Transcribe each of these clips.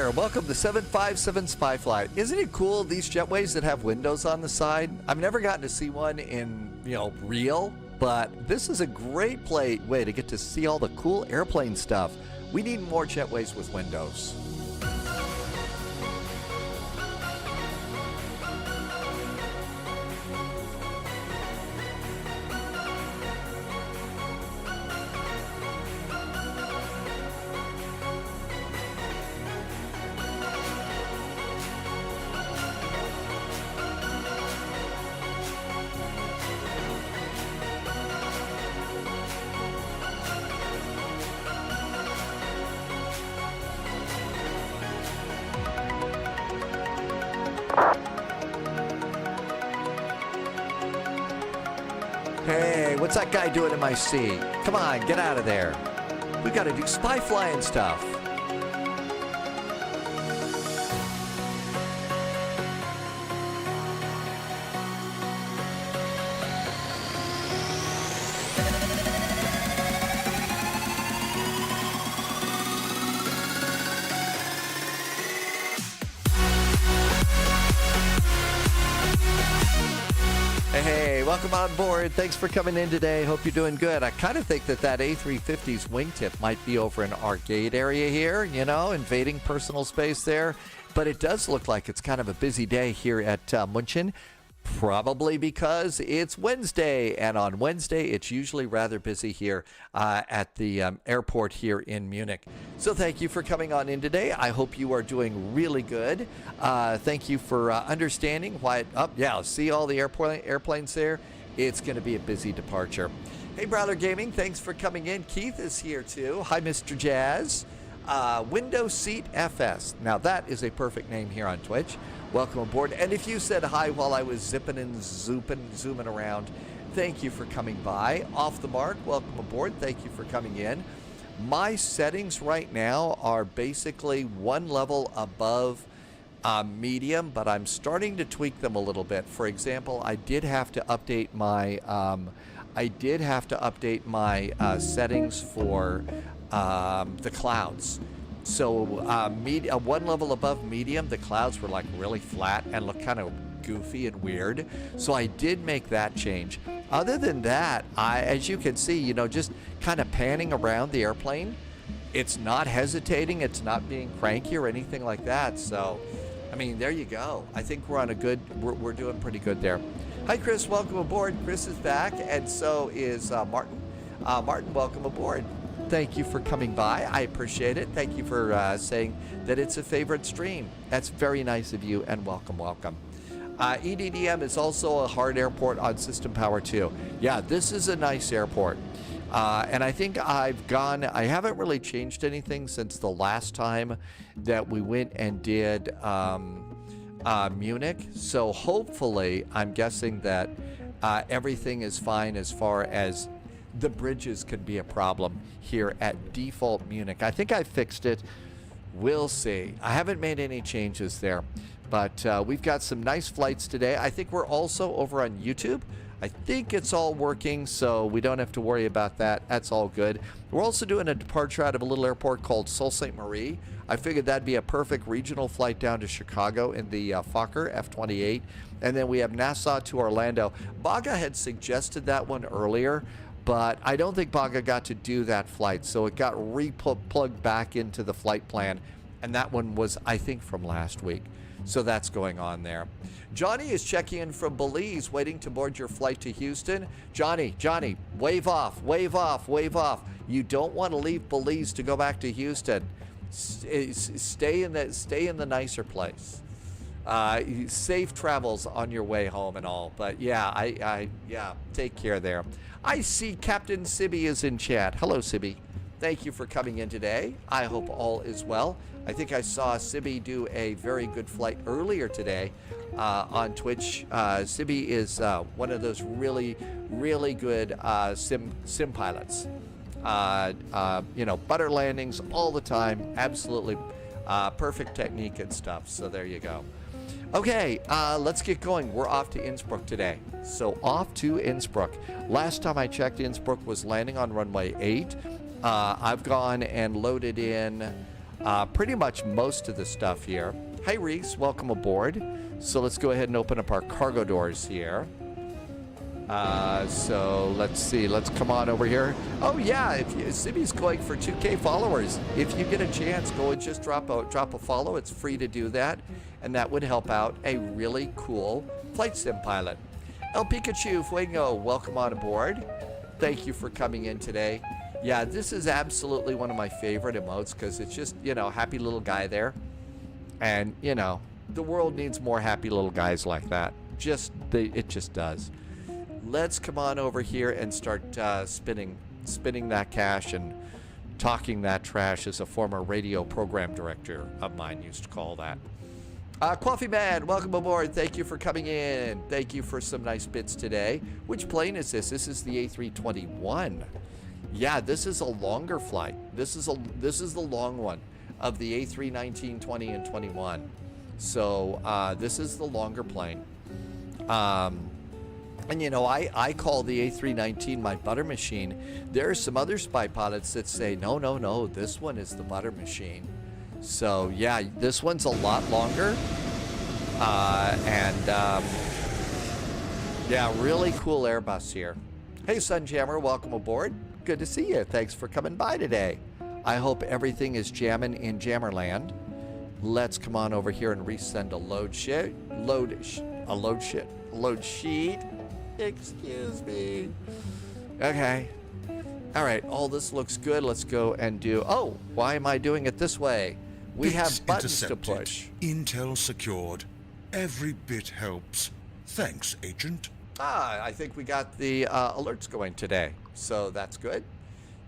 there. Welcome to 757 Spy Flight. Isn't it cool, these jetways that have windows on the side? I've never gotten to see one in, real, but this is a great way to get to see all the cool airplane stuff. We need more jetways with windows. Hey, what's that guy doing in my seat? Come on, get out of there. We got to do spy flying stuff. Hey, welcome on board. Thanks for coming in today. Hope you're doing good. I kind of think that A350's wingtip might be over in our gate area here, invading personal space there. But it does look like it's kind of a busy day here at MYNN, probably because it's Wednesday. And on Wednesday, it's usually rather busy here at the airport here in Munich. So thank you for coming on in today. I hope you are doing really good. Thank you for understanding why. See all the airplanes there. It's going to be a busy departure. Hey, Browler Gaming, thanks for coming in. Keith is here too. Hi, Mr. Jazz. Window Seat FS. Now that is a perfect name here on Twitch. Welcome aboard. And if you said hi while I was zipping and zooming around, thank you for coming by. Off the mark, welcome aboard. Thank you for coming in. My settings right now are basically one level above medium, but I'm starting to tweak them a little bit. For example, I did have to update my settings for the clouds. So one level above medium, the clouds were like really flat and looked kind of goofy and weird. So I did make that change. Other than that, as you can see, just kind of panning around the airplane. It's not hesitating. It's not being cranky or anything like that. So, there you go. I think we're on we're doing pretty good there. Hi, Chris. Welcome aboard. Chris is back, and so is Martin. Martin, welcome aboard. Thank you for coming by. I appreciate it. Thank you for saying that it's a favorite stream. That's very nice of you, and welcome. EDDM is also a hard airport on System Power 2. Yeah, this is a nice airport. And I think I haven't really changed anything since the last time that we went and did Munich. So hopefully, I'm guessing that everything is fine as far as the bridges could be a problem here at default Munich. I think I fixed it. We'll see. I haven't made any changes there, but we've got some nice flights today. I think we're also over on YouTube. I think it's all working, so we don't have to worry about that. That's all good. We're also doing a departure out of a little airport called Sault Ste. Marie. I figured that'd be a perfect regional flight down to Chicago in the Fokker F-28. And then we have Nassau to Orlando. Baga had suggested that one earlier, but I don't think Baga got to do that flight, so it got plugged back into the flight plan, and that one was, I think, from last week. So that's going on there. Johnny is checking in from Belize, waiting to board your flight to Houston. Johnny, wave off. You don't want to leave Belize to go back to Houston. Stay in the nicer place. Safe travels on your way home and all. But yeah, take care there. I see Captain Sibby is in chat. Hello, Sibby. Thank you for coming in today. I hope all is well. I think I saw Sibby do a very good flight earlier today on Twitch. Sibby is one of those really, really good sim pilots. Butter landings all the time. Absolutely perfect technique and stuff. So there you go. Okay, let's get going. We're off to Innsbruck today. So off to Innsbruck. Last time I checked, Innsbruck was landing on runway 8. I've gone and loaded in pretty much most of the stuff here. Hi, Reese. Welcome aboard. So let's go ahead and open up our cargo doors here. So let's see. Let's come on over here. Oh yeah, if Simi's going for 2K followers. If you get a chance, go and just drop a follow. It's free to do that, and that would help out a really cool flight sim pilot. El Pikachu Fuego, welcome on aboard. Thank you for coming in today. Yeah, this is absolutely one of my favorite emotes because it's just, you know, happy little guy there, and you know, the world needs more happy little guys like that. It just does. Let's come on over here and start spinning that cash and talking that trash, as a former radio program director of mine used to call that. Coffee Man, welcome aboard. Thank you for coming in. Thank you for some nice bits today. Which plane is this? This is the A321. Yeah, this is a longer flight. This is the long one of the A319, 20, and 21. So this is the longer plane. And you know, I call the A319 my butter machine. There are some other spy pilots that say, no, this one is the butter machine. So yeah, this one's a lot longer. Yeah, really cool Airbus here. Hey, Sunjammer, welcome aboard. Good to see you. Thanks for coming by today. I hope everything is jamming in Jammerland. Let's come on over here and resend a load sheet. Load sheet. Excuse me. Okay. All right. All this looks good. Let's go and do. Oh, why am I doing it this way? We have buttons to push. Intel secured. Every bit helps. Thanks, Agent. I think we got the alerts going today, so that's good.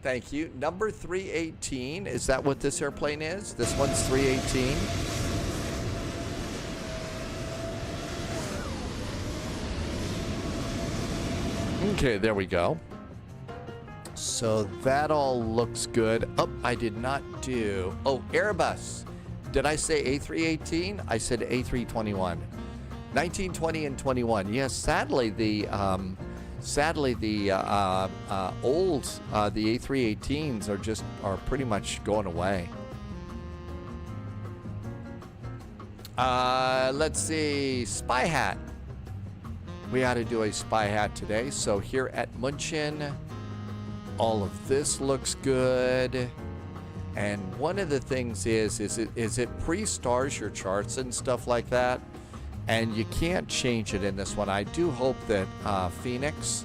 Thank you. Number 318. Is that what this airplane is? This one's 318. Okay, there we go. So that all looks good. Oh, I did not do... Oh, Airbus. Did I say A318? I said A321. 19, 20, and 21. Yes, sadly, the old the A318s are pretty much going away. Let's see. Spy hat. We ought to do a spy hat today. So here at München, all of this looks good. And one of the things is it pre-stars your charts and stuff like that. And you can't change it in this one. I do hope that Phoenix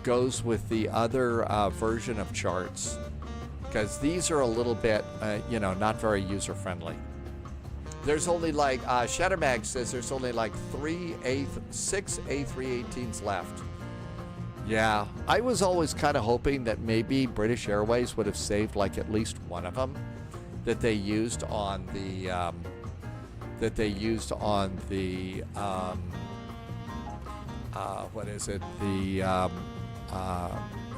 goes with the other version of charts, because these are a little bit, not very user-friendly. There's only like, Shattermag says there's only like 6 A318s left. Yeah, I was always kind of hoping that maybe British Airways would have saved like at least one of them that they used on the, what is it? The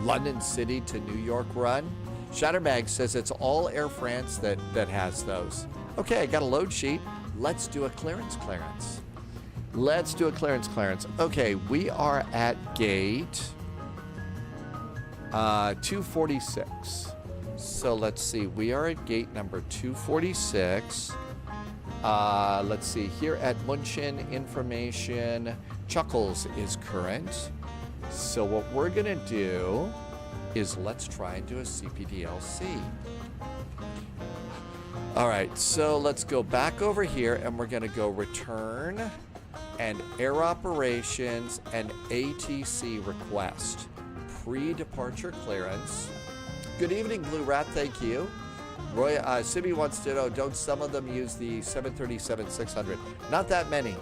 London City to New York run. Shattermag says it's all Air France that has those. Okay, I got a load sheet. Let's do a clearance. Let's do a clearance. Okay, we are at gate 246. So let's see, we are at gate number 246. Let's see, here at München, information, Chuckles is current. So what we're gonna do is let's try and do a CPDLC. All right, so let's go back over here and we're gonna go return and air operations and ATC request. Pre-departure clearance. Good evening, Blue Rat, thank you. Roy, Simi wants to know, don't some of them use the 737-600? Not that many.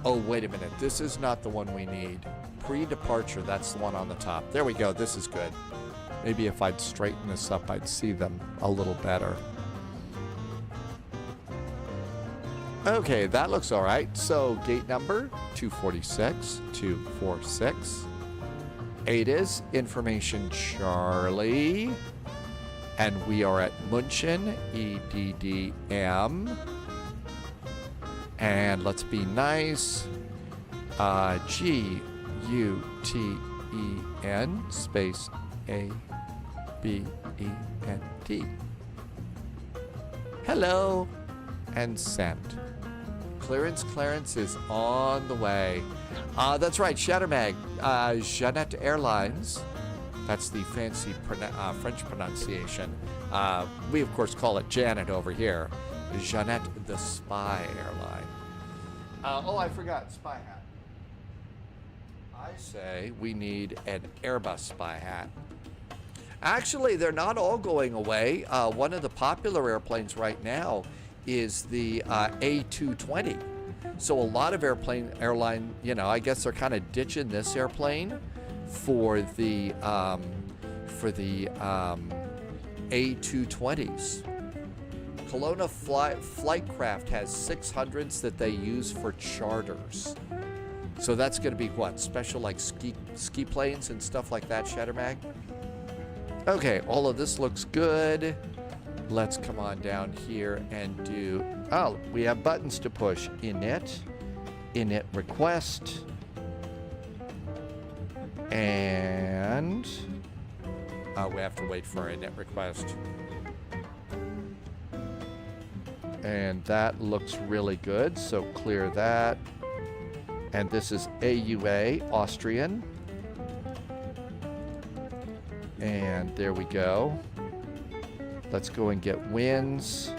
Oh, wait a minute, this is not the one we need. Pre-departure, that's the one on the top. There we go, this is good. Maybe if I'd straighten this up, I'd see them a little better. Okay, that looks all right. So gate number 246, 246. ATIS, information Charlie. And we are at München, EDDM. And let's be nice. GUTEN space ABENT. Hello. And send. Clearance is on the way. That's right, Shattermag. Jeannette Airlines. That's the fancy French pronunciation. We, of course, call it Janet over here. Jeannette the Spy Airline. Oh, I forgot, spy hat. I say we need an Airbus spy hat. Actually, they're not all going away. One of the popular airplanes right now is the A320. So a lot of airline, you know, I guess they're kind of ditching this airplane for the A320s. Kelowna Flightcraft has 600s that they use for charters. So that's going to be what? Special like ski planes and stuff like that, Shattermag? Okay, all of this looks good. Let's come on down here and do... Oh, we have buttons to push. Init request. And... we have to wait for our init request. And that looks really good, so clear that. And this is AUA, Austrian. And there we go. Let's go and get wins.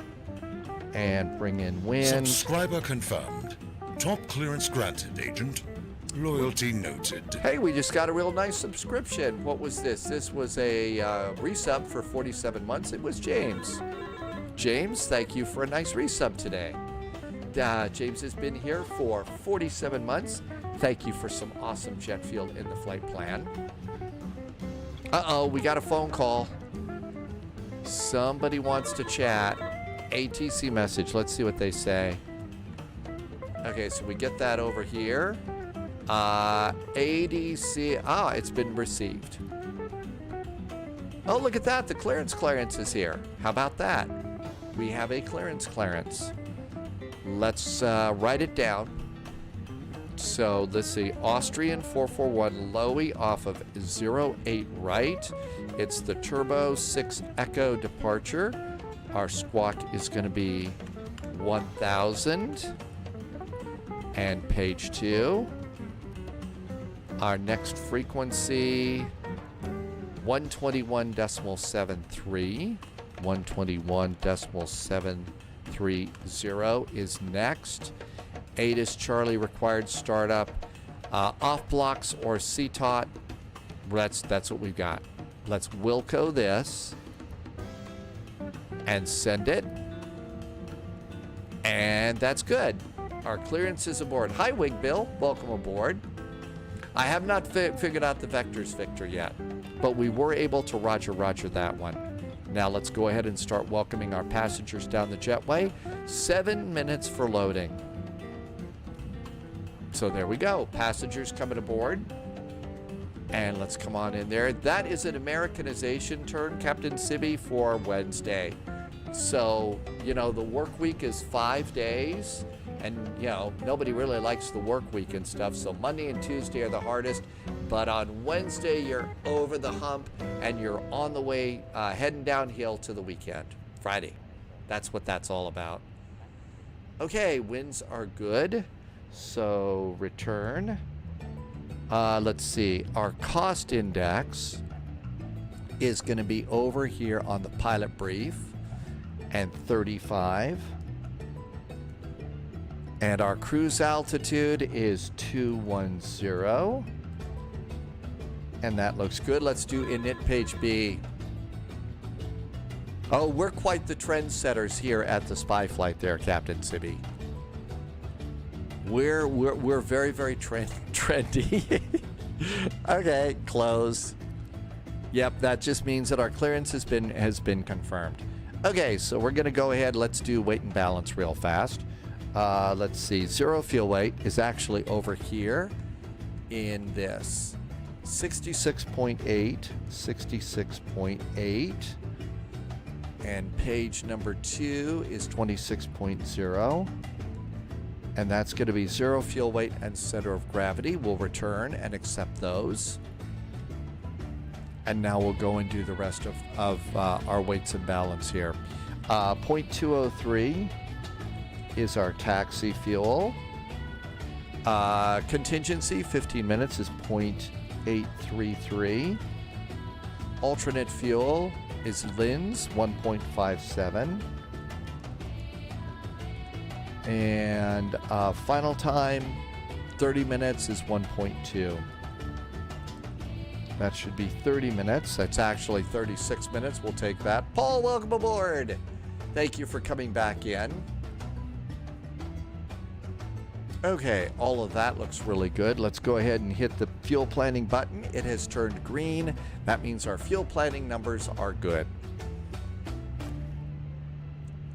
And bring in wins. Subscriber confirmed. Top clearance granted, Agent. Loyalty noted. Hey, we just got a real nice subscription. What was this? This was a resub for 47 months. It was James. James, thank you for a nice resub today. James has been here for 47 months. Thank you for some awesome jet fuel in the flight plan. Uh-oh, we got a phone call. Somebody wants to chat. ATC message. Let's see what they say. Okay, so we get that over here. ADC. Ah, it's been received. Oh, look at that. The clearance is here. How about that? We have a clearance. Let's write it down. So let's see. Austrian 441 Lowy off of 08 right. It's the Turbo 6 Echo departure. Our squawk is going to be 1000. And page 2. Our next frequency 121.73. 121.730 is next. 8 is Charlie required startup. Off blocks or CTOT. That's what we've got. Let's Wilco this and send it. And that's good. Our clearance is aboard. Hi, Wig Bill. Welcome aboard. I have not figured out the vectors, Victor, yet, but we were able to roger that one. Now let's go ahead and start welcoming our passengers down the jetway. 7 minutes for loading. So there we go. Passengers coming aboard. And let's come on in there. That is an Americanization turn, Captain Sibby, for Wednesday. So, you know, the work week is 5 days. And, you know, nobody really likes the work week and stuff. So Monday and Tuesday are the hardest. But on Wednesday, you're over the hump and you're on the way, heading downhill to the weekend. Friday. That's what that's all about. Okay, winds are good. So return. Let's see. Our cost index is going to be over here on the pilot brief and 35. And our cruise altitude is 210. And that looks good. Let's do init page B. Oh, we're quite the trendsetters here at the spy flight there, Captain Sibby. We're very, very trendy. Okay, close. Yep, that just means that our clearance has been confirmed. Okay, so we're gonna go ahead. Let's do weight and balance real fast. Let's see. Zero fuel weight is actually over here in this 66.8, 66.8, and page number 2 is 26.0. And that's going to be zero fuel weight and center of gravity. We'll return and accept those. And now we'll go and do the rest of our weights and balance here. 0.203 is our taxi fuel. Contingency, 15 minutes, is 0.833. Alternate fuel is LINS, 1.57. And final time, 30 minutes, is 1.2. That should be 30 minutes. That's actually 36 minutes. We'll take that. Paul, welcome aboard. Thank you for coming back in. Okay, all of that looks really good. Let's go ahead and hit the fuel planning button. It has turned green. That means our fuel planning numbers are good.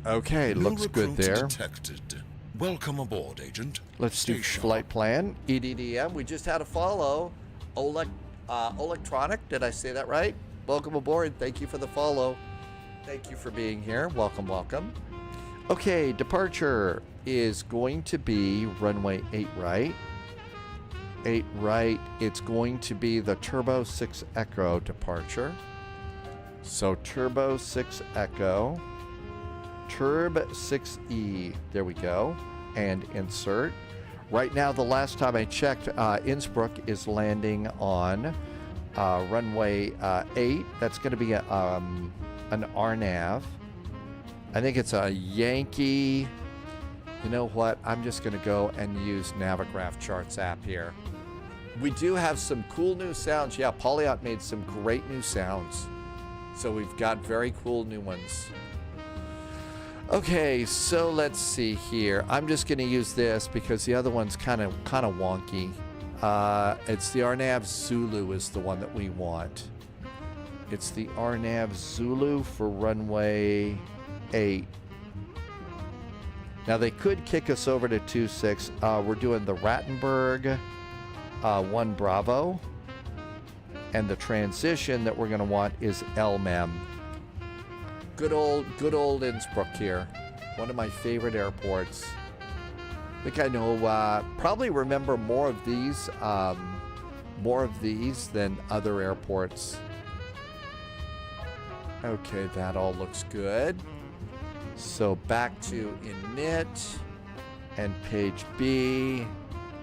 Okay, looks good there. Detected. Welcome aboard, Agent. Let's do flight plan. EDDM. We just had a follow. Electronic. Did I say that right? Welcome aboard. Thank you for the follow. Thank you for being here. Welcome, welcome. Okay, departure is going to be runway 8 right. 8 right. It's going to be the Turbo 6 Echo departure. So Turbo 6 Echo. Turb 6E. There we go. And insert. Right now, the last time I checked, Innsbruck is landing on runway 8. That's going to be an RNAV. I think it's a Yankee. You know what? I'm just going to go and use Navigraph Charts app here. We do have some cool new sounds. Yeah, Polyot made some great new sounds. So we've got very cool new ones. Okay, so let's see here. I'm just going to use this because the other one's kind of wonky. It's the RNAV Zulu is the one that we want. It's the RNAV Zulu for runway 8. Now they could kick us over to 26. We're doing the Rattenberg 1 Bravo. And the transition that we're going to want is LMEM. Good old Innsbruck here. One of my favorite airports. I think I know, probably remember more of these than other airports. Okay, that all looks good. So back to init and page B,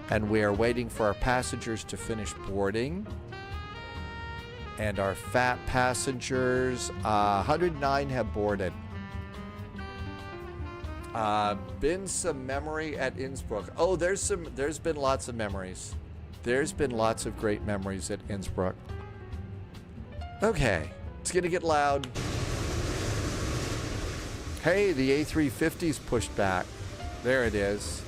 and we are waiting for our passengers to finish boarding. And our fat passengers, 109 have boarded. Been some memory at Innsbruck. Oh, there's been lots of memories. There's been lots of great memories at Innsbruck. Okay, it's gonna get loud. Hey, the A350's pushed back. There it is.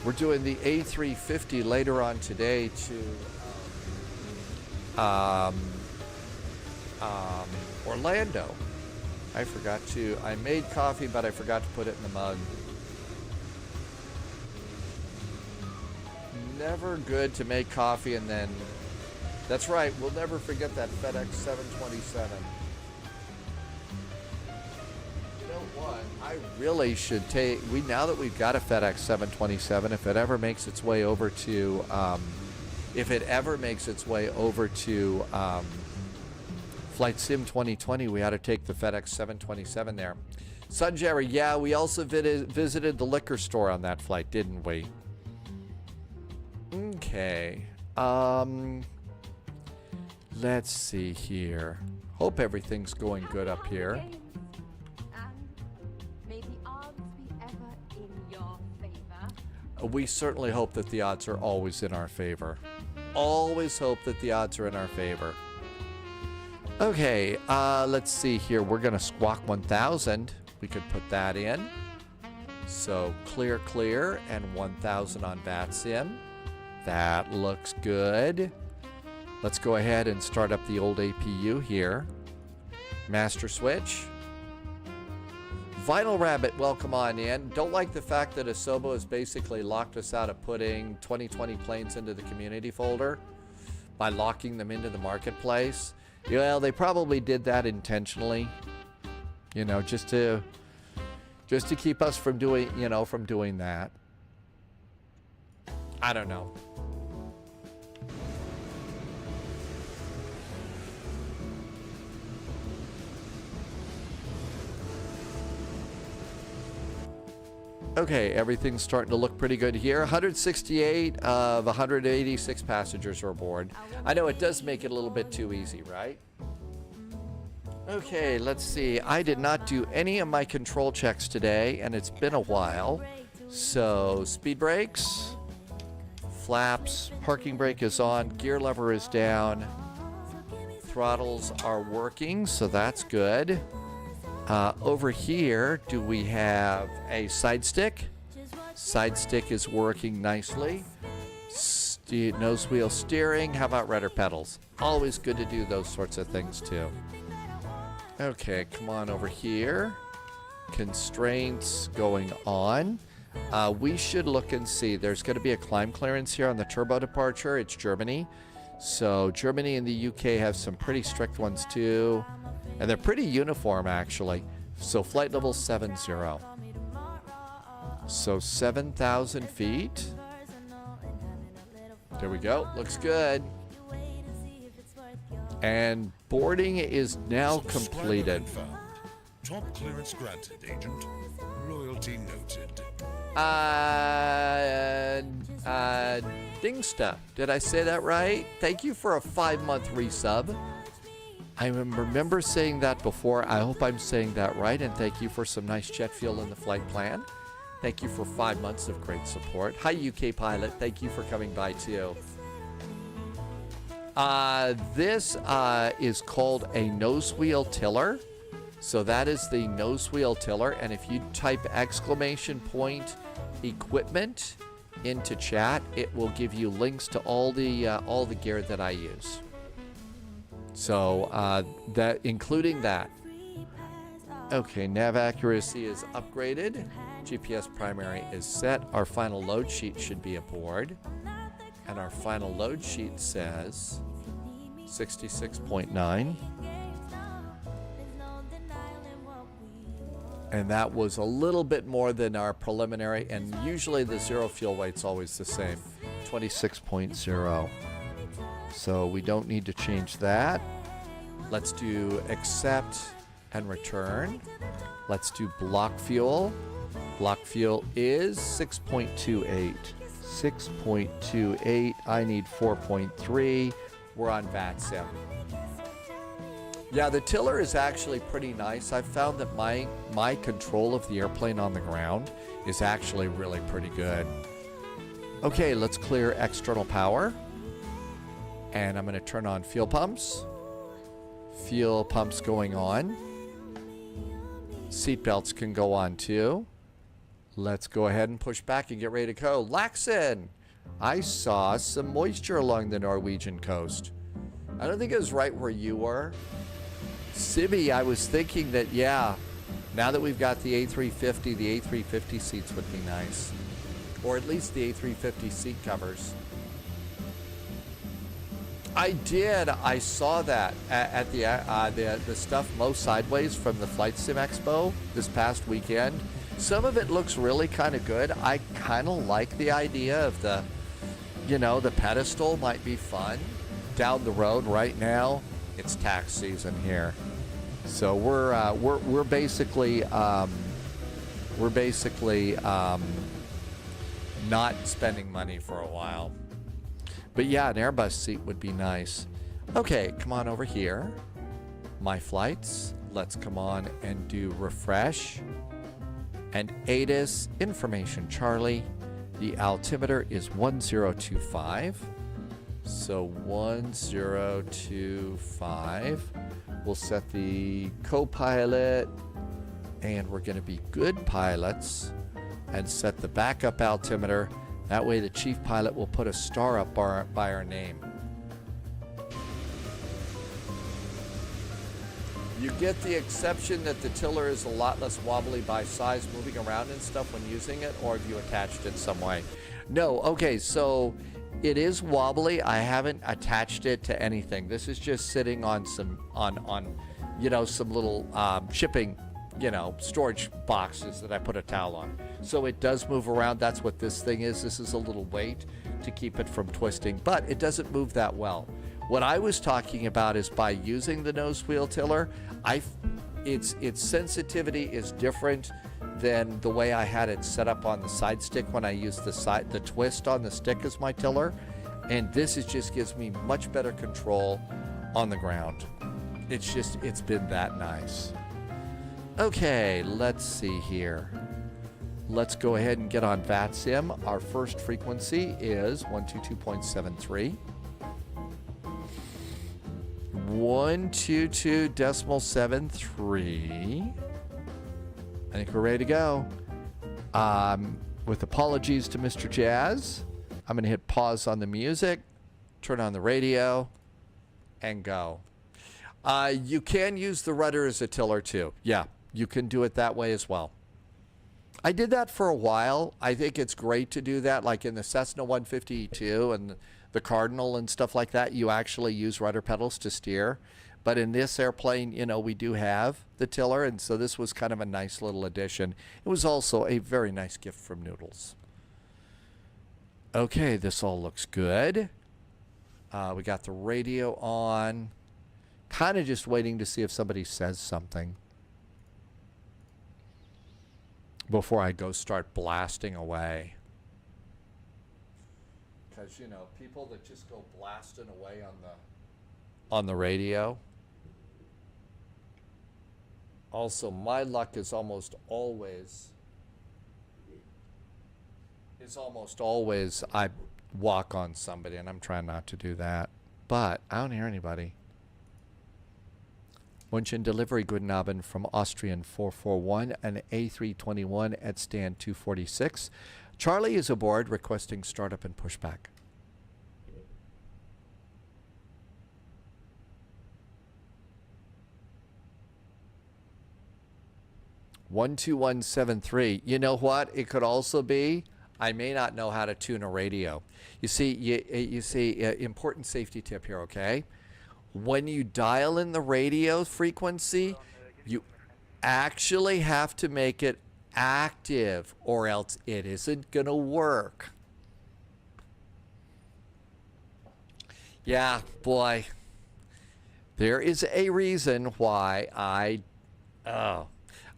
We're doing the A350 later on today to Orlando. I made coffee, but I forgot to put it in the mug. Never good to make coffee and then, that's right, we'll never forget that FedEx 727. You know what, I really should now that we've got a FedEx 727, if it ever makes its way over to, Flight Sim 2020, we ought to take the FedEx 727 there. Sun Jerry, yeah, we also visited the liquor store on that flight, didn't we? Okay. Let's see here. Hope everything's going good up here. And may the odds be ever in your favor. We certainly hope that the odds are always in our favor. Always hope that the odds are in our favor. Okay, let's see here. We're going to squawk 1000. We could put that in. So clear, and 1000 on VATSIM. That looks good. Let's go ahead and start up the old APU here. Master switch. Vinyl Rabbit, welcome on in. Don't like the fact that Asobo has basically locked us out of putting 2020 planes into the community folder by locking them into the marketplace. Well, they probably did that intentionally, you know, just to keep us from doing that. I don't know. Okay, everything's starting to look pretty good here. 168 of 186 passengers are aboard. I know it does make it a little bit too easy, right? Okay, let's see. I did not do any of my control checks today, and it's been a while. So, speed brakes, flaps, parking brake is on, gear lever is down, throttles are working, so that's good. Over here, do we have a side stick? Side stick is working nicely. Nose wheel steering. How about rudder pedals? Always good to do those sorts of things too. Okay, come on over here. Constraints going on. We should look and see. There's going to be a climb clearance here on the turbo departure. It's Germany. So Germany and the UK have some pretty strict ones too. And they're pretty uniform, actually. So flight level 70. So 7,000 feet. There we go. Looks good. And boarding is now completed. Top clearance granted, Agent. Loyalty noted. Dingsta. Did I say that right? Thank you for a 5-month resub. I remember saying that before. I hope I'm saying that right. And thank you for some nice jet fuel in the flight plan. Thank you for 5 months of great support. Hi, UK pilot. Thank you for coming by, too. This is called a nose wheel tiller. So that is the nose wheel tiller. And if you type !equipment into chat, it will give you links to all the gear that I use. So that including that. Okay, nav accuracy is upgraded. GPS primary is set. Our final load sheet should be aboard. And our final load sheet says 66.9. And that was a little bit more than our preliminary, and usually the zero fuel weight's always the same, 26.0. So we don't need to change that. Let's do accept and return. Let's do block fuel. Block fuel is 6.28. 6.28. I need 4.3. We're on VATSIM. Yeah, the tiller is actually pretty nice. I've found that my control of the airplane on the ground is actually really pretty good. Okay, let's clear external power. And I'm going to turn on fuel pumps. Fuel pumps going on. Seat belts can go on too. Let's go ahead and push back and get ready to go. Laxon! I saw some moisture along the Norwegian coast. I don't think it was right where you were. Sibby, I was thinking that, yeah, now that we've got the A350, the A350 seats would be nice. Or at least the A350 seat covers. I did. I saw that at the stuff Mo Sideways from the Flight Sim Expo this past weekend. Some of it looks really kind of good. I kind of like the idea of the pedestal might be fun. Down the road right now, it's tax season here, so we're basically not spending money for a while. But yeah, an Airbus seat would be nice. Okay, come on over here. My flights. Let's come on and do refresh. And ATIS information, Charlie. The altimeter is 1025. So 1025. We'll set the co-pilot, and we're going to be good pilots and set the backup altimeter. That way the chief pilot will put a star up by our name. You get the exception that the tiller is a lot less wobbly by size moving around and stuff when using it, or have you attached it some way? No, okay, so it is wobbly. I haven't attached it to anything. This is just sitting on some some little shipping storage boxes that I put a towel on. So it does move around. That's what this thing is. This is a little weight to keep it from twisting, but it doesn't move that well. What I was talking about is by using the nose wheel tiller, its sensitivity is different than the way I had it set up on the side stick when I used the twist on the stick as my tiller. And this just gives me much better control on the ground. It's been that nice. Okay, let's see here. Let's go ahead and get on VATSIM. Our first frequency is 122.73. 122.73. I think we're ready to go. With apologies to Mr. Jazz, I'm going to hit pause on the music, turn on the radio, and go. You can use the rudder as a tiller too. Yeah, you can do it that way as well. I did that for a while. I think it's great to do that, like in the Cessna 152 and the Cardinal and stuff like that. You actually use rudder pedals to steer. But in this airplane, you know, we do have the tiller, and so this was kind of a nice little addition. It was also a very nice gift from Noodles. Okay, this all looks good. We got the radio on. Kind of just waiting to see if somebody says something before I go start blasting away. Because, you know, people that just go blasting away on the radio. Also, my luck is almost always I walk on somebody, and I'm trying not to do that. But I don't hear anybody. München delivery, guten Abend from Austrian 441 and A321 at stand 246. Charlie is aboard, requesting startup and pushback. (12173). You know what? It could also be I may not know how to tune a radio. You see, important safety tip here. Okay, when you dial in the radio frequency, you actually have to make it active, or else it isn't gonna work. Yeah, boy. There is a reason why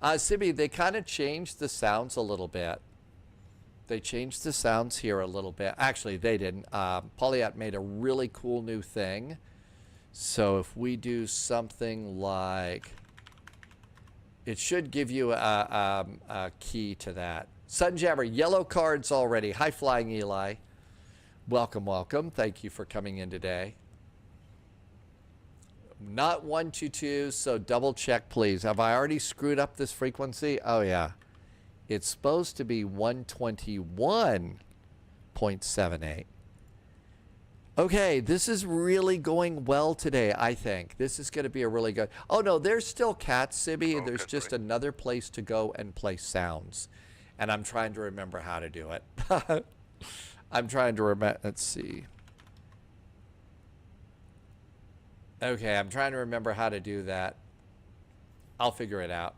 Sibby, they kind of changed the sounds a little bit. They changed the sounds here a little bit. Actually, they didn't. Polyat made a really cool new thing. So if we do something like, it should give you a key to that. Sunjammer, yellow cards already. High flying Eli. Welcome, welcome. Thank you for coming in today. Not 122, so double check, please. Have I already screwed up this frequency? Oh, yeah. It's supposed to be 121.78. Okay, this is really going well today, I think. This is going to be a really good... Oh, no, there's still cats, Sibby. There's just another place to go and play sounds. And I'm trying to remember how to do it. I'm trying to remember... Let's see. Okay, I'm trying to remember how to do that. I'll figure it out.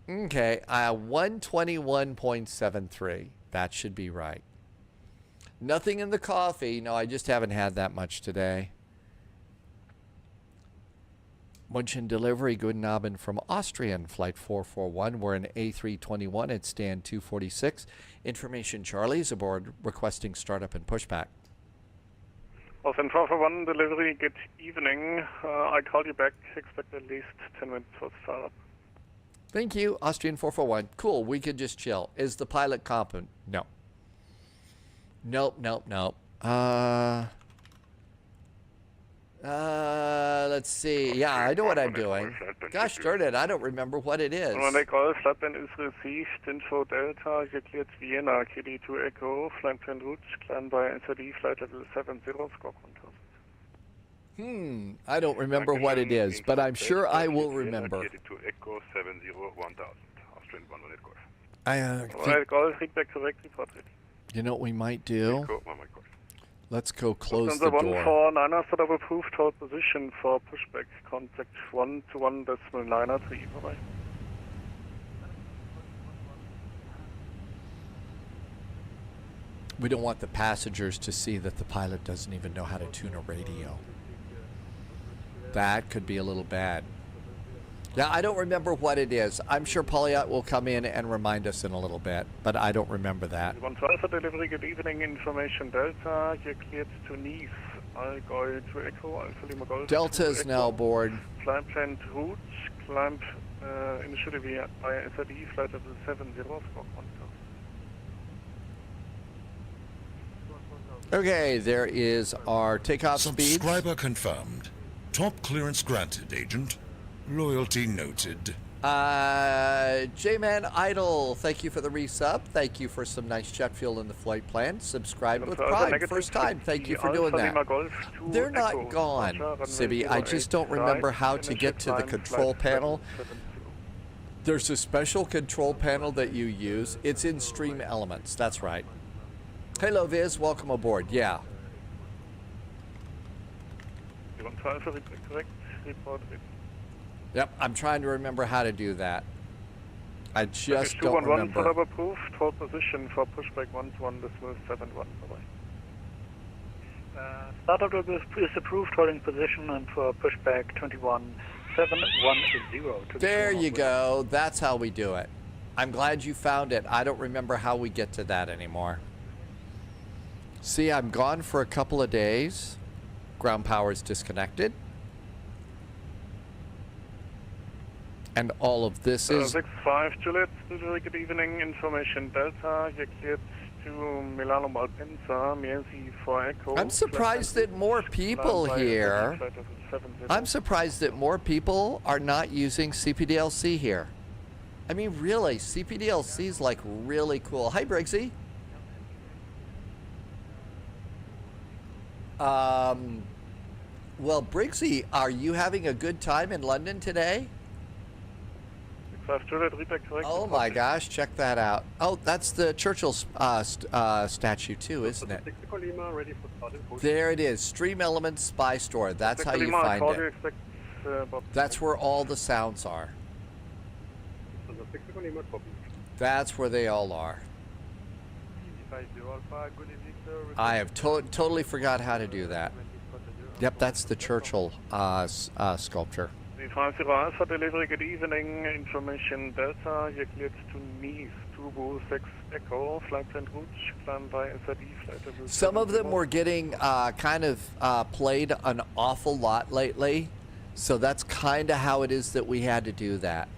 Okay, 121.73. That should be right. Nothing in the coffee. No, I just haven't had that much today. München delivery, guten Abend from Austrian, flight 441. We're in A321 at stand 246. Information, Charlie is aboard, requesting startup and pushback. Austrian 441 delivery, good evening. I call you back, expect at least 10 minutes for startup. Thank you, Austrian 441. Cool, we could just chill. Is the pilot competent? No. Nope, nope, nope. Let's see. Yeah, I know what I'm doing. Gosh darn it, I don't remember what it is. When they call flatband is received, info Delta, you cleared Vienna, KD2 Echo, flying plan route, climb by SRD, flight level 70, score 1000. I don't remember what it is, but I'm sure I will remember. KD2 Echo 70, 1000, Austrian 118 Golf. Alright, Golf, feedback correct, report ready. You know what we might do? Echo, 1 Golf. Let's go close the door. 149er set up approved hold position for pushback. Contact 121.993. Bye-bye. We don't want the passengers to see that the pilot doesn't even know how to tune a radio. That could be a little bad. Yeah, I don't remember what it is. I'm sure Polyot will come in and remind us in a little bit, but I don't remember that. 112 for delivery, good evening, information Delta, you're cleared to Nice, Allgäu to Echo, Alpha Lima Golf. Delta is now aboard. Climb planned route, climb initially via SRD, flight level 70, squawk 1000. Okay, there is our takeoff speed. Subscriber confirmed. Top clearance granted, Agent. Loyalty noted. J-Man Idol, thank you for the resub. Thank you for some nice jet fuel in the flight plan. Subscribed with pride. First time. Thank you for doing that. They're not gone, Sibby. I just don't remember how to get to the control panel. There's a special control panel that you use. It's in Stream Elements. That's right. Hello, Viz. Welcome aboard. Yeah. 112 correct, report it. Yep, I'm trying to remember how to do that. I just don't 211 remember. setup approved, hold position for pushback 121, decimal 71, bye-bye. Startup is approved, holding position, and for pushback 21710. There you go. That's how we do it. I'm glad you found it. I don't remember how we get to that anymore. See, I'm gone for a couple of days. Ground power is disconnected. And all of this is... 65 Juliet, good evening, information Delta, you're cleared to Milano Malpensa, Miesi for Echo. I'm surprised that more people here... I'm surprised that more people are not using CPDLC here. I mean, really, CPDLC is like really cool. Hi, Briggsy. Well, Briggsy, are you having a good time in London today? Oh my gosh, check that out. Oh, that's the Churchill statue too, isn't it? There it is, Stream Elements Spy Store. That's how you find it. That's where all the sounds are. That's where they all are. I have totally forgot how to do that. Yep, that's the Churchill sculpture. 50 Alpha delivery, good evening, information Delta, you're cleared to Nice, Turbo 6 Echo, flight plan route, climb by SRD, flight level. Some of them were getting kind of played an awful lot lately, so that's kind of how it is that we had to do that.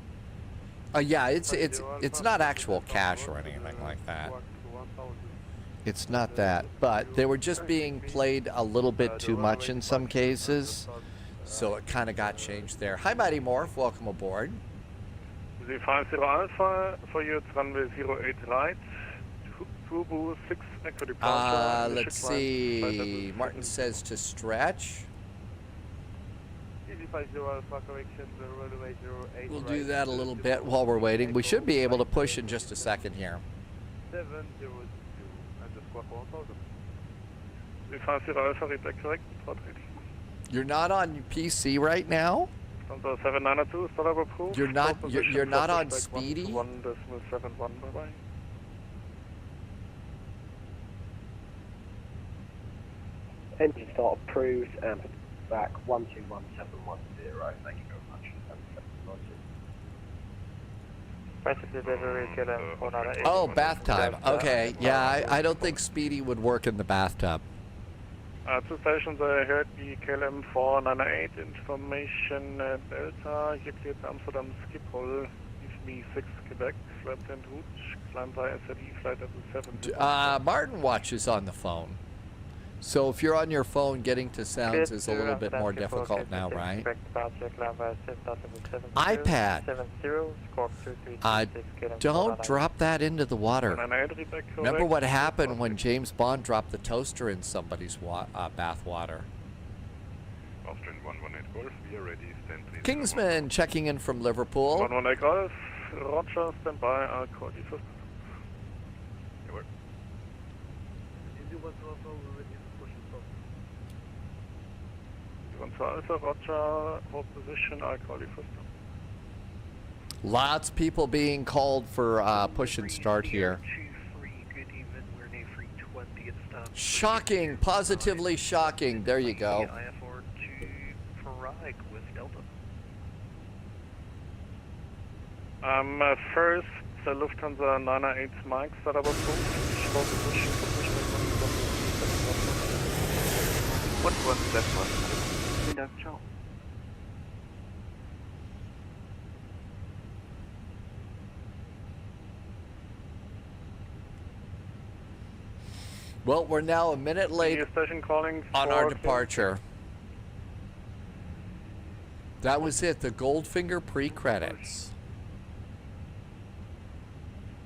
Yeah, it's not actual cache or anything like that. It's not that, but they were just being played a little bit too much in some cases. So it kind of got changed there. Hi, Mighty Morph. Welcome aboard. 50 Alpha for you, it's runway 08 right. Turbo 6 Echo departure. Let's see. Martin says to stretch. We'll do that a little bit while we're waiting. We should be able to push in just a second here. 702 50 Alpha, read correct, report ready. You're not on PC right now? 792, startup approved. You're not on Speedy? 1.71, bye-bye. Engine start approved and back 121710. Thank you very much. Oh, bath time. Okay. Yeah, I don't think Speedy would work in the bathtub. Two stations, I heard the KLM 498 information Delta, you cleared Amsterdam Schiphol, me 6 Quebec, flight and route, climb by SRD, flight level 7. Martin watches on the phone. So if you're on your phone, getting to sounds is a little bit more difficult now, right? iPad. Don't drop that into the water. Remember what happened when James Bond dropped the toaster in somebody's bath water? Kingsman checking in from Liverpool. 118 Golf, Roger, stand by, I'll call you first. Alpha, Roger, hold position, I'll call you first. Lots of people being called for push and start here. Shocking, positively shocking. There you go. First, Lufthansa 908 Mike, start up approved. Show position for pushback 117. Well, we're now a minute late station calling on our for- departure. That was it, the Goldfinger pre-credits.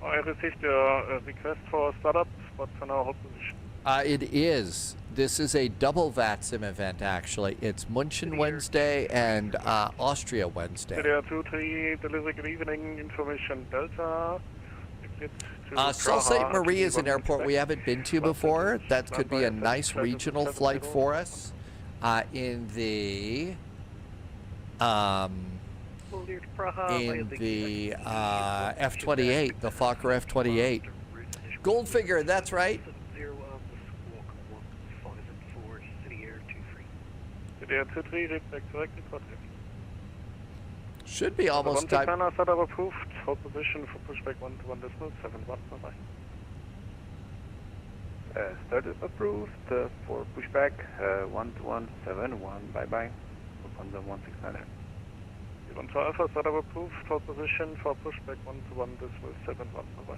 I received your request for startup, but for now hold position. It is. This is a double VATSIM event, actually. It's München Wednesday and Austria Wednesday. CDR 23, delivery good evening, information Delta. Sault Ste. Marie is an airport we haven't been to before. That could be a nice regional flight for us. In the F28, the Fokker F28. Goldfinger, that's right. CDR 23, back directly for Should be almost time. Planner setup approved. Hold position for pushback 121.71. Bye bye. Start is approved for pushback 12171. Bye bye. On the 169. Alpha Alpha setup approved. Hold position for pushback 121.71. Bye bye.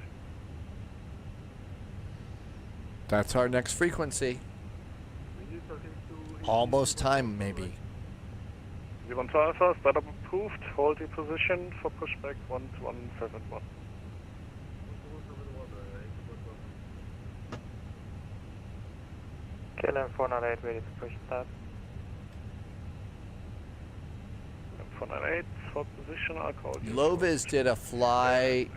That's our next frequency. Almost time, maybe. Alpha setup approved. Hold your position for pushback 121.71. KLM 498 ready to push start. 498, hold position, I'll call you. Loviz did a fly.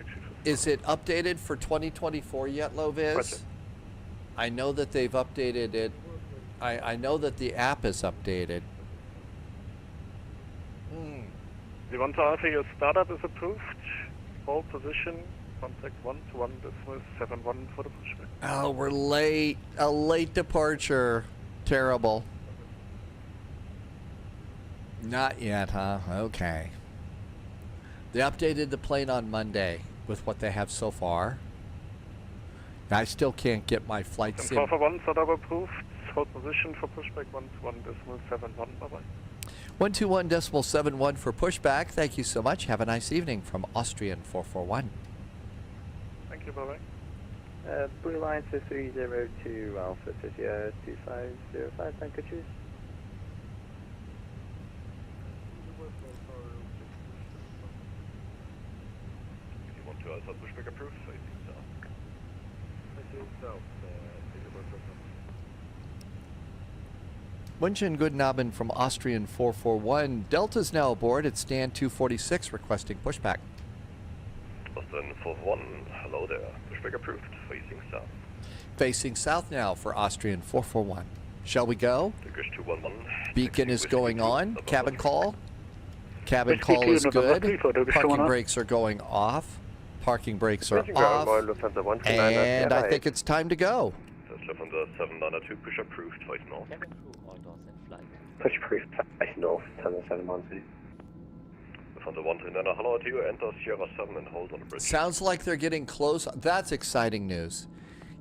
Is it updated for 2024 yet, Loviz? Roger. I know that they've updated it. I know that the app is updated. Alpha, your startup is approved. Hold position, contact 121.71 for the pushback. Oh, we're late. A late departure. Terrible. Not yet, huh? Okay. They updated the plane on Monday with what they have so far. I still can't get my flight sim. Alpha 1 setup approved. Hold position for pushback 121.71. Bye bye. 121.71 for pushback. Thank you so much. Have a nice evening from Austrian 441. Thank you, bye bye. Blue line 2302 Alpha 2505. Thank you, choose. Alpha pushback approved. Facing south. Facing south. München, guten Abend from Austrian 441. Delta's now aboard at stand 246 requesting pushback. Austrian 441, hello there. Pushback approved. Facing south. Facing south now for Austrian 441. Shall we go? Turkish 211. Beacon is going on. Cabin call. Cabin Whiskey call two, is November good. 3 for Turkish Parking 211. brakes are going off. Parking brakes are off. And I think it's time to go. Lufthansa 792, push approved, face north. Push approved, face north, 771. Lufthansa 139, hello to you, enter Sierra 7 and hold on the bridge. Sounds like they're getting close. That's exciting news.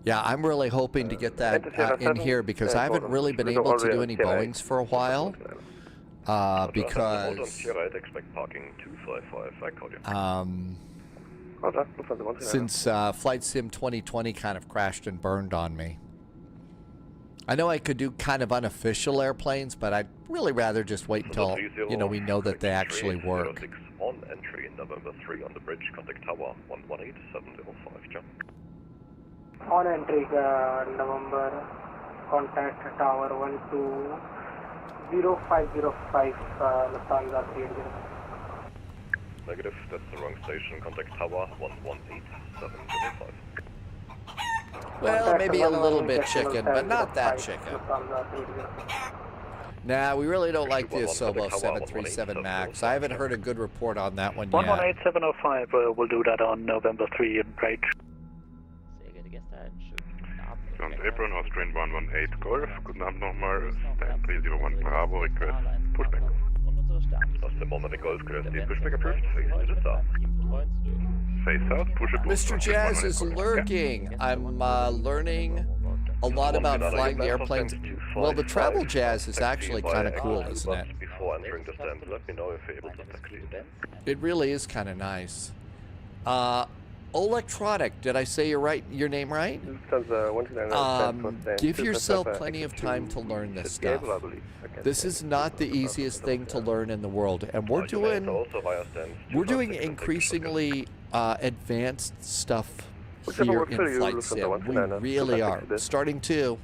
Yeah, I'm really hoping to get that in here because I haven't really been able to do any Boeings for a while. Because Hold on Sierra 8, expect parking 255, I call you. Since Flight Sim 2020 kind of crashed and burned on me. I know I could do kind of unofficial airplanes, but I'd really rather just wait until, you know, we know that they actually work. 06 on entry, November 3 on the bridge, contact tower 118705, jump. On entry, November, contact tower 120505, Lufthansa 380. Negative, that's the wrong station, contact tower 118705. Well, maybe a little bit chicken, but not that chicken. Nah, we really don't like the Asobo 737 MAX. I haven't heard a good report on that one yet. 118705, we'll do that on November 3 in right. John April, Austrian 118 Golf. Guten Abend nochmal. Stand 301 Bravo, request pushback. Austrian the moment Golf clears the pushback approved, face to the south. Face south, push approved. Mr. Jazz is lurking. I'm learning a lot about flying the airplanes. Well, the travel jazz is actually kind of cool, isn't it? Before entering the stand, let me know if you're able to taxi. It really is kind of nice. Electronic, did I say your name right? Give yourself plenty of time to learn this stuff. This is not the easiest thing to learn in the world, and we're doing increasingly advanced stuff here in Flight Sim. We really are. Starting to.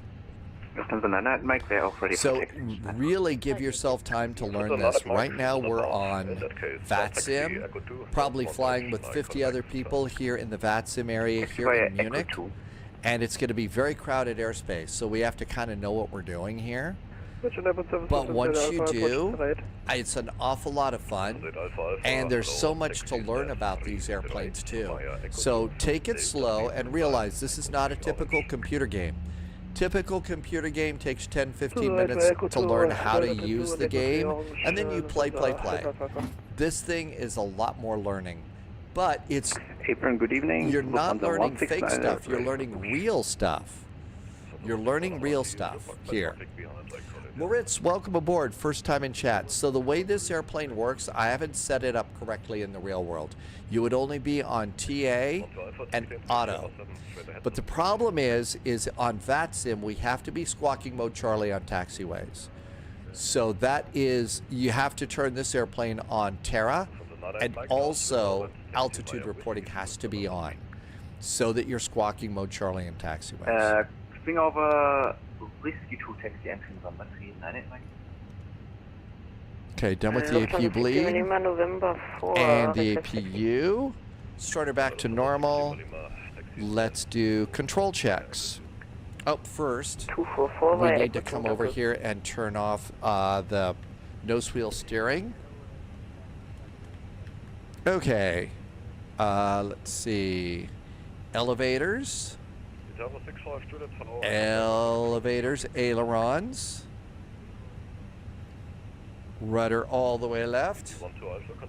So really give yourself time to learn this. Right now we're on VATSIM, probably flying with 50 other people here in the VATSIM area here in Munich. And it's going to be very crowded airspace, so we have to kind of know what we're doing here. But once you do, it's an awful lot of fun, and there's so much to learn about these airplanes too. So take it slow and realize this is not a typical computer game. Typical computer game takes 10-15 minutes to learn how to use the game, and then you play. This thing is a lot more learning, but it's Good evening. You're not learning fake stuff. You're learning real stuff. You're learning real stuff here. Moritz, welcome aboard. First time in chat. So the way this airplane works, I haven't set it up correctly in the real world. You would only be on TA and auto. But the problem is on VATSIM, we have to be squawking mode Charlie on taxiways. So that is, you have to turn this airplane on Terra, and also altitude reporting has to be on, so that you're squawking mode Charlie in taxiways. Spring over risky to taxi entry November 319. Okay, done with the APU bleed. And the APU. Starter back to normal. Let's do control checks. Up first, we need to come over here and turn off the nose wheel steering. Okay, let's see. Elevators. Elevators, ailerons. Rudder all the way left,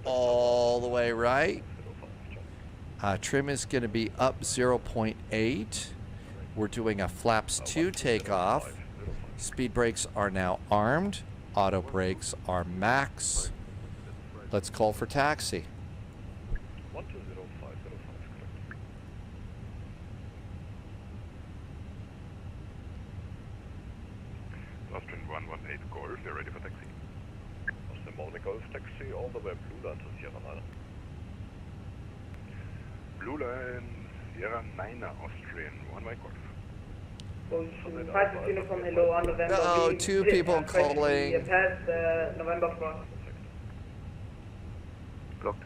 all the way right. Trim is going to be up 0.8. We're doing a flaps 2 takeoff. Speed brakes are now armed. Auto brakes are max. Let's call for taxi. Austrian 118 Golf, you're ready for taxi. Austrian Morning Golf taxi all the way Blue Line to Sierra 9. Blue Line, Sierra 9 Austrian, 1 way Golf. Oh, two people calling. November 4. Blocked.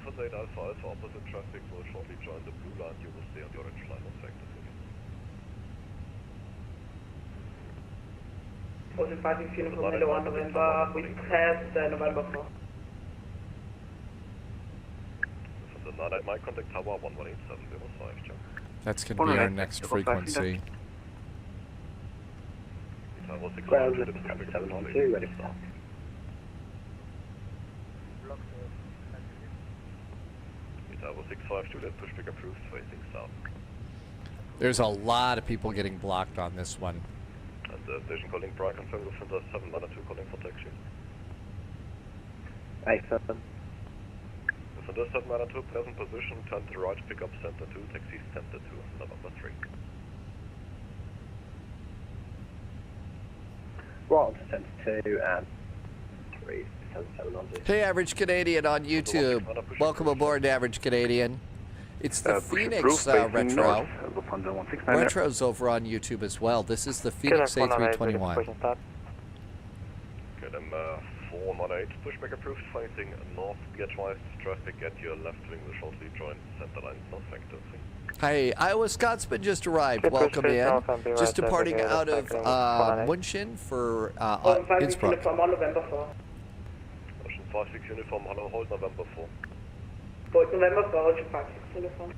Alpha Alpha, opposite traffic will shortly join the Blue Line. You will stay on the orange line on sector 3. November, we passed November 4. From the 9 my contact tower 118705, Chuck. That's going to be our next frequency. Ground 712, ready for Tower 65 student, pushback approved, facing south. There's a lot of people getting blocked on this one. And station calling prior confirmed with Center 792 calling for taxi. A7. Center 792 present position, turn to right, pick up Center 2, taxi Center 2, November 3. Right on to Center 2 and 3, 700. Hey, Average Canadian on YouTube. Welcome aboard, Average Canadian. It's the Phoenix Retro. Retro's over on YouTube as well. This is the Phoenix A321. Okay, then 418, pushback approved, facing north, gear-wise, traffic at your left wing will shortly join center line, north sector 3. Hi, Iowa Scotsman just arrived. Welcome in. Just departing out of MYNN for Innsbruck. From November 4. Ocean 56 uniform, hello, hold November 4. November 4, Ocean 56 uniform.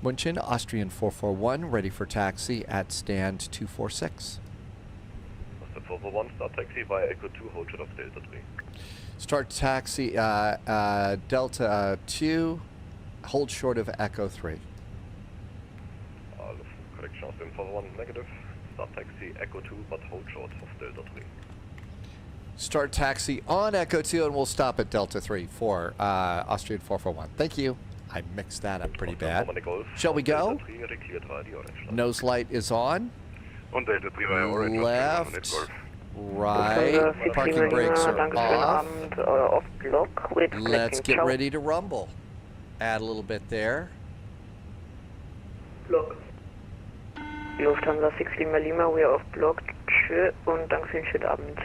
MYNN, Austrian 441, ready for taxi at stand 246. 441, start taxi via Echo 2, hold short of Delta 3. Start taxi Delta 2, hold short of Echo 3. Correction, Austrian 441, negative. Start taxi Echo 2, but hold short of Delta 3. Start taxi on Echo 2, and we'll stop at Delta 3 for Austrian 441. Thank you. I mixed that up pretty bad. Shall we go? Nose light is on. Left, right, parking brakes are off. Let's get ready to rumble. Add a little bit there. Block. Lufthansa 6 Lima Lima, we are off block. Tschö und danke für den schönen Abend.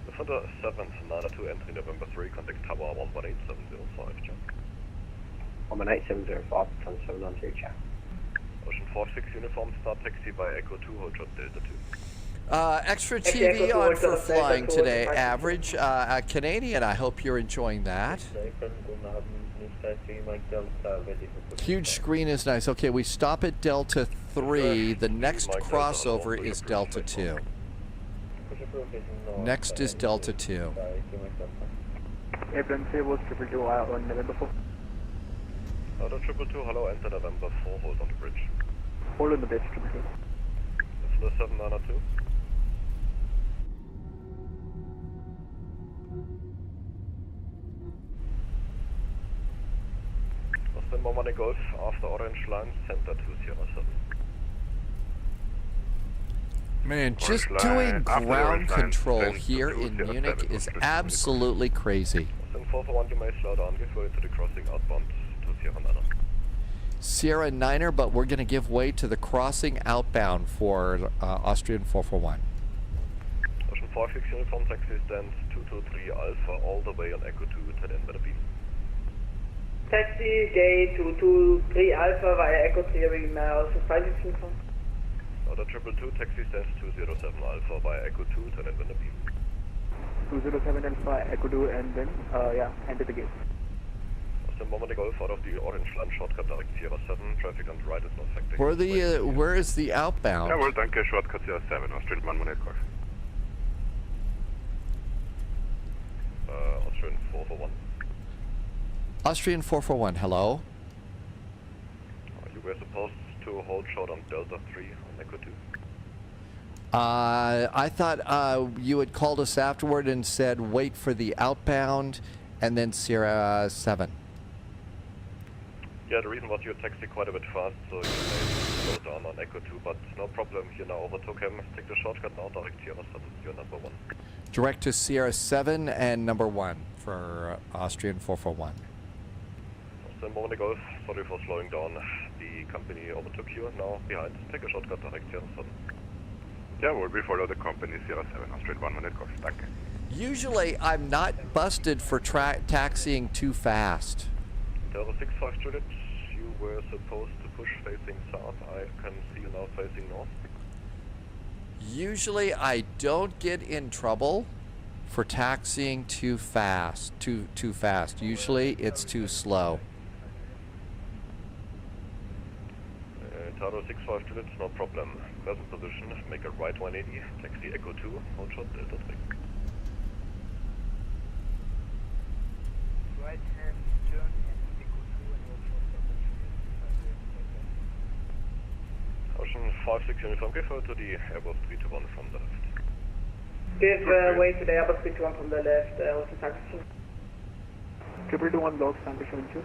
Lufthansa 792, entry November 3, contact tower 118.705, check. 118.705, Lufthansa 792, check. Ocean 46 uniform, start taxi by Echo 2, hold short Delta 2. Extra TV on for flying today, average. Canadian, I hope you're enjoying that. Huge screen is nice. Okay, we stop at Delta 3. The next crossover is Delta 2. Next is Delta 2. Airplane Sable, 222 on November 4. Auto 222, hello, enter November 4, hold on the bridge. Hold on the bridge, 222. This is 792. Austin Bombardier Golf, after orange line, center to Sierra 7. Man, just doing ground control here in Munich is absolutely crazy. Austin 441, you may slow down, give way to the crossing outbound to Sierra 9. Sierra 9er, but we're going to give way to the crossing outbound for Austrian 441. Ocean 46 uniform taxi stands 223 Alpha all the way on Echo 2, 10 in by the beam. Taxi gate 223 Alpha via Echo 3 aus 5 uniform. Order 222, taxi stands 207 Alpha via Echo 2, 10 in by the beam. 207 Alpha, Echo 2, and then, enter the gate. Austin Bombardier Golf out of the orange line, shortcut direct Sierra 7, traffic on the right is not affecting. Where is the outbound? Jawohl, danke, shortcut Sierra 7, Austrian 118 Golf. Austrian 441. Austrian 441, hello. You were supposed to hold short on Delta 3 on Echo 2. I thought you had called us afterward and said wait for the outbound and then Sierra 7. Yeah, the reason was you taxied quite a bit fast, so you may slow down on Echo 2, but no problem, you now overtook him. Take the shortcut now, direct Sierra 7, you're number 1. Direct to Sierra 7 and number 1 for Austrian 441. Austin Bombardier Golf, sorry for slowing down. The company overtook you, now behind. Take a shortcut direct Sierra 7. Jawohl, we follow the company Sierra 7, Austrian 118 Golf, danke. Usually I'm not busted for taxiing too fast. Delta 65 Juliet, you were supposed to push facing south. I can see you now facing north. Usually I don't get in trouble for taxiing too fast. Too fast. Usually it's too slow. Tower 65 Juliet, no problem. Present position, make a right 180, taxi Echo 2, hold short Delta 3. Right hand turn and Echo 2 and hold short Delta 3. Ocean 56 uniform, give way to the Airbus 321 from the left. Give way to the Airbus 321 from the left, Austin taxi. 221 blocks, danke schön, tschüss.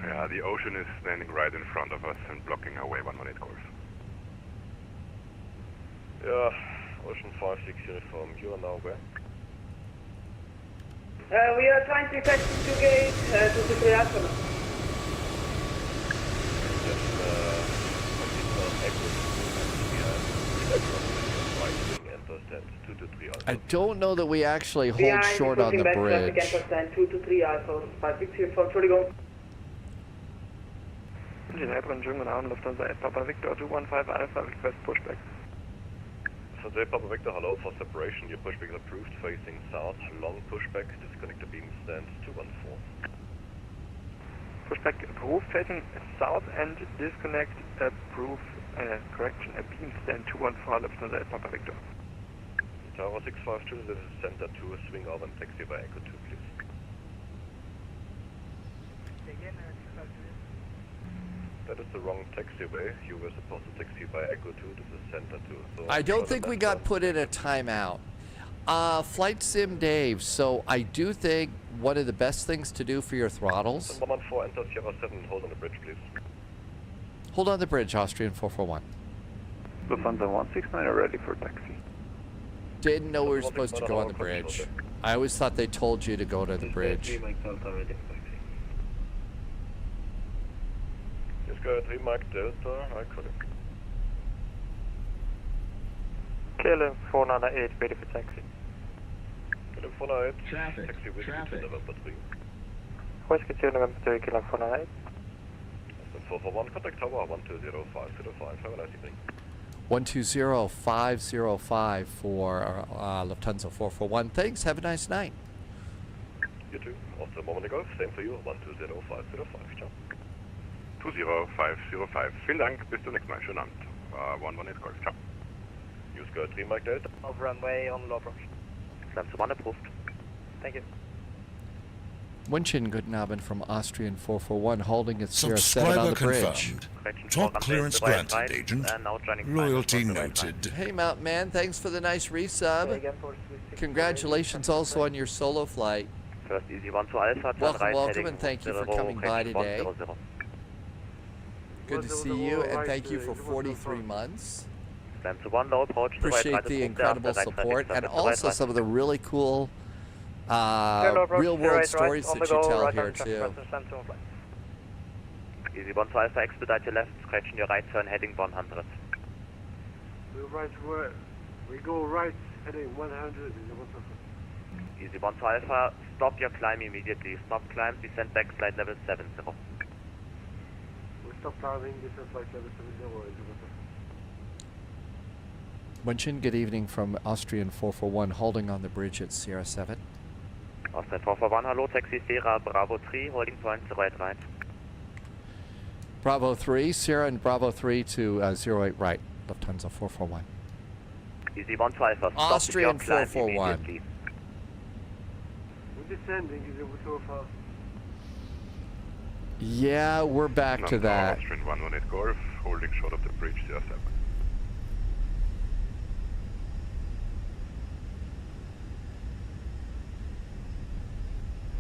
Yeah, the ocean is standing right in front of us and blocking our way 118 course. Yeah, Ocean 56 uniform, you are now where? We are trying to taxi to gate 223 Alpha. I don't know that we actually hold short on the bridge. 223 Alpha, 56 uniform, Entschuldigung. Airplane, schönen guten Abend, Lufthansa 8 Papa Victor 215 Alpha, request pushback. So J Papa Victor, hello, for separation, your pushback is approved, facing south, long pushback, disconnect the beam, stand 214. Pushback approved, facing south and disconnect approve, correction, a beam stand 214 Lufthansa at Papa Victor. Tower 652, this is center 2, swing over and taxi by Echo 2, please. That is the wrong taxiway. You were supposed to taxi by Echo 2, this is center 2. So I don't think we got put in a timeout. Flight Sim Dave, so I do think one of the best things to do for your throttles... 114, enter Sierra 7, hold on the bridge, please. Hold on the bridge, Austrian 441. Lufthansa 169 are ready for taxi. Didn't know we were supposed to go on the bridge. I always thought they told you to go to the bridge. Yes, go ahead, 3 Mike Delta, I call it. KLM 498 ready for taxi. KLM 498, taxi with you to November 3. Whiskey 2 November 3, KLM 498. 441, contact tower 120505. Have a nice evening. 120505 for Lufthansa 441. Thanks, have a nice night. You too. Also a moment ago, same for you, 120505. Ciao. 20505. Vielen Dank, bis zum nächsten Mal. Schönen Abend. 118 Golf. Ciao. Use go 3 Mike Delta. Of runway on low approach. Lamps 1 approved. Thank you. München, guten Abend from Austrian 441, holding at Sierra 7 on the bridge. Confirmed. Top clearance granted, Agent. Loyalty noted. Hey, Mountain Man, thanks for the nice resub. Congratulations also on your solo flight. First easy 1 to Alpha. Welcome, and thank you for coming by today. Good to see you, and thank you for 43 months. Appreciate the incredible support, and also some of the really cool real-world stories that you tell here, too. Easy 1 to Alpha, expedite your left, correction your right turn, heading 100. We go right, heading 100. Easy 1 to Alpha, stop your climb immediately. Stop climb, descend back, flight level 70. We stop climbing, descend flight level 70. München, good evening from Austrian 441, holding on the bridge at Sierra 7. Austrian 441, hello, taxi Sierra Bravo 3, holding point 08 right. Bravo 3, Sierra and Bravo 3 to 08 right, Lufthansa 441. Easy 1 to Alpha, stop Austrian your climb 441. immediately. We're descending, is it so fast? Yeah, we're back to that. Austrian 118 Golf, holding short of the bridge, Sierra 7.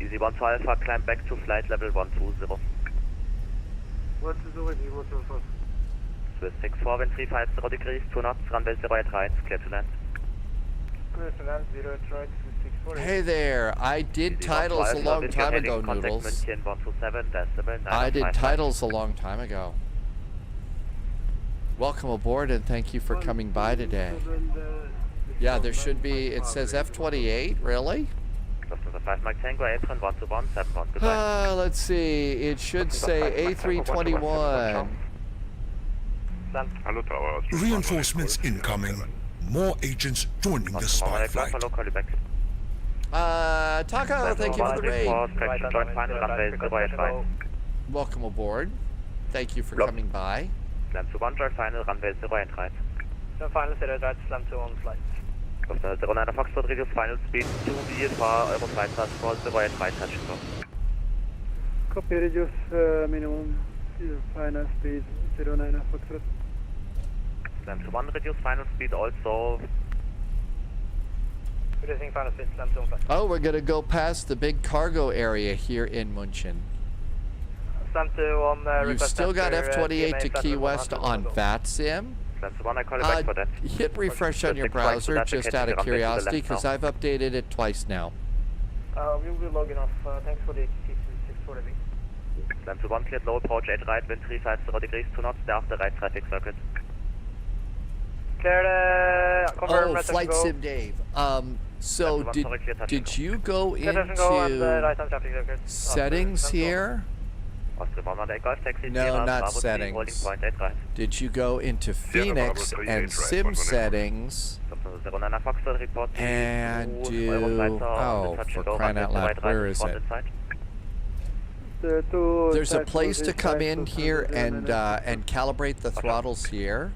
Easy 1 to Alpha, climb back to flight level 120. 120, you want to fast? Swiss 64, wind 350 degrees, 2 knots, runway 08 right, clear to land. Clear to land, 08 right, Swiss 64. Hey there, I did titles a long time ago, Noodles. I did titles a long time ago. Welcome aboard and thank you for coming by today. Yeah, there should be, it says F28, really? Let's see, it should say A321. Hello, Tower. Austrian Reinforcements incoming. More agents joining the spy flight. Taka, thank you for the raid. Welcome aboard. Thank you for coming by. Slam to 1, drive final, runway 08 right. So final 08 right, slam to 1 flight. Lufthansa 09 Foxtrot, reduce final speed to VFR, Euro flight transport, 08 right, touch and go. Copy, reduce minimum final speed 09 Foxtrot. Slam to 1, reduce final speed also. Reducing final speed, slam to 1 flight. Oh, we're going to go past the big cargo area here in München. Slam to 1, You've still got F28 to Key West on VATSIM. Hit refresh on your browser just out of curiosity because I've updated it twice now. We'll be logging off. Thanks for the 640 V. Slam to 1, cleared low approach 8 right, wind 350 degrees, 2 knots, stay after right traffic circuit. Cleared, confirm, oh, Flight Sim Dave. So did you go into settings here? No, not settings. Did you go into Phoenix and Sim settings and do, oh, for crying out loud, where is it? There's a place to come in here and calibrate the throttles here.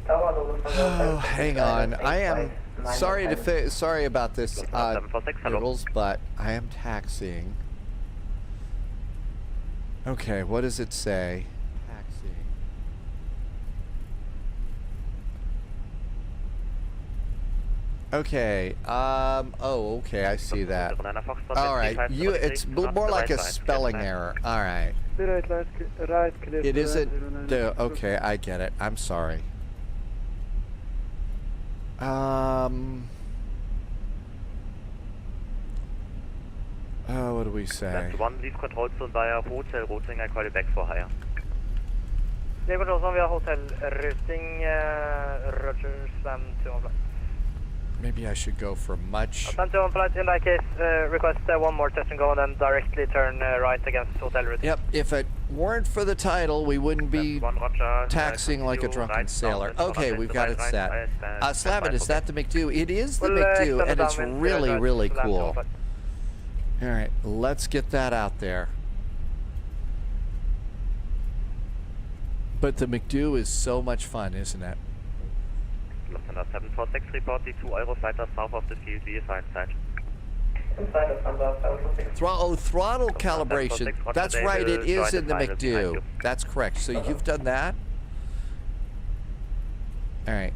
Oh, hang on. I am sorry about this, Noodles, but I am taxiing. Okay, what does it say? Taxiing. Okay. Oh, okay. I see that. All right. It's more like a spelling error. All right. It isn't the. Okay, I get it. I'm sorry. Oh, what do we say? One, leave control zone via hotel routing. I call you back for hire. Leave control zone via hotel routing. Roger. Slam to on flight. Maybe I should go for much. Slam to on flight. In that case, request one more touch and go, and then directly turn right against hotel routing. Yep. If it weren't for the title, we wouldn't be taxiing like a drunken sailor. Okay, we've got it set. Slavin, is that the McDo? It is the McDo, and it's really, really cool. All right, let's get that out there. But the McDo is so much fun, isn't it? Lufthansa 746, report the 2 Eurofighters south of the field via side. Throttle calibration. That's right, it is in the McDo. That's correct. So you've done that? All right.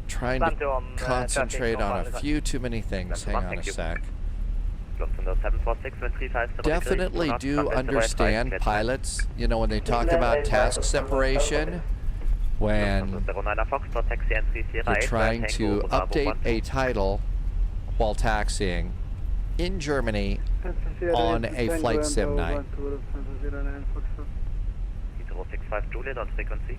Trying to concentrate on a few too many things. Hang on a sec. Definitely do understand pilots, you know, when they talk about task separation, when you're trying to update a title while taxiing in Germany on a flight sim night. 065 Juliet on frequency.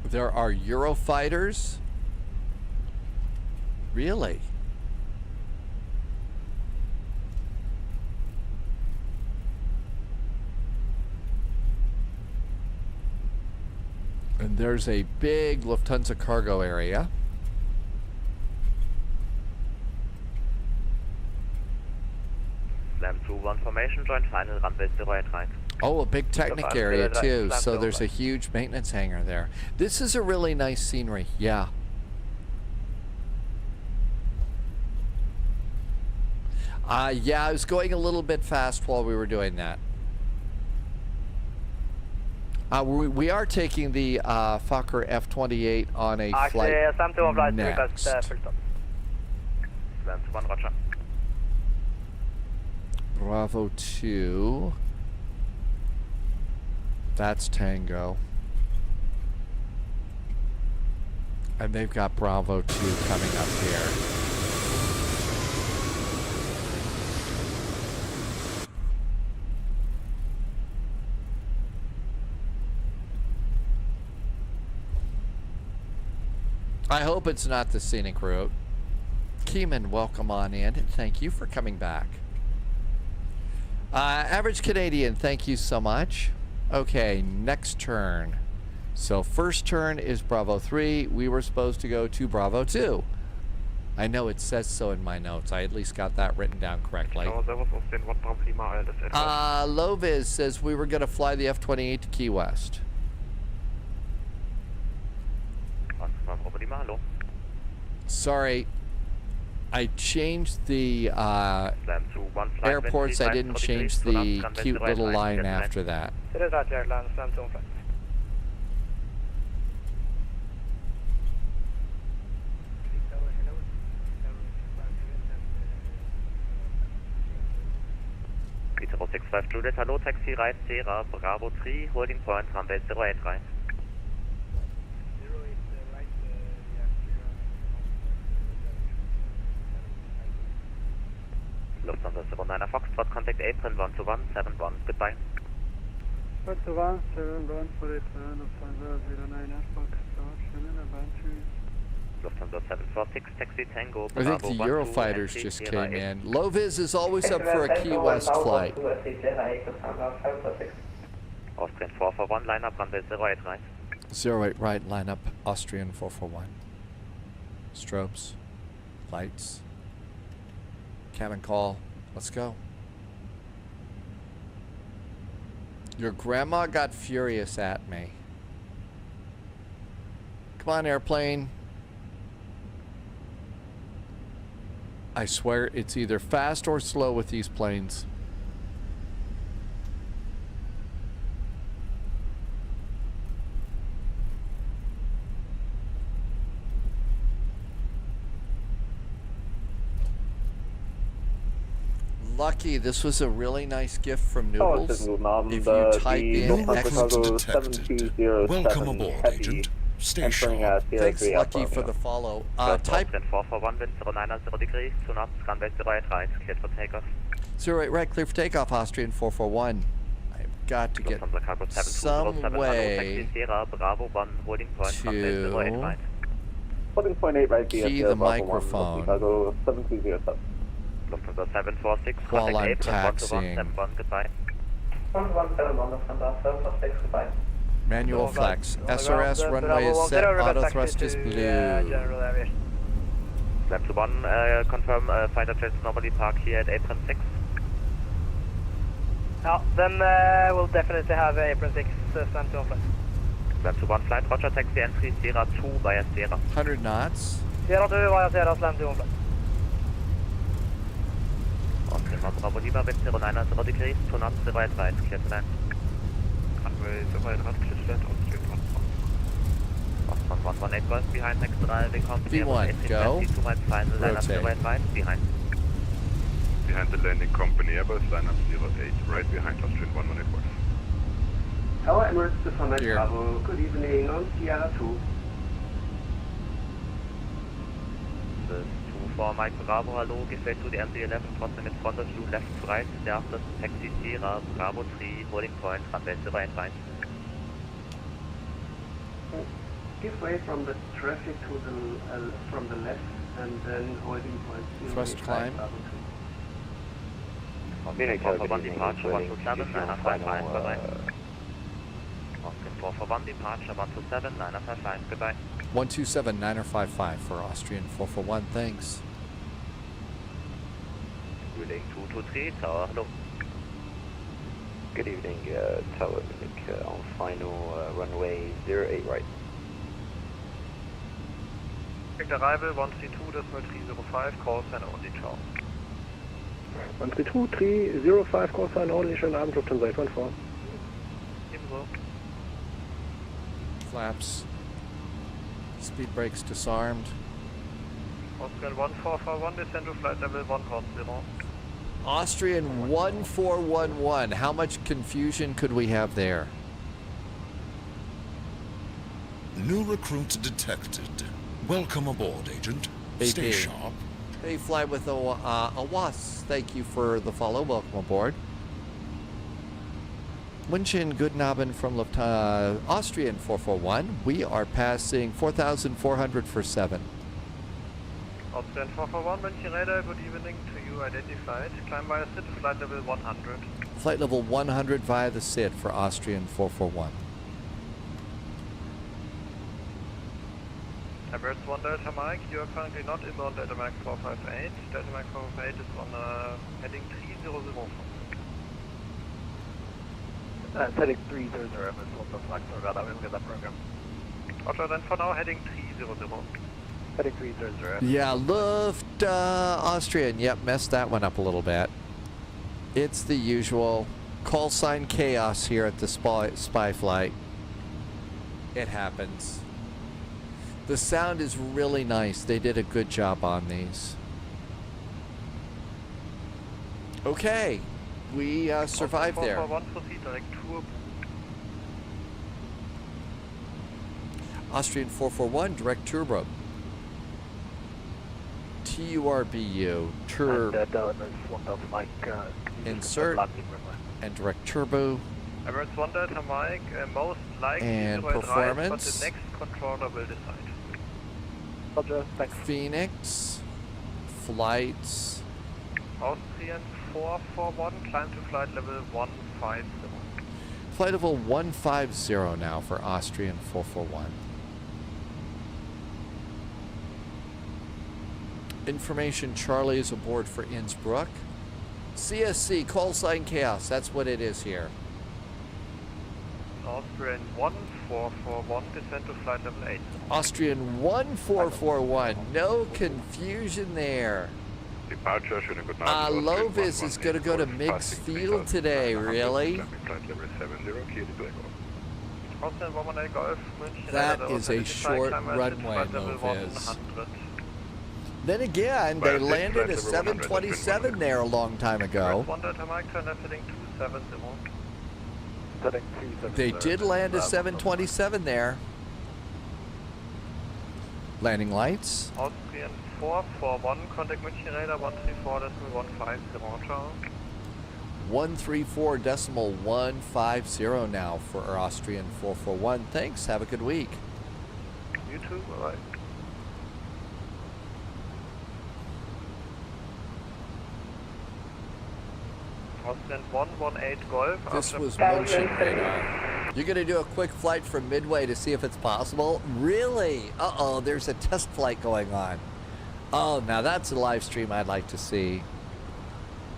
There are Eurofighters? Really? And there's a big Lufthansa cargo area. Slam 2-1 formation, join final runway 08 right. Oh, a big Technic area too, so there's a huge maintenance hangar there. This is a really nice scenery, yeah. Yeah, I was going a little bit fast while we were doing that. We are taking the Fokker F28 on a flight next. Slam 1, roger. Bravo 2. That's Tango. And they've got Bravo 2 coming up here. I hope it's not the scenic route. Keeman, welcome on in, and thank you for coming back. Average Canadian, thank you so much. Okay, next turn. So first turn is Bravo 3. We were supposed to go to Bravo 2. I know it says so in my notes. I at least got that written down correctly. Loviz says we were going to fly the F-28 to Key West. Sorry. I changed the airports. I didn't change the cute little line after that. Peter 65 Juliet, hello, taxi right, Sierra, Bravo 3, holding point, runway 08 right. Lufthansa 09 Foxtrot, contact April 12171, goodbye. 12171 for return, Lufthansa 09 Foxtrot, schönen Adventure. Lufthansa 746, taxi Tango, I think the Eurofighters just came in. Loviz is always up for a Key West flight. Austrian 441, line up, runway 08 right. 08 right, line up, Austrian 441. Strobes, lights, cabin call, let's go. Your grandma got furious at me. Come on, airplane. I swear it's either fast or slow with these planes. Lucky, this was a really nice gift from Noodles. If you type in Welcome aboard, Agent. Stay sharp. Thanks, Lucky, for the follow. Type 441, wind 090 degrees, to knots, runway 08 right, cleared for takeoff. 08 right, clear for takeoff, Austrian 441. I've got to get some way to key the microphone Lufthansa 746, while I'm contact taxiing. 71, goodbye. 1171 Lufthansa 746, goodbye. Manual flex. SRS runway is set. Auto thrust is blue. General aviation. Lab to 1, confirm fighter jets normally park here at apron 6. Yeah, then we'll definitely have apron 6 sent to flight. Lab to 1 flight, roger, taxi entry Sierra 2 via Sierra. 100 knots. Sierra 2 via Sierra, slam to flight. Austrian Bravo Lima, wind 090 degrees, 2 knots, 08 right, clear to land. Runway 08 right, clear to land, Austrian 118 Golf behind, next arriving company. V1, go. 2 miles final, line up 08 right, behind. Behind the landing company, Airbus, line up 08, right behind Austrian 118 Golf. Tower Emirates to Summit Bravo, good evening on Sierra 2. This 24 Mike Bravo, hello, give way to the MD-11, crossing in front of you, left to right, thereafter taxi Sierra, Bravo 3, holding point, runway 08 right. Give way from the traffic to the from the left, and then holding point. Thrust climb. Austrian 441 departure 127, 955, goodbye. Austrian 441 departure 127, 955, goodbye. 127 955 for Austrian 441, thanks. Reading 223, tower, hello. Good evening, Tower Munich, on final runway 08 right. Expect arrival 132.305, call sign only, ciao. 132.305, call sign only, schönen Abend, Lufthansa 814. Ebenso. Flaps. Speed brakes disarmed. Austrian 1441, descend to flight level 110. Austrian 1411. How much confusion could we have there? New recruits detected. Welcome aboard, Agent. Stay sharp. Hey, fly with a WAS. Thank you for the follow. Welcome aboard. München, guten Abend from Lufthansa, Austrian 441. We are passing 4,400 for 7. Austrian 441, München radar, good evening to you, identified. Climb via SID, flight level 100. Flight level 100 via the SID for Austrian 441. Emirates 1 Delta Mike, you are currently not inbound Delta Mike 458. Delta Mike 458 is on heading 300. Heading 300, Emirates 1 Delta Mike, sorry about that, we will get that program. Roger, then for now heading 300. Heading 300. Yeah, Luft Austrian. Yep, messed that one up a little bit. It's the usual call sign chaos here at the spy flight. It happens. The sound is really nice. They did a good job on these. Okay, we survived there. Austrian 441, direct turbo. TURBU, insert and direct turbo. Emirates 1 Delta Mike, most likely and right, performance. but the next controller will decide. Roger, thanks. Phoenix, flights. Austrian 441, climb to flight level 150. Flight level 150 now for Austrian 441. Information Charlie is aboard for Innsbruck. CSC, call sign chaos. That's what it is here. Austrian 1441, descend to flight level 8. Austrian 1441. No confusion there. Departure, schönen guten Abend. Lovis is going to go to mixed field today, really? Flight level 70, key to Takeoff. Austrian 118 Golf, München. That is a short runway, Lovis. Then again, they landed a 727 there a long time ago. They did land a 727 there. Landing lights. Austrian 441, contact München radar 134.150. 134.150 now for our Austrian 441. Thanks. Have a good week. You too. Bye-bye. Austrian 118 Golf. This was München radar. You're going to do a quick flight from Midway to see if it's possible? Really? Uh-oh, there's a test flight going on. Oh, now that's a live stream I'd like to see.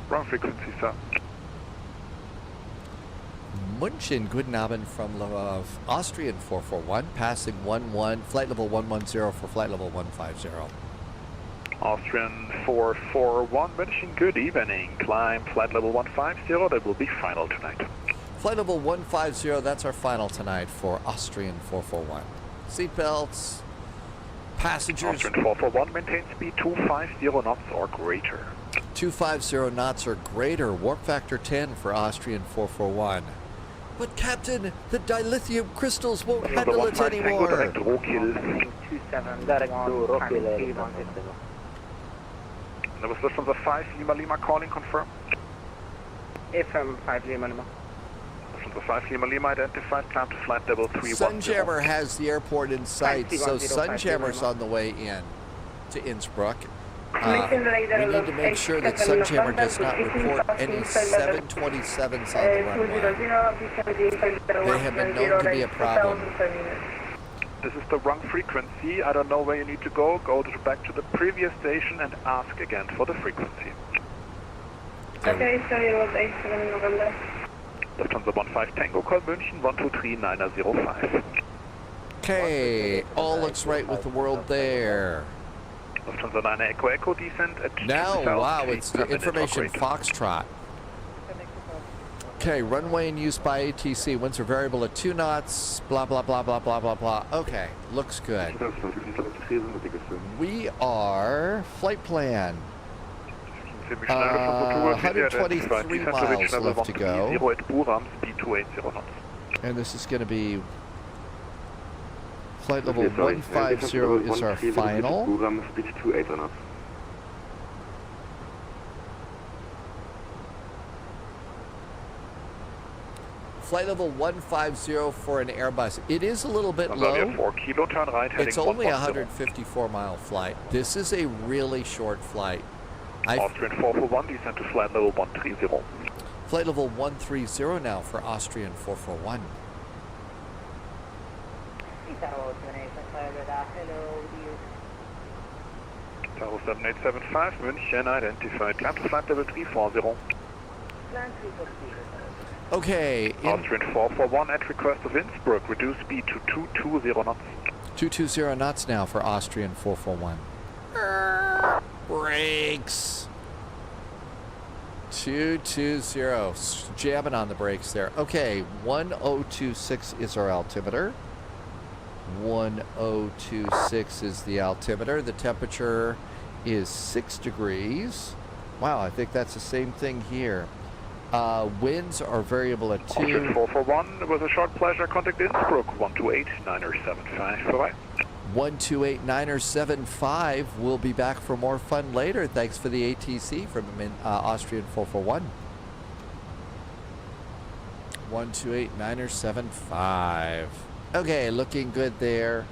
Wrong frequency, sir. München, guten Abend from Austrian 441, passing 11, flight level 110 for flight level 150. Austrian 441, München, good evening. Climb flight level 150, that will be final tonight. Flight level 150, that's our final tonight for Austrian 441. Seatbelts, passengers. Austrian 441, maintain speed 250 knots or greater. 250 knots or greater, warp factor 10 for Austrian 441. But Captain, the dilithium crystals won't handle it anymore. That was Lufthansa 5 Lima Lima calling, confirm. FM 5 Lima Lima. Lufthansa 5 Lima Lima identified, climb to flight level 310. Sunjammer has the airport in sight, so Sunjammer's on the way in to Innsbruck. We need to make sure that Sunjammer does not report any 727s on the runway. They have been known to be a problem. This is the wrong frequency. I don't know where you need to go. Go back to the previous station and ask again for the frequency. Okay, so it was 87 November. Lufthansa 15 Tango, call München 123-905. Okay, all looks right with the world there. Lufthansa 9 Echo Echo descent at now, wow, it's the information Foxtrot. Okay, runway in use by ATC. Winds are variable at 2 knots. Blah, blah, blah, blah, blah, blah, blah. Okay, looks good. We are flight plan. 123 miles left to go. And this is going to be flight level 150 is our final. Flight level 150 for an Airbus. It is a little bit low. It's only a 154-mile flight. This is a really short flight. Austrian 441, descent to flight level 130. Flight level 130 now for Austrian 441. Tower 7875, München identified. Climb to flight level 340. Okay. Austrian 441 at request of Innsbruck, reduce speed to 220 knots. 220 knots now for Austrian 441. Brakes. 220. Jamming on the brakes there. Okay, 1026 is our altimeter. 1026 is the altimeter. The temperature is 6 degrees. Wow, I think that's the same thing here. Winds are variable at 2. Austrian 441, it was a short pleasure. Contact Innsbruck 128-975. Bye-bye. 128-975. We'll be back for more fun later. Thanks for the ATC from Austrian 441. 128-975. Okay, looking good there.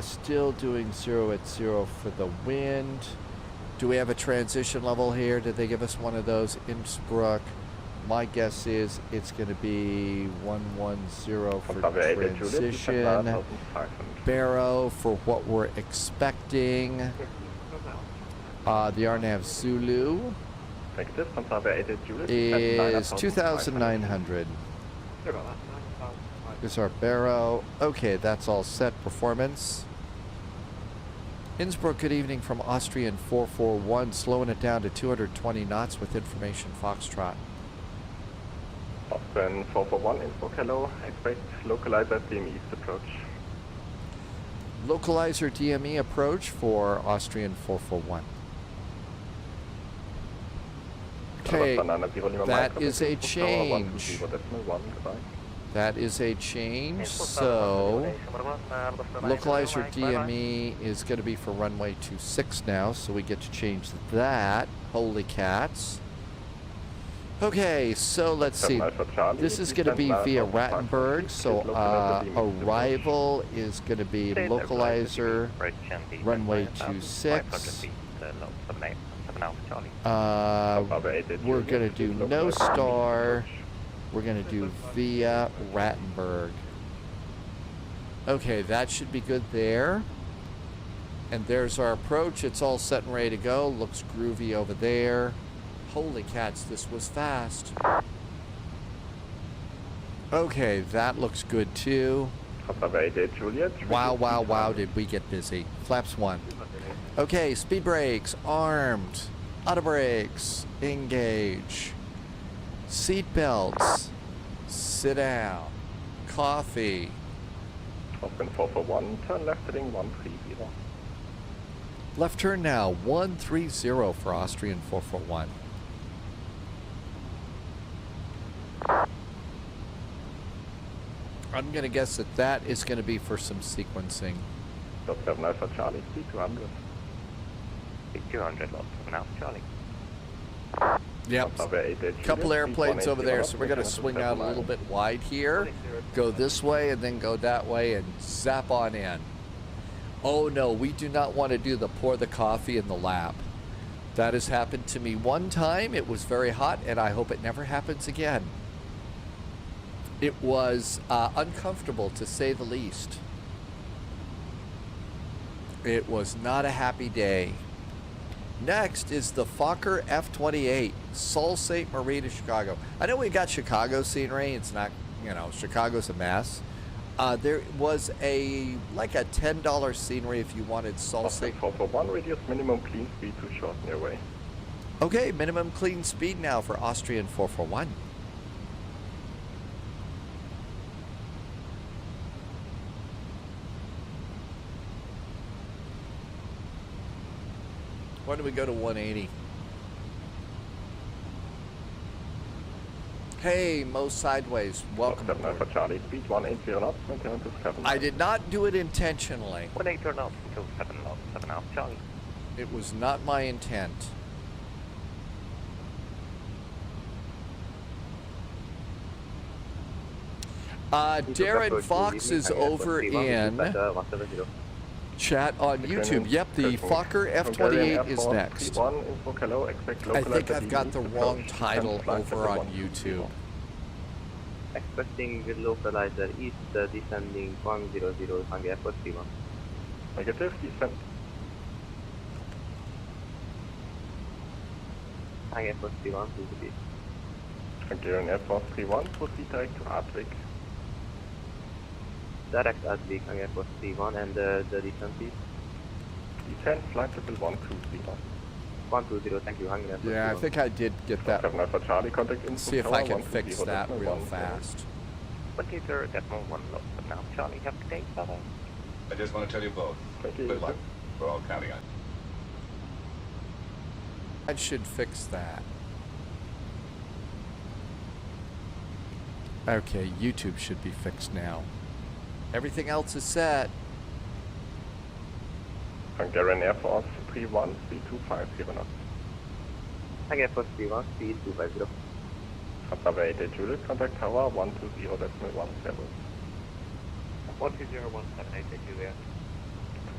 Still doing 0 at 0 for the wind. Do we have a transition level here? Did they give us one of those? Innsbruck. My guess is it's going to be 110 for transition. Barrow for what we're expecting. The RNAV Zulu is 2,900. Here's our Barrow. Okay, that's all set. Performance. Innsbruck, good evening from Austrian 441, slowing it down to 220 knots with information Foxtrot. Austrian 441, Innsbruck, hello. Expect localizer DME east approach. Localizer DME approach for Austrian 441. Okay, that is a change. That is a change, so localizer DME is going to be for runway 26 now, so we get to change that. Holy cats. Okay, so let's see. This is going to be via Rattenberg, so arrival is going to be localizer runway 26. We're going to do no star. We're going to do via Rattenberg. Okay, that should be good there. And there's our approach. It's all set and ready to go. Looks groovy over there. Holy cats, this was fast. Okay, that looks good too. Wow, wow, wow, did we get busy. Flaps 1. Okay, speed brakes, armed. Auto brakes, engage. Seat belts, sit down. Coffee. Open 441, turn left heading 130. Left turn now, 130 for Austrian 441. I'm going to guess that that is going to be for some sequencing. Stop 7 Alpha Charlie, speed 200. Speed 200, lots 7 Alpha Charlie. Yep, couple airplanes over there, so we're going to swing out a little bit wide here, go this way and then go that way and zap on in. Oh no, we do not want to do the pour the coffee in the lap. That has happened to me one time. It was very hot and I hope it never happens again. It was uncomfortable to say the least. It was not a happy day. Next is the Fokker F28, Sault Ste. Marie to Chicago. I know we got Chicago scenery. It's not, you know, Chicago's a mess. There was a $10 scenery if you wanted Sault Ste. For one radius, minimum clean speed to shorten your way. Okay, minimum clean speed now for Austrian 441. Why do we go to 180? Hey, Mo Sideways, welcome aboard. For Charlie, speed 180 knots, maintain to 7. I did not do it intentionally. 180 knots until 7 knots, 7 Alpha Charlie. It was not my intent. Darren Fox is over in chat on YouTube. Yep, the Fokker F28 is next. I think I've got the wrong title over on YouTube. Expecting with localizer east, descending 100, Hungary Airport 31. Negative, descent. Hungary Airport 31, to the beach. Hungarian Airport 31, proceed direct to Artvik. Direct Artvik, Hungary Airport 31, and the descent please. Descent, flight level 120. 120, thank you, Hungary Airport. Yeah, I think I did get that. Charlie, contact see if I can fix that real fast. 120, decimal 1 lot, 7 Alpha Charlie, have a good day, bye-bye. I just want to tell you both, good luck. We're all counting on you. I should fix that. Okay, YouTube should be fixed now. Everything else is set. Hungarian Air Force 31, speed 250 knots. Hungary Airport 31, speed 250. Observer 88 Juliet, contact tower 120.17. 120.17, Juliet.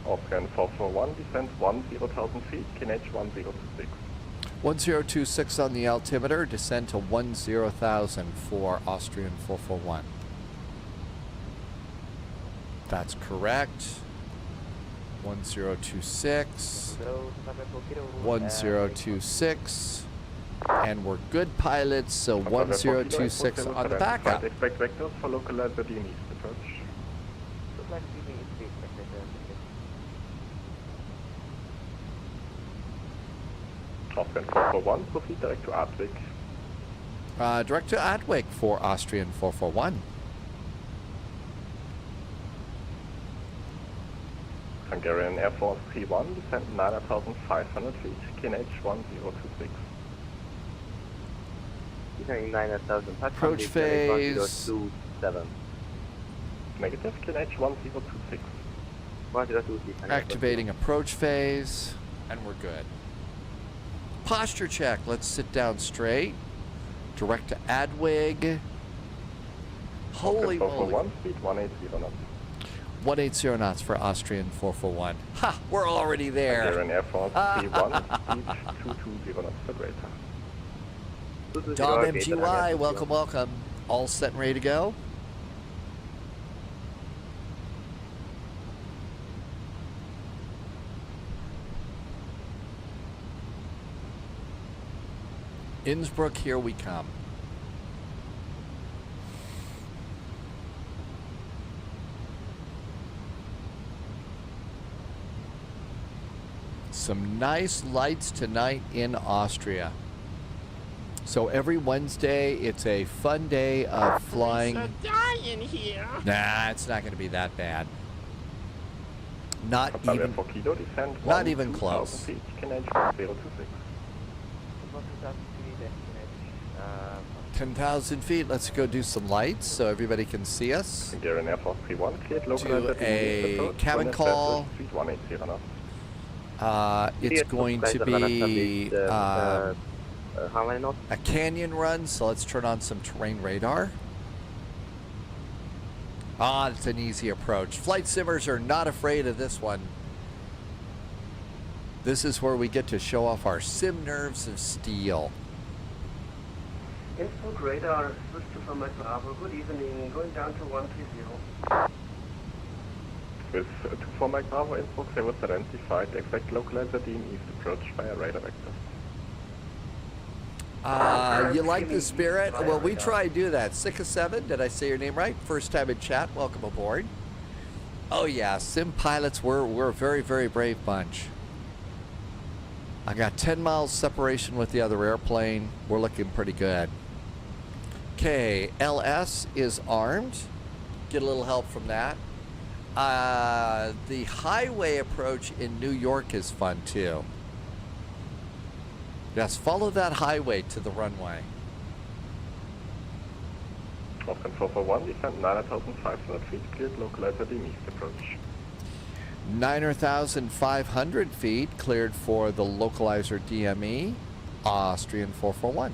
Austrian 441, descent 10,000 feet, KNH 1026. 1026 on the altimeter, descend to 10,000 for Austrian 441. That's correct. 1026. 1026. And we're good pilots, so 1026 on the backup. Expect vectors for localizer DN East approach. Austrian 441, proceed direct to Adwig. Direct to Adwig for Austrian 441. Hungarian Air Force 31, descend 9,500 feet, QNH 1026. Descending 9,500 Approach phase. 1027. Negative, QNH 1026. 1026. Activating approach phase, and we're good. Posture check. Let's sit down straight. Direct to Adwig. Holy moly. 441, speed 180 knots. 180 knots for Austrian 441. Ha! We're already there. Hungarian Air Force 31, speed 220 knots for greater. Dom MGY, welcome, welcome. All set and ready to go? Innsbruck, here we come. Some nice lights tonight in Austria. So every Wednesday, it's a fun day of flying. dying here. Nah, it's not going to be that bad. Not even close. Feet, QNH 1026. 10,000 feet. Let's go do some lights so everybody can see us. Hungarian Air Force 31, cleared localizer Do a cabin call. Speed 180 knots. It's going to be how many knots? a canyon run, so let's turn on some terrain radar. Ah, it's an easy approach. Flight simmers are not afraid of this one. This is where we get to show off our sim nerves of steel. Innsbruck radar, switch to from Bravo. Good evening, going down to 130. With 24 Mike Bravo, Innsbruck, they was identified. Expect localizer DN East approach via radar vector. You like the spirit? Well, we try to do that. Sika7, did I say your name right? First time in chat, welcome aboard. Oh yeah, sim pilots, we're a very, very brave bunch. I got 10 miles separation with the other airplane. We're looking pretty good. Okay, LS is armed. Get a little help from that. The highway approach in New York is fun too. Yes, follow that highway to the runway. Austrian 441, descend 9,500 feet, cleared localizer DN East approach. 9,500 feet cleared for the localizer DME, Austrian 441.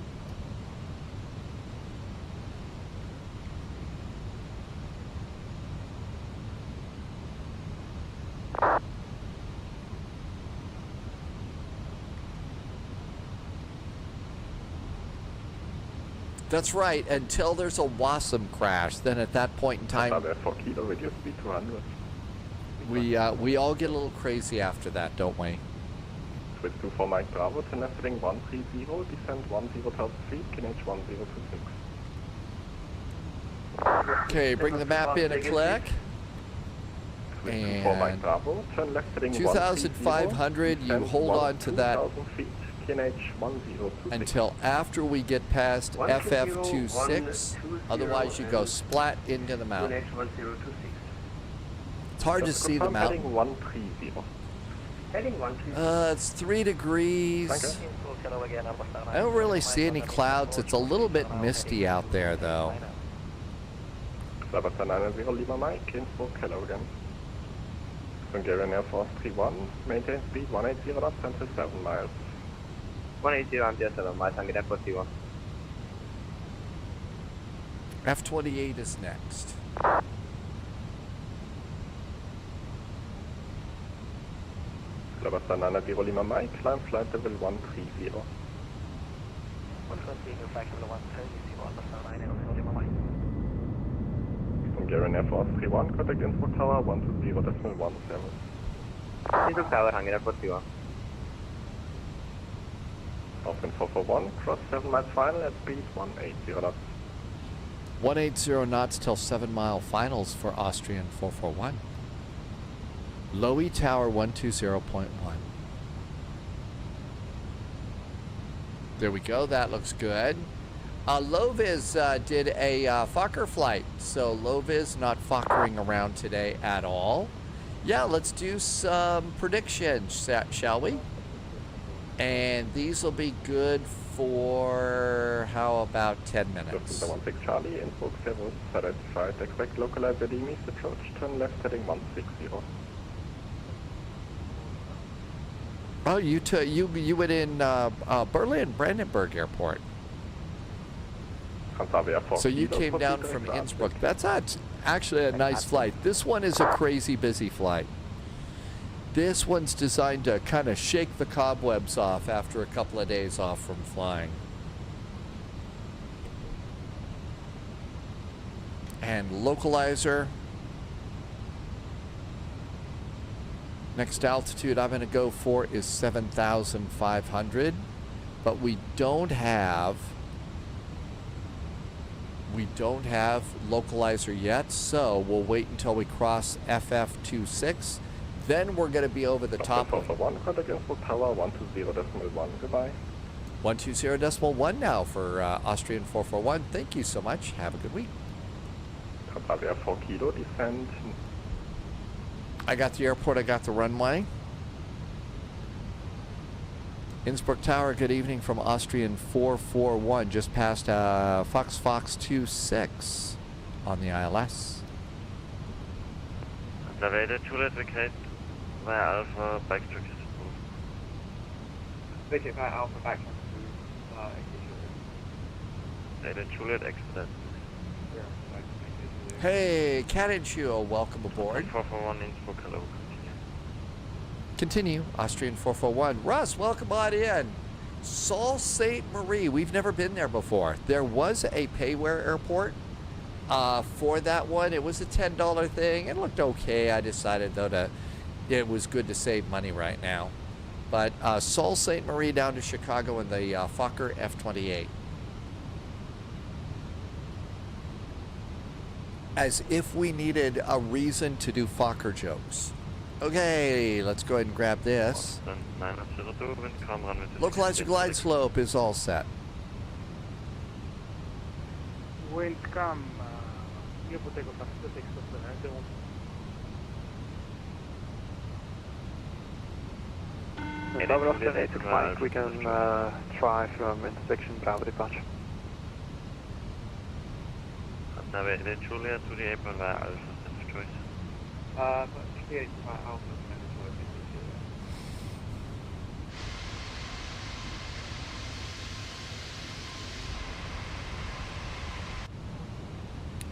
That's right, until there's a WASM crash, then at that point in time, we all get a little crazy after that, don't we? Switch to 4 Mike Bravo, to nesting 130, descend 10,000 feet, QNH 1026. Okay, bring the map in a click. Switch to 4 Mike Bravo, turn left heading 2,500, you hold on to that feet, QNH 1026. until after we get past FF26, otherwise you go splat into the mountain. It's hard to see the mountain. Heading 130. It's 3 degrees. I don't really see any clouds. It's a little bit misty out there though. Sabata 90 Lima Mike, Innsbruck, hello again. Hungarian Air Force 31, maintain speed 180 knots until 7 miles. 180 until 7 miles, Hungarian Air Force 31. F28 is next. Sabata 90 Lima Mike, climb flight level 130. Hungarian Air Force 31, contact Innsbruck Tower 120.17. Innsbruck Tower, Hungarian Air Force 31. Austrian 441, cross 7 miles final at speed 180 knots. 180 knots till 7 mile finals for Austrian 441. Lowy Tower 120.1. There we go, that looks good. Loviz did a Fokker flight, so Loviz not Fokkering around today at all. Yeah, let's do some predictions, shall we? And these will be good for, how about 10 minutes? 16 Charlie, Innsbruck 7, identified, expect localized enemies, approach, turn left heading 160. Oh, you went in Berlin Brandenburg Airport. So you came down from Innsbruck. That's actually a nice flight. This one is a crazy busy flight. This one's designed to kind of shake the cobwebs off after a couple of days off from flying. And localizer. Next altitude I'm going to go for is 7,500, but we don't have localizer yet, so we'll wait until we cross FF26. Then we're going to be over the top of 1, contact Innsbruck Tower 120.1. Goodbye. 120.1 now for Austrian 441. Thank you so much. Have a good week. Bavaria 4 kilo, descend. I got the airport, I got the runway. Innsbruck Tower, good evening from Austrian 441, just past Fox 26 on the ILS. Elevated Juliet, vacate via Alpha, backtrack is approved. Vacate via Alpha, backtrack is Elevated Juliet, expedite. Hey, Cat and Shio, welcome aboard. 441 Innsbruck, hello. Continue, Austrian 441. Russ, welcome on in. Sault Ste. Marie, we've never been there before. There was a Payware airport for that one. It was a $10 thing. It looked okay. I decided, though, it was good to save money right now. But Sault Ste. Marie down to Chicago in the Fokker F-28. As if we needed a reason to do Fokker jokes. Okay, let's go ahead and grab this. Localizer glide slope is all set. Wind come. Bravo Austin 8 to Mike, we can try from intersection Bravo departure. Navigated Julia to the apron via Alpha, that's choice. Clear via Alpha,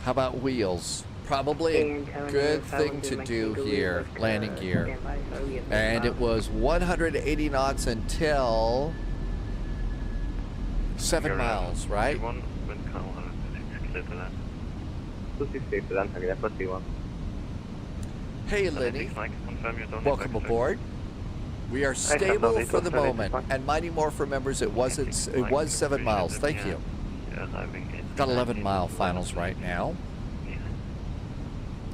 How about wheels? Probably a good thing to do here, landing gear. And it was 180 knots until 7 miles, right? Hey Lenny, welcome aboard. We are stable for the moment, and Mighty Morpher members, it was 7 miles. Thank you. Got 11 mile finals right now.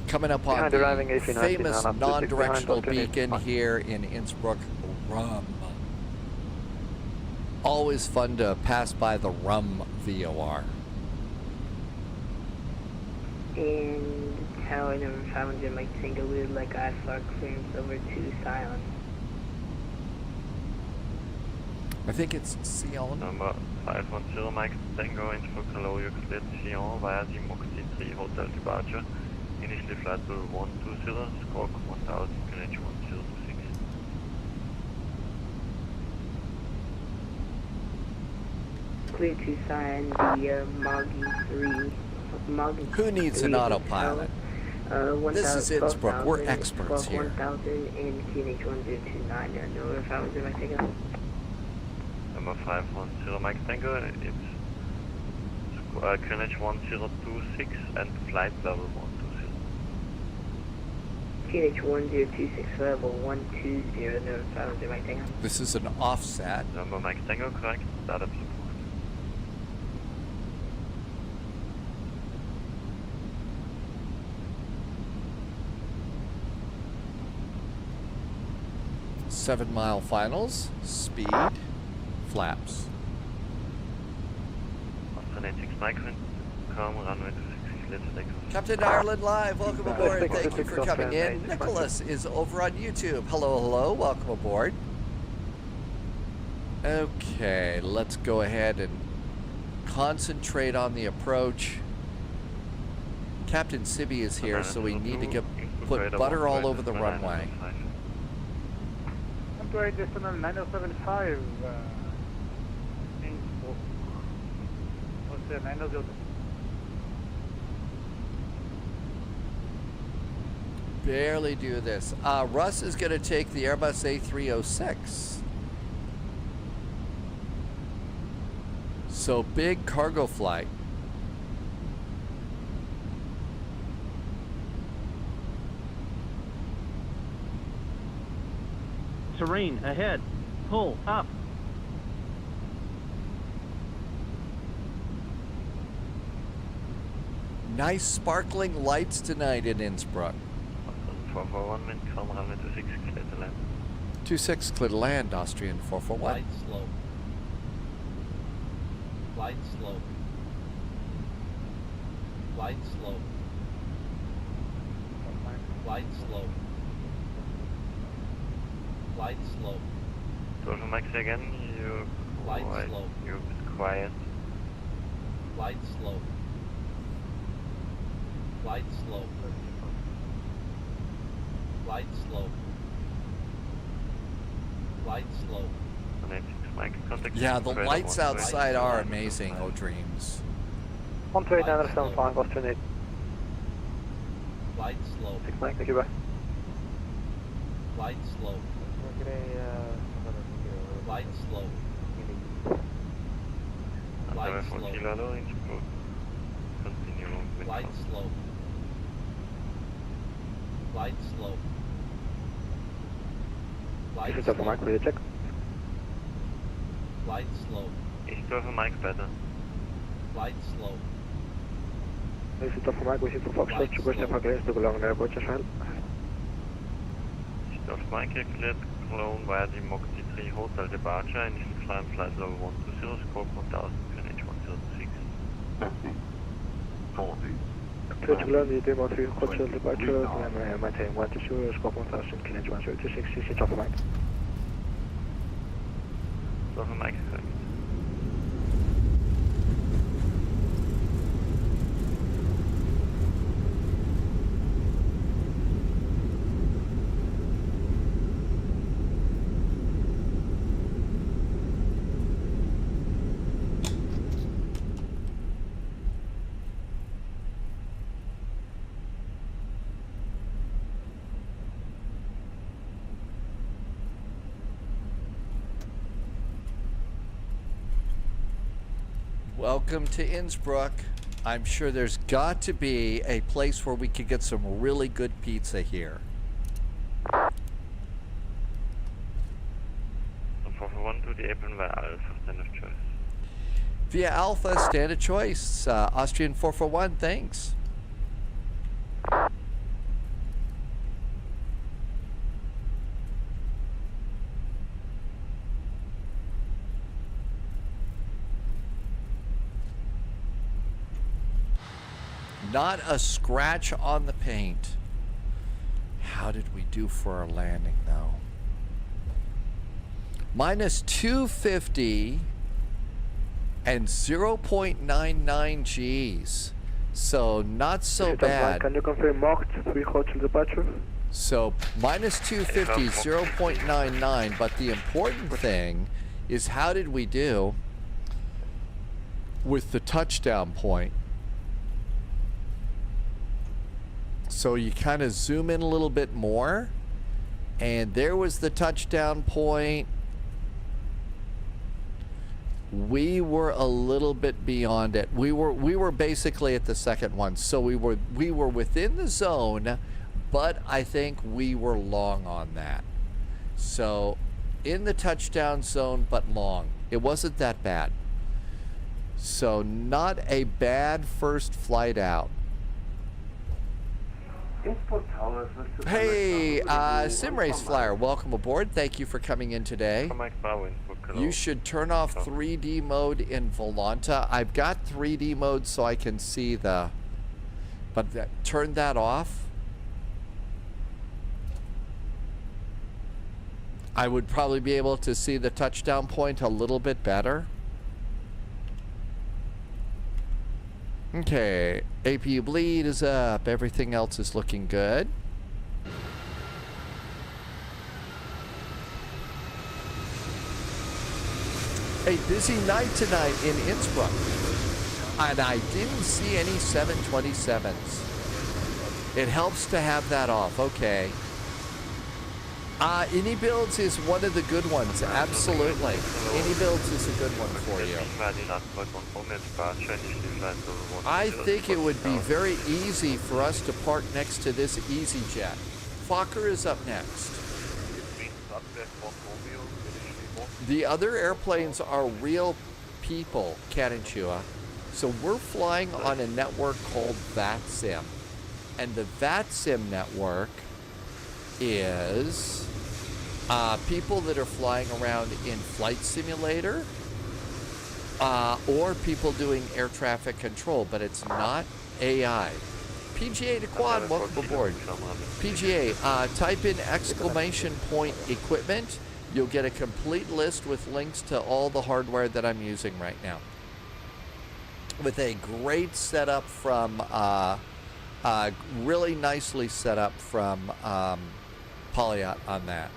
Coming up on the famous non-directional beacon here in Innsbruck, Rum. Always fun to pass by the Rum VOR. And tower number 500, Mike Tango, we would like IFR clearance over to Silent. I think it's Sion. Number 510, Mike Tango, Innsbruck, hello, you cleared Sion via the MOC-3 hotel departure. Initially flight to 120, squawk 1000, QNH 1026. Clear to sign the Moggy 3. Who needs an autopilot? This is Innsbruck. We're experts here. 1000 and QNH 1029. No, if I was in my takeoff. Number 510 Mike Tango, it's QNH 1026 and flight level 120. QNH 1026 level 120, number 510 Mike Tango. This is an offset. Number Mike Tango, correct. Startup support. Seven-mile finals, speed, flaps. Austrian 86 Mike, come runway 26, clear to takeoff. Captain Ireland Live, welcome aboard. Thank you for coming in. Nicholas is over on YouTube. Hello, hello, welcome aboard. Okay, let's go ahead and concentrate on the approach. Captain Sibby is here, so we need to put butter all over the runway. Right, decimal 9075. What's the 90? Barely do this. Russ is going to take the Airbus A306. So big cargo flight. Terrain ahead. Pull up. Nice sparkling lights tonight in Innsbruck. 441 wind, come runway 26, clear to land. 26 clear to land, Austrian 441. Flight slow. Flight slow. Flight slow. Flight slow. Flight slow. So Mike, again, you're quiet. Flight slow. Flight slow. Flight slow. Flight slow. Mike, contact. Yeah, the lights outside are amazing, oh dreams. 13975, Austrian 8. Flight slow. 6 Mike, thank you, bye. Flight slow. Flight slow. Flight slow. Flight slow. Flight slow. Flight This is Dr. Mike, will you check? Flight slow. Ich dürfe Mike better. Flight slow. This is Dr. Mike, we see the Foxtrot, requesting for clearance to go along the airport, Israel. Dr. Mike, cleared clone via the Mach 3 hotel departure, initial climb flight level 120, scope 1000, QNH 106. 40. Clear to land, the Mach 3 hotel departure, maintain 120, scope 1000, QNH 106, CC Dr. Mike. Dr. Mike, correct. Welcome to Innsbruck. I'm sure there's got to be a place where we could get some really good pizza here. 441 to the apron via Alpha, stand of choice. Via Alpha, stand of choice. Austrian 441, thanks. Not a scratch on the paint. How did we do for our landing, though? Minus 250 and 0.99 Gs. So not so bad. Can you confirm Mach 3 hotel departure? So minus 250, 0.99. But the important thing is how did we do with the touchdown point? So you kind of zoom in a little bit more, and there was the touchdown point. We were a little bit beyond it. We were basically at the second one, so we were within the zone, but I think we were long on that. So in the touchdown zone, but long. It wasn't that bad. So not a bad first flight out. Hey, Simrace Flyer, welcome aboard. Thank you for coming in today. You should turn off 3D mode in Volanta. I've got 3D mode so I can see the, but turn that off. I would probably be able to see the touchdown point a little bit better. Okay, APU bleed is up. Everything else is looking good. A busy night tonight in Innsbruck. And I didn't see any 727s. It helps to have that off. Okay. Any Builds is one of the good ones. Absolutely. Any Builds is a good one for you. I think it would be very easy for us to park next to this EasyJet. Fokker is up next. The other airplanes are real people, Kaninchua. So we're flying on a network called VATSIM. And the VATSIM network is people that are flying around in Flight Simulator or people doing air traffic control, but it's not AI. PGA to Quad, welcome aboard. PGA, type in ! equipment. You'll get a complete list with links to all the hardware that I'm using right now. With a great setup from, really nicely set up from Polyot on that.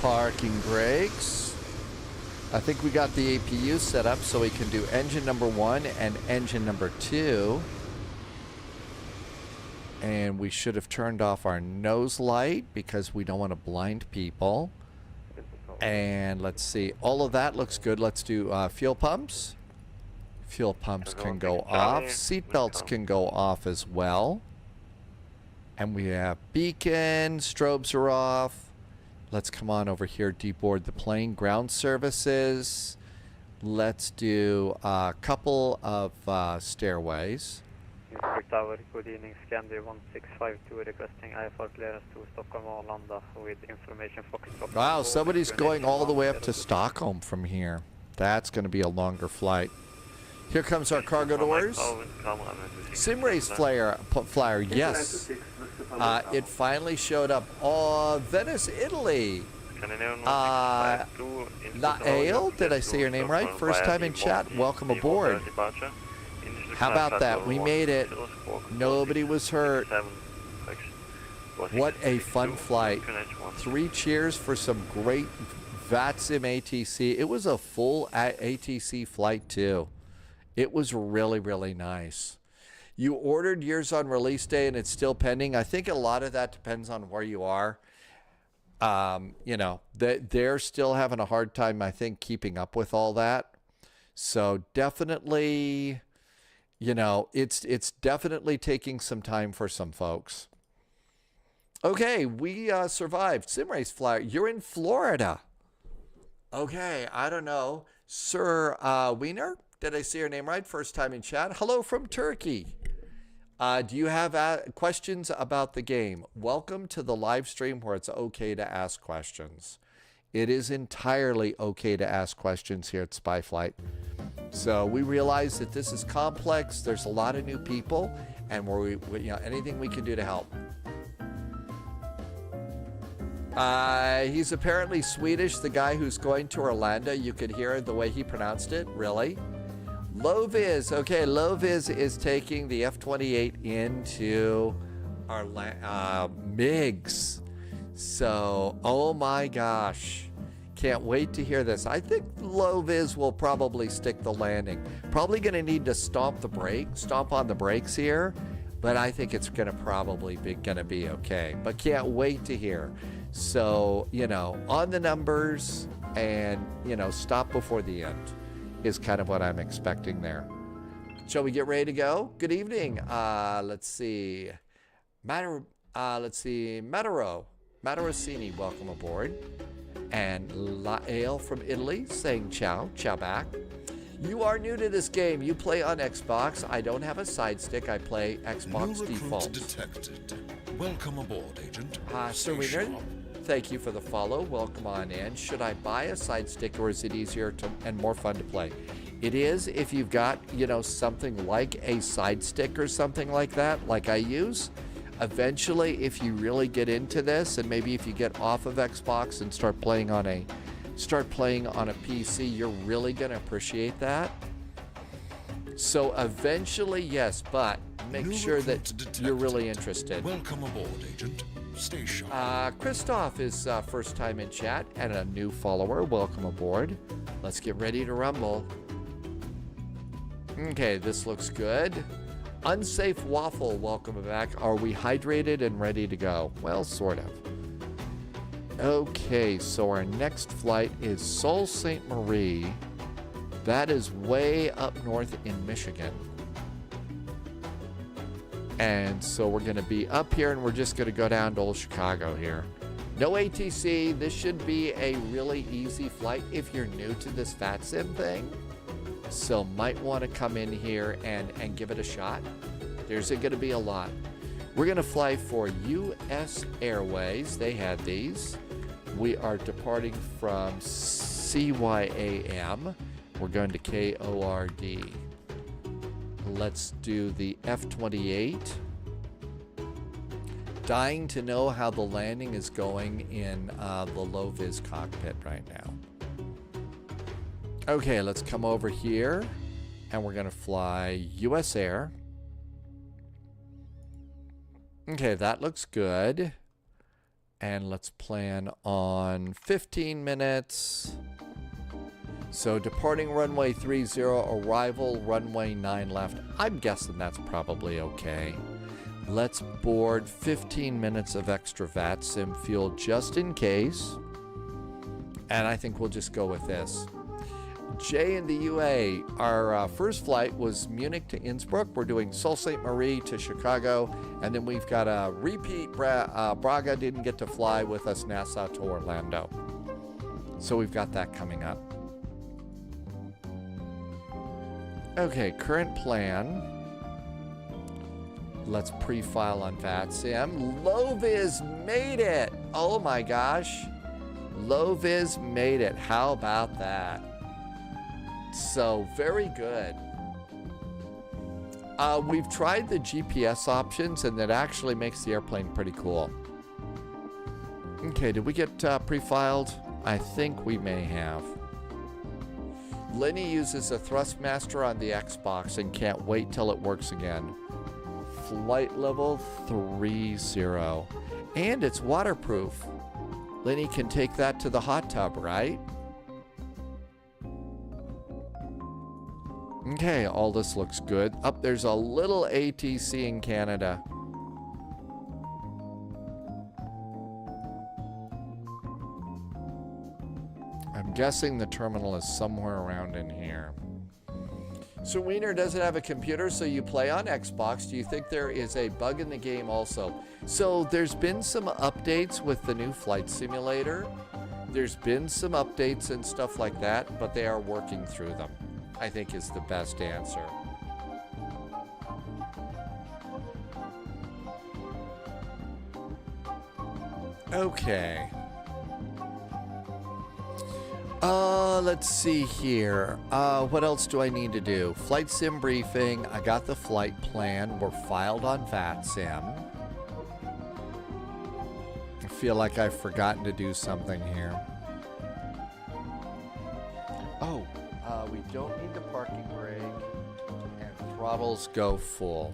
Parking brakes. I think we got the APU set up so we can do engine number 1 and engine number 2. And we should have turned off our nose light because we don't want to blind people. And let's see, all of that looks good. Let's do fuel pumps. Fuel pumps can go off. Seat belts can go off as well. And we have beacon, strobes are off. Let's come on over here, deboard the plane. Ground services. Let's do a couple of stairways. Tower, good evening, Scandi 1652 requesting IFR clearance to Stockholm Arlanda with information Foxtrot. Wow, somebody's going all the way up to Stockholm from here. That's going to be a longer flight. Here comes our cargo doors. Simrace flyer, yes. It finally showed up. Oh, Venice, Italy. Nael, did I say your name right? First time in chat, welcome aboard. How about that? We made it. Nobody was hurt. What a fun flight. 3 cheers for some great VATSIM ATC. It was a full ATC flight too. It was really, really nice. You ordered yours on release day and it's still pending. I think a lot of that depends on where you are. You know, they're still having a hard time, I think, keeping up with all that. So definitely, you know, it's definitely taking some time for some folks. Okay, we survived. Simrace Flyer, you're in Florida. Okay, I don't know. Sir Wiener, did I say your name right? First time in chat. Hello from Turkey. Do you have questions about the game? Welcome to the live stream where it's okay to ask questions. It is entirely okay to ask questions here at Spyflight. So we realize that this is complex. There's a lot of new people, and you know, anything we can do to help. He's apparently Swedish, the guy who's going to Orlando. You could hear the way he pronounced it. Really? Loviz. Okay, Loviz is taking the F-28 into our MiGs. So, oh my gosh. Can't wait to hear this. I think low vis will probably stick the landing. Probably going to need to stomp on the brakes here, but I think it's going to probably be okay. But can't wait to hear. So, you know, on the numbers and, you know, stop before the end is kind of what I'm expecting there. Shall we get ready to go? Good evening. Let's see. Matarosini, welcome aboard. And Lael from Italy saying ciao back. You are new to this game. You play on Xbox. I don't have a side stick. I play Xbox default. Detected. Welcome aboard, Agent. Sir Wiener, thank you for the follow. Welcome on in. Should I buy a side stick or is it easier and more fun to play? It is if you've got, you know, something like a side stick or something like that, like I use. Eventually, if you really get into this, and maybe if you get off of Xbox and start playing on a PC, you're really going to appreciate that. So eventually, yes, but make sure that you're really interested. Welcome aboard, Agent. Stay sharp. Christoph is first time in chat and a new follower. Welcome aboard. Let's get ready to rumble. Okay, this looks good. Unsafe Waffle, welcome back. Are we hydrated and ready to go? Well, sort of. Okay, so our next flight is Sault Ste. Marie. That is way up north in Michigan. And so we're going to be up here and we're just going to go down to old Chicago here. No ATC. This should be a really easy flight if you're new to this VATSIM thing. So might want to come in here and give it a shot. There's going to be a lot. We're going to fly for US Airways. They had these. We are departing from CYAM. We're going to KORD. Let's do the F-28. Dying to know how the landing is going in the low-vis cockpit right now. Okay, let's come over here, and we're going to fly US Air. Okay, that looks good. And let's plan on 15 minutes. So departing runway 30, arrival runway 9 left. I'm guessing that's probably okay. Let's board 15 minutes of extra VATSIM fuel just in case. And I think we'll just go with this. Jay in the UA, our first flight was Munich to Innsbruck. We're doing Sault Ste. Marie to Chicago. And then we've got a repeat. Braga didn't get to fly with us, Nassau to Orlando. So we've got that coming up. Okay, current plan. Let's pre-file on VATSIM. Low-vis made it! Oh my gosh. Low-vis made it. How about that? So, very good. We've tried the GPS options, and that actually makes the airplane pretty cool. Okay, did we get pre-filed? I think we may have. Lenny uses a Thrustmaster on the Xbox and can't wait till it works again. Flight level 30. And it's waterproof. Lenny can take that to the hot tub, right? Okay, all this looks good. Up, there's a little ATC in Canada. I'm guessing the terminal is somewhere around in here. So Wiener doesn't have a computer, so you play on Xbox. Do you think there is a bug in the game also? So there's been some updates with the new flight simulator. There's been some updates and stuff like that, but they are working through them, I think is the best answer. Okay. Let's see here. What else do I need to do? Flight sim briefing. I got the flight plan. We're filed on VATSIM. I feel like I've forgotten to do something here. Oh, we don't need the parking brake, and throttles go full.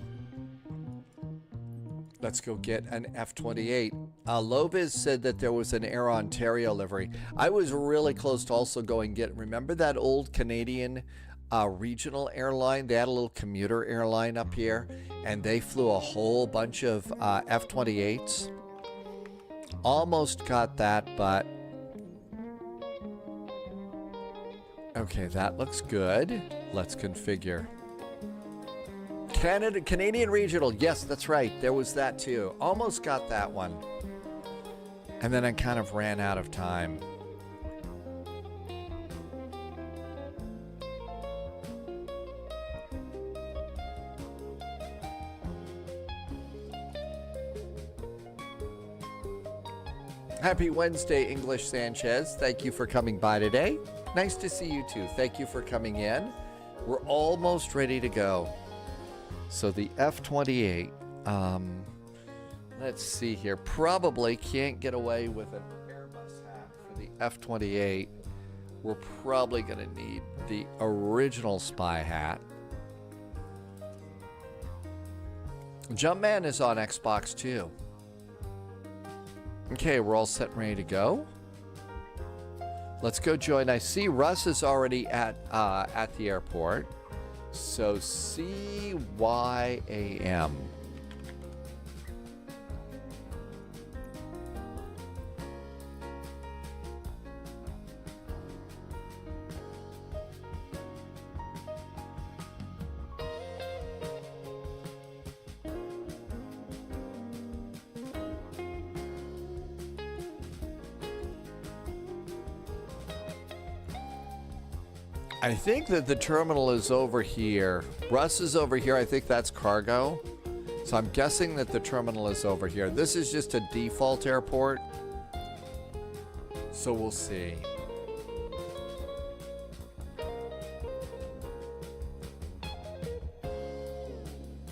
Let's go get an F-28. Lobiz said that there was an Air Ontario livery. I was really close to also going get. Remember that old Canadian regional airline? They had a little commuter airline up here, and they flew a whole bunch of F-28s. Almost got that, but okay, that looks good. Let's configure. Canadian regional. Yes, that's right. There was that too. Almost got that one. And then I kind of ran out of time. Happy Wednesday, English Sanchez. Thank you for coming by today. Nice to see you too. Thank you for coming in. We're almost ready to go. So the F-28, let's see here. Probably can't get away with an Airbus hat for the F-28. We're probably going to need the original spy hat. Jumpman is on Xbox too. Okay, we're all set and ready to go. Let's go join. I see Russ is already at the airport. So CYAM. I think that the terminal is over here. Russ is over here. I think that's cargo. So I'm guessing that the terminal is over here. This is just a default airport. So we'll see.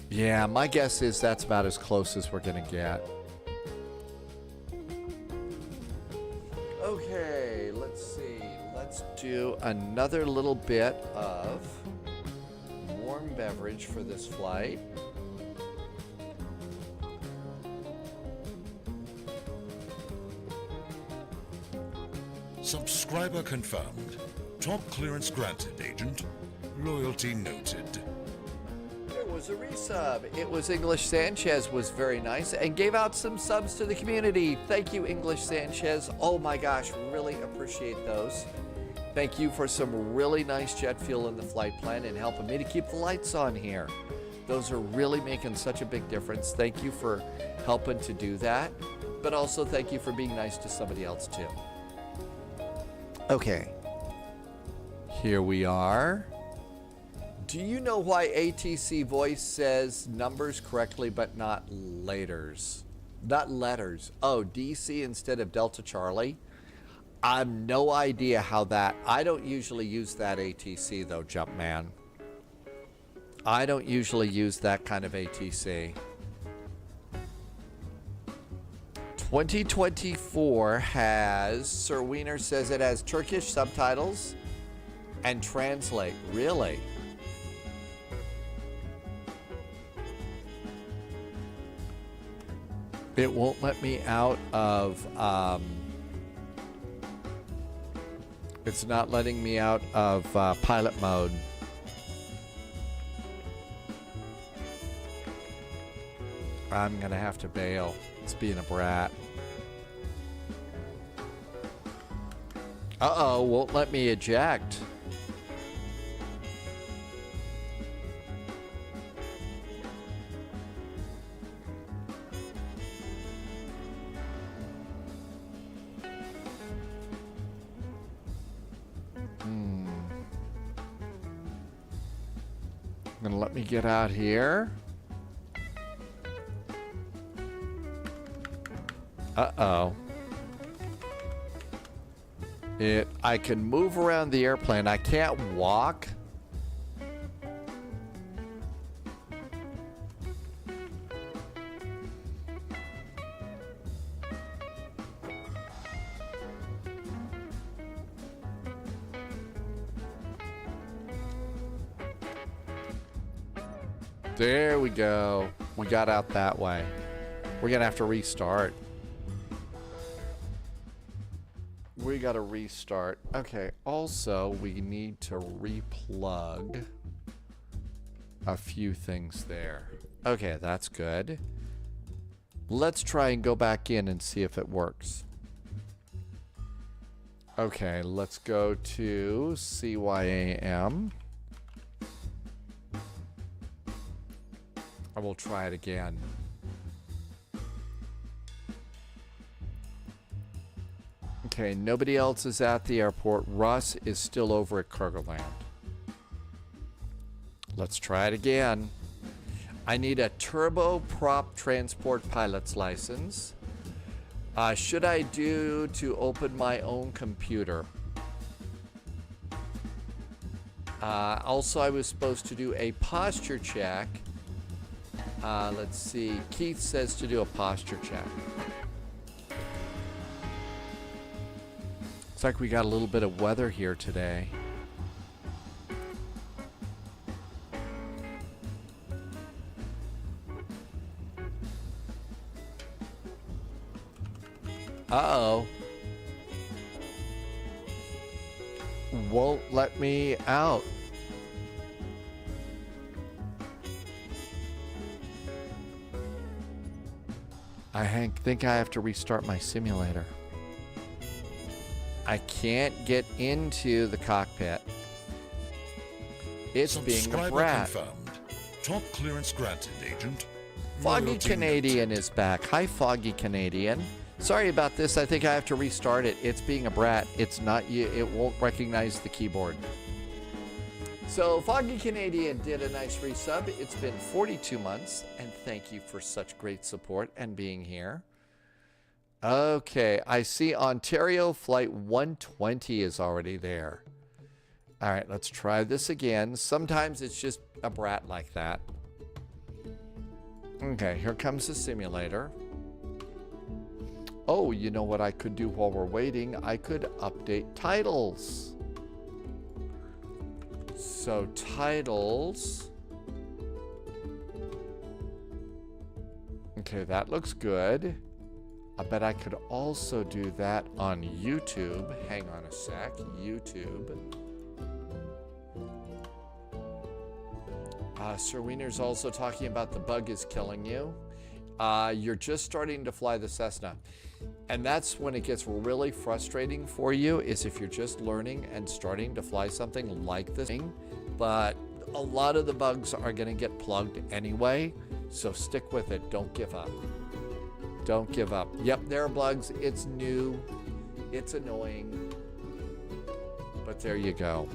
Yeah, my guess is that's about as close as we're going to get. Okay, let's see. Let's do another little bit of warm beverage for this flight. Subscriber confirmed. Top clearance granted, Agent. Loyalty noted. There was a resub. It was English Sanchez, was very nice and gave out some subs to the community. Thank you, English Sanchez. Oh my gosh, really appreciate those. Thank you for some really nice jet fuel in the flight plan and helping me to keep the lights on here. Those are really making such a big difference. Thank you for helping to do that, but also thank you for being nice to somebody else too. Okay, here we are. Do you know why ATC voice says numbers correctly but not letters? Not letters. Oh, DC instead of Delta Charlie? I have no idea how that... I don't usually use that ATC though, Jumpman. I don't usually use that kind of ATC. 2024 has... Sir Wiener says it has Turkish subtitles and translate. Really? It won't let me out of... it's not letting me out of pilot mode. I'm gonna have to bail. It's being a brat. Uh-oh, won't let me eject. Gonna let me get out here. Uh-oh. I can move around the airplane. I can't walk. There we go. We got out that way. We're gonna have to restart. we got to restart. Okay, also we need to replug a few things there. Okay, that's good. Let's try and go back in and see if it works. Okay, let's go to CYAM. I will try it again. Okay, nobody else is at the airport. Russ is still over at Cargoland. Let's try it again. I need a turboprop transport pilot's license. Should I do to open my own computer? Also, I was supposed to do a posture check. Let's see. Keith says to do a posture check. Looks like we got a little bit of weather here today. Uh-oh. Won't let me out. I think I have to restart my simulator. I can't get into the cockpit. It's being a brat. Confirmed. Top clearance granted, Agent. Foggy Loyalty Canadian is back. Hi, Foggy Canadian. Sorry about this. I think I have to restart it. It's being a brat. It's not you. It won't recognize the keyboard. So Foggy Canadian did a nice resub. It's been 42 months, and thank you for such great support and being here. Okay, I see Ontario Flight 120 is already there. All right, let's try this again. Sometimes it's just a brat like that. Okay, here comes the simulator. Oh, you know what I could do while we're waiting? I could update titles. So titles. Okay, that looks good. I bet I could also do that on YouTube. Hang on a sec. YouTube. Sir Wiener's also talking about the bug is killing you. You're just starting to fly the Cessna. And that's when it gets really frustrating for you, is if you're just learning and starting to fly something like this thing. But a lot of the bugs are going to get plugged anyway. So stick with it. Don't give up. Don't give up. Yep, there are bugs. It's new. It's annoying. But there you go.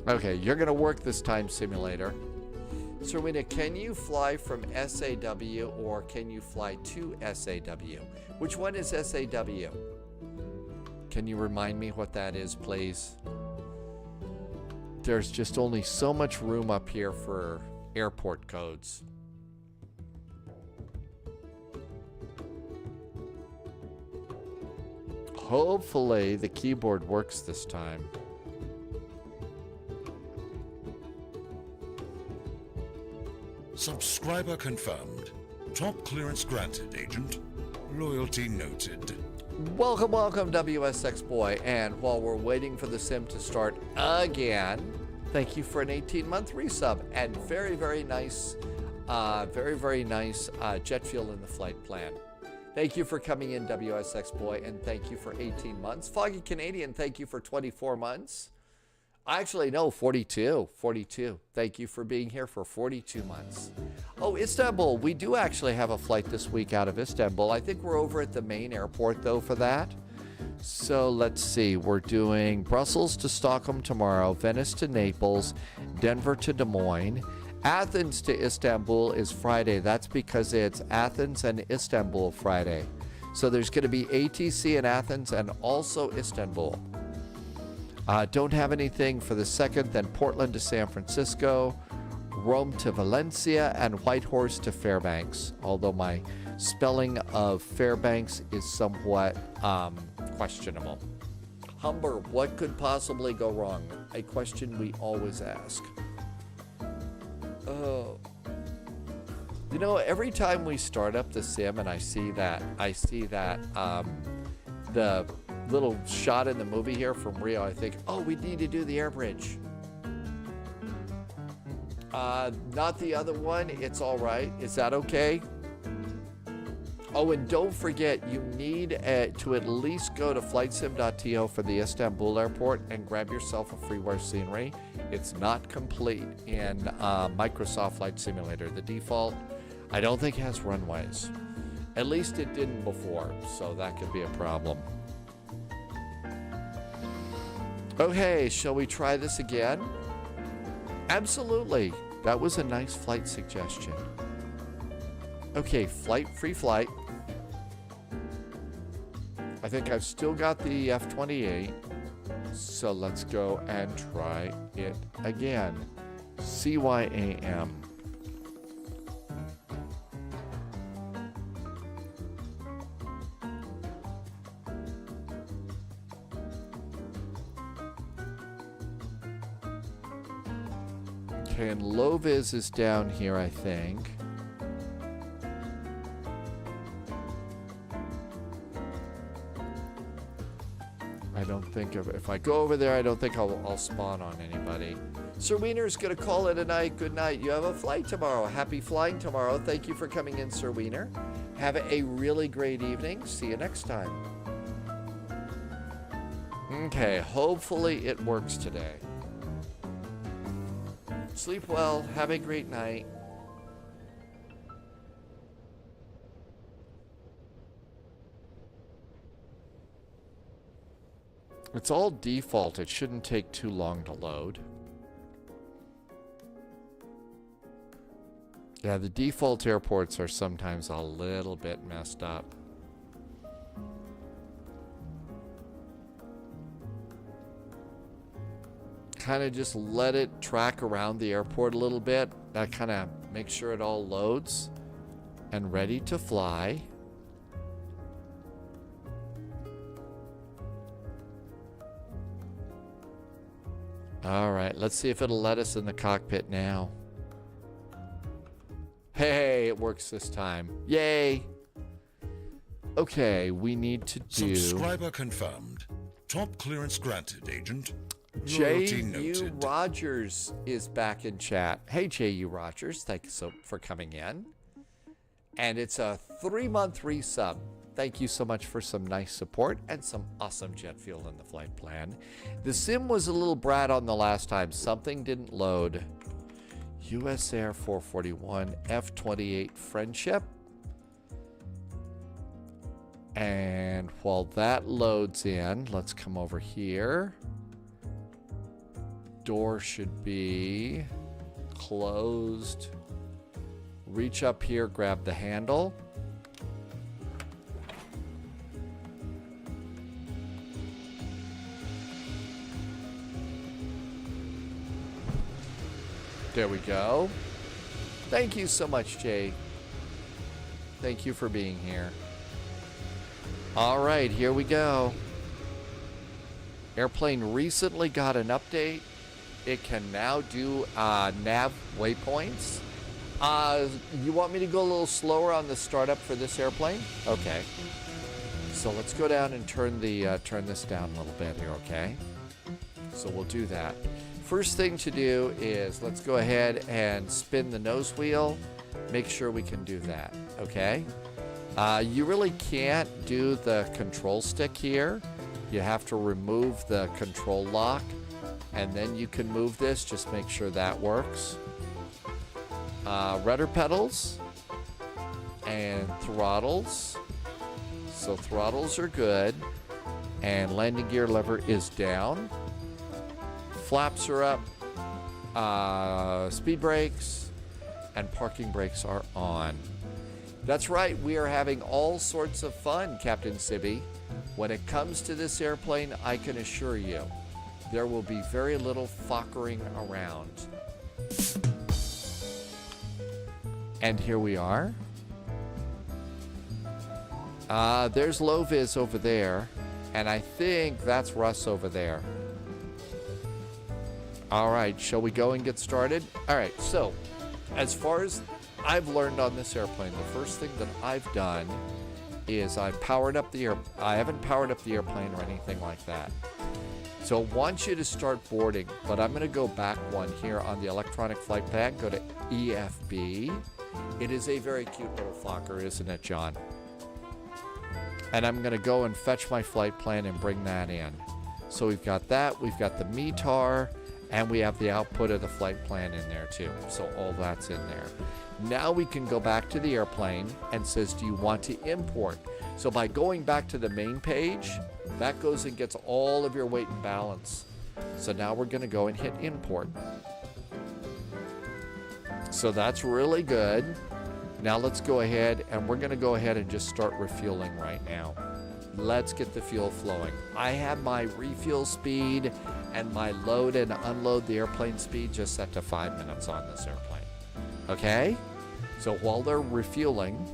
Okay, you're going to work this time, simulator. Serwina, can you fly from SAW or can you fly to SAW? Which one is SAW? Can you remind me what that is, please? There's just only so much room up here for airport codes. Hopefully the keyboard works this time. Subscriber confirmed. Top clearance granted, Agent. Loyalty noted. Welcome, welcome, WSX Boy. And while we're waiting for the sim to start again, thank you for an 18-month resub and very, very nice jet fuel in the flight plan. Thank you for coming in, WSX Boy, and thank you for 18 months. Foggy Canadian, thank you for 24 months. Actually, no, 42. Thank you for being here for 42 months. Oh, Istanbul. We do actually have a flight this week out of Istanbul. I think we're over at the main airport, though, for that. So let's see. We're doing Brussels to Stockholm tomorrow, Venice to Naples, Denver to Des Moines. Athens to Istanbul is Friday. That's because it's Athens and Istanbul Friday. So there's going to be ATC in Athens and also Istanbul. Don't have anything for the 2nd, then Portland to San Francisco, Rome to Valencia, and Whitehorse to Fairbanks. Although my spelling of Fairbanks is somewhat questionable. Humber, what could possibly go wrong? A question we always ask. Oh. You know, every time we start up the sim and I see that the little shot in the movie here from Rio, I think, oh, we need to do the air bridge. Not the other one. It's all right. Is that okay? Oh, and don't forget, you need to at least go to flightsim.to for the Istanbul airport and grab yourself a freeware scenery. It's not complete in Microsoft Flight Simulator. The default, I don't think, has runways. At least it didn't before, so that could be a problem. Okay, shall we try this again? Absolutely. That was a nice flight suggestion. Okay, free flight. I think I've still got the F-28. So let's go and try it again. CYAM. Okay, and low vis is down here, I think. I don't think if I go over there, I don't think I'll spawn on anybody. Sir Wiener's gonna call it a night. Good night. You have a flight tomorrow. Happy flying tomorrow. Thank you for coming in, Sir Wiener. Have a really great evening. See you next time. Okay, hopefully it works today. Sleep well. Have a great night. It's all default. It shouldn't take too long to load. Yeah, the default airports are sometimes a little bit messed up. Kind of just let it track around the airport a little bit. That kind of makes sure it all loads and ready to fly. All right, let's see if it'll let us in the cockpit now. Hey, it works this time. Yay. Okay, we need to do... Subscriber confirmed. Top clearance granted, Agent. J.U. Rogers is back in chat. Hey, J.U. Rogers, thank you so for coming in. And it's a 3-month resub. Thank you so much for some nice support and some awesome jet fuel in the flight plan. The sim was a little brat on the last time. Something didn't load. US Air 441 F-28 Friendship. And while that loads in, let's come over here. Door should be closed. Reach up here, grab the handle. There we go. Thank you so much, Jay. Thank you for being here. All right, here we go. Airplane recently got an update. It can now do nav waypoints. You want me to go a little slower on the startup for this airplane? Okay. So let's go down and turn this down a little bit here, okay? So we'll do that. First thing to do is let's go ahead and spin the nose wheel. Make sure we can do that, okay? You really can't do the control stick here. You have to remove the control lock, and then you can move this. Just make sure that works. Rudder pedals and throttles. So throttles are good, and landing gear lever is down. Flaps are up, speed brakes, and parking brakes are on. That's right, we are having all sorts of fun, Captain Sibby. When it comes to this airplane, I can assure you, there will be very little fockering around. And here we are. There's low vis over there, and I think that's Russ over there. All right, shall we go and get started? All right, so as far as I've learned on this airplane, the first thing that I've done is I haven't powered up the airplane or anything like that. So I want you to start boarding, but I'm going to go back one here on the electronic flight plan. Go to EFB. It is a very cute little Fokker, isn't it, John? And I'm going to go and fetch my flight plan and bring that in. So we've got that, we've got the METAR, and we have the output of the flight plan in there too. So all that's in there. Now we can go back to the airplane and says, do you want to import? So by going back to the main page, that goes and gets all of your weight and balance. So now we're going to go and hit import. So that's really good. Now let's go ahead and we're going to go ahead and just start refueling right now. Let's get the fuel flowing. I have my refuel speed and my load and unload the airplane speed just set to 5 minutes on this airplane. Okay? So while they're refueling,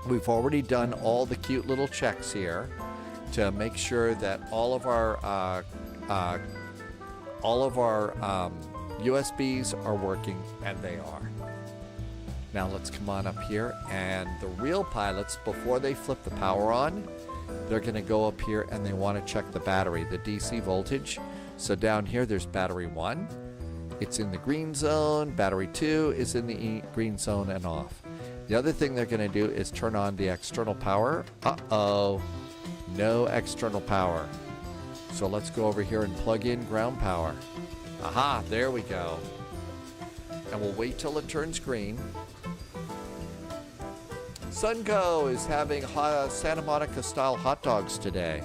we've already done all the cute little checks here to make sure that all of our USBs are working, and they are. Now let's come on up here, and the real pilots, before they flip the power on, they're going to go up here and they want to check the battery, the DC voltage. So down here there's battery 1. It's in the green zone. Battery 2 is in the green zone and off. The other thing they're going to do is turn on the external power. Uh-oh. No external power. So let's go over here and plug in ground power. Aha, there we go. And we'll wait till it turns green. Sunco is having Santa Monica style hot dogs today.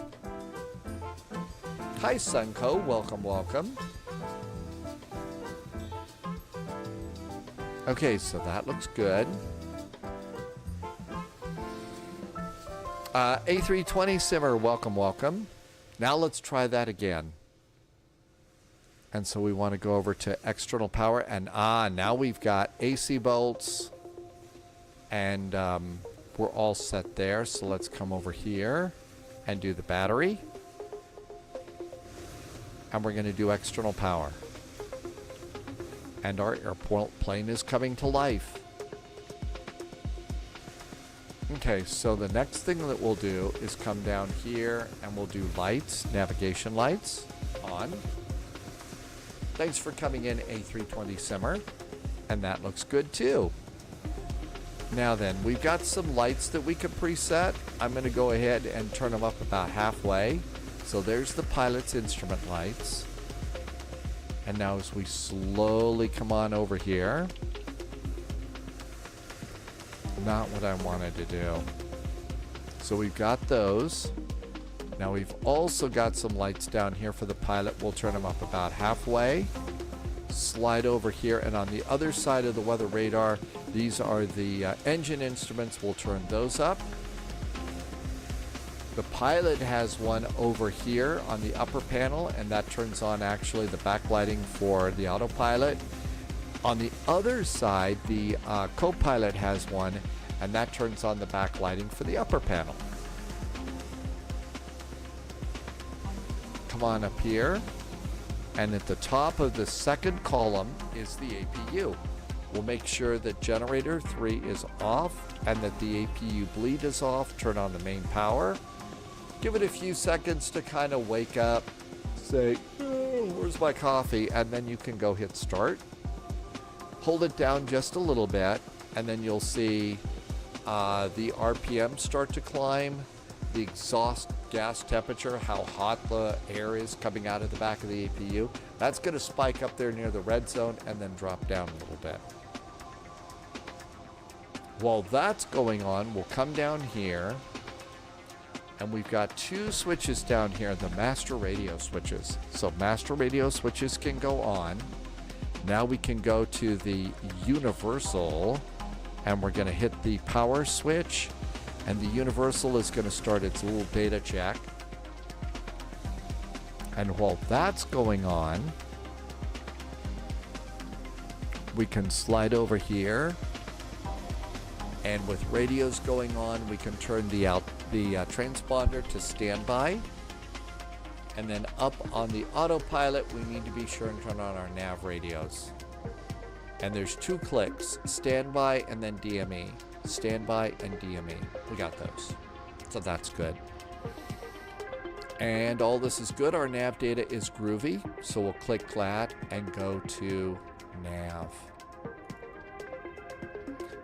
Hi Sunco, welcome, welcome. Okay, so that looks good. A320 Simmer, welcome, welcome. Now let's try that again. And so we want to go over to external power, and now we've got AC bolts, and we're all set there. So let's come over here and do the battery, and we're going to do external power, and our airplane is coming to life. Okay, so the next thing that we'll do is come down here and we'll do lights, navigation lights on. Thanks for coming in, A320 Simmer. And that looks good too. Now then, we've got some lights that we can preset. I'm going to go ahead and turn them up about halfway. So there's the pilot's instrument lights. And now as we slowly come on over here. Not what I wanted to do. So we've got those. Now we've also got some lights down here for the pilot. We'll turn them up about halfway. Slide over here, and on the other side of the weather radar, these are the engine instruments. We'll turn those up. The pilot has one over here on the upper panel, and that turns on actually the backlighting for the autopilot. On the other side, the co-pilot has one, and that turns on the backlighting for the upper panel. Come on up here, and at the top of the second column is the APU. We'll make sure that generator 3 is off and that the APU bleed is off. Turn on the main power. Give it a few seconds to kind of wake up, say, oh, where's my coffee? And then you can go hit start. Hold it down just a little bit, and then you'll see the RPM start to climb, the exhaust gas temperature, how hot the air is coming out of the back of the APU. That's going to spike up there near the red zone and then drop down a little bit. While that's going on, we'll come down here, and we've got two switches down here, the master radio switches. So master radio switches can go on. Now we can go to the universal, and we're going to hit the power switch, and the universal is going to start its little data check. And while that's going on, we can slide over here, and with radios going on, we can turn the transponder to standby. And then up on the autopilot, we need to be sure and turn on our nav radios. And there's 2 clicks, standby and then DME. Standby and DME. We got those. So that's good. And all this is good. Our nav data is groovy. So we'll click that and go to nav.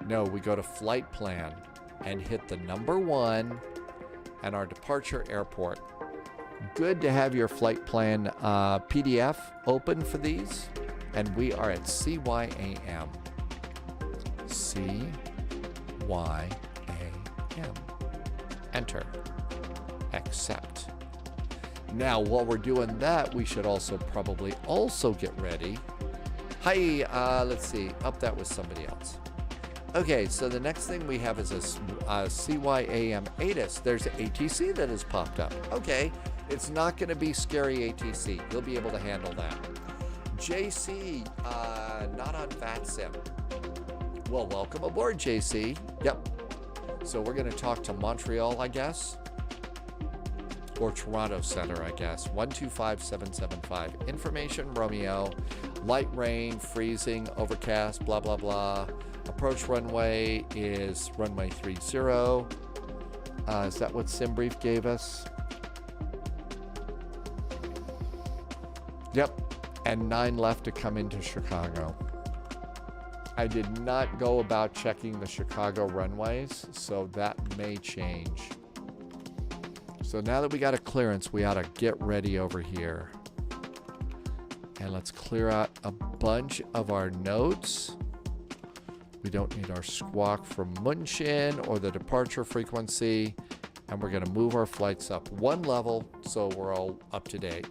No, we go to flight plan and hit the number 1 and our departure airport. Good to have your flight plan PDF open for these. And we are at CYAM. CYAM. Enter. Accept. Now, while we're doing that, we should also probably also get ready. Hi, let's see. That was somebody else. Okay, so the next thing we have is a CYAM ATIS. There's an ATC that has popped up. Okay, it's not going to be scary ATC. You'll be able to handle that. JC, not on VATSIM. Well, welcome aboard, JC. Yep. So we're going to talk to Montreal, I guess. Or Toronto Center, I guess. 125775. Information, Romeo. Light rain, freezing, overcast, blah, blah, blah. Approach runway is runway 30. Is that what SimBrief gave us? Yep. And 9 left to come into Chicago. I did not go about checking the Chicago runways, so that may change. So now that we got a clearance, we ought to get ready over here. And let's clear out a bunch of our notes. We don't need our squawk from München or the departure frequency. And we're going to move our flights up 1 level so we're all up to date.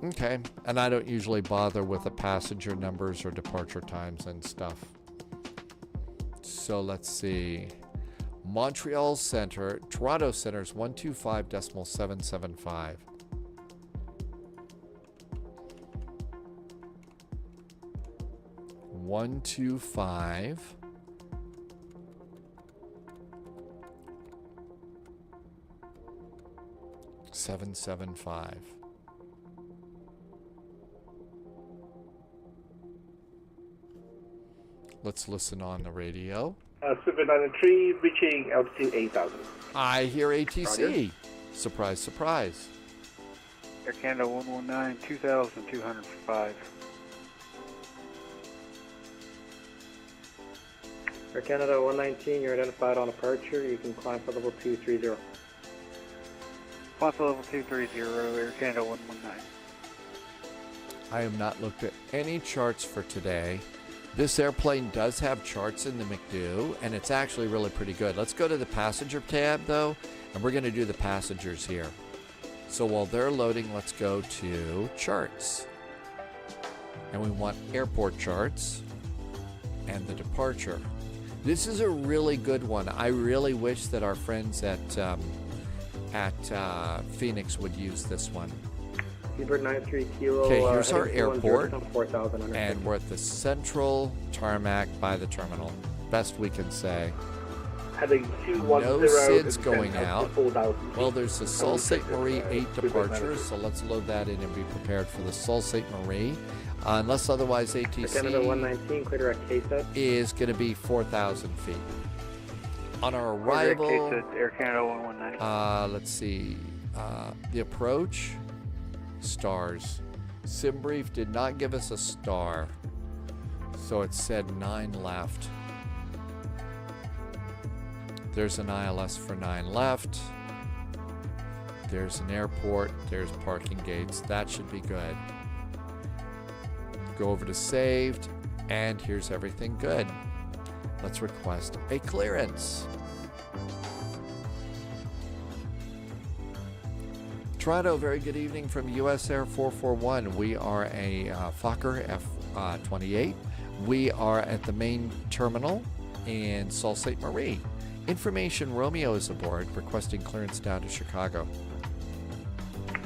Okay, and I don't usually bother with the passenger numbers or departure times and stuff. So let's see. Montreal Center, Toronto Center is 125.775. One, 2, 5. Seven, 7, 5. Let's listen on the radio. Super 93 reaching altitude 8,000. I hear ATC. Roger. Surprise, surprise. Air Canada 119, 2,205. Air Canada 119, you're identified on departure. You can climb for level 230. Climb for level 230, Air Canada 119. I have not looked at any charts for today. This airplane does have charts in the McDo, and it's actually really pretty good. Let's go to the passenger tab, though, and we're going to do the passengers here. So while they're loading, let's go to charts. And we want airport charts and the departure. This is a really good one. I really wish that our friends at Phoenix would use this one. Seabird 93 Kilo. Okay, here's our heading airport, 4,000 and we're at the central tarmac by the terminal. Best we can say. Heading 210. No SIDS going descend out. to 4,000 feet. Well, there's the Sault Ste. Marie 8 Super departures, so let's load that in and be prepared for the Sault Ste. Marie. Unless otherwise ATC Canada 119, clear direct KSET. is going to be 4,000 feet. On our arrival, Air Canada 119. let's see, the approach, stars. SimBrief did not give us a star, so it said 9 left. There's an ILS for 9 left. There's an airport. There's parking gates. That should be good. Go over to saved, and here's everything good. Let's request a clearance. Toronto, very good evening from US Air 441. We are a Fokker F-28. We are at the main terminal in Sault Ste. Marie. Information, Romeo is aboard, requesting clearance down to Chicago.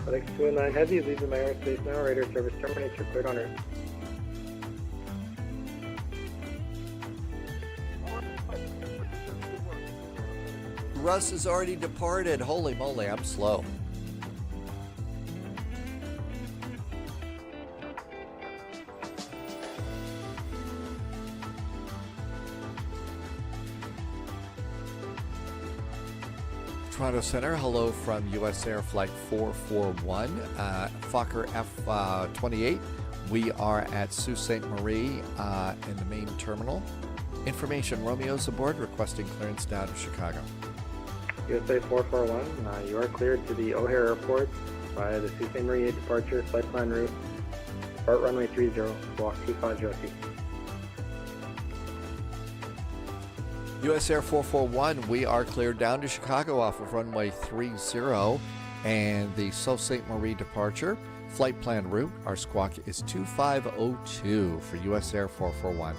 FedEx 209 Heavy, leaving my airspace now. Radar service terminates. You're cleared on Earth. Russ has already departed. Holy moly, I'm slow. Toronto Center, hello from US Air Flight 441, Fokker F28. We are at Sault Ste. Marie in the main terminal. Information, Romeo's aboard, requesting clearance down to Chicago. USA 441, you are cleared to the O'Hare Airport via the Sault Ste. Marie departure flight plan route. Depart runway 30, block 250 feet. US Air 441, we are cleared down to Chicago off of runway 30 and the Sault Ste. Marie departure. Flight plan route, our squawk is 2502 for US Air 441.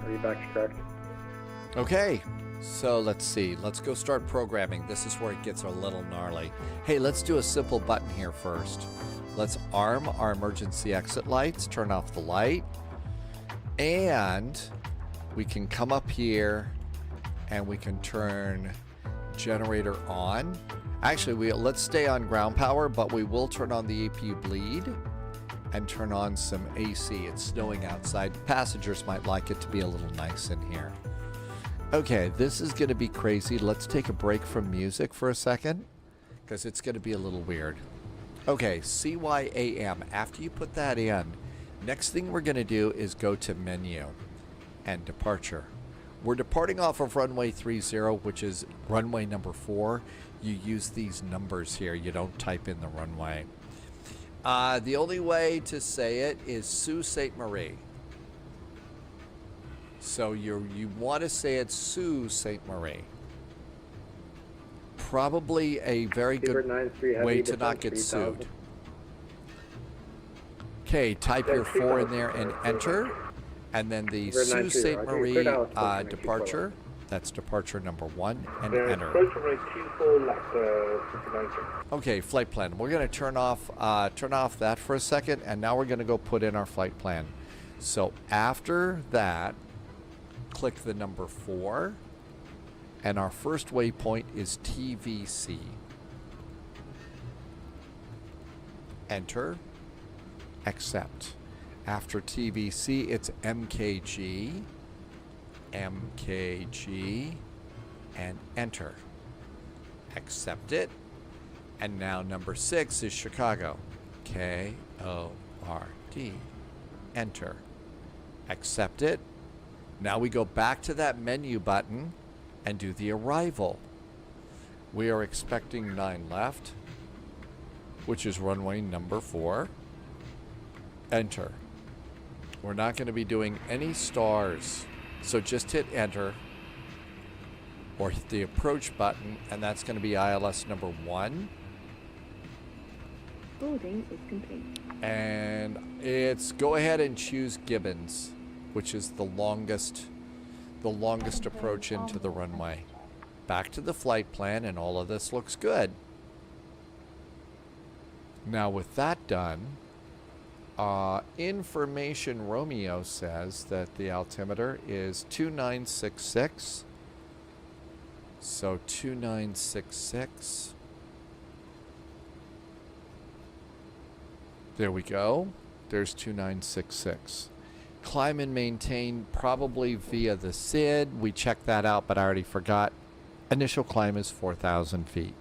Are you back to correct? Okay, so let's see. Let's go start programming. This is where it gets a little gnarly. Hey, let's do a simple button here first. Let's arm our emergency exit lights, turn off the light, and we can come up here and we can turn generator on. Actually, let's stay on ground power, but we will turn on the APU bleed and turn on some AC. It's snowing outside. Passengers might like it to be a little nice in here. Okay, this is going to be crazy. Let's take a break from music for a second because it's going to be a little weird. Okay, CYAM. After you put that in, next thing we're going to do is go to menu and departure. We're departing off of runway 30, which is runway number 4. You use these numbers here. You don't type in the runway. The only way to say it is Sault Ste. Marie. So you want to say it Sault Ste. Marie. Probably a very good way to not get sued. Okay, type your 4 in there and enter. And then the Sault Ste. Marie departure. That's departure number 1 and enter. Okay, flight plan. We're going to turn off that for a second, and now we're going to go put in our flight plan. So after that, click the number 4, and our first waypoint is TVC. Enter, accept. After TVC, it's MKG, and enter. Accept it. And now number 6 is Chicago. KORD. Enter. Accept it. Now we go back to that menu button and do the arrival. We are expecting 9 left, which is runway number 4. Enter. We're not going to be doing any stars, so just hit enter or hit the approach button, and that's going to be ILS number 1. Boarding is complete. And it's go ahead and choose Gibbons, which is the longest approach into the runway. Back to the flight plan, and all of this looks good. Now with that done, information Romeo says that the altimeter is 2966. So 2966. There we go. There's 2966. Climb and maintain probably via the SID. We checked that out, but I already forgot. Initial climb is 4,000 feet.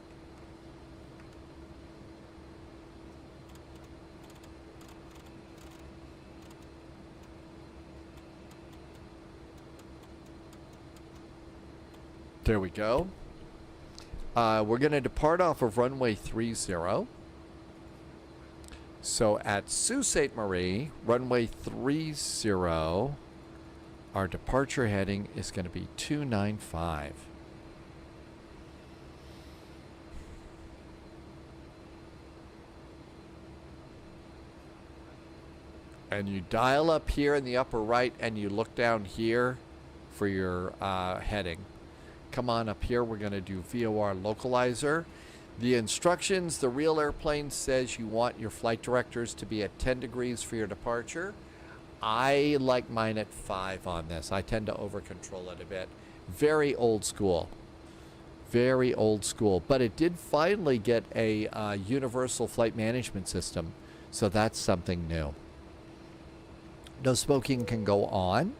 There we go. We're going to depart off of runway 30. So at Sault Ste. Marie, runway 30, our departure heading is going to be 295. And you dial up here in the upper right and you look down here for your heading. Come on up here, we're going to do VOR localizer. The instructions, the real airplane says you want your flight directors to be at 10 degrees for your departure. I like mine at 5 on this. I tend to over control it a bit. Very old school. Very old school. But it did finally get a universal flight management system. So that's something new. No smoking can go on.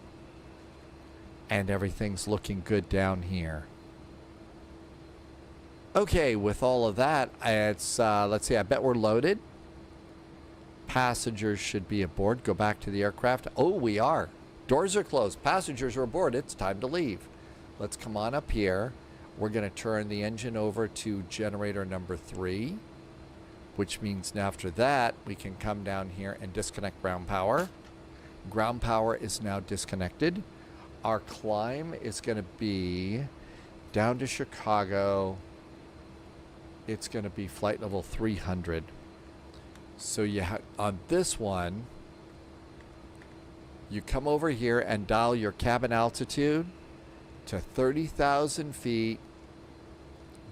And everything's looking good down here. Okay, with all of that, it's, let's see, I bet we're loaded. Passengers should be aboard. Go back to the aircraft. Oh, we are. Doors are closed. Passengers are aboard. It's time to leave. Let's come on up here. We're going to turn the engine over to generator number 3, which means now after that, we can come down here and disconnect ground power. Ground power is now disconnected. Our climb is going to be down to Chicago. It's going to be flight level 300. So you on this one, you come over here and dial your cabin altitude to 30,000 feet.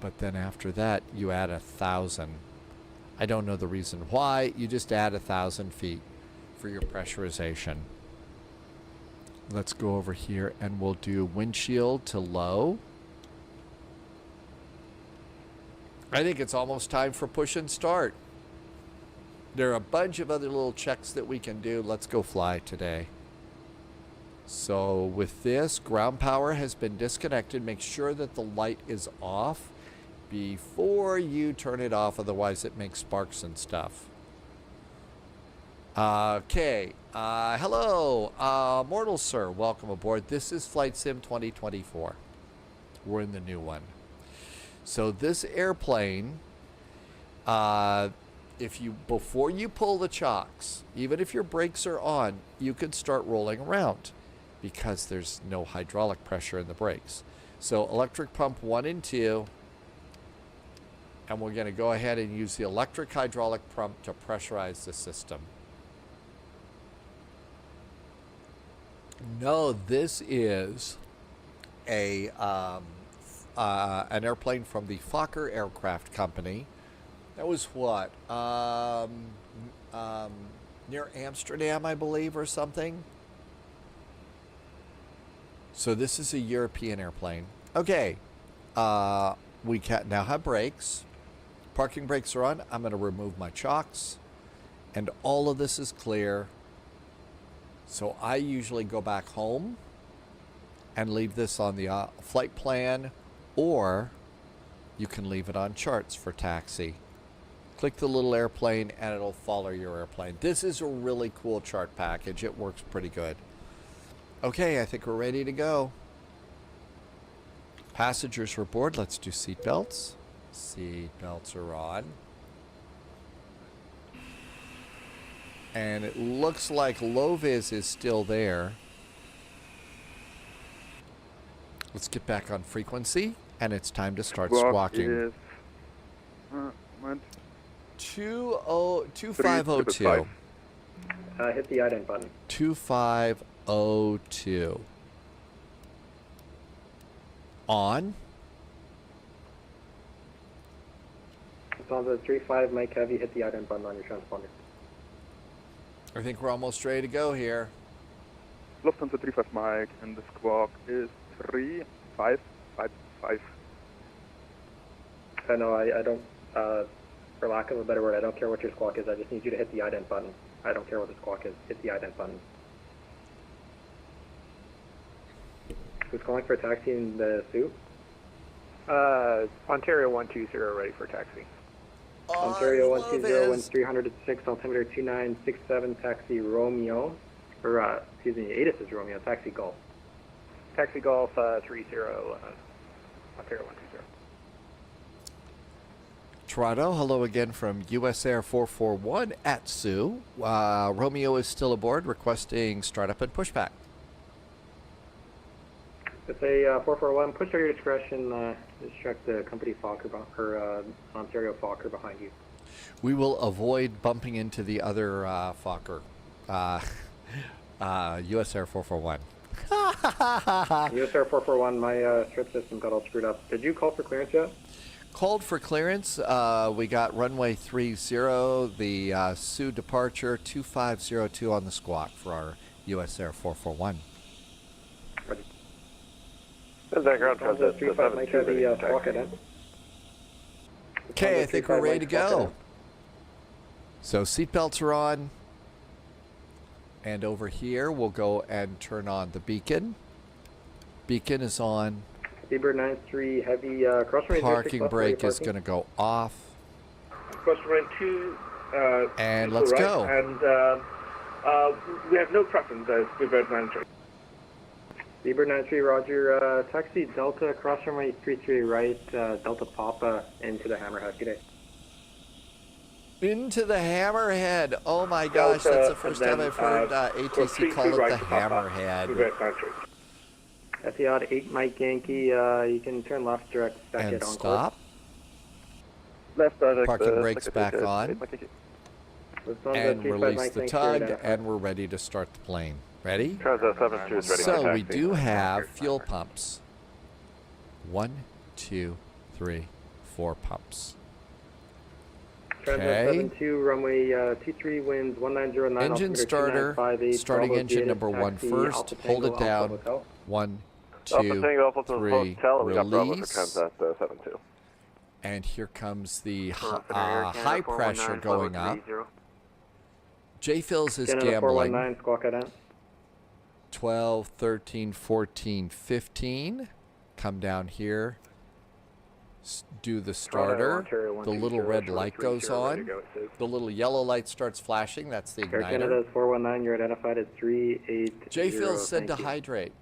But then after that, you add 1,000. I don't know the reason why. You just add 1,000 feet for your pressurization. Let's go over here and we'll do windshield to low. I think it's almost time for push and start. There are a bunch of other little checks that we can do. Let's go fly today. So with this, ground power has been disconnected. Make sure that the light is off before you turn it off, otherwise it makes sparks and stuff. Okay, hello, mortal sir, welcome aboard. This is Flight Sim 2024. We're in the new one. So this airplane, before you pull the chocks, even if your brakes are on, you can start rolling around because there's no hydraulic pressure in the brakes. So electric pump 1 and 2, and we're going to go ahead and use the electric hydraulic pump to pressurize the system. No, this is an airplane from the Fokker Aircraft Company. That was what? Near Amsterdam, I believe, or something. So this is a European airplane. Okay. We can now have brakes. Parking brakes are on. I'm going to remove my chocks. And all of this is clear. So I usually go back home and leave this on the flight plan, or you can leave it on charts for taxi. Click the little airplane and it'll follow your airplane. This is a really cool chart package. It works pretty good. Okay, I think we're ready to go. Passengers are aboard. Let's do seat belts. Seat belts are on. And it looks like low vis is still there. Let's get back on frequency, and it's time to start squawking. 2502. Hit the ident button. 2502. On. It's on the 35 Mike Heavy. Hit the ident button on your transponder. I think we're almost ready to go here. Lufthansa 35 Mike, and the squawk is 3555. No, I don't, for lack of a better word, I don't care what your squawk is. I just need you to hit the ident button. I don't care what the squawk is. Hit the ident button. Who's calling for a taxi in the Sioux? Ontario 120 ready for taxi. Ontario 120, wind 306, altimeter 2967, taxi Romeo, or excuse me, ATIS is Romeo, taxi Golf. Taxi Golf 30, Ontario 120. Toronto, hello again from US Air 441 at Sioux. Romeo is still aboard, requesting startup and pushback. It's a 441, push at your discretion, just check the company Fokker, or Ontario Fokker behind you. We will avoid bumping into the other Fokker, US Air 441. US Air 441, my strip system got all screwed up. Did you call for clearance yet? Called for clearance. We got runway 30, the Sioux departure 2502 on the squawk for our US Air 441. Okay, I think we're ready to go. So seatbelts are on. And over here, we'll go and turn on the beacon. Beacon is on. Seabird 93 heavy cross runway 06 Parking left brake ready is going to go off. Cross runway 2. And to let's right, go. And we have no preference as Seabird 93. Seabird 93, roger. Taxi Delta, cross runway 33 right, Delta Papa into the Hammerhead. Good day. Into the Hammerhead. Oh my gosh, that's the first time I've heard ATC call it the Hammerhead. Etihad 8 Mike Yankee, you can turn left direct back And at Encore. stop. Left Parking brakes back on. And release the tug, and we're ready to start the plane. Ready? Transat 72 is ready for So taxi. we do have fuel pumps. 1, 2, 3, 4 pumps. Transat Okay. 72, runway 23 winds 1909. Engine altimeter starter. 2958, Starting Bravo engine Zeta, number 1 taxi, first. Alpha Hold Tango, it down. Alpha Hotel. 1, Alpha 2, Tango, Alpha 3. Hotel, we got Bravo for Release. Transat 72. And here comes the Air Canada high pressure 419, going up. 30. J-Phils is Canada gambling. 419, squawk at 12, 13, 14, 15. Come down here. Do the starter. Ontario, The little 120, red light goes 330, ready on. to go at 6. The little yellow light starts flashing. That's the Air Canada igniter. is 419, you're identified as 380. J-Phils said to thank you. hydrate.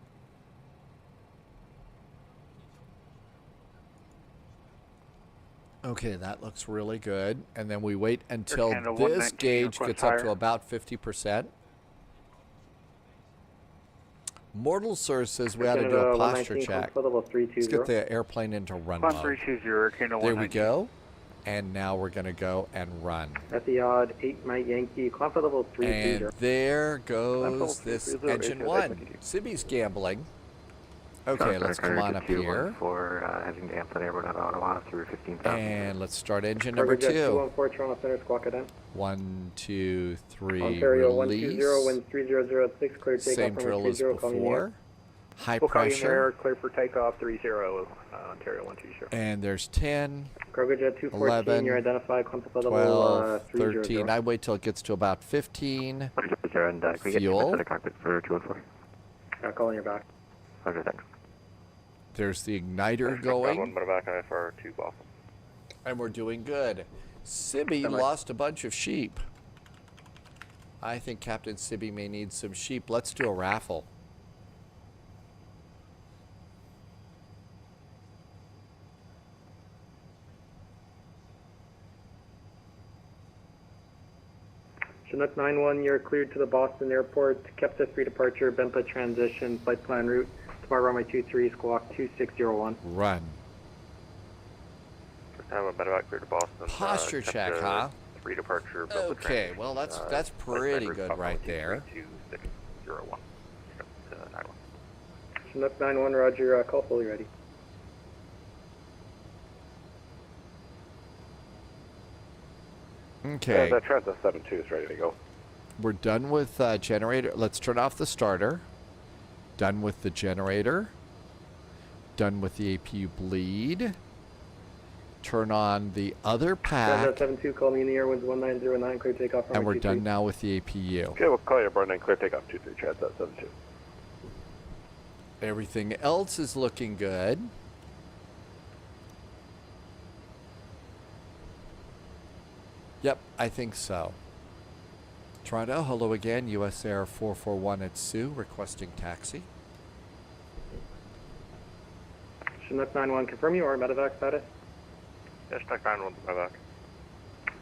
Okay, that looks really good. And then we wait until Canada this 119, gauge request gets up to higher. about 50%. Mortal Sir says we ought to do Canada a posture 119, check. level Let's 320. get the airplane into run Climb mode. 320, Canada There we 119. go. And now we're going to go and run. Etihad 8 Mike Yankee, climb for level 320. And there goes level this 330, engine 8, 1. Sibby's gambling. Okay, let's come on up here. For heading to Amplin Airport at Ottawa through 15,000. And let's start engine Cargo number Jet 2. 214, Toronto Center, squawk at 1, 2, 3, Ontario release. 120, wind 3006, clear takeoff. Same runway drill as 30, call me in the air. before. High We'll call you in the air, pressure. clear for takeoff 30, Ontario 120. And there's 10, Cargo Jet 214, 11, you're identified, climb for level 12, 300. 13. I wait till it gets to about 15. And can we get Fuel. to the cockpit for 214? Calling you back. Okay, thanks. There's the igniter One going. medevac IFR 2 Boston. And we're doing good. Sibby lost a bunch of sheep. I think Captain Sibby may need some sheep. Let's do a raffle. Chinook 91, you're cleared to the Boston Airport. Kepta 3 departure, Bempa transition, flight plan route. Tomorrow runway 23, squawk 2601. Run. Have a medevac clear to Boston. Posture check, huh? 3 departure. Okay, well that's pretty good right there. 2601. Chinook 91, roger, call fully ready. Okay. That Transat 72 is ready to go. We're done with generator. Let's turn off the starter. Done with the generator. Done with the APU bleed. Turn on the other pack. Transat 72, call me in the air, winds 1909, clear takeoff. And we're runway done 23. now with the APU. Okay, we'll call you aboard 9 clear takeoff 23 Transat 72. Everything else is looking good. Yep, I think so. Toronto, hello again. US Air 441 at Sioux, requesting taxi. Chinook 91, confirm you are medevac status. Yes, Tech 91 medevac.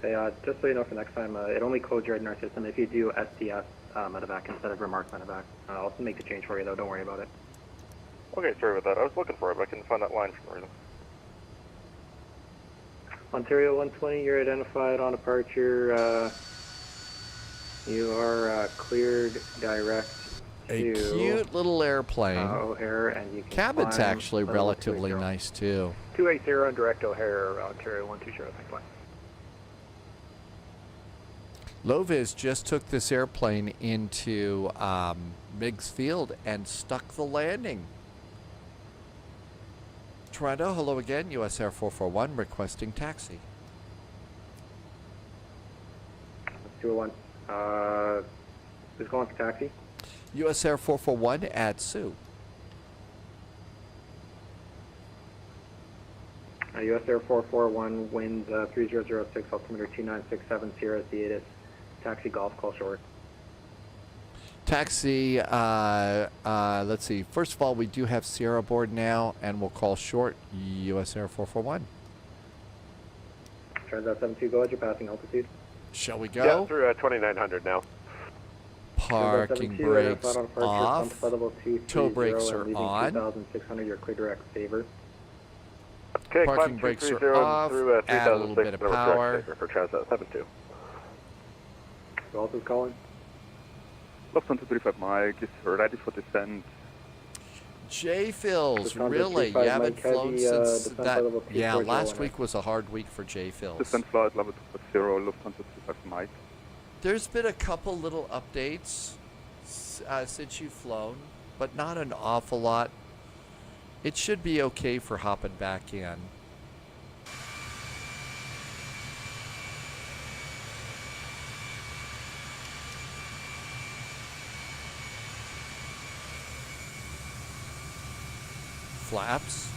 Hey, just so you know for next time, it only codes right in our system if you do SDS medevac instead of remark medevac. I'll make the change for you though, don't worry about it. Okay, sorry about that. I was looking for it, but I couldn't find that line for some reason. Ontario 120, you're identified on departure. You are cleared direct A to cute little airplane. O'Hare, and you can Cabin's climb actually level relatively 30. nice too. 280 on direct O'Hare, Ontario 120, thank you. Loviz just took this airplane into Meigs Field and stuck the landing. Toronto, hello again. US Air 441 requesting taxi. 201. Who's calling for taxi? US Air 441 at Sioux. US Air 441, winds 3006, altimeter 2967, Sierra Theatis, taxi golf call short. Taxi, let's see. First of all, we do have Sierra aboard now, and we'll call short US Air 441. Transat 72, go ahead, you're passing altitude. Shall we go? Yeah, through 2900 now. Parking brakes off. Tow brakes are on. 2600, you're clear direct saver. Okay, Parking brakes are off. Through Add a little bit of power. For Transat 72. Who else is calling? Lufthansa 35 Mike is ready for descent. J-Phils, Lufthansa really? You 35 haven't Mike flown Heavy, since descent that? level Yeah, 240 last week was a hard week for J-Phils. Descent flight level 0, Lufthansa 35 Mike. There's been a couple little updates since you've flown, but not an awful lot. It should be okay for hopping back in. Flaps.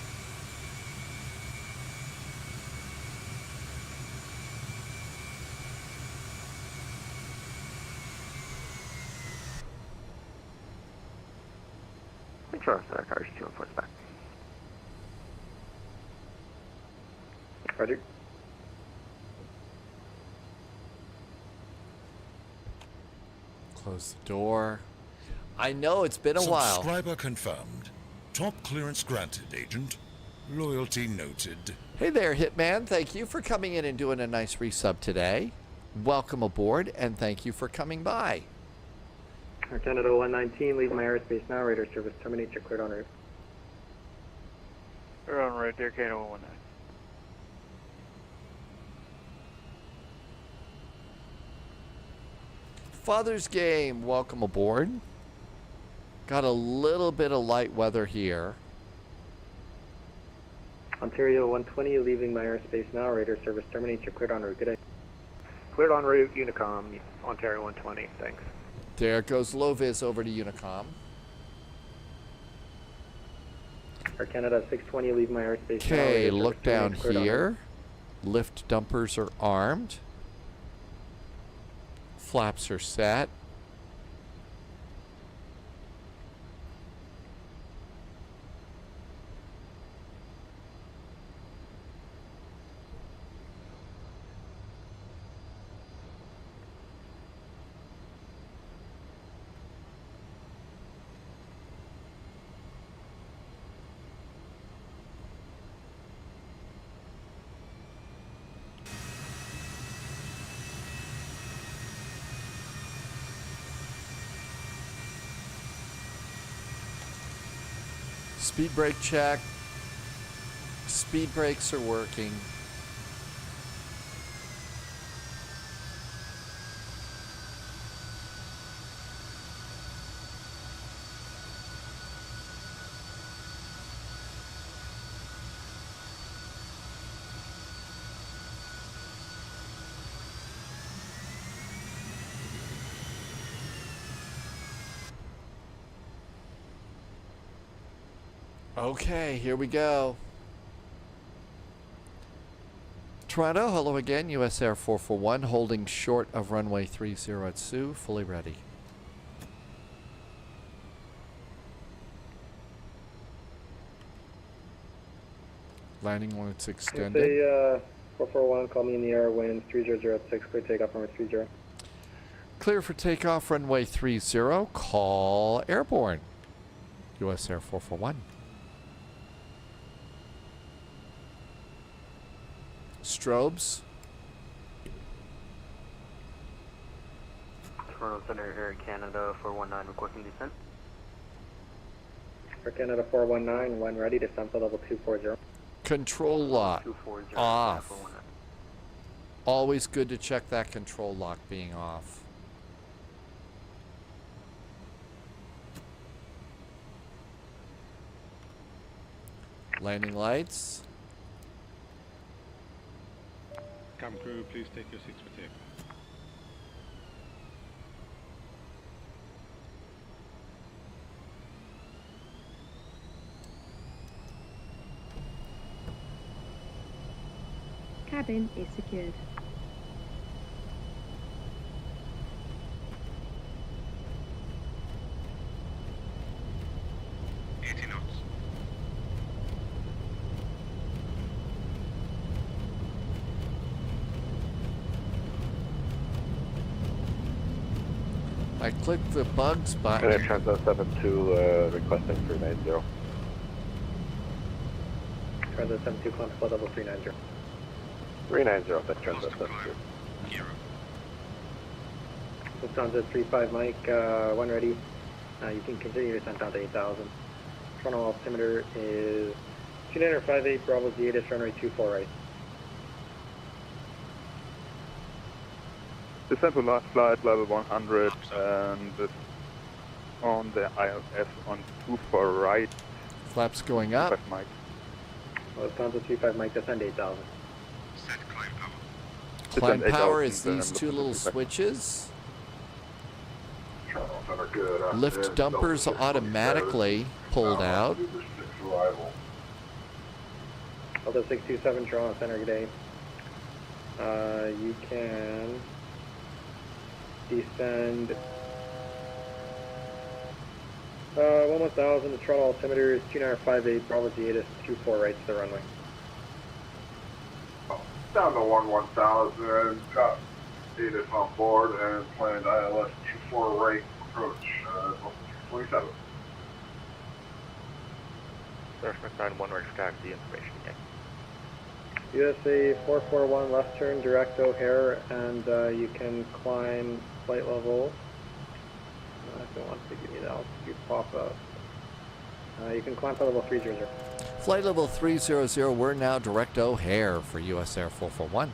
Sure, sir, cars 2 and 4 back. Roger. Close the door. I know it's been a while. Subscriber confirmed. Top clearance granted, Agent. Loyalty noted. Hey there, Hitman. Thank you for coming in and doing a nice resub today. Welcome aboard, and thank you for coming by. Air Canada 119, leave my airspace now. Radar service terminate. You're cleared en route. We're on right there, Canada 119. Father's Game, welcome aboard. Got a little bit of light weather here. Ontario 120, leaving my airspace now. Radar service terminate. You're cleared en route. Good day. Cleared en route, Unicom, Ontario 120. Thanks. There goes low vis over to Unicom. Air Canada 620, leave my airspace now. Okay, Radar look service down terminate. Cleared en route. here. Lift dumpers are armed. Flaps are set. Speed brake check. Speed brakes are working. Okay, here we go. Toronto, hello again. US Air 441, holding short of runway 30 at Sioux, fully ready. Landing when it's extended. Say 441, call me in the air, wind 30 at 6, clear takeoff runway 30. Clear for takeoff, runway 30. Call airborne. US Air 441. Strobes. Toronto Center, Air Canada 419, requesting descent. Air Canada 419, when ready, descent for level 240. Control lock 240, off. 419. Always good to check that control lock being off. Landing lights. Cam crew, please take your seats for takeoff. cabin is secured. I clicked the bugs button. Transit 72 requesting 390. Transit 72, climb to flight level 390. 390, that's Transit 72. Lufthansa 35 Mike, when ready, you can continue descent down to 8,000. Frontal altimeter is 2958, Bravo Z8, runway 24 right. Descent to last flight, level 100, and on the ILS on 24 right. Flaps going up. Mike. Lufthansa 35 Mike, descend 8,000. Climb power is these two little switches. Lift dumpers automatically pulled out. Delta 627, Toronto Center, good day. You can descend 1,000. The throttle altimeter is 2958, Bravo Z8 is 24 right to the runway. Down to 1,000, got ATIS on board and planned ILS 24 right approach, 27. Surf McLaren 1 Rex got the information again. USA 441 left turn direct O'Hare, and you can climb flight level. If it wants to give you the altitude pop up. You can climb flight level 300. Flight level 300, we're now direct O'Hare for US Air 441.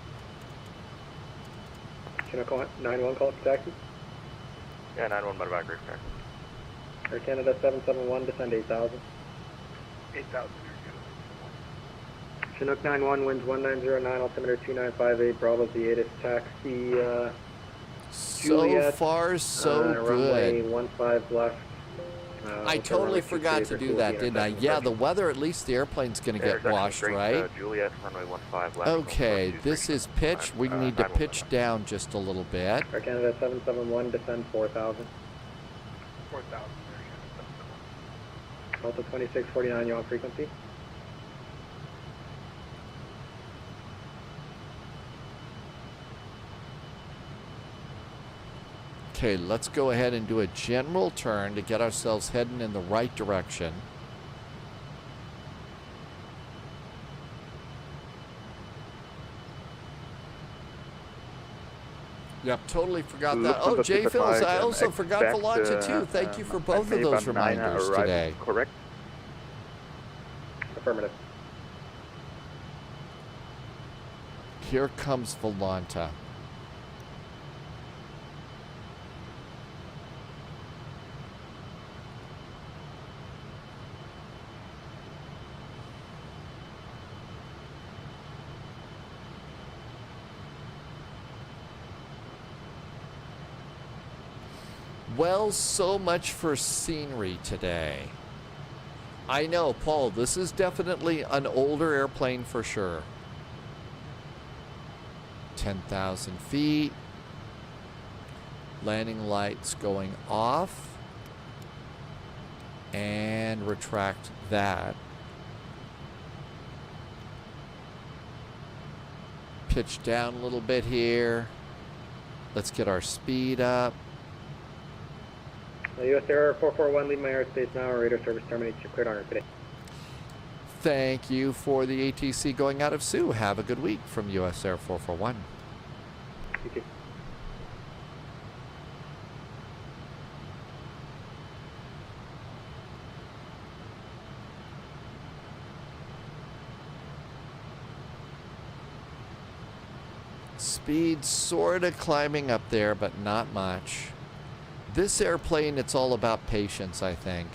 Can I call 91 call it for taxi? Yeah, 91 medevac Rex taxi. Air Canada 771, descend 8,000. 8,000. Chinook 91, winds 1909, altimeter 2958, Bravo Z8 is taxi. So Juliet, far, so runway good. 15 left. I totally forgot to do that, didn't I? Yeah, the weather, at least the airplane's going to get washed, right? Juliet, runway 15 left. Okay, this is pitch. We need to pitch down just a little bit. Air Canada 771, descend 4,000. 4,000. Delta 2649, yaw frequency. Okay, let's go ahead and do a general turn to get ourselves heading in the right direction. Yep, totally forgot that. Oh, Jay Phils, I also forgot Volanta too. Thank you for both of those reminders today. Correct? Affirmative. Here comes Volanta. Well, so much for scenery today. I know, Paul, this is definitely an older airplane for sure. 10,000 feet. Landing lights going off. And retract that. Pitch down a little bit here. Let's get our speed up. US Air 441, leave my airspace now. Radar service terminates. You're cleared on her today. Thank you for the ATC going out of Sioux. Have a good week from US Air 441. You too. Speed sort of climbing up there, but not much. This airplane, it's all about patience, I think.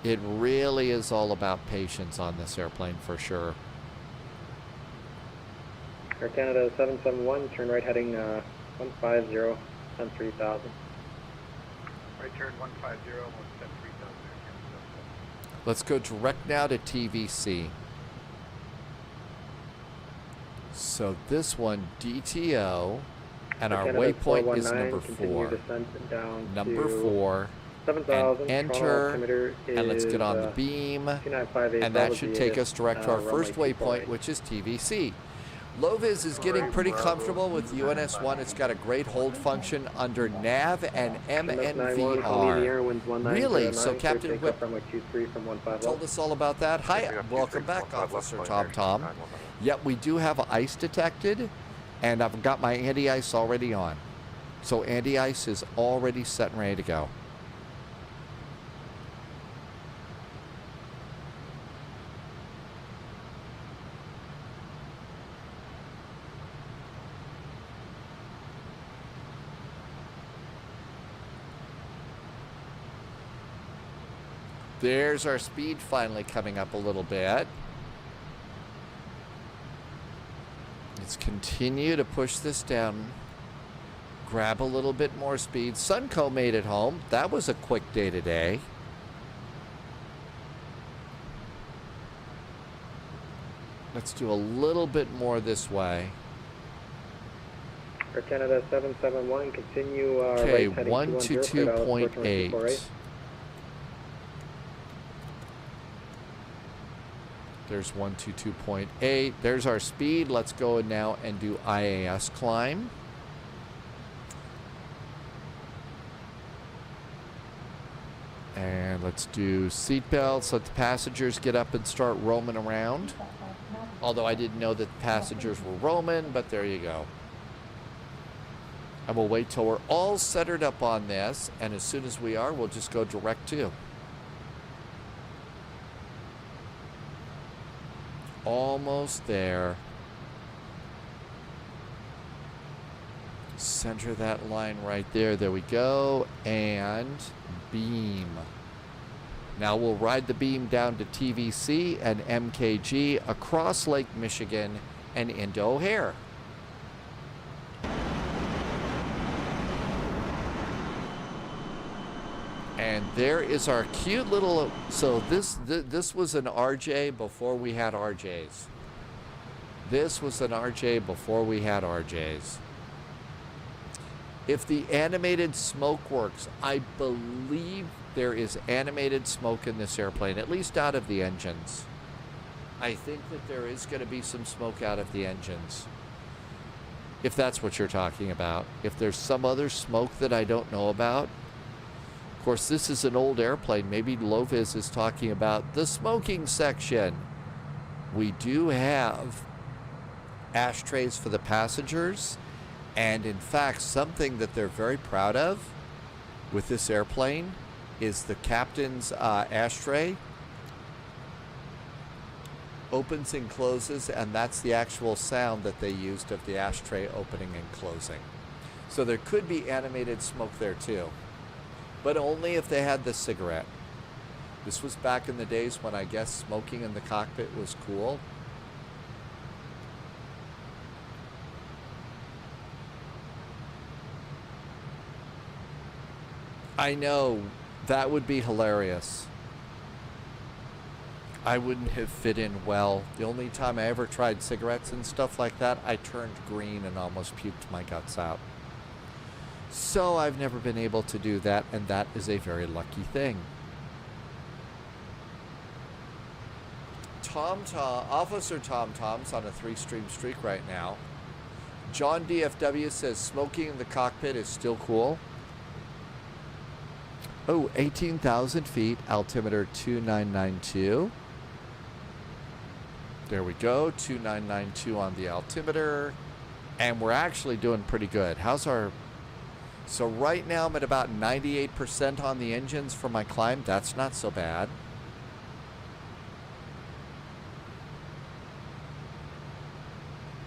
It really is all about patience on this airplane for sure. Air Canada 771, turn right heading 150, 103,000. Right turn 150, 173,000. Let's go direct now to TVC. So this one, DTO, and our Canada waypoint is 419, number continue 4. descent down Number to 4. 7,000. And enter, and let's get on the is, beam, 2958, and that should take us direct to our runway first 248. waypoint, which is TVC. Loviz is getting pretty comfortable with UNS-1. It's got a great hold function under NAV and MNVR. Really? So Captain Whip told us all about that. Hi, welcome back, Officer Tom. Yep, we do have ice detected, and I've got my anti-ice already on. So anti-ice is already set and ready to go. There's our speed finally coming up a little bit. Let's continue to push this down. Grab a little bit more speed. Sunco made it home. That was a quick day today. Let's do a little bit more this way. Air Canada 771, continue Okay, right heading 122.8. There's 122.8. There's our speed. Let's go now and do IAS climb. And let's do seatbelts. Let the passengers get up and start roaming around. Although I didn't know that the passengers were roaming, but there you go. And we'll wait till we're all centered up on this, and as soon as we are, we'll just go direct to. Almost there. Center that line right there. There we go. And beam. Now we'll ride the beam down to TVC and MKG across Lake Michigan and into O'Hare. And there is our cute little, so this was an RJ before we had RJs. This was an RJ before we had RJs. If the animated smoke works, I believe there is animated smoke in this airplane, at least out of the engines. I think that there is going to be some smoke out of the engines. If that's what you're talking about. If there's some other smoke that I don't know about. Of course, this is an old airplane. Maybe Loviz is talking about the smoking section. We do have ashtrays for the passengers. And in fact, something that they're very proud of with this airplane is the captain's ashtray. Opens and closes, and that's the actual sound that they used of the ashtray opening and closing. So there could be animated smoke there too. But only if they had the cigarette. This was back in the days when I guess smoking in the cockpit was cool. I know, that would be hilarious. I wouldn't have fit in well. The only time I ever tried cigarettes and stuff like that, I turned green and almost puked my guts out. So I've never been able to do that, and that is a very lucky thing. Officer Tom Tom's on a 3-stream streak right now. John DFW says smoking in the cockpit is still cool. Oh, 18,000 feet, altimeter 2992. There we go, 2992 on the altimeter. And we're actually doing pretty good. How's our... So right now I'm at about 98% on the engines for my climb. That's not so bad.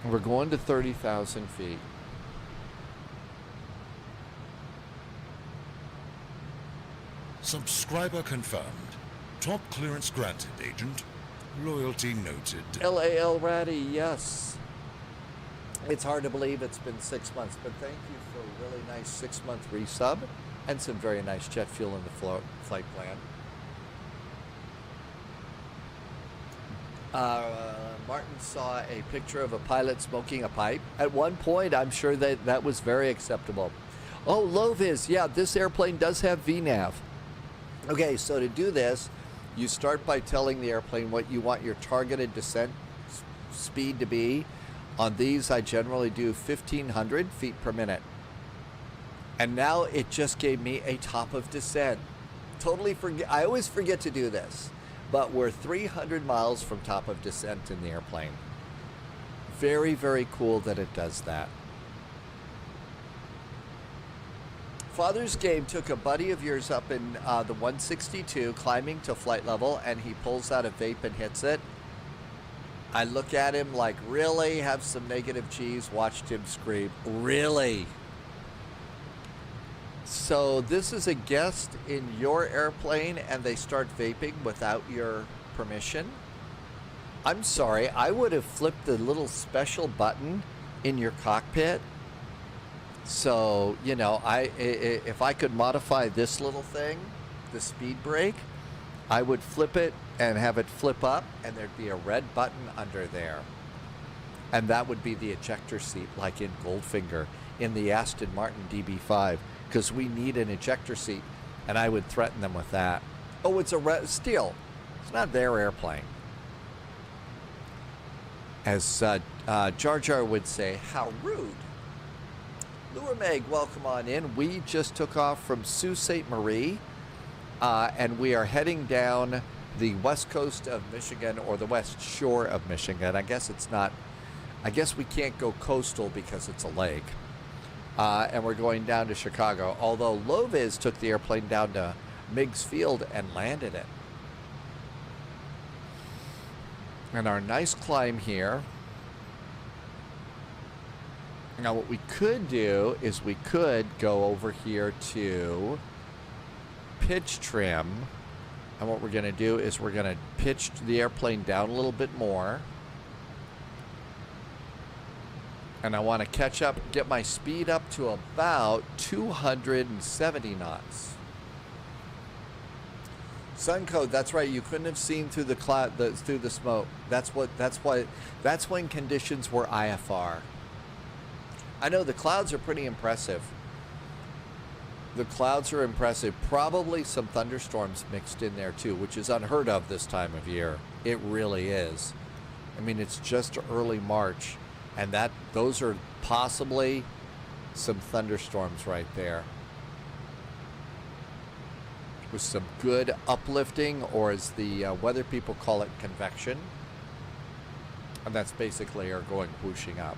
We're going to 30,000 feet. Subscriber confirmed. Top clearance granted, Agent. Loyalty noted. LAL Ratty, yes. It's hard to believe it's been 6 months, but thank you for a really nice 6-month resub and some very nice jet fuel in the flight plan. Martin saw a picture of a pilot smoking a pipe. At one point, I'm sure that was very acceptable. Oh, low-vis. Yeah, this airplane does have VNAV. Okay, so to do this, you start by telling the airplane what you want your targeted descent speed to be. On these, I generally do 1,500 feet per minute. And now it just gave me a top of descent. Totally forget. I always forget to do this. But we're 300 miles from top of descent in the airplane. Very, very cool that it does that. Father's Game took a buddy of yours up in the 162, climbing to flight level, and he pulls out a vape and hits it. I look at him like, really? Have some negative G's? Watched him scream, really? So this is a guest in your airplane and they start vaping without your permission? I'm sorry, I would have flipped the little special button in your cockpit. So, you know, if I could modify this little thing, the speed brake, I would flip it and have it flip up and there'd be a red button under there. And that would be the ejector seat, like in Goldfinger in the Aston Martin DB5. Because we need an ejector seat, and I would threaten them with that. Oh, it's a steel. It's not their airplane. As Jar Jar would say, how rude. Lure Meg, welcome on in. We just took off from Sault Ste. Marie, and we are heading down the west coast of Michigan, or the west shore of Michigan. I guess it's not, I guess we can't go coastal because it's a lake. And we're going down to Chicago, although Loviz took the airplane down to Meigs Field and landed it. And our nice climb here. Now what we could do is we could go over here to pitch trim. And what we're going to do is we're going to pitch the airplane down a little bit more. And I want to catch up, get my speed up to about 270 knots. Sun code, that's right. You couldn't have seen through the cloud, through the smoke. That's when conditions were IFR. I know the clouds are pretty impressive. The clouds are impressive. Probably some thunderstorms mixed in there too, which is unheard of this time of year. It really is. I mean, it's just early March. And those are possibly some thunderstorms right there. With some good uplifting, or as the weather people call it, convection. And that's basically our going whooshing up.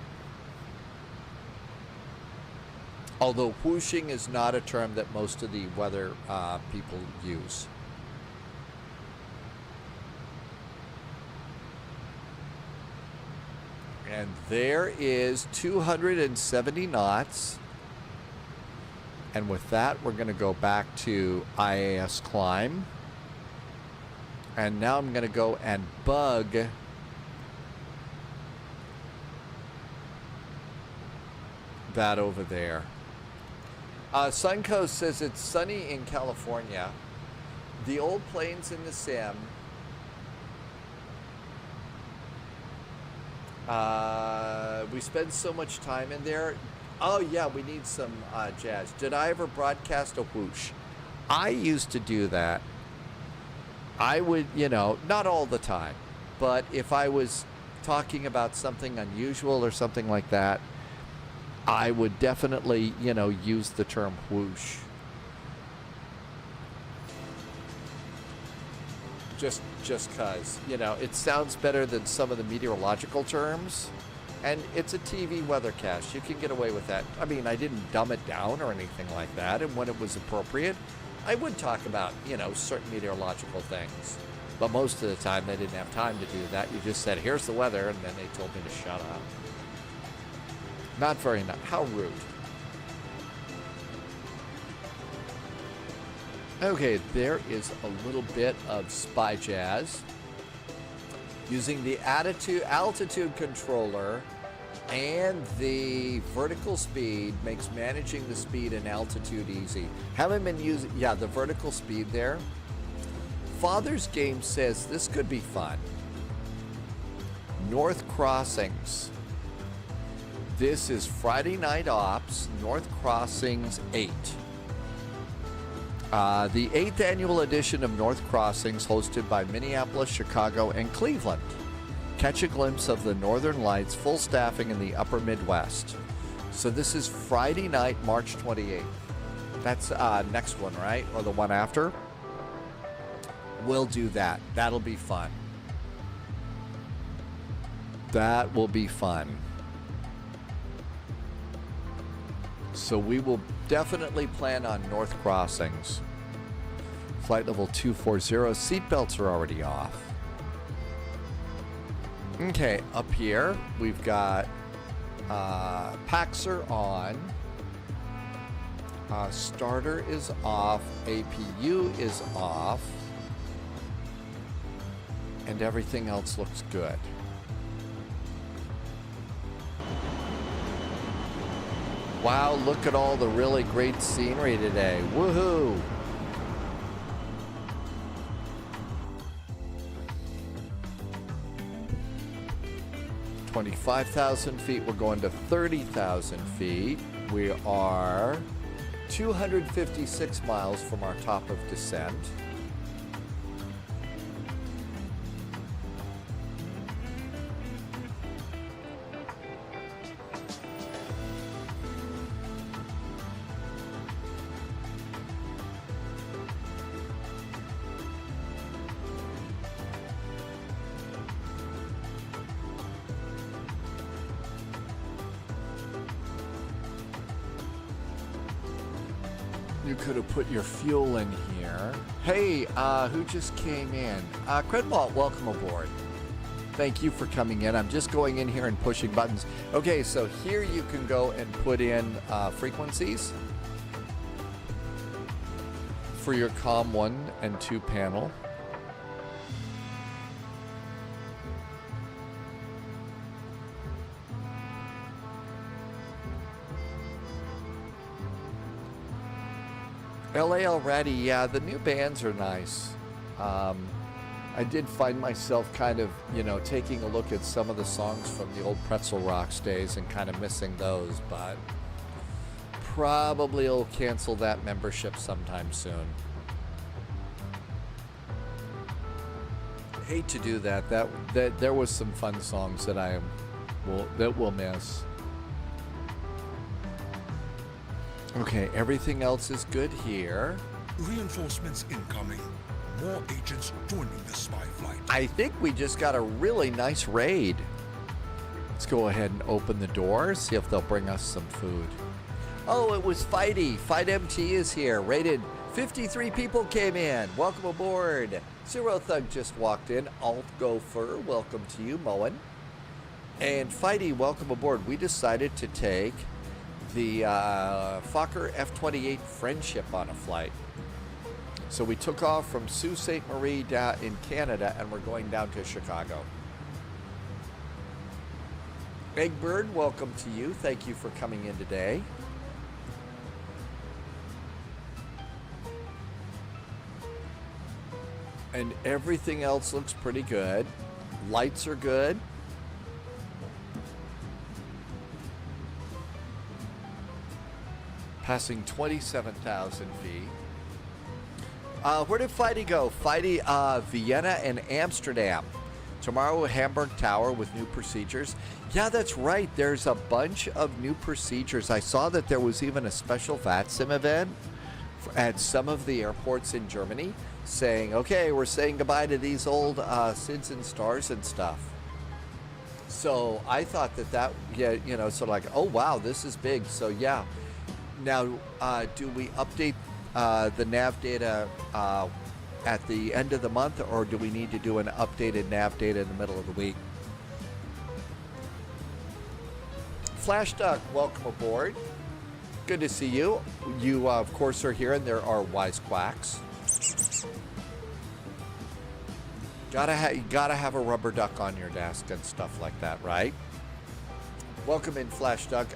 Although whooshing is not a term that most of the weather people use. And there is 270 knots. And with that, we're going to go back to IAS climb. And now I'm going to go and bug that over there. Suncoast says it's sunny in California. The old planes in the sim. We spend so much time in there. Oh yeah, we need some jazz. Did I ever broadcast a whoosh? I used to do that. I would, you know, not all the time, but if I was talking about something unusual or something like that, I would definitely, you know, use the term whoosh. Just cause, you know, it sounds better than some of the meteorological terms, and it's a TV weathercast. You can get away with that. I mean, I didn't dumb it down or anything like that, and when it was appropriate, I would talk about, you know, certain meteorological things. But most of the time, they didn't have time to do that. You just said, here's the weather, and then they told me to shut up. Not very nice. How rude. Okay, there is a little bit of spy jazz. Using the altitude controller and the vertical speed makes managing the speed and altitude easy. Haven't been using, yeah, the vertical speed there. Father's Game says this could be fun. North Crossings. This is Friday Night Ops, North Crossings 8. The 8th annual edition of North Crossings, hosted by Minneapolis, Chicago, and Cleveland. Catch a glimpse of the Northern Lights, full staffing in the upper Midwest. So this is Friday night, March 28th. That's next one, right? Or the one after? We'll do that. That'll be fun. That will be fun. So we will definitely plan on North Crossings. Flight level 240. Seatbelts are already off. Okay, up here we've got packs are on. Starter is off. APU is off. And everything else looks good. Wow, look at all the really great scenery today. Woohoo! $25,000 feet. We're going to 30,000 feet. We are 256 miles from our top of descent. You could have put your fuel in here. Hey, who just came in? Credwalt, welcome aboard. Thank you for coming in. I'm just going in here and pushing buttons. Okay, so here you can go and put in frequencies for your COM 1 and 2 panel. LAL Ratty, yeah, the new bands are nice. I did find myself kind of, taking a look at some of the songs from the old Pretzel Rocks days and kind of missing those, but probably will cancel that membership sometime soon. Hate to do that. That there was some fun songs that we'll miss. Okay, everything else is good here. Reinforcements incoming. More agents joining the spy flight. I think we just got a really nice raid. Let's go ahead and open the door, see if they'll bring us some food. Oh, it was Fighty. Fight MT is here. Rated 53 people came in. Welcome aboard. Zero Thug just walked in. Alt Gopher, welcome to you. Moen. And Fighty, welcome aboard. We decided to take the Fokker F-28 Friendship on a flight. So we took off from Sault Ste. Marie down in Canada, and we're going down to Chicago. Eggbird, welcome to you. Thank you for coming in today. And everything else looks pretty good. Lights are good. Passing 27,000 feet. Where did Fighty go? Fighty, Vienna and Amsterdam. Tomorrow, Hamburg Tower with new procedures. Yeah, that's right. There's a bunch of new procedures. I saw that there was even a special VATSIM event at some of the airports in Germany saying, okay, we're saying goodbye to these old SIDS and stars and stuff. So I thought that, so like, oh, wow, this is big. So, yeah. Now, do we update the nav data at the end of the month, or do we need to do an updated nav data in the middle of the week? Flash Duck, welcome aboard. Good to see you. You, of course, are here, and there are Wisecracks. You gotta have a rubber duck on your desk and stuff like that, right? Welcome in, Flash Duck.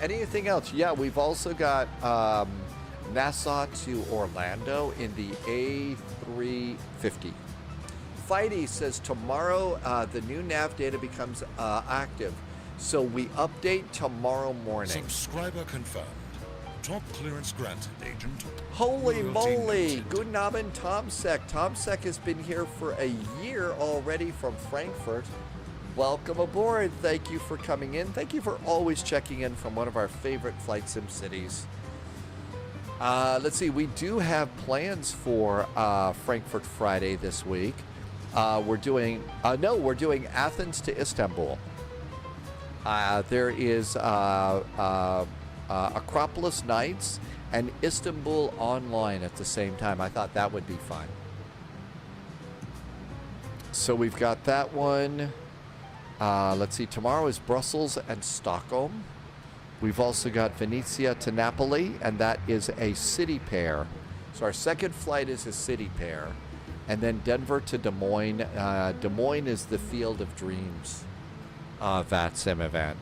Anything else? Yeah, we've also got Nassau to Orlando in the A350. Fighty says tomorrow the new nav data becomes active. So we update tomorrow morning. Subscriber confirmed. Top clearance granted, Agent. Holy Loyalty moly! noted. Guten Abend, Tomsek. Tomsek has been here for a year already from Frankfurt. Welcome aboard. Thank you for coming in. Thank you for always checking in from one of our favorite flight sim cities. Let's see. We do have plans for Frankfurt Friday this week. We're doing Athens to Istanbul. There is Acropolis Nights and Istanbul online at the same time. I thought that would be fun. So we've got that one. Let's see. Tomorrow is Brussels and Stockholm. We've also got Venezia to Napoli, and that is a city pair. So our second flight is a city pair. And then Denver to Des Moines. Des Moines is the Field of Dreams VATSIM event.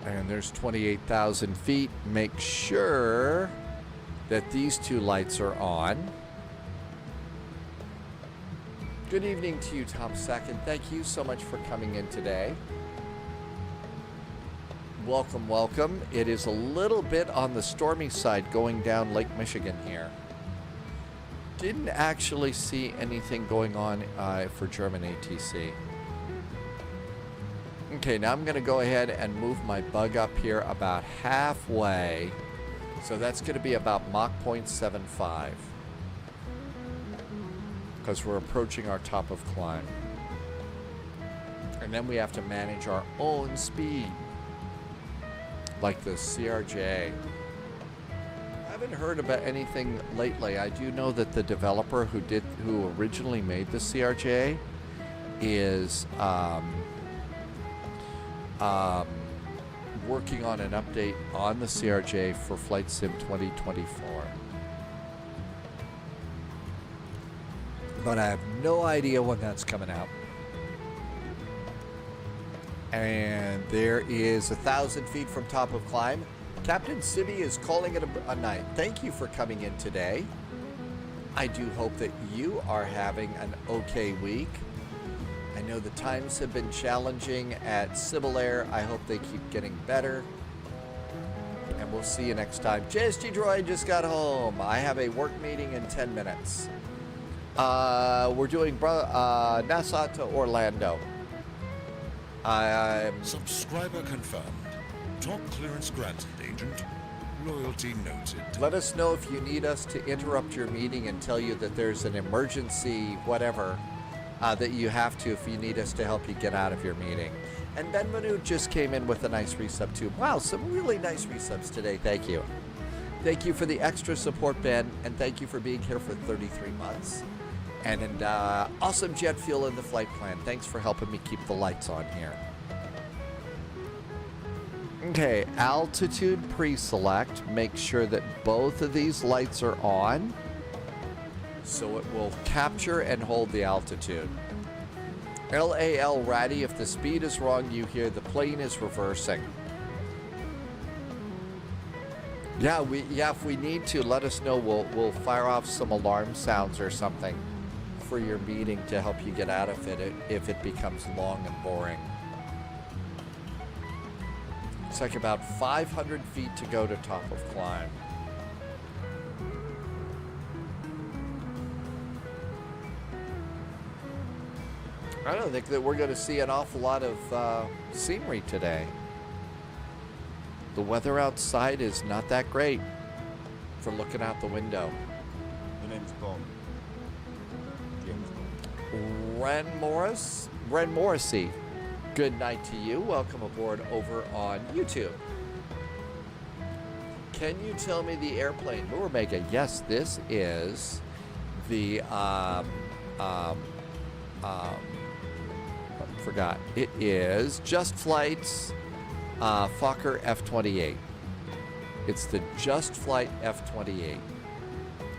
And there's 28,000 feet. Make sure that these two lights are on. Good evening to you, Tom Sack, and thank you so much for coming in today. Welcome, welcome. It is a little bit on the stormy side going down Lake Michigan here. Didn't actually see anything going on for German ATC. Okay, now I'm going to go ahead and move my bug up here about halfway. So that's going to be about Mach 0.75. Because we're approaching our top of climb. And then we have to manage our own speed. Like the CRJ. I haven't heard about anything lately. I do know that the developer who originally made the CRJ is working on an update on the CRJ for Flight Sim 2024. But I have no idea when that's coming out. And there is 1,000 feet from top of climb. Captain Sibby is calling it a night. Thank you for coming in today. I do hope that you are having an okay week. I know the times have been challenging at Civil Air. I hope they keep getting better. And we'll see you next time. JSG Droid just got home. I have a work meeting in 10 minutes. We're doing Nassau to Orlando. Subscriber confirmed. Top clearance granted, Agent. Loyalty noted. Let us know if you need us to interrupt your meeting and tell you that there's an emergency, whatever, that you have to if you need us to help you get out of your meeting. And Ben Manu just came in with a nice resub too. Wow, some really nice resubs today. Thank you. Thank you for the extra support, Ben, and thank you for being here for 33 months. And awesome jet fuel in the flight plan. Thanks for helping me keep the lights on here. Okay, altitude pre-select. Make sure that both of these lights are on. So it will capture and hold the altitude. LAL Ratty, if the speed is wrong, you hear the plane is reversing. Yeah, if we need to, let us know. We'll fire off some alarm sounds or something for your meeting to help you get out of it if it becomes long and boring. It's like about 500 feet to go to top of climb. I don't think that we're going to see an awful lot of scenery today. The weather outside is not that great for looking out the window. The name's Bond. Ren Morrissey, good night to you. Welcome aboard over on YouTube. Can you tell me the airplane? Mega, yes, this is the forgot. It is Just Flight's Fokker F-28. It's the Just Flight F-28.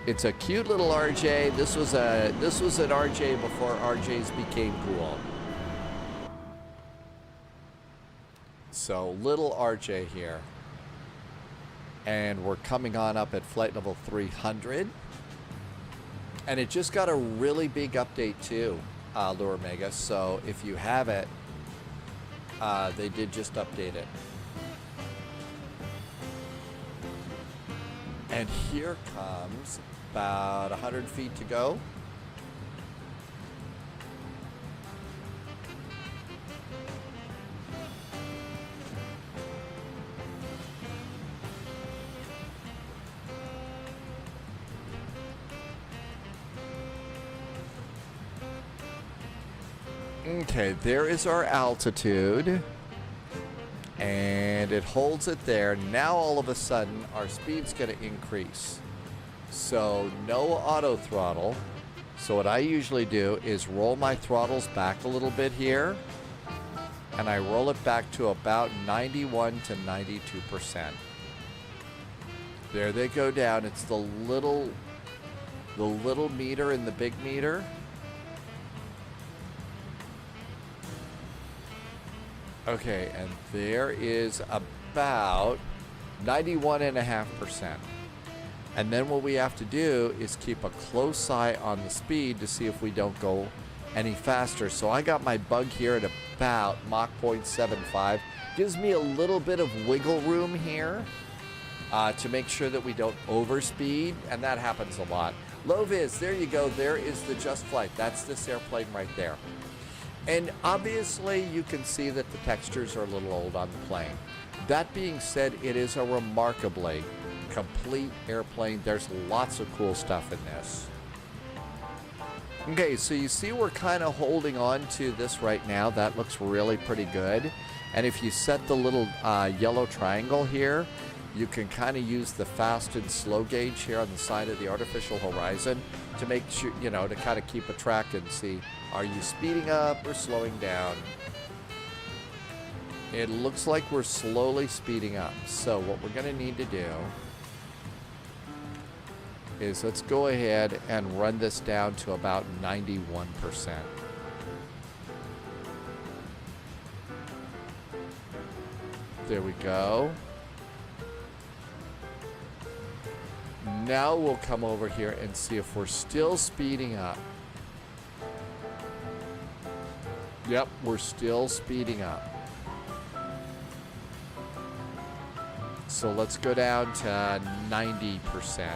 It's a cute little RJ. This was an RJ before RJs became cool. So little RJ here. And we're coming on up at flight level 300. And it just got a really big update too, Lure Mega. So if you have it, they did just update it. And here comes about 100 feet to go. Okay, there is our altitude. And it holds it there. Now all of a sudden our speed's going to increase. So no auto throttle. So what I usually do is roll my throttles back a little bit here. And I roll it back to about 91 to 92%. There they go down. It's the little meter and the big meter. Okay, and there is about 91.5%. And then what we have to do is keep a close eye on the speed to see if we don't go any faster. So I got my bug here at about Mach 0.75. Gives me a little bit of wiggle room here to make sure that we don't overspeed, and that happens a lot. Low vis, there you go. There is the Just Flight. That's this airplane right there. And obviously you can see that the textures are a little old on the plane. That being said, it is a remarkably complete airplane. There's lots of cool stuff in this. Okay, so you see we're kind of holding on to this right now. That looks really pretty good. And if you set the little yellow triangle here, you can kind of use the fast and slow gauge here on the side of the artificial horizon to make sure, you know, to kind of keep a track and see, are you speeding up or slowing down? It looks like we're slowly speeding up. So what we're going to need to do is let's go ahead and run this down to about 91%. There we go. Now we'll come over here and see if we're still speeding up. Yep, we're still speeding up. So let's go down to 90%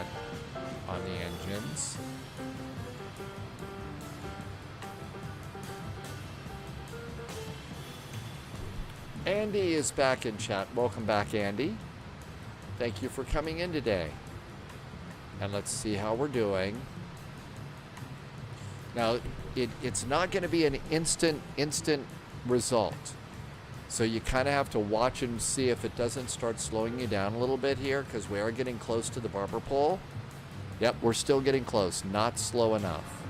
on the engines. Andy is back in chat. Welcome back, Andy. Thank you for coming in today. And let's see how we're doing. Now, it's not going to be an instant result. So you kind of have to watch and see if it doesn't start slowing you down a little bit here, because we are getting close to the barber pole. Yep, we're still getting close, not slow enough.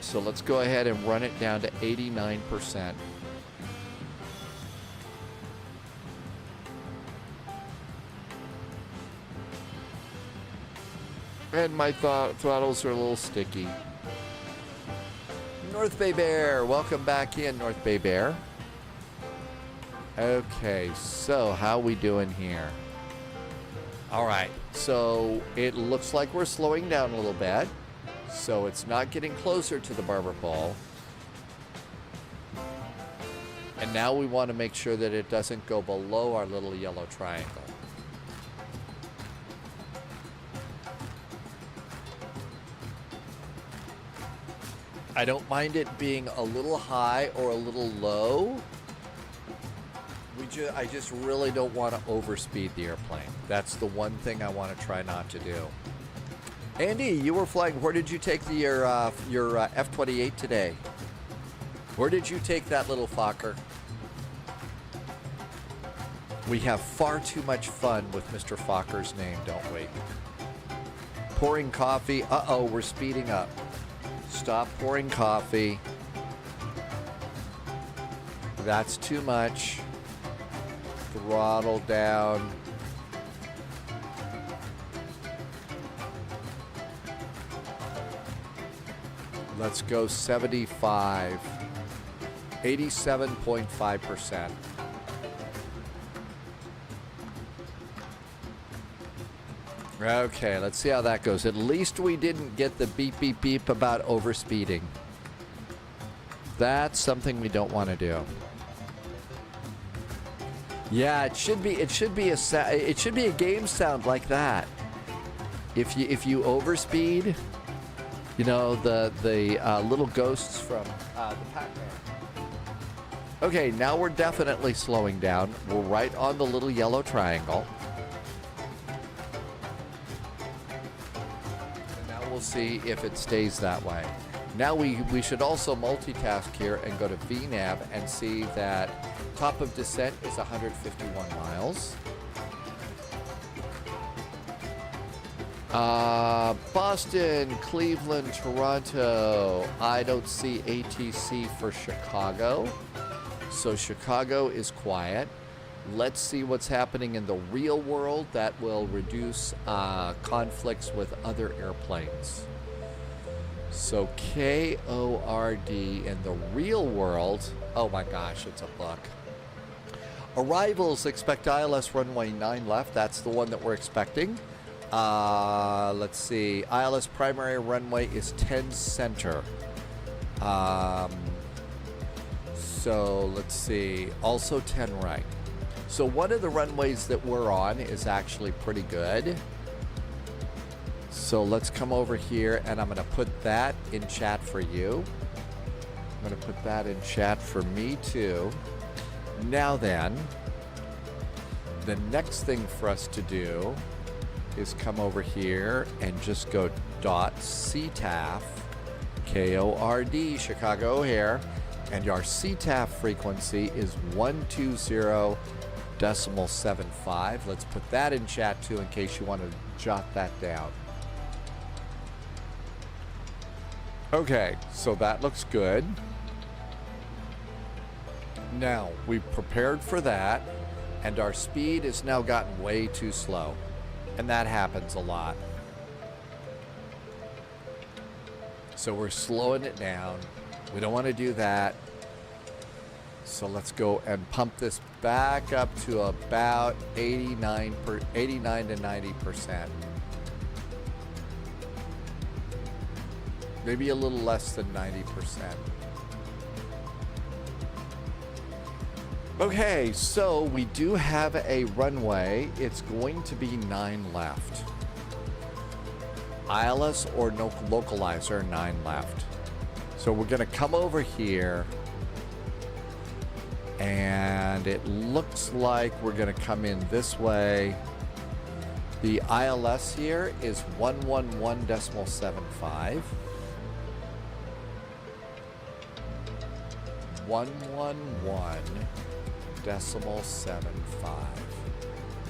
So let's go ahead and run it down to 89%. And my throttles are a little sticky. North Bay Bear, welcome back in, North Bay Bear. Okay, so how we doing here? All right, so it looks like we're slowing down a little bit. So it's not getting closer to the barber pole. And now we want to make sure that it doesn't go below our little yellow triangle. I don't mind it being a little high or a little low. I just really don't want to overspeed the airplane. That's the one thing I want to try not to do. Andy, you were flying. Where did you take your F-28 today? Where did you take that little Fokker? We have far too much fun with Mr. Fokker's name, don't we? Pouring coffee. Uh-oh, we're speeding up. Stop pouring coffee. That's too much. Throttle down. Let's go 75. 87.5%. Okay, let's see how that goes. At least we didn't get the beep, beep, beep about overspeeding. That's something we don't want to do. Yeah, it should be a game sound like that. If you overspeed, you know, the little ghosts from the Pac-Man. Okay, now we're definitely slowing down. We're right on the little yellow triangle. And now we'll see if it stays that way. Now we should also multitask here and go to VNAV and see that top of descent is 151 miles. Boston, Cleveland, Toronto. I don't see ATC for Chicago. So Chicago is quiet. Let's see what's happening in the real world that will reduce conflicts with other airplanes. So KORD in the real world. Oh my gosh, it's a buck. Arrivals, expect ILS runway 9 left. That's the one that we're expecting. Let's see. ILS primary runway is 10 center. So let's see. Also 10 right. So one of the runways that we're on is actually pretty good. So let's come over here and I'm going to put that in chat for you. I'm going to put that in chat for me too. Now then, the next thing for us to do is come over here and just go .CTAF KORD Chicago O'Hare, and our CTAF frequency is 120.75. Let's put that in chat too in case you want to jot that down. Okay, so that looks good. Now, we've prepared for that, and our speed has now gotten way too slow. And that happens a lot. So we're slowing it down. We don't want to do that. So let's go and pump this back up to about 89 to 90%. Maybe a little less than 90%. Okay, so we do have a runway. It's going to be 9 left. ILS or no localizer, 9 left. So we're going to come over here. And it looks like we're going to come in this way. The ILS here is 111.75. 111.75.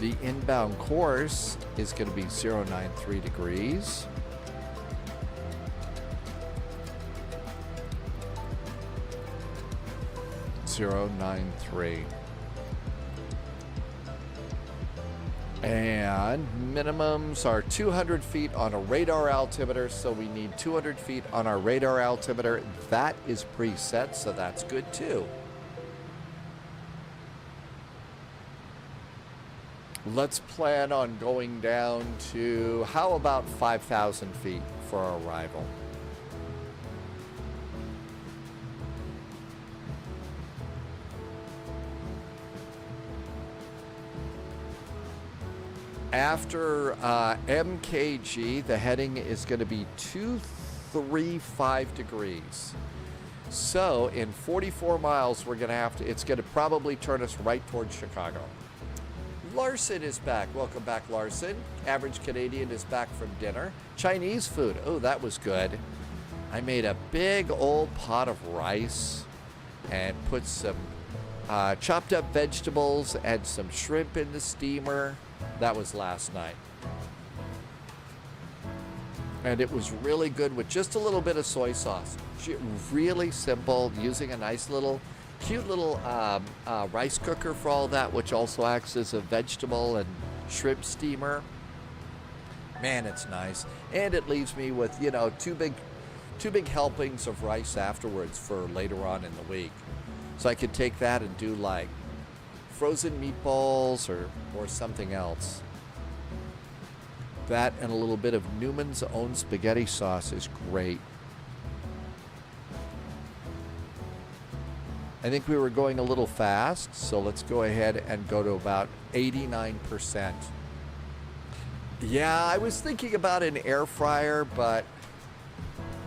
The inbound course is going to be 093 degrees. .093. And minimums are 200 feet on a radar altimeter, so we need 200 feet on our radar altimeter. That is preset, so that's good too. Let's plan on going down to, how about 5,000 feet for our arrival? After MKG, the heading is going to be 235 degrees. So in 44 miles, we're going to have to, it's going to probably turn us right towards Chicago. Larson is back. Welcome back, Larson. Average Canadian is back from dinner. Chinese food. Oh, that was good. I made a big old pot of rice and put some chopped up vegetables and some shrimp in the steamer. That was last night. And it was really good with just a little bit of soy sauce. Really simple, using a nice little, cute little rice cooker for all that, which also acts as a vegetable and shrimp steamer. Man, it's nice. And it leaves me with, you know, two big helpings of rice afterwards for later on in the week. So I could take that and do like frozen meatballs or something else. That and a little bit of Newman's own spaghetti sauce is great. I think we were going a little fast, so let's go ahead and go to about 89%. Yeah, I was thinking about an air fryer, but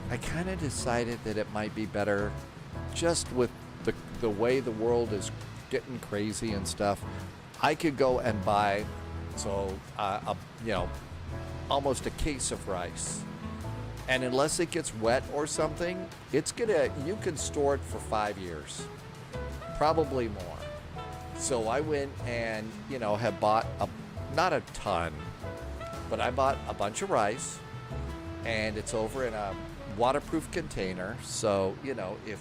I kind of decided that it might be better just with the way the world is getting crazy and stuff. I could go and buy, almost a case of rice. And unless it gets wet or something, you can store it for 5 years. Probably more. So I went and, have bought not a ton, but I bought a bunch of rice, and it's over in a waterproof container. So, if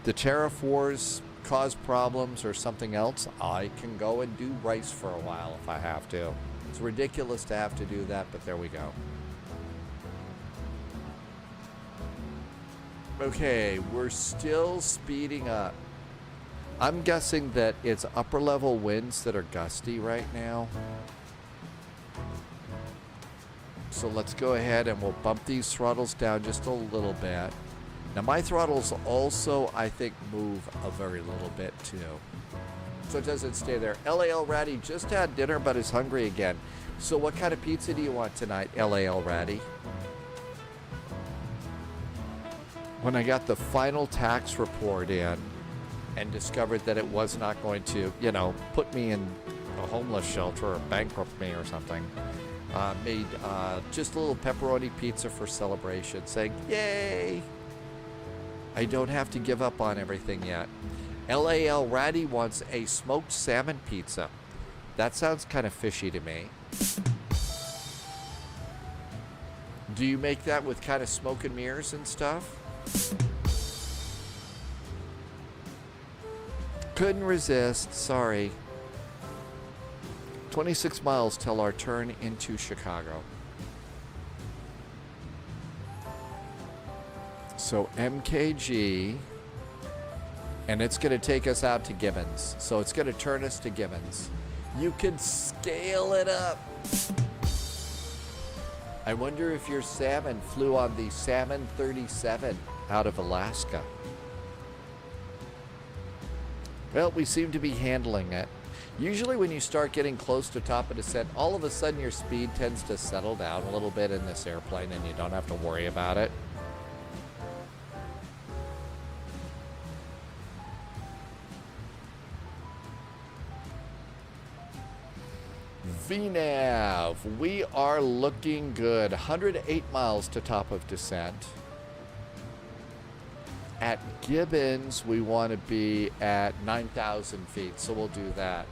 the tariff wars cause problems or something else, I can go and do rice for a while if I have to. It's ridiculous to have to do that, but there we go. Okay, we're still speeding up. I'm guessing that it's upper level winds that are gusty right now. So let's go ahead and we'll bump these throttles down just a little bit. Now my throttles also, I think, move a very little bit too. So it doesn't stay there. LAL Ratty just had dinner but is hungry again. So what kind of pizza do you want tonight, LAL Ratty? When I got the final tax report in and discovered that it was not going to, put me in a homeless shelter or bankrupt me or something, made just a little pepperoni pizza for celebration, saying, yay! I don't have to give up on everything yet. LAL Ratty wants a smoked salmon pizza. That sounds kind of fishy to me. Do you make that with kind of smoke and mirrors and stuff? Couldn't resist, sorry. 26 miles till our turn into Chicago. So MKG, and it's going to take us out to Gibbons. So it's going to turn us to Gibbons. You can scale it up. I wonder if your salmon flew on the Salmon 37 out of Alaska. Well, we seem to be handling it. Usually when you start getting close to top of descent, all of a sudden your speed tends to settle down a little bit in this airplane and you don't have to worry about it. VNAV, we are looking good. 108 miles to top of descent. At Gibbons, we want to be at 9,000 feet, so we'll do that.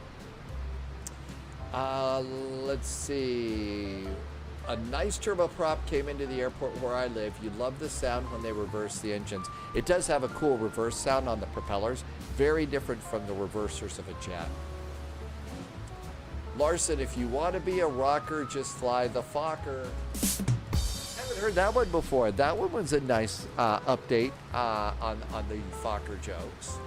Let's see. A nice turboprop came into the airport where I live. You love the sound when they reverse the engines. It does have a cool reverse sound on the propellers, very different from the reversers of a jet. Larson, if you want to be a rocker, just fly the Fokker. Haven't heard that one before. That one was a nice update on the Fokker jokes.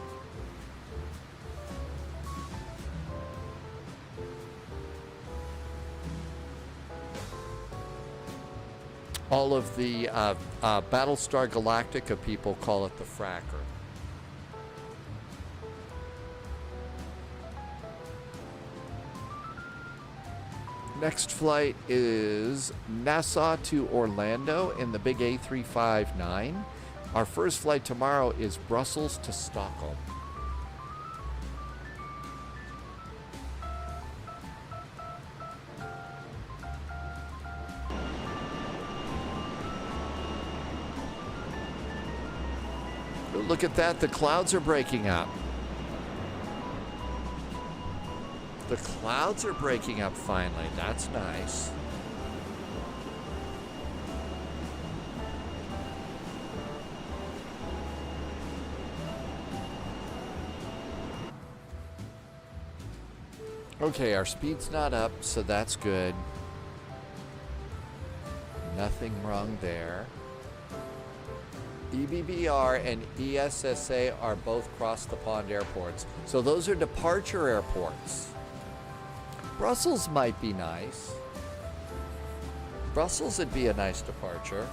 All of the Battlestar Galactica people call it the fracker. Next flight is Nassau to Orlando in the big A319. Our first flight tomorrow is Brussels to Stockholm. Look at that, the clouds are breaking up. The clouds are breaking up finally. That's nice. Okay, our speed's not up, so that's good. Nothing wrong there. EBBR and ESSA are both cross the pond airports. So those are departure airports. Brussels might be nice. Brussels would be a nice departure.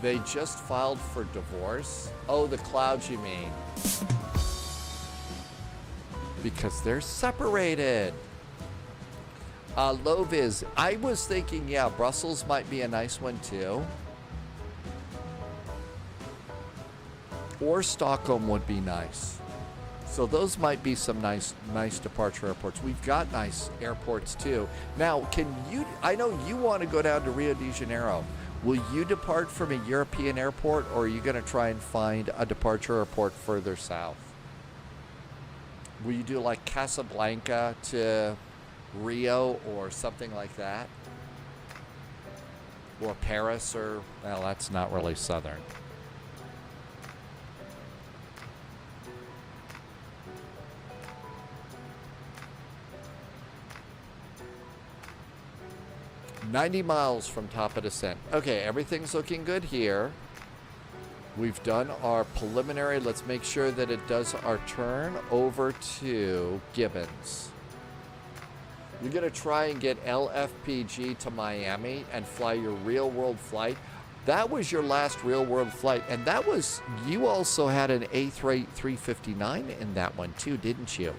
They just filed for divorce. Oh, the clouds, you mean? Because they're separated. Loviz, I was thinking, yeah, Brussels might be a nice one too. Or Stockholm would be nice. So those might be some nice departure airports. We've got nice airports too. Now, I know you want to go down to Rio de Janeiro. Will you depart from a European airport, or are you going to try and find a departure airport further south? Will you do like Casablanca to Rio or something like that? Or Paris, or, well, that's not really southern. "90 miles from top of descent." Okay, everything's looking good here. We've done our preliminary. Let's make sure that it does our turn over to Gibbons. You're going to try and get LFPG to Miami and fly your real-world flight. That was your last real-world flight, and that was, you also had an A359 in that one too, didn't you?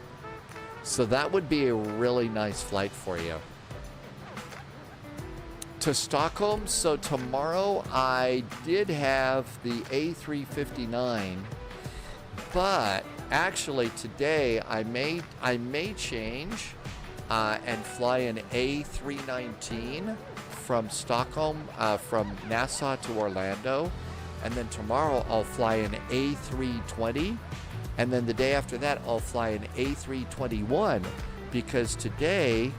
So that would be a really nice flight for you. To Stockholm, so tomorrow I did have the A359, but actually today I may change and fly an A319 from Stockholm, from Nassau to Orlando, and then tomorrow I'll fly an A320, and then the day after that I'll fly an A321, because today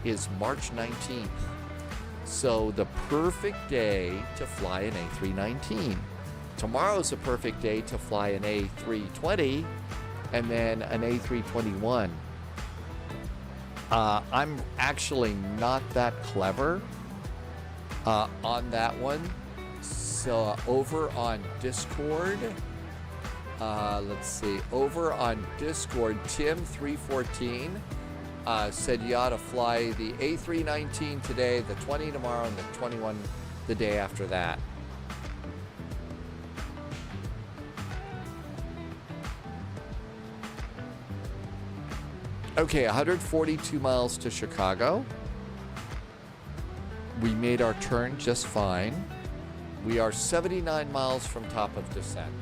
is March 19th. So the perfect day to fly an A319. Tomorrow's a perfect day to fly an A320 and then an A321. I'm actually not that clever on that one. So over on Discord, let's see, over on Discord, Tim314 said you ought to fly the A319 today, the 20 tomorrow, and the 21 the day after that. Okay, 142 miles to Chicago. We made our turn just fine. We are 79 miles from top of descent.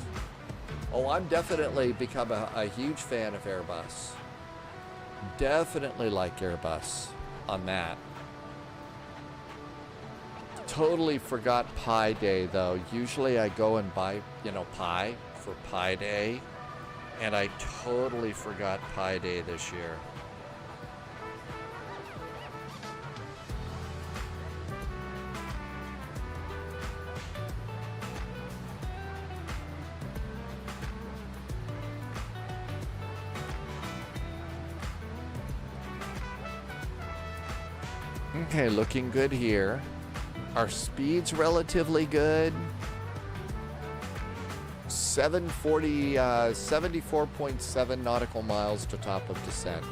Oh, I'm definitely become a huge fan of Airbus. Definitely like Airbus on that. Totally forgot Pi Day though. Usually I go and buy, Pi for Pi Day, and I totally forgot Pi Day this year. Okay, looking good here. Our speed's relatively good. 74.7 nautical miles to top of descent.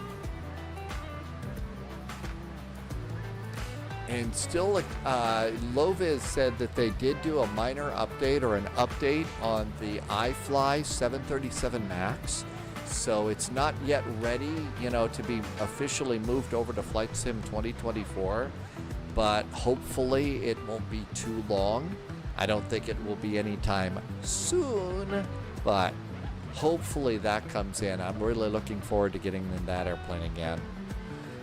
And still, Loviz said that they did do a minor update or an update on the iFly 737 MAX. So it's not yet ready, to be officially moved over to Flight Sim 2024, but hopefully it won't be too long. I don't think it will be anytime soon, but hopefully that comes in. I'm really looking forward to getting in that airplane again.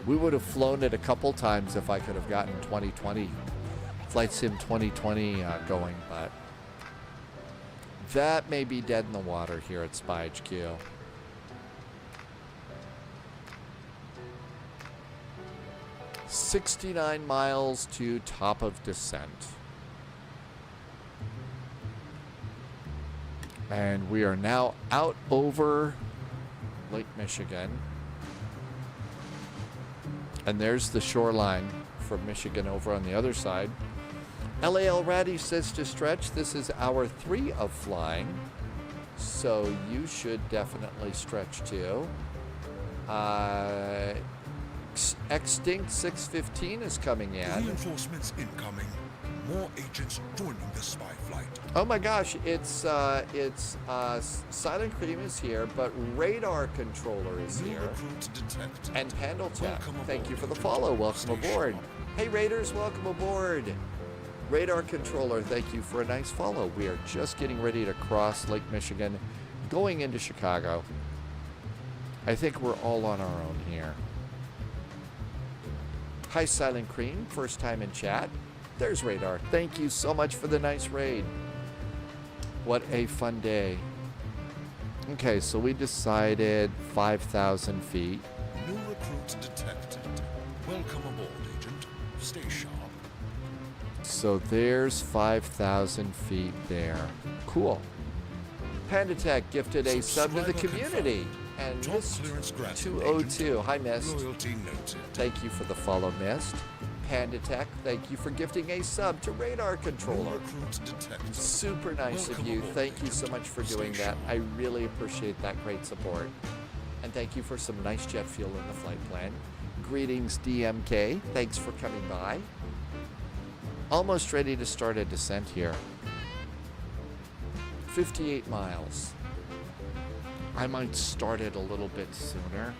We would have flown it a couple times if I could have gotten 2020, Flight Sim 2020 going, but that may be dead in the water here at Spy HQ. "69 miles to top of descent." And we are now out over Lake Michigan. And there's the shoreline from Michigan over on the other side. LAL Ratty says to stretch. This is hour 3 of flying, so you should definitely stretch too. Extinct 615 is coming in. Reinforcements incoming. More agents joining the spy flight. Oh my gosh, it's Silent Cream is here, but Radar Controller is here. And Pandaltech, thank you for the follow. Welcome aboard. Hey Raiders, welcome aboard. Radar Controller, thank you for a nice follow. We are just getting ready to cross Lake Michigan, going into Chicago. I think we're all on our own here. Hi Silent Cream, first time in chat. There's Radar. Thank you so much for the nice raid. What a fun day. Okay, so we decided 5,000 feet. New recruits detected. Welcome aboard, Agent. Stay sharp. So there's 5,000 feet there. Cool. PandaTech gifted a sub to the community. And Mist 202. Hi, Mist. Thank you for the follow, Mist. PandaTech, thank you for gifting a sub to Radar Controller. Super nice of you. Thank you so much for doing that. I really appreciate that great support. And thank you for some nice jet fuel in the flight plan. Greetings, DMK. Thanks for coming by. Almost ready to start a descent here. 58 miles. I might start it a little bit sooner.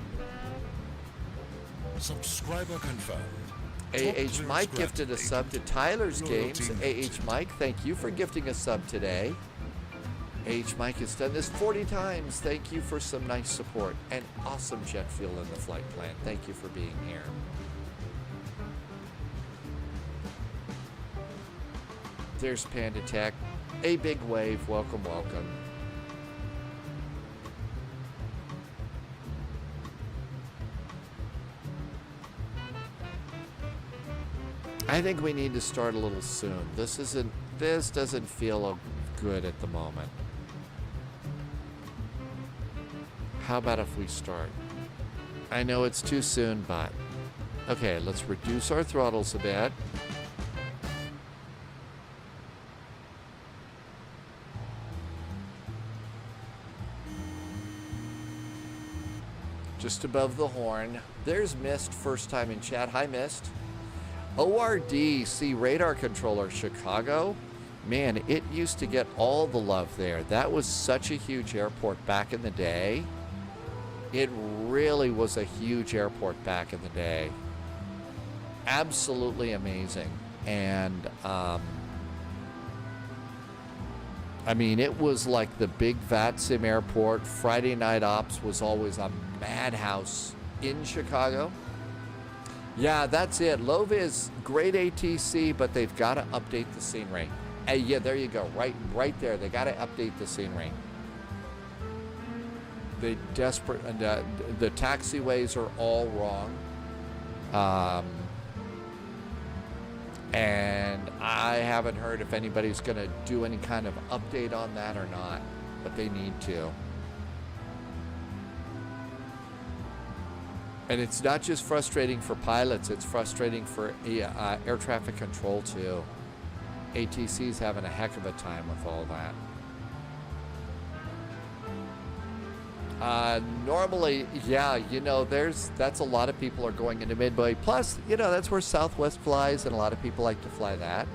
Subscriber confirmed. AH Mike gifted a sub to Tyler's Games. AH Mike, thank you for gifting a sub today. AH Mike has done this 40 times. Thank you for some nice support and awesome jet fuel in the flight plan. Thank you for being here. There's PandaTech. A big wave. Welcome, welcome. I think we need to start a little soon. This doesn't feel good at the moment. How about if we start? I know it's too soon, but okay, let's reduce our throttles a bit. Just above the horn. There's Mist, first time in chat. Hi, Mist. ORDC Radar Controller Chicago. Man, it used to get all the love there. That was such a huge airport back in the day. It really was a huge airport back in the day. Absolutely amazing. And, I mean, it was like the big VATSIM airport. Friday night ops was always a madhouse in Chicago. Yeah, that's it. Love is great ATC, but they've got to update the scenery. Hey, yeah, there you go. Right there. They got to update the scenery. They desperate, and the taxiways are all wrong. And I haven't heard if anybody's going to do any kind of update on that or not, but they need to. And it's not just frustrating for pilots, it's frustrating for air traffic control too. ATC's having a heck of a time with all that. Normally, yeah, you know, that's a lot of people are going into Midway. Plus, you know, that's where Southwest flies, and a lot of people like to fly that.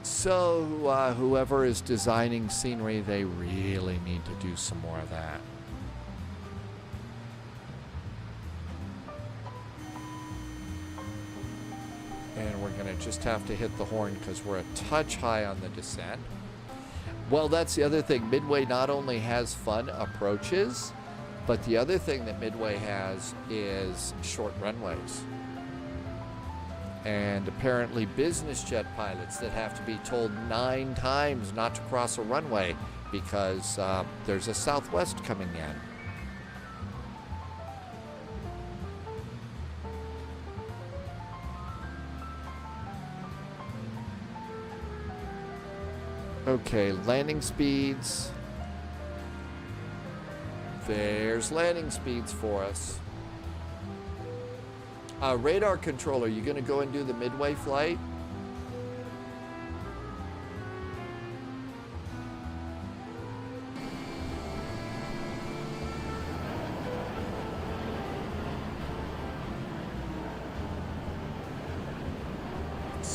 So whoever is designing scenery, they really need to do some more of that. And we're going to just have to hit the horn because we're a touch high on the descent. Well, that's the other thing. Midway not only has fun approaches, but the other thing that Midway has is short runways. And apparently business jet pilots that have to be told 9 times not to cross a runway because there's a Southwest coming in. Okay, landing speeds. There's landing speeds for us. Radar Controller, you gonna go and do the Midway flight?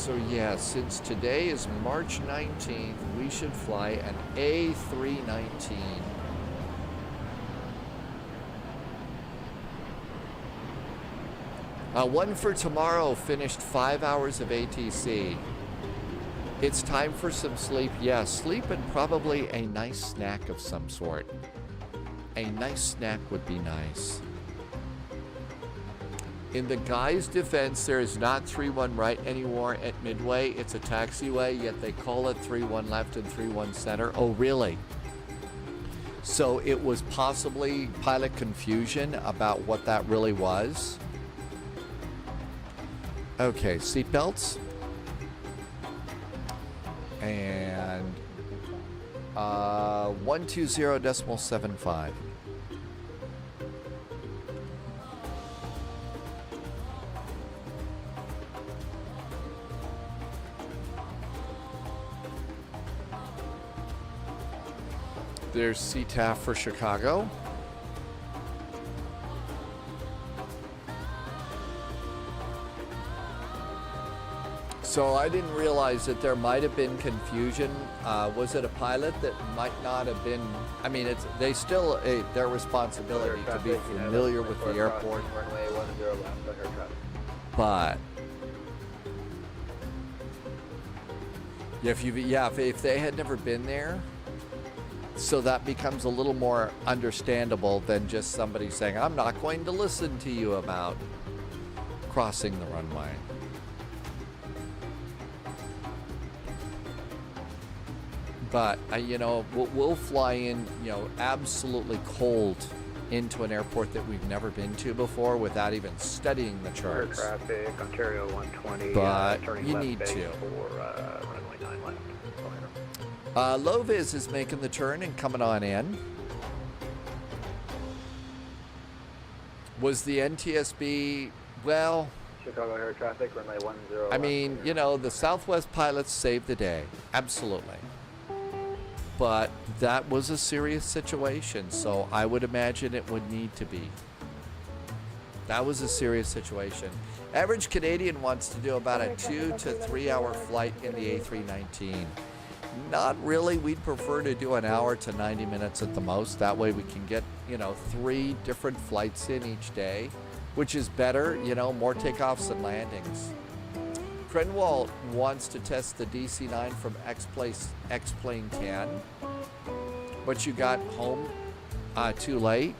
So yeah, since today is March 19th, we should fly an A319. One for tomorrow finished 5 hours of ATC. It's time for some sleep. Yeah, sleep and probably a nice snack of some sort. A nice snack would be nice. In the guy's defense, there is not 3-1 right anymore at Midway. It's a taxiway, yet they call it 3-1 left and 3-1 center. Oh, really? So it was possibly pilot confusion about what that really was. Okay, seatbelts. And 120.75. There's CTAF for Chicago. So I didn't realize that there might have been confusion. Was it a pilot that might not have been? I mean, it's they still their responsibility to be familiar with the airport. But if they had never been there, so that becomes a little more understandable than just somebody saying, "I'm not going to listen to you about crossing the runway." But, we'll fly in, absolutely cold into an airport that we've never been to before without even studying the charts. Traffic, Ontario 120. But turning you left need base to. For runway 9 left. Loviz is making the turn and coming on in. Was the NTSB, well... Chicago air traffic, runway 10. I mean, the Southwest pilots saved the day. Absolutely. But that was a serious situation, so I would imagine it would need to be. That was a serious situation. Average Canadian wants to do about a 2 to 3 hour flight in the A319. Not really. We'd prefer to do an hour to 90 minutes at the most. That way we can get, 3 different flights in each day, which is better, more takeoffs and landings. Krenwald wants to test the DC-9 from X-Plane 10, but you got home too late.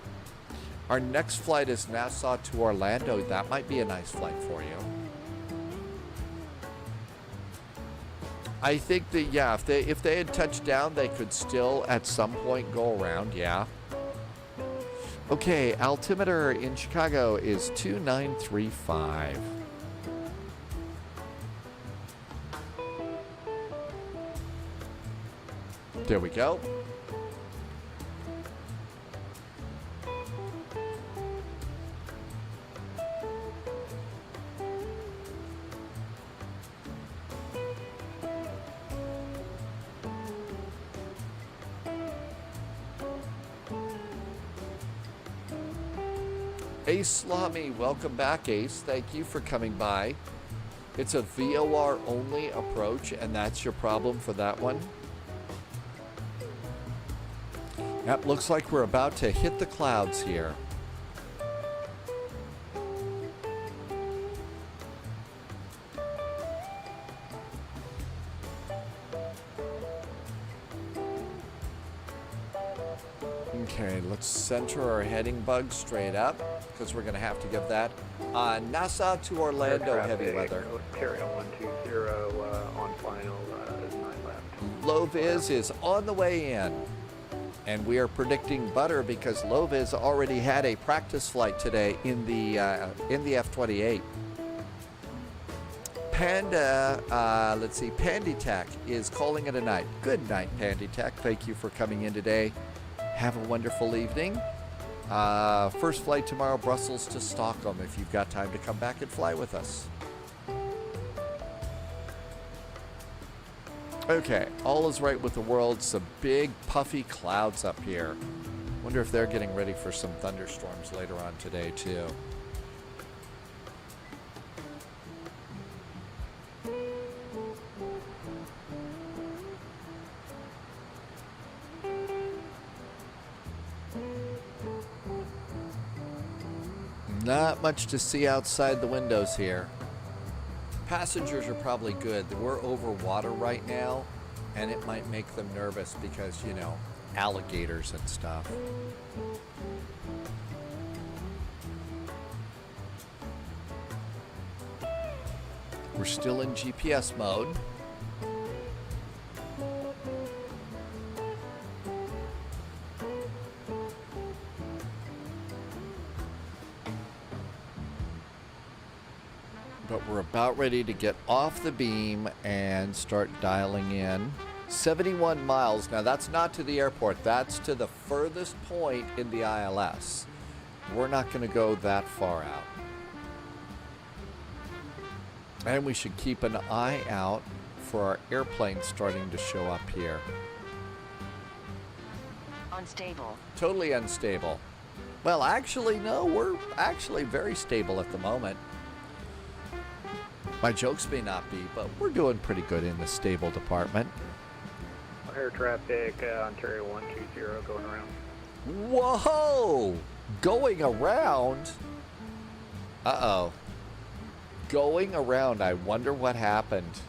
Our next flight is Nassau to Orlando. That might be a nice flight for you. I think that, if they had touched down, they could still at some point go around, yeah. Okay, altimeter in Chicago is 2935. There we go. Ace Slami, welcome back, Ace. Thank you for coming by. It's a VOR only approach, and that's your problem for that one. Yep, looks like we're about to hit the clouds here. Okay, let's center our heading bug straight up, because we're going to have to give that. Nassau to Orlando, heavy weather. Ontario 120 on final 9 left. Low Viz is on the way in. And we are predicting butter because Low Viz already had a practice flight today in the F-28. Panda, let's see, Panditech is calling it a night. Good night, Panditech. Thank you for coming in today. Have a wonderful evening. First flight tomorrow, Brussels to Stockholm, if you've got time to come back and fly with us. Okay, all is right with the world. Some big puffy clouds up here. Wonder if they're getting ready for some thunderstorms later on today too. Not much to see outside the windows here. Passengers are probably good. We're over water right now, and it might make them nervous because, you know, alligators and stuff. We're still in GPS mode. But we're about ready to get off the beam and start dialing in. 71 miles. Now that's not to the airport. That's to the furthest point in the ILS. We're not going to go that far out. And we should keep an eye out for our airplane starting to show up here. Unstable. Totally unstable. Well, actually, no. We're actually very stable at the moment. My jokes may not be, but we're doing pretty good in the stable department. Air traffic, Ontario 120 going around. Whoa! Going around? Uh-oh. Going around. I wonder what happened.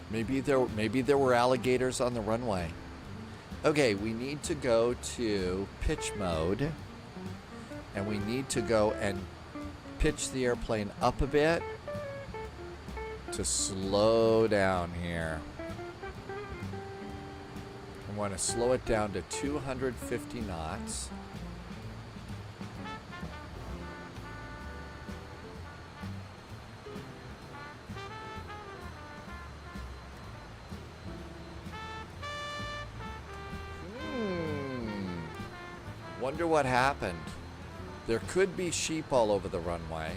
Maybe there were alligators on the runway. Okay, we need to go to pitch mode. And we need to go and pitch the airplane up a bit to slow down here. I want to slow it down to 250 knots. Wonder what happened. There could be sheep all over the runway.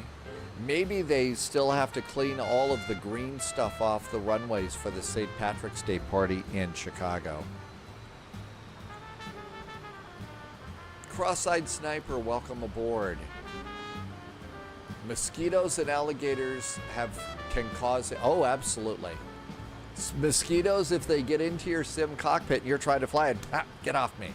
Maybe they still have to clean all of the green stuff off the runways for the St. Patrick's Day party in Chicago. Cross-eyed sniper, welcome aboard. Mosquitoes and alligators can cause... Oh, absolutely. Mosquitoes, if they get into your sim cockpit and you're trying to fly it, get off me.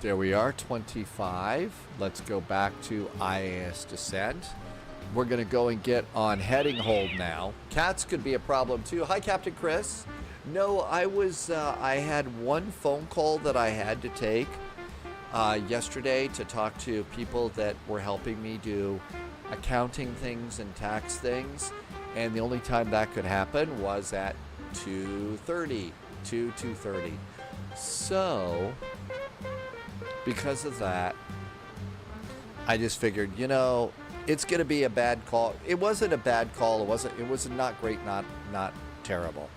There we are, 25. Let's go back to IAS descent. We're going to go and get on heading hold now. Cats could be a problem too. Hi, Captain Chris. No, I had one phone call that I had to take yesterday to talk to people that were helping me do accounting things and tax things. And the only time that could happen was at 2:30. So... because of that, I just figured, you know, it's going to be a bad call. It wasn't a bad call. It was not great, not terrible.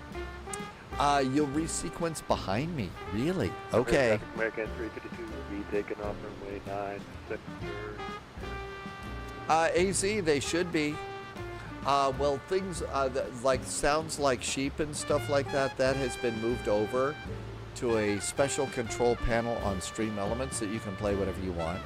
You'll resequence behind me. Really? Okay. American 352 will be taking off runway 9, AZ, they should be. Well, things like sounds like sheep and stuff like that, that has been moved over to a special control panel on Stream Elements that you can play whatever you want.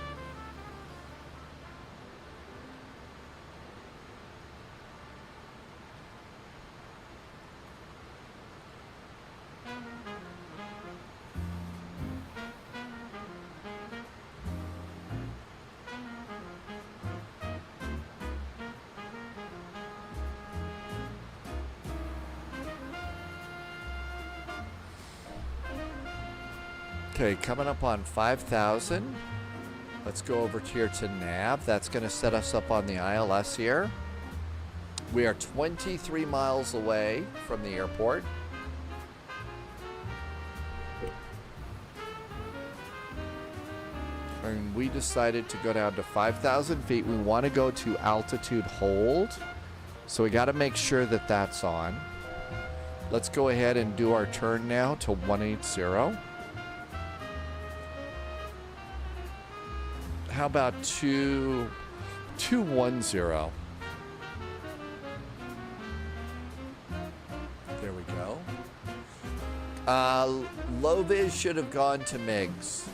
Okay, coming up on 5,000. Let's go over here to nav. That's going to set us up on the ILS here. We are 23 miles away from the airport. And we decided to go down to 5,000 feet. We want to go to altitude hold. So we got to make sure that that's on. Let's go ahead and do our turn now to 180. How about 210? Low vis should have gone to MiGs.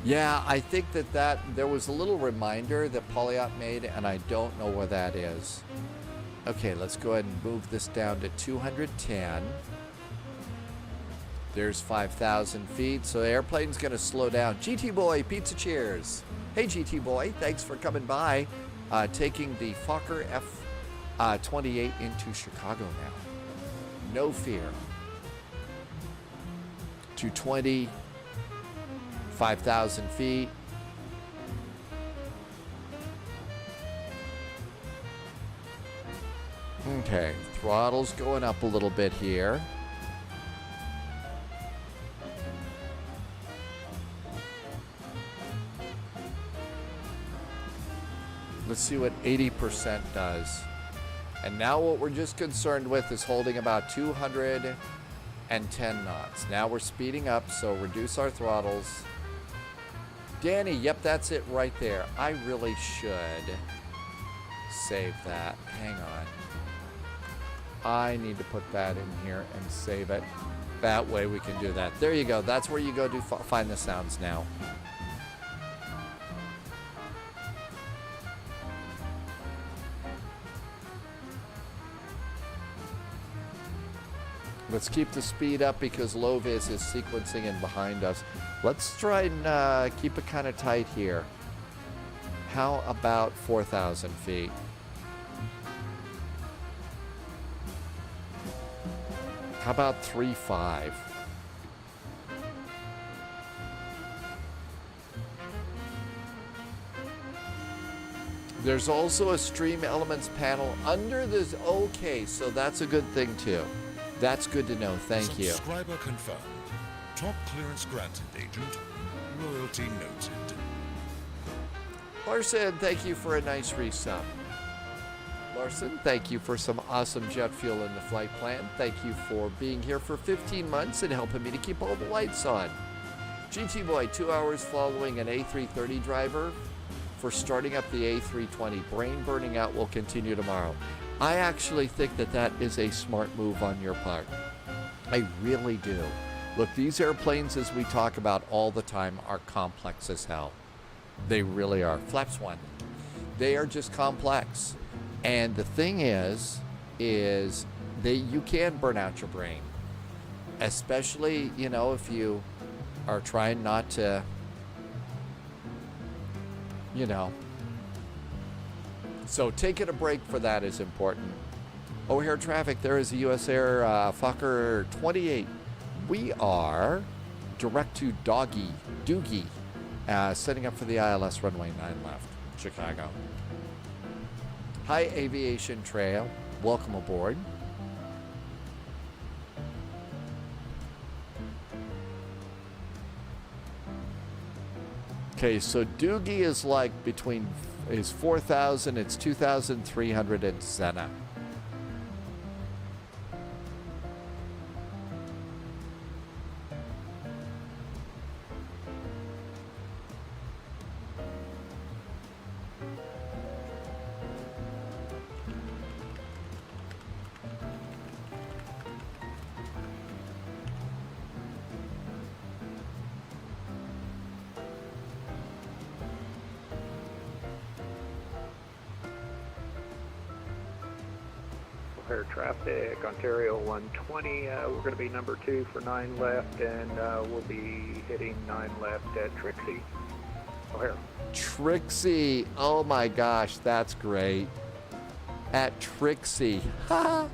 Yeah, I think that there was a little reminder that Polyot made, and I don't know where that is. Okay, let's go ahead and move this down to 210. There's 5,000 feet, so the airplane's going to slow down. GT Boy, pizza cheers. Hey, GT Boy, thanks for coming by. Taking the Fokker F-28 into Chicago now. No fear. 220, 5,000 feet. Okay, throttle's going up a little bit here. Let's see what 80% does. And now what we're just concerned with is holding about 210 knots. Now we're speeding up, so reduce our throttles. Danny, yep, that's it right there. I really should save that. Hang on. I need to put that in here and save it. That way we can do that. There you go. That's where you go to find the sounds now. Let's keep the speed up because low vis is sequencing in behind us. Let's try and keep it kind of tight here. How about 4,000 feet? How about 3.5? There's also a stream elements panel under this. Okay, so that's a good thing too. That's good to know. Thank you. Subscriber confirmed. Top clearance granted, Agent. Loyalty noted. Larson, thank you for a nice resub. Larson, thank you for some awesome jet fuel in the flight plan. Thank you for being here for 15 months and helping me to keep all the lights on. GT Boy, 2 hours following an A330 driver for starting up the A320. Brain burning out will continue tomorrow. I actually think that is a smart move on your part. I really do. Look, these airplanes, as we talk about all the time, are complex as hell. They really are. Flaps 1. They are just complex. And the thing is you can burn out your brain. Especially, if you are trying not to, So taking a break for that is important. O'Hare traffic, there is a US Air Fokker 28. We are direct to Doogie, setting up for the ILS runway 9 left, Chicago. Hi, Aviation Trail. Welcome aboard. Okay, so Doogie is like is 4,000, it's 2,300 in Senna. O'Hare traffic, Ontario 120. We're going to be number 2 for 9 left, and we'll be hitting 9 left at Trixie. O'Hare. Trixie. Oh my gosh, that's great. At Trixie. Ha!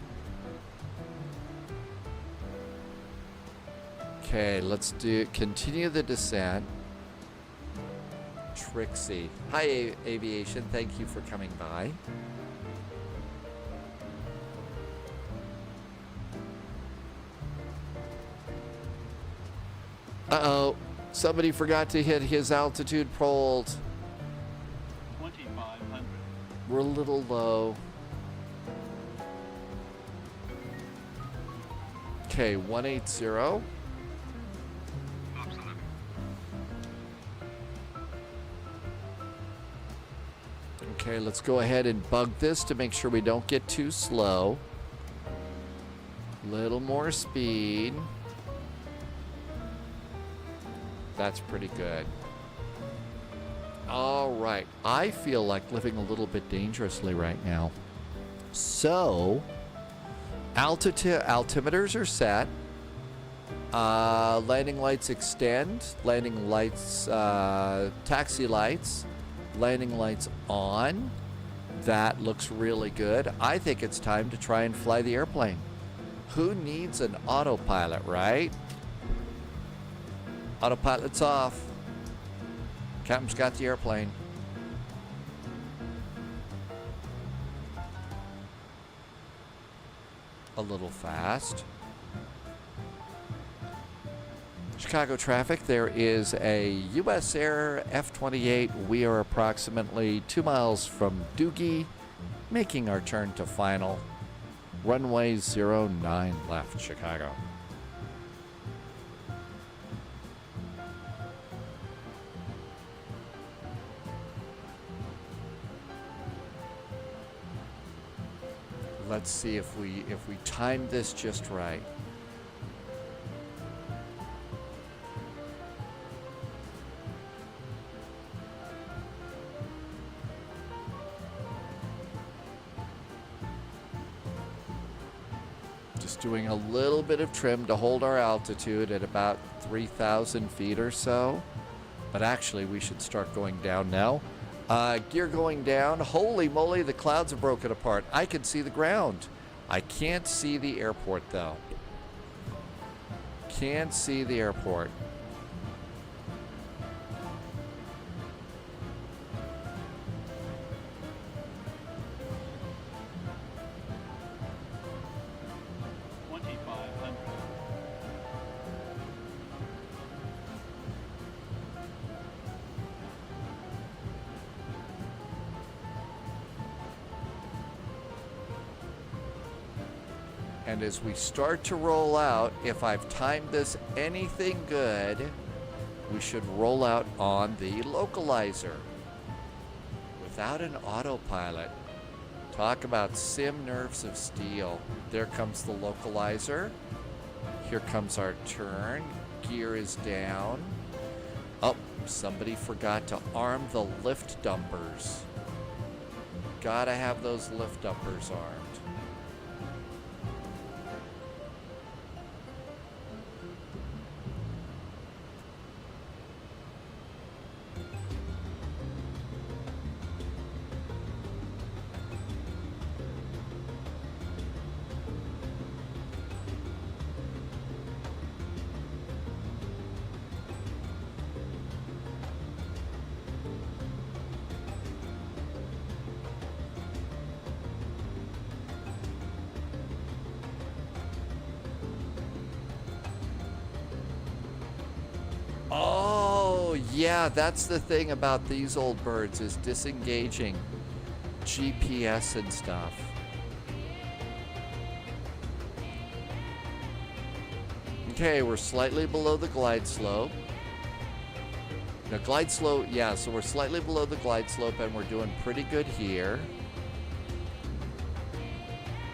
Okay, let's continue the descent. Trixie. Hi, Aviation. Thank you for coming by. Uh-oh. Somebody forgot to hit his altitude poles. 2,500. We're a little low. Okay, 180. Okay, let's go ahead and bug this to make sure we don't get too slow. Little more speed. That's pretty good. All right. I feel like living a little bit dangerously right now. So, altimeters are set. Landing lights extend. Landing lights, taxi lights. Landing lights on. That looks really good. I think it's time to try and fly the airplane. Who needs an autopilot, right? Autopilot's off. Captain's got the airplane. A little fast. Chicago traffic, there is a US Air F-28. We are approximately 2 miles from Doogie, making our turn to final. Runway 09 left, Chicago. Let's see if we time this just right. Just doing a little bit of trim to hold our altitude at about 3,000 feet or so. But actually, we should start going down now. Gear going down. Holy moly, the clouds have broken apart. I can see the ground. I can't see the airport, though. Can't see the airport. And as we start to roll out, if I've timed this anything good, we should roll out on the localizer. Without an autopilot, talk about sim nerves of steel. There comes the localizer. Here comes our turn. Gear is down. Oh, somebody forgot to arm the lift dumpers. Gotta have those lift dumpers armed. Yeah, that's the thing about these old birds, is disengaging GPS and stuff. Okay, we're slightly below the glide slope. Now, glide slope, yeah, so we're slightly below the glide slope and we're doing pretty good here.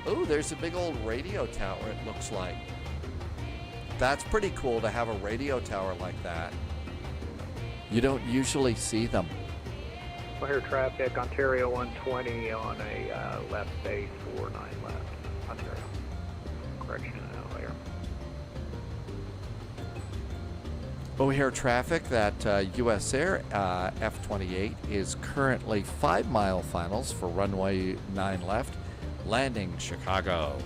Oh, there's a big old radio tower, it looks like. That's pretty cool to have a radio tower like that. You don't usually see them. Well, here traffic, Ontario 120 on a left base 49 left, Ontario. Correction, out there. O'Hare traffic, that US Air F-28 is currently 5 mile finals for runway 9 left, landing Chicago.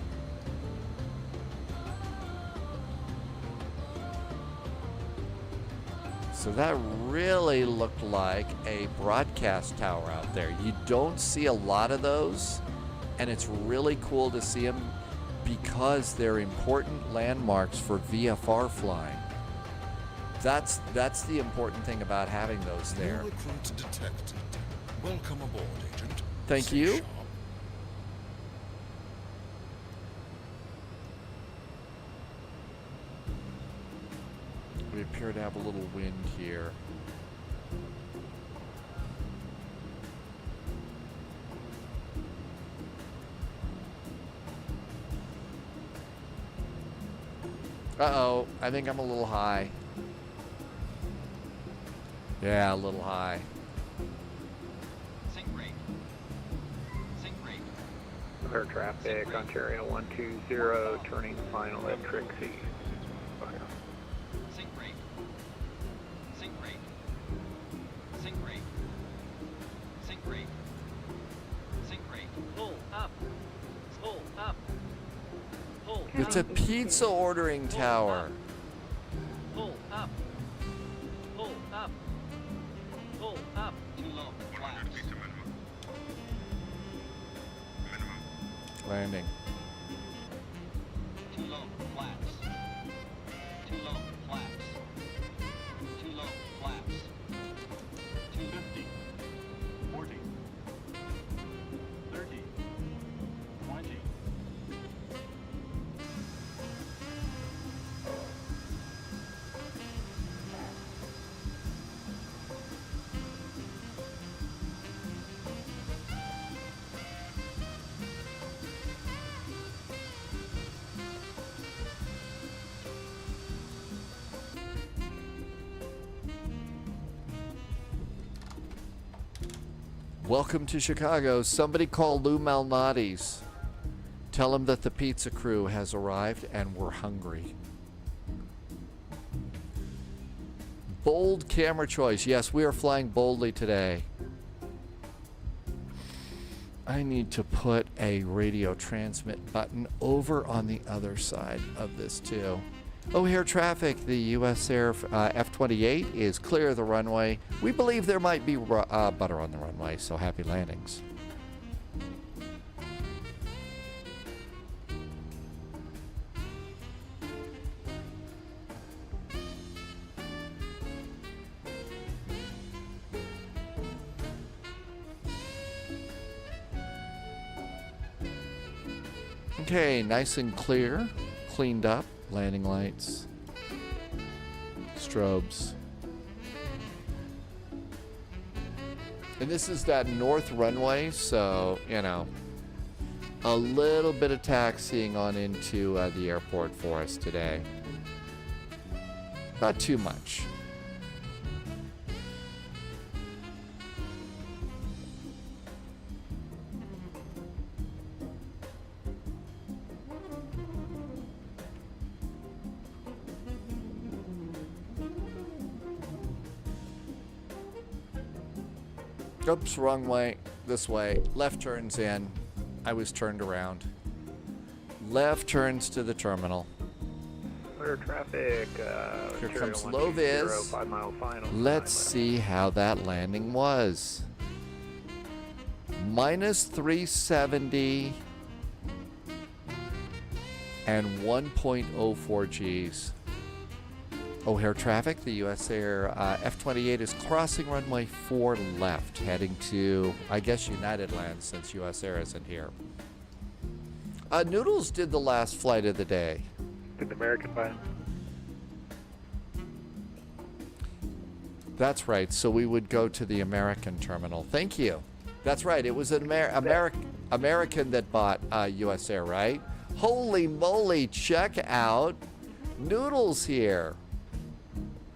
So that really looked like a broadcast tower out there. You don't see a lot of those, and it's really cool to see them because they're important landmarks for VFR flying. That's the important thing about having those there. New recruits detected. Welcome aboard, Agent. Thank you. We appear to have a little wind here. Uh-oh, I think I'm a little high. Yeah, a little high. Sink rate. Clear traffic, Ontario 120, turning final at Trixie. Sink rate. Pull up. It's a pizza ordering tower. Pull up. Too low. Flaps. Landing. Too low. Flaps. 250. 40. 30. 20. Welcome to Chicago. Somebody call Lou Malnati's. Tell him that the pizza crew has arrived and we're hungry. Bold camera choice. Yes, we are flying boldly today. I need to put a radio transmit button over on the other side of this too. Oh, air traffic. The U.S. Air F-28 is clear of the runway. We believe there might be butter on the runway, so happy landings. Okay, nice and clear, cleaned up. Landing lights, strobes. And this is that north runway, so, you know, a little bit of taxiing on into the airport for us today. Not too much. Oops, wrong way. This way. Left turns in. I was turned around. Left turns to the terminal. Clear traffic. Here comes 120, low vis. 5 mile final. Let's see how that landing was. Minus 370 and 1.04 Gs. O'Hare traffic, the U.S. Air F-28 is crossing runway 4 left, heading to, I guess, United Land, since U.S. Air isn't here. Noodles did the last flight of the day. Did the American buy? That's right, so we would go to the American terminal. Thank you. That's right, it was an American that bought U.S. Air, right? Holy moly, check out Noodles here.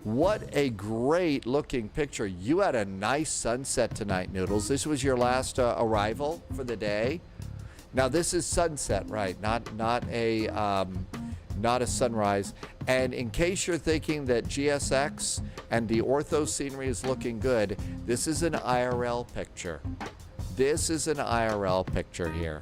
What a great looking picture. You had a nice sunset tonight, Noodles. This was your last arrival for the day. Now this is sunset, right? Not a sunrise. And in case you're thinking that GSX and the ortho scenery is looking good, this is an IRL picture. This is an IRL picture here.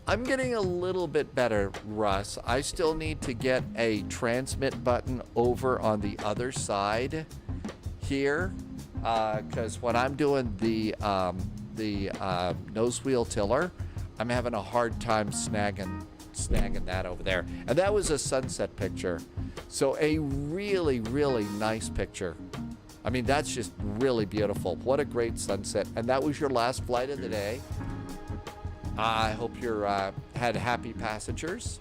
I'm getting a little bit better, Russ. I still need to get a transmit button over on the other side here, because when I'm doing the nose wheel tiller, I'm having a hard time snagging that over there. And that was a sunset picture. So a really, really nice picture. I mean, that's just really beautiful. What a great sunset. And that was your last flight of the day. I hope you had happy passengers.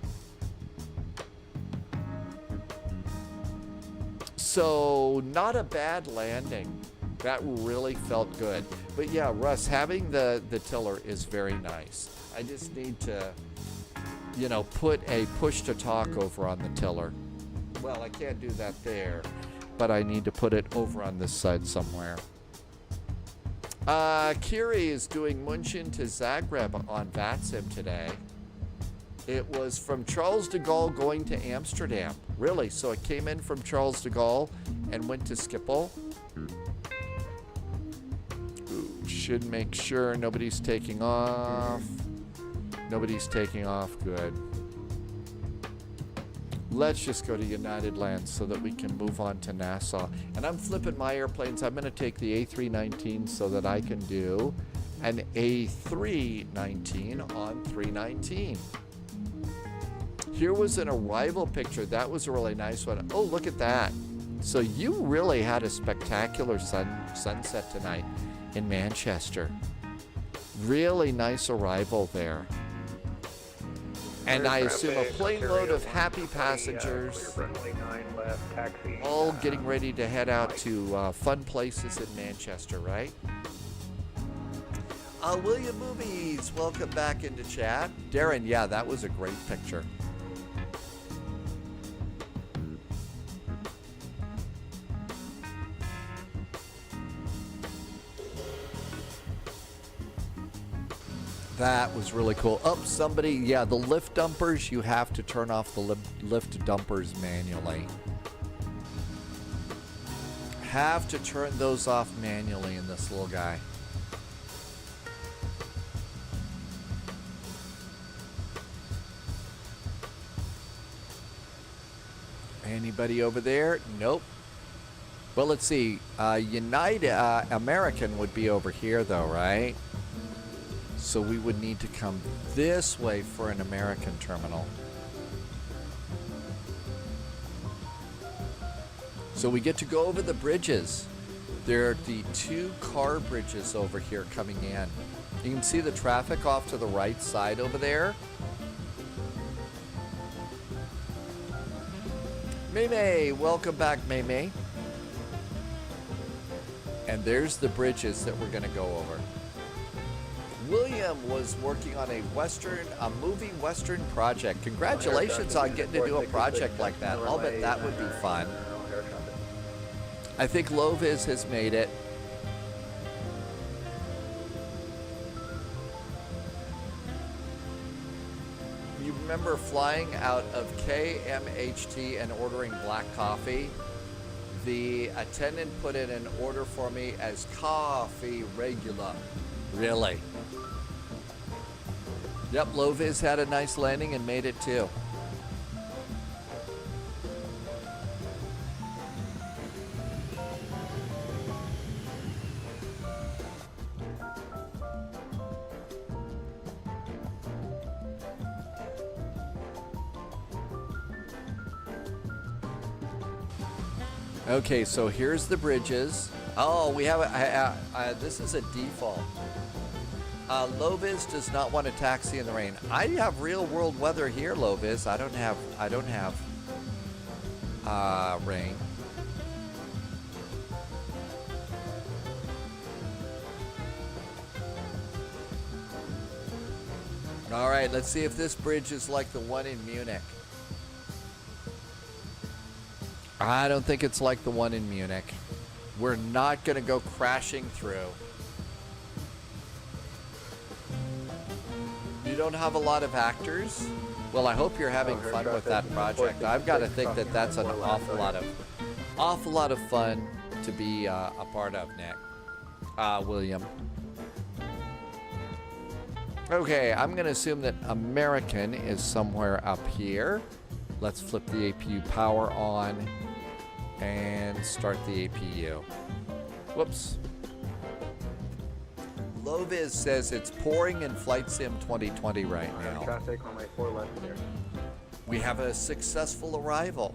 So, not a bad landing. That really felt good. But yeah, Russ, having the tiller is very nice. I just need to you know, put a push to talk over on the tiller. Well, I can't do that there, but I need to put it over on this side somewhere. Kiri is doing München to Zagreb on VATSIM today. It was from Charles de Gaulle going to Amsterdam. Really? So it came in from Charles de Gaulle and went to Schiphol. Ooh, should make sure nobody's taking off. Nobody's taking off. Good. Let's just go to United Lands so that we can move on to Nassau. And I'm flipping my airplanes. I'm going to take the A319 so that I can do an A319 on 319. Here was an arrival picture. That was a really nice one. Oh, look at that. So you really had a spectacular sunset tonight in Manchester. Really nice arrival there. And I assume a plane load of happy passengers, all getting ready to head out to fun places in Manchester, right? William Movies, welcome back into chat. Darren, yeah, that was a great picture. That was really cool. Oh, somebody, yeah, the lift dumpers, you have to turn off the lift dumpers manually. Have to turn those off manually in this little guy. Anybody over there? Nope. Well, let's see. United American would be over here, though, right? So we would need to come this way for an American terminal. So we get to go over the bridges. There are the 2 car bridges over here coming in. You can see the traffic off to the right side over there. May, welcome back, May. And there's the bridges that we're going to go over. William was working on a movie Western project. Congratulations on getting to do a project like that. I'll bet that would be fun. I think Loviz has made it. You remember flying out of KMHT and ordering black coffee? The attendant put in an order for me as coffee regular. Really? Yep, Loviz had a nice landing and made it too. Okay, so here's the bridges. Oh, we have this is a default. Loviz does not want to taxi in the rain. I have real world weather here, Loviz. I don't have rain. All right, let's see if this bridge is like the one in Munich. I don't think it's like the one in Munich. We're not going to go crashing through. You don't have a lot of actors? Well, I hope you're having fun with that project. I've got to think that that's an awful lot of fun to be a part of, Nick. William. Okay, I'm going to assume that American is somewhere up here. Let's flip the APU power on and start the APU. Whoops. Loviz says it's pouring in Flight Sim 2020 right now. Traffic on my 4 left there. We have a successful arrival.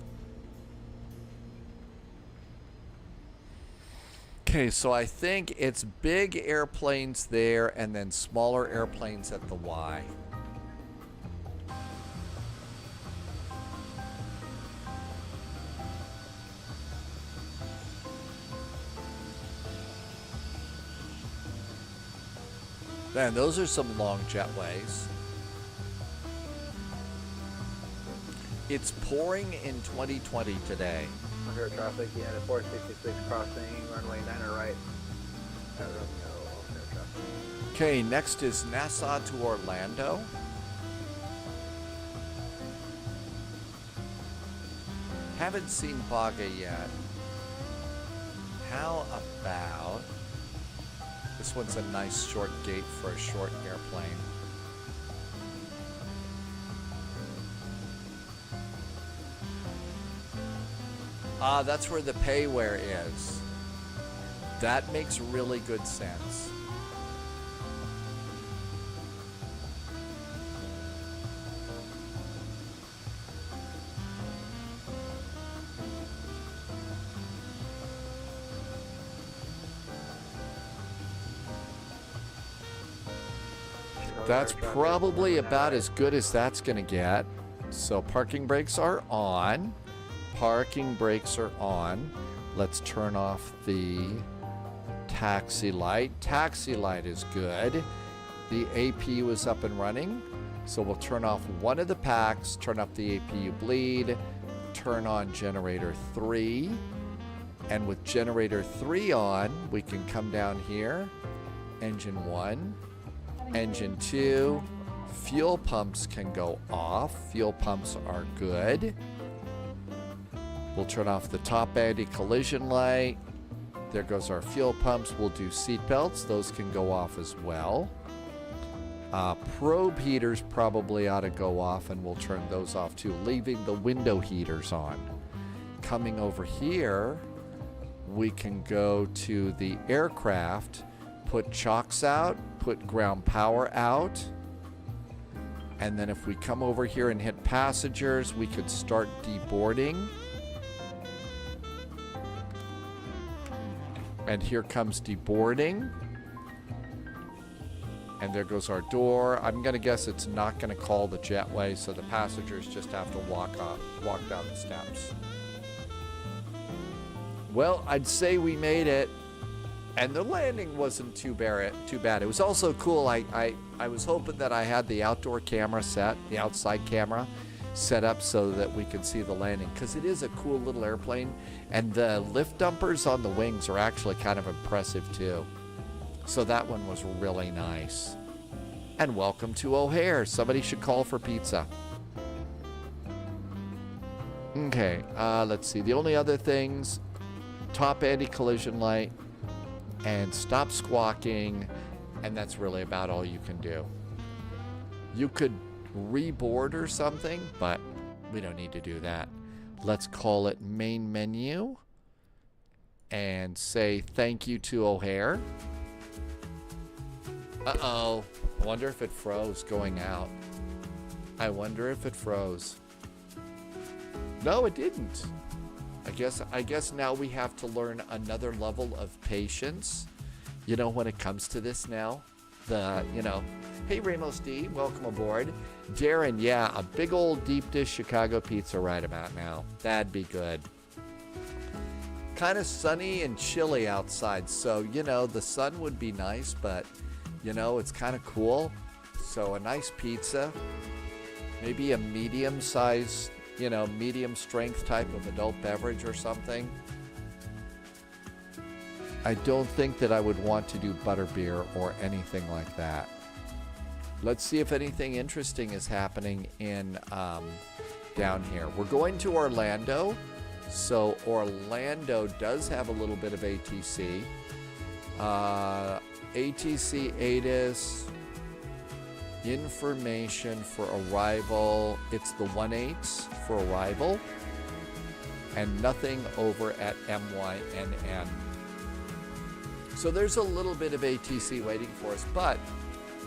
Okay, so I think it's big airplanes there and then smaller airplanes at the Y. Man, those are some long jetways. It's pouring in 2020 today. O'Hare traffic, yeah, the 466 crossing, runway 9 right. O'Hare traffic. Okay, next is Nassau to Orlando. Haven't seen Baga yet. How about... This one's a nice short gate for a short airplane. Ah, that's where the payware is. That makes really good sense. That's probably about as good as that's gonna get. So parking brakes are on. Parking brakes are on. Let's turn off the taxi light. Taxi light is good. The AP was up and running. So we'll turn off one of the packs, turn up the APU bleed, turn on generator 3. And with generator 3 on, we can come down here. Engine 1. Engine 2, fuel pumps can go off. Fuel pumps are good. We'll turn off the top anti-collision light. There goes our fuel pumps. We'll do seat belts. Those can go off as well. Probe heaters probably ought to go off, and we'll turn those off too, leaving the window heaters on. Coming over here, we can go to the aircraft, put chocks out, put ground power out, and then if we come over here and hit passengers, we could start deboarding. And here comes deboarding. And there goes our door. I'm gonna guess it's not gonna call the jetway, so the passengers just have to walk down the steps. Well, I'd say we made it. And the landing wasn't too bad. It was also cool. I was hoping that I had the outdoor camera set, the outside camera set up so that we could see the landing, because it is a cool little airplane, and the lift dumpers on the wings are actually kind of impressive too. So that one was really nice. And welcome to O'Hare. Somebody should call for pizza. Okay, let's see. The only other things, top anti-collision light, and stop squawking, and that's really about all you can do. You could reboard or something, but we don't need to do that. Let's call it main menu and say thank you to O'Hare. Uh-oh. I wonder if it froze going out. I wonder if it froze. No, it didn't. I guess now we have to learn another level of patience, you know, when it comes to this now. Hey Ramos D, welcome aboard. Darren, yeah, a big old deep dish Chicago pizza right about now. That'd be good. Kind of sunny and chilly outside, so, the sun would be nice, but, it's kind of cool. So a nice pizza, maybe a medium-sized, medium strength type of adult beverage or something. I don't think that I would want to do butterbeer or anything like that. Let's see if anything interesting is happening in down here. We're going to Orlando. So Orlando does have a little bit of ATC. ATC ATIS. Information for arrival. It's the 18 for arrival. And nothing over at MYNN. So there's a little bit of ATC waiting for us, but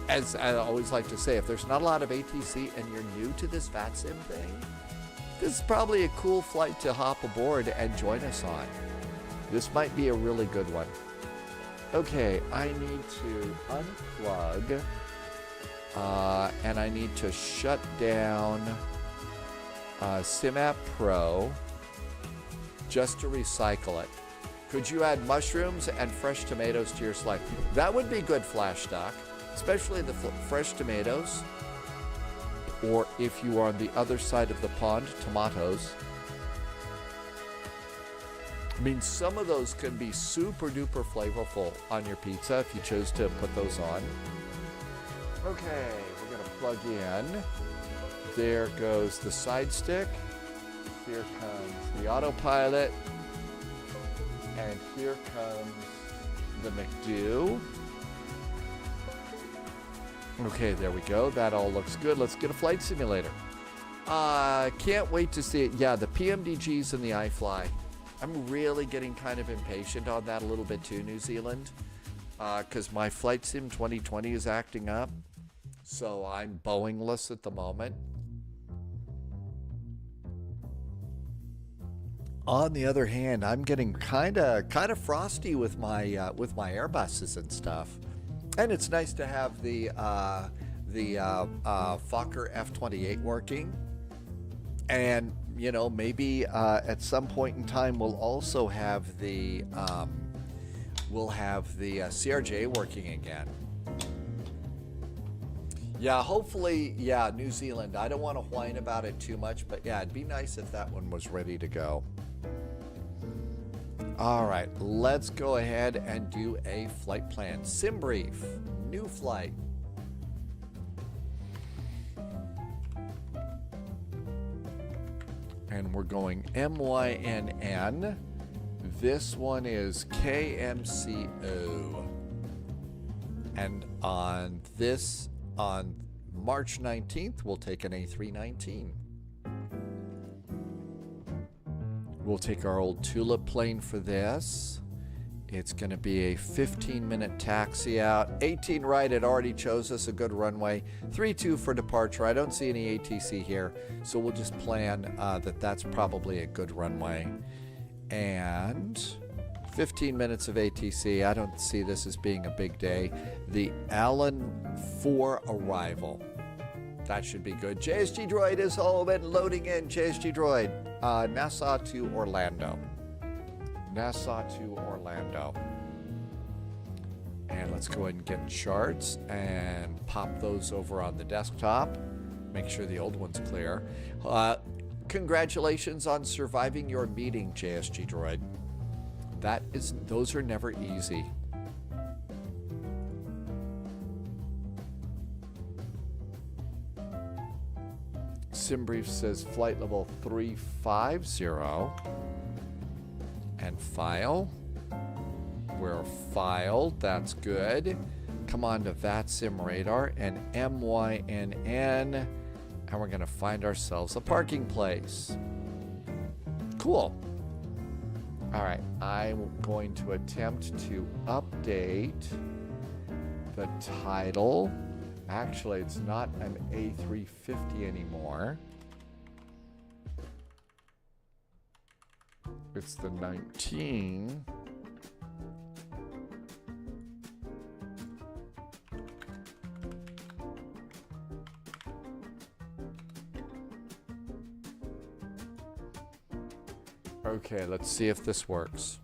as I always like to say, if there's not a lot of ATC and you're new to this VATSIM thing, this is probably a cool flight to hop aboard and join us on. This might be a really good one. Okay, I need to unplug, and I need to shut down SimApp Pro just to recycle it. Could you add mushrooms and fresh tomatoes to your slide? That would be good, Flash Doc, especially the fresh tomatoes. or if you are on the other side of the pond, tomatoes. I mean, some of those can be super duper flavorful on your pizza if you choose to put those on. Okay, we're gonna plug in. There goes the side stick. Here comes the autopilot. And here comes the McDo. Okay, there we go. That all looks good. Let's get a flight simulator. Can't wait to see it. Yeah, the PMDGs and the iFly. I'm really getting kind of impatient on that a little bit too, New Zealand, because my Flight Sim 2020 is acting up. So I'm Boeing-less at the moment. On the other hand, I'm getting kind of frosty with my Airbuses and stuff, and it's nice to have the Fokker F28 working, and you know, maybe at some point in time we'll also have the CRJ working again. Yeah, hopefully, yeah, New Zealand. I don't want to whine about it too much, but yeah, it'd be nice if that one was ready to go. All right, let's go ahead and do a flight plan. Sim brief, new flight. And we're going MYNN. This one is KMCO. And on March 19th, we'll take an A319. We'll take our old Tulip plane for this. It's going to be a 15-minute taxi out. 18 right, it already chose us a good runway. 3-2 for departure. I don't see any ATC here, so we'll just plan that's probably a good runway. And 15 minutes of ATC. I don't see this as being a big day. The Allen 4 arrival. That should be good. JSG Droid is home and loading in. JSG Droid. Nassau to Orlando. Nassau to Orlando. And let's go ahead and get charts and pop those over on the desktop. Make sure the old one's clear. Congratulations on surviving your meeting, JSG Droid. Those are never easy. SimBrief says flight level 350 and file. We're filed, that's good. Come on to VATSIM radar and MYNN, and we're gonna find ourselves a parking place. Cool. All right, I'm going to attempt to update the title. Actually, it's not an A350 anymore. It's the 19. Okay, let's see if this works.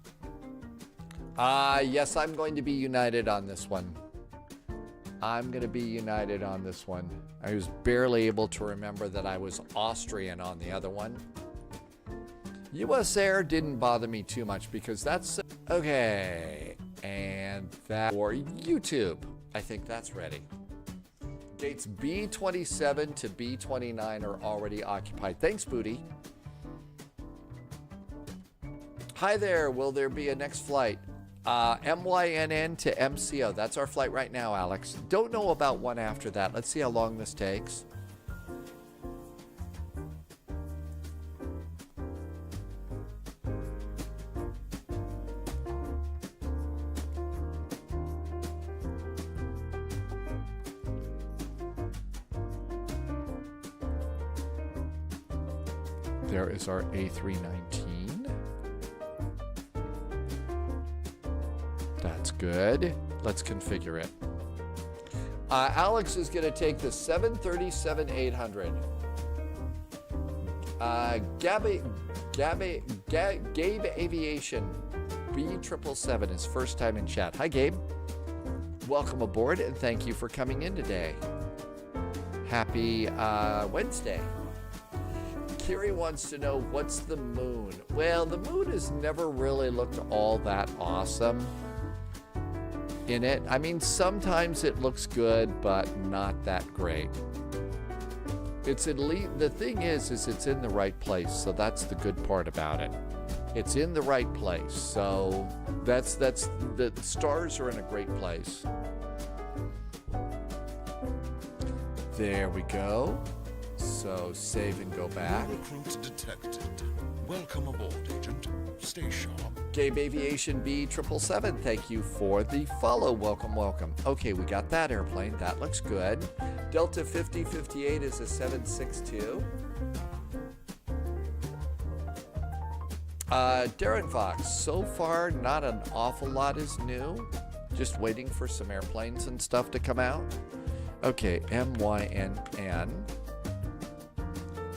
Yes, I'm going to be United on this one. I'm going to be United on this one. I was barely able to remember that I was Austrian on the other one. US Air didn't bother me too much because that's... Okay, and that for YouTube. I think that's ready. Gates B27 to B29 are already occupied. Thanks, Booty. Hi there, will there be a next flight? MYNN to MCO. That's our flight right now, Alex. Don't know about one after that. Let's see how long this takes. There is our A319. That's good. Let's configure it. Alex is going to take the 737-800. Gabe Aviation B777 is first time in chat. Hi, Gabe. Welcome aboard, and thank you for coming in today. Happy Wednesday. Kiri wants to know, what's the moon? Well, the moon has never really looked all that awesome in it. I mean, sometimes it looks good, but not that great. It's at least, the thing is it's in the right place, so that's the good part about it. It's in the right place, so that's the stars are in a great place. There we go. So save and go back. Recruit detected. Welcome aboard, Agent. Stay sharp. Gabe Aviation B777, thank you for the follow. Welcome, welcome. Okay, we got that airplane. That looks good. Delta 5058 is a 762. Darren Fox, so far not an awful lot is new. Just waiting for some airplanes and stuff to come out. Okay, MYNN.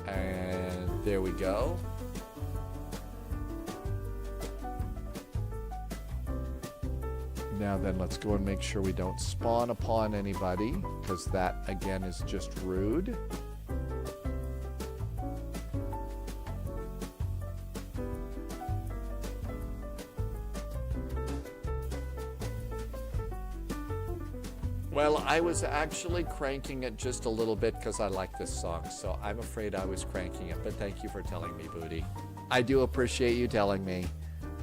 And there we go. Now then, let's go and make sure we don't spawn upon anybody, because that, again, is just rude. Well, I was actually cranking it just a little bit because I like this song, so I'm afraid I was cranking it, but thank you for telling me, Booty. I do appreciate you telling me.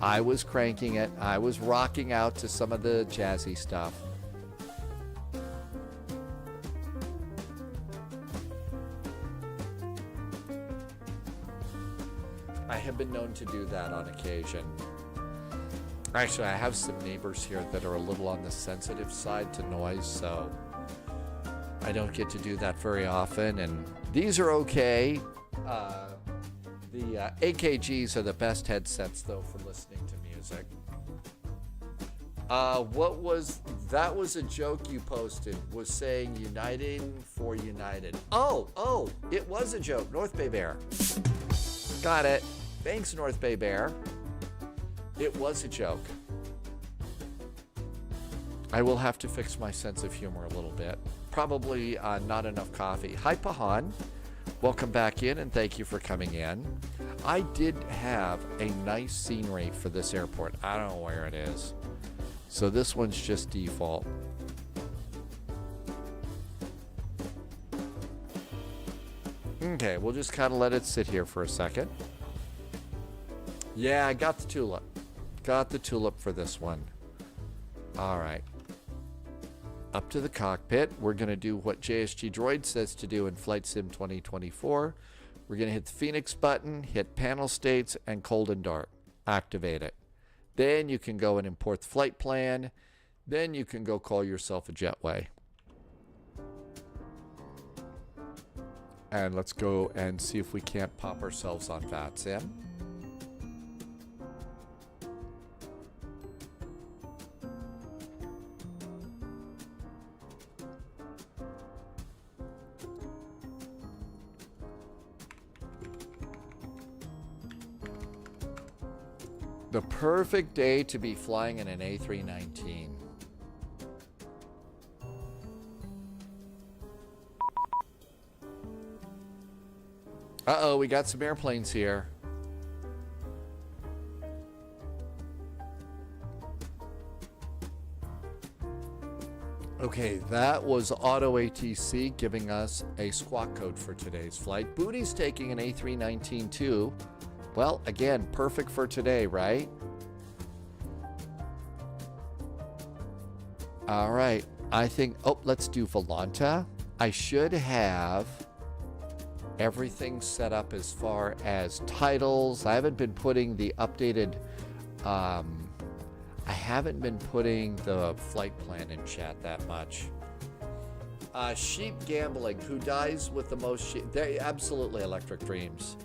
I was cranking it. I was rocking out to some of the jazzy stuff. I have been known to do that on occasion. Actually, I have some neighbors here that are a little on the sensitive side to noise, so I don't get to do that very often, and these are okay. The AKGs are the best headsets, though, for listening to music. That was a joke you posted, was saying Uniting for United. Oh, it was a joke. North Bay Bear. Got it. Thanks, North Bay Bear. It was a joke. I will have to fix my sense of humor a little bit. Probably not enough coffee. Hi, Pahan. Welcome back in, and thank you for coming in. I did have a nice scenery for this airport. I don't know where it is. So this one's just default. Okay, we'll just kind of let it sit here for a second. Yeah, I got the tulip. Got the tulip for this one. All right. Up to the cockpit. We're going to do what JSG Droid says to do in Flight Sim 2024. We're going to hit the Phoenix button, hit panel states, and cold and dark. Activate it. Then you can go and import the flight plan. Then you can go call yourself a jetway. And let's go and see if we can't pop ourselves on VATSIM. The perfect day to be flying in an A319. Uh-oh, we got some airplanes here. Okay, that was Auto ATC giving us a squawk code for today's flight. Booty's taking an A319 too. Well, again, perfect for today, right? All right, I think, let's do Volanta. I should have everything set up as far as titles. I haven't been putting the updated, I haven't been putting the flight plan in chat that much. Sheep Gambling, who dies with the most sheep? They're absolutely Electric Dreams.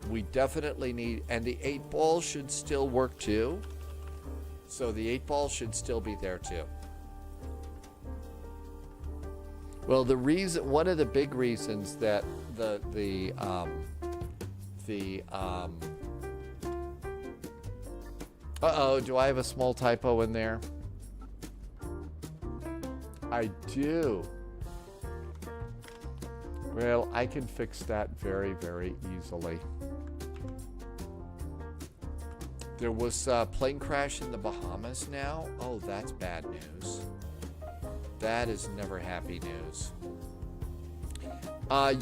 We definitely need, and the 8-ball should still work too. So the 8-ball should still be there too. Well, the reason, one of the big reasons that uh-oh, do I have a small typo in there? I do. Well, I can fix that very, very easily. There was a plane crash in the Bahamas now. Oh, that's bad news. That is never happy news.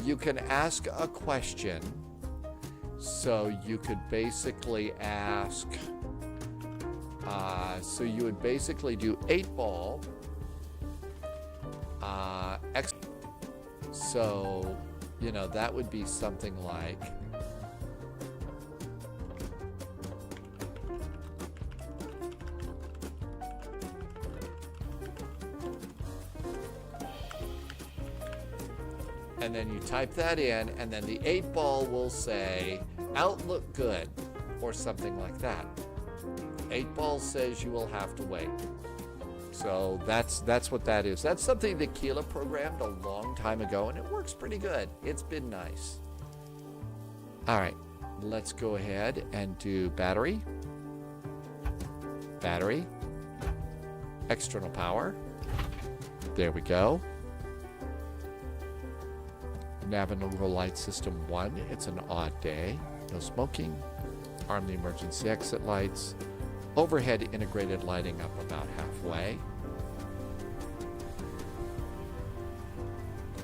You can ask a question. So you could basically ask, so you would basically do 8-ball. So, you know, that would be something like, and then you type that in, and then the 8-ball will say, outlook good, or something like that. 8-ball says you will have to wait. So that's what that is. That's something that Keela programmed a long time ago, and it works pretty good. It's been nice. All right, let's go ahead and do battery. Battery. External power. There we go. Navigable light system 1. It's an odd day. No smoking. Arm the emergency exit lights. Overhead integrated lighting up about halfway.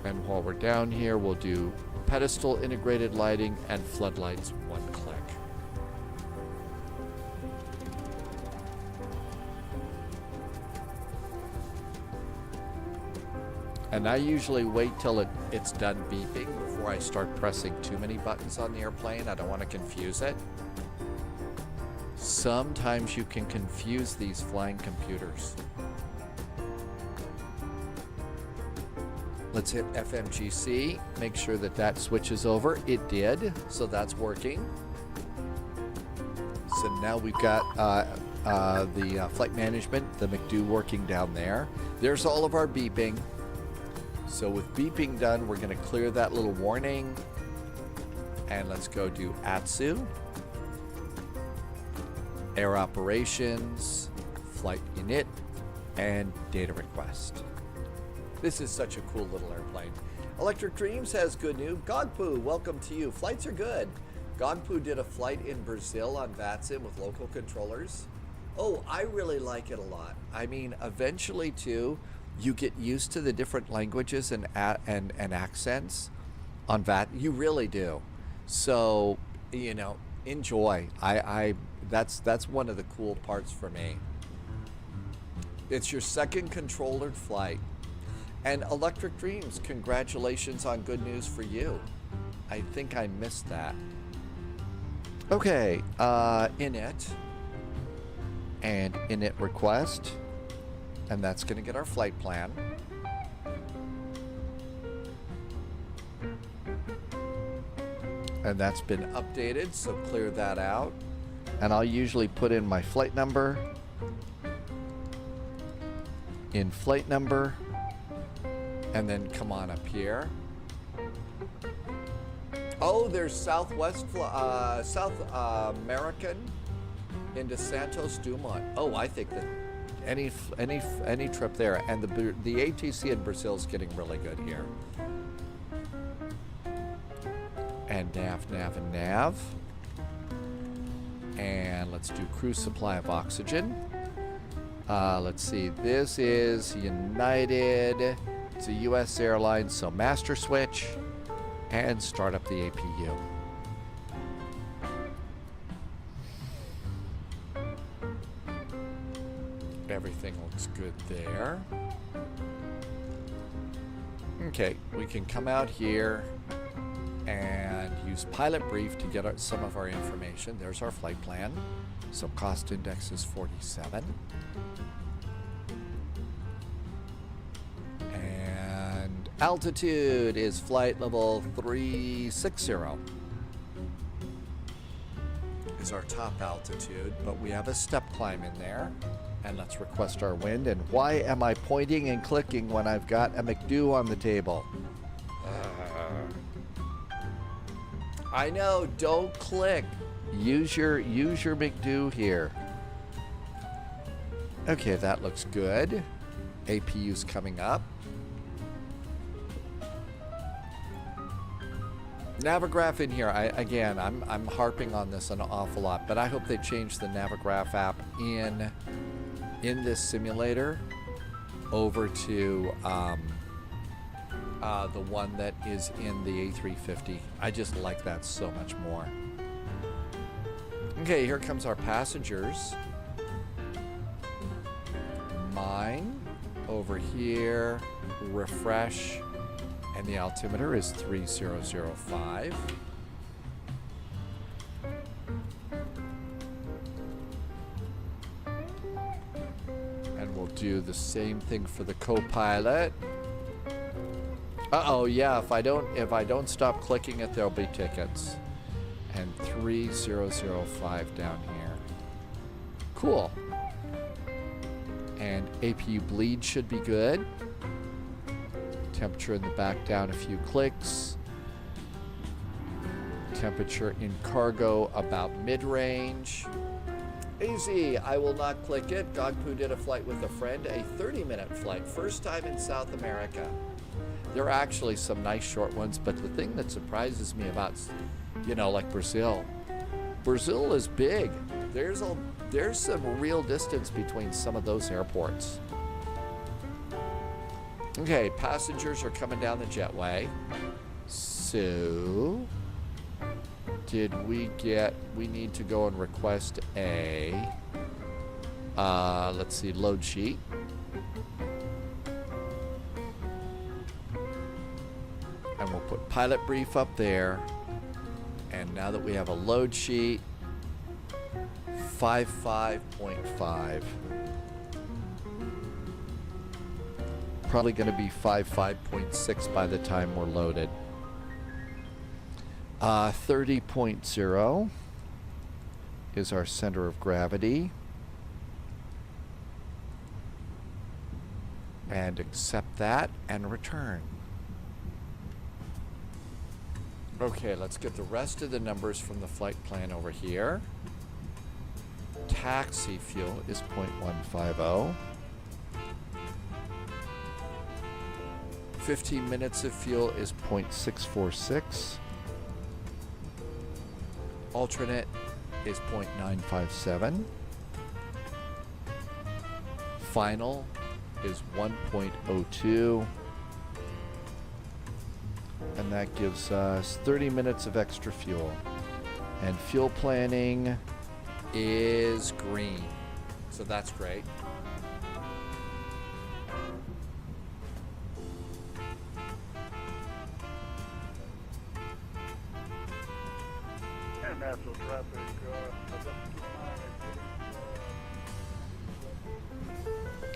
And while we're down here, we'll do pedestal integrated lighting and floodlights 1 click. And I usually wait till it's done beeping before I start pressing too many buttons on the airplane. I don't want to confuse it. Sometimes you can confuse these flying computers. Let's hit FMGC, make sure that that switches over. It did, so that's working. So now we've got the flight management, the McDo working down there. There's all of our beeping. So with beeping done, we're going to clear that little warning. And let's go do ATSU. Air operations, flight unit, and data request. This is such a cool little airplane. Electric Dreams has good news. Gogpoo, welcome to you. Flights are good. Gogpoo did a flight in Brazil on VATSIM with local controllers. Oh, I really like it a lot. I mean, eventually too, you get used to the different languages and accents on VAT. You really do. So, you know, enjoy. That's one of the cool parts for me. It's your second controllered flight. And Electric Dreams, congratulations on good news for you. I think I missed that. Okay, init. And init request. And that's going to get our flight plan. And that's been updated, so clear that out. And I'll usually put in my flight number. In flight number. And then come on up here. Oh, there's South American into Santos Dumont. Oh, I think that any trip there, and the ATC in Brazil is getting really good here. And nav, and nav. And let's do crew supply of oxygen. Let's see, this is United. It's a US airline, so master switch and start up the APU. Everything looks good there. Okay, we can come out here and use pilot brief to get some of our information. There's our flight plan. So cost index is 47. And altitude is flight level 360. Is our top altitude, but we have a step climb in there. And let's request our wind. And why am I pointing and clicking when I've got a McDo on the table? I know, don't click. Use your McDo here. Okay, that looks good. APU's coming up. Navigraph in here. I'm harping on this an awful lot, but I hope they change the Navigraph app in this simulator over to the one that is in the A350. I just like that so much more. Okay, here comes our passengers. Mine over here, refresh, and the altimeter is 3005. And we'll do the same thing for the co-pilot. Uh-oh, yeah, if I don't stop clicking it, there'll be tickets. And 3005 down here. Cool. And APU bleed should be good. Temperature in the back down a few clicks. Temperature in cargo about mid-range. Easy, I will not click it. Gogpoo did a flight with a friend, a 30-minute flight, first time in South America. There are actually some nice short ones, but the thing that surprises me about, like Brazil is big. There's some real distance between some of those airports. Okay, passengers are coming down the jetway. So, we need to go and request a, let's see, load sheet. And we'll put pilot brief up there. And now that we have a load sheet, 55.5. Probably going to be 55.6 by the time we're loaded. 30.0 is our center of gravity. And accept that and return. Okay, let's get the rest of the numbers from the flight plan over here. Taxi fuel is 0.150. 15 minutes of fuel is 0.646. Alternate is 0.957. Final is 1.02. And that gives us 30 minutes of extra fuel. And fuel planning is green. So that's great. And natural traffic.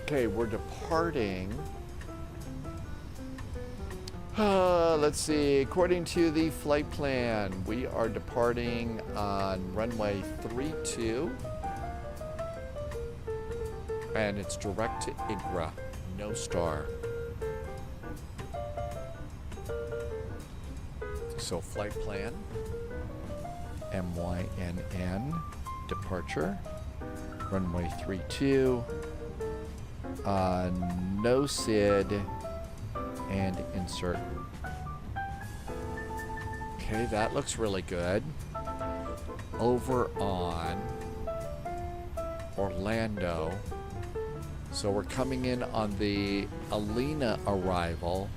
Okay, we're departing. Let's see. According to the flight plan, we are departing on runway 32. And it's direct to IGRA. No star. So flight plan. MYNN. Departure. Runway 32. No SID. And insert. Okay, that looks really good. Over on Orlando. So we're coming in on the Alina arrival.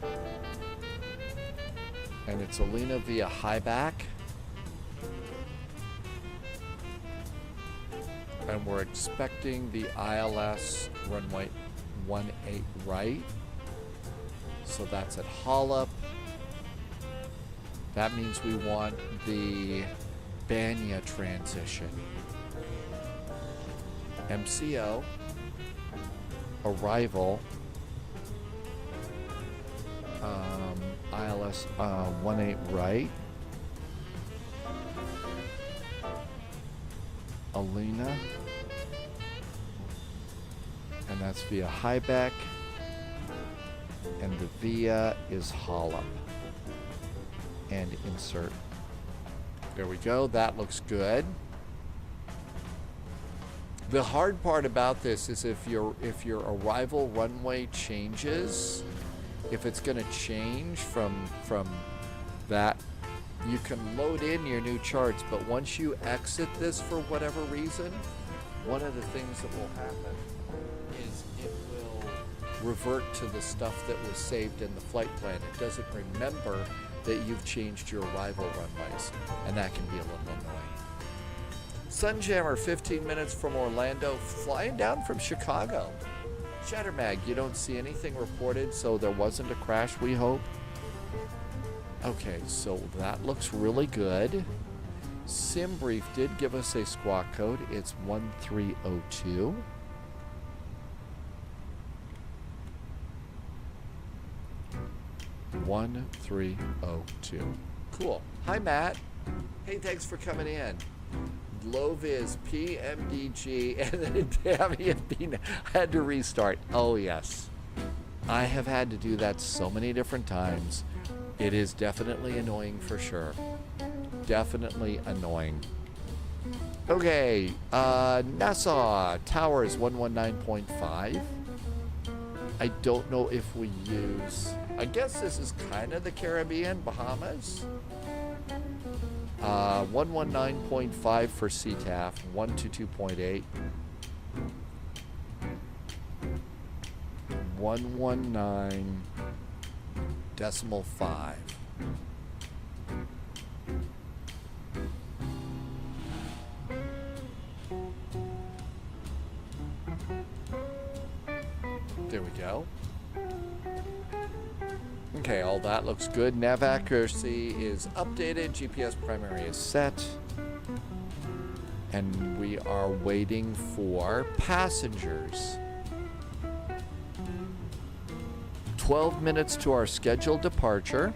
And it's Alina via highback. And we're expecting the ILS runway 18 right. So that's at Hollop. That means we want the Banya transition. MCO. Arrival. ILS 18 right. Alina. And that's via highback. And the via is Hollop. And insert. There we go. That looks good. The hard part about this is if your arrival runway changes, if it's going to change from that you can load in your new charts, but once you exit this for whatever reason, one of the things that will happen is it will revert to the stuff that was saved in the flight plan. It doesn't remember that you've changed your arrival runways, and that can be a little annoying. Sunjammer, 15 minutes from Orlando, flying down from Chicago. Shattermag, you don't see anything reported, so there wasn't a crash, we hope. Okay, so that looks really good. SimBrief did give us a squawk code. It's 1302. Cool. Hi, Matt. Hey, thanks for coming in. Loviz, PMDG, and then Tammy and Bean had to restart. Oh, yes. I have had to do that so many different times. It is definitely annoying for sure. Definitely annoying. Okay, Nassau, Towers 119.5. I don't know if we use... I guess this is kind of the Caribbean, Bahamas. 119.5 for CTAF, 122.8. 119.5. There we go. Okay, all that looks good. Nav accuracy is updated. GPS primary is set. And we are waiting for passengers. 12 minutes to our scheduled departure.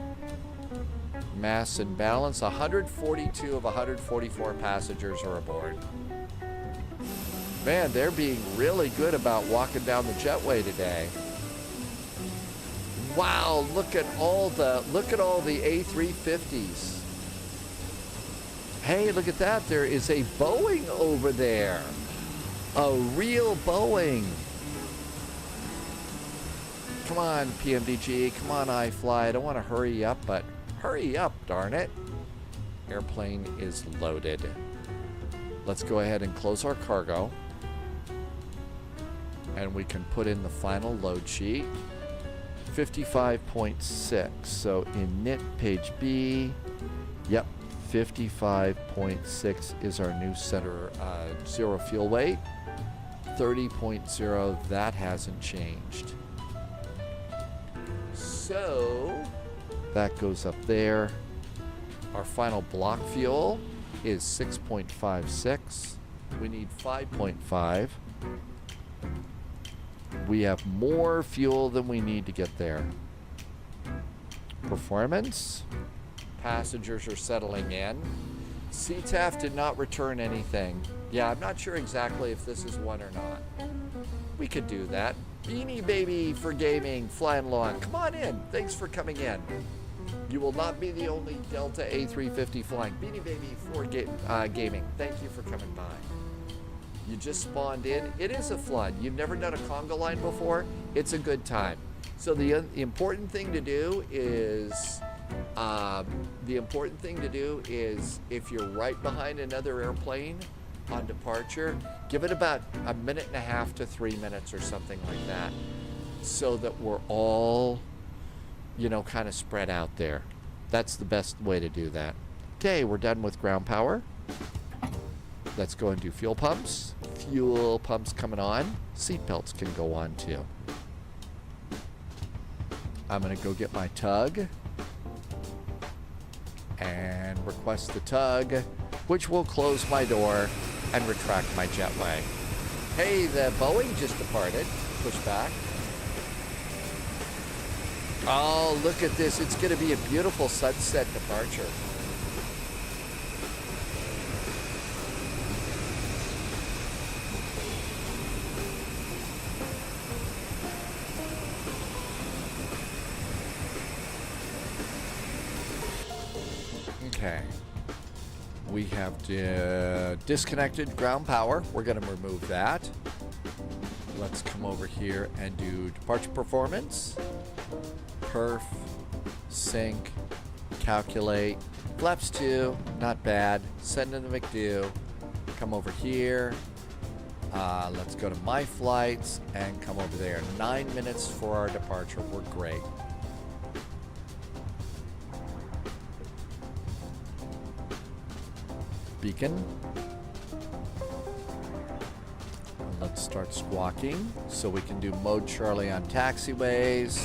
Mass and balance, 142 of 144 passengers are aboard. Man, they're being really good about walking down the jetway today. Wow, look at all the A350s. Hey, look at that. There is a Boeing over there. A real Boeing. Come on, PMDG. Come on, iFly. I don't want to hurry up, but hurry up, darn it. Airplane is loaded. Let's go ahead and close our cargo. And we can put in the final load sheet. 55.6. So in NIT page B, yep, 55.6 is our new center zero fuel weight. 30.0, that hasn't changed. So that goes up there. Our final block fuel is 6.56. We need 5.5. We have more fuel than we need to get there. Performance. Passengers are settling in. CTAF did not return anything. Yeah, I'm not sure exactly if this is one or not. We could do that. Beanie Baby for gaming, flying along. Come on in. Thanks for coming in. You will not be the only Delta A350 flying. Beanie Baby for gaming. Thank you for coming by. You just spawned in. It is a flood. You've never done a conga line before. It's a good time. So the important thing to do is, if you're right behind another airplane on departure, give it about a minute and a half to 3 minutes or something like that, so that we're all, kind of spread out there. That's the best way to do that. Okay, we're done with ground power. Let's go and do fuel pumps. Fuel pumps coming on. Seat belts can go on too. I'm going to go get my tug and request the tug, which will close my door and retract my jetway. Hey, the Boeing just departed. Pushback. Oh, look at this. It's going to be a beautiful sunset departure. Okay. We have disconnected ground power. We're going to remove that. Let's come over here and do departure performance. Perf, sync, calculate. Flaps 2, not bad. Send in the McDo. Come over here. Let's go to my flights and come over there. 9 minutes for our departure. We're great. Beacon. Let's start squawking so we can do mode Charlie on taxiways.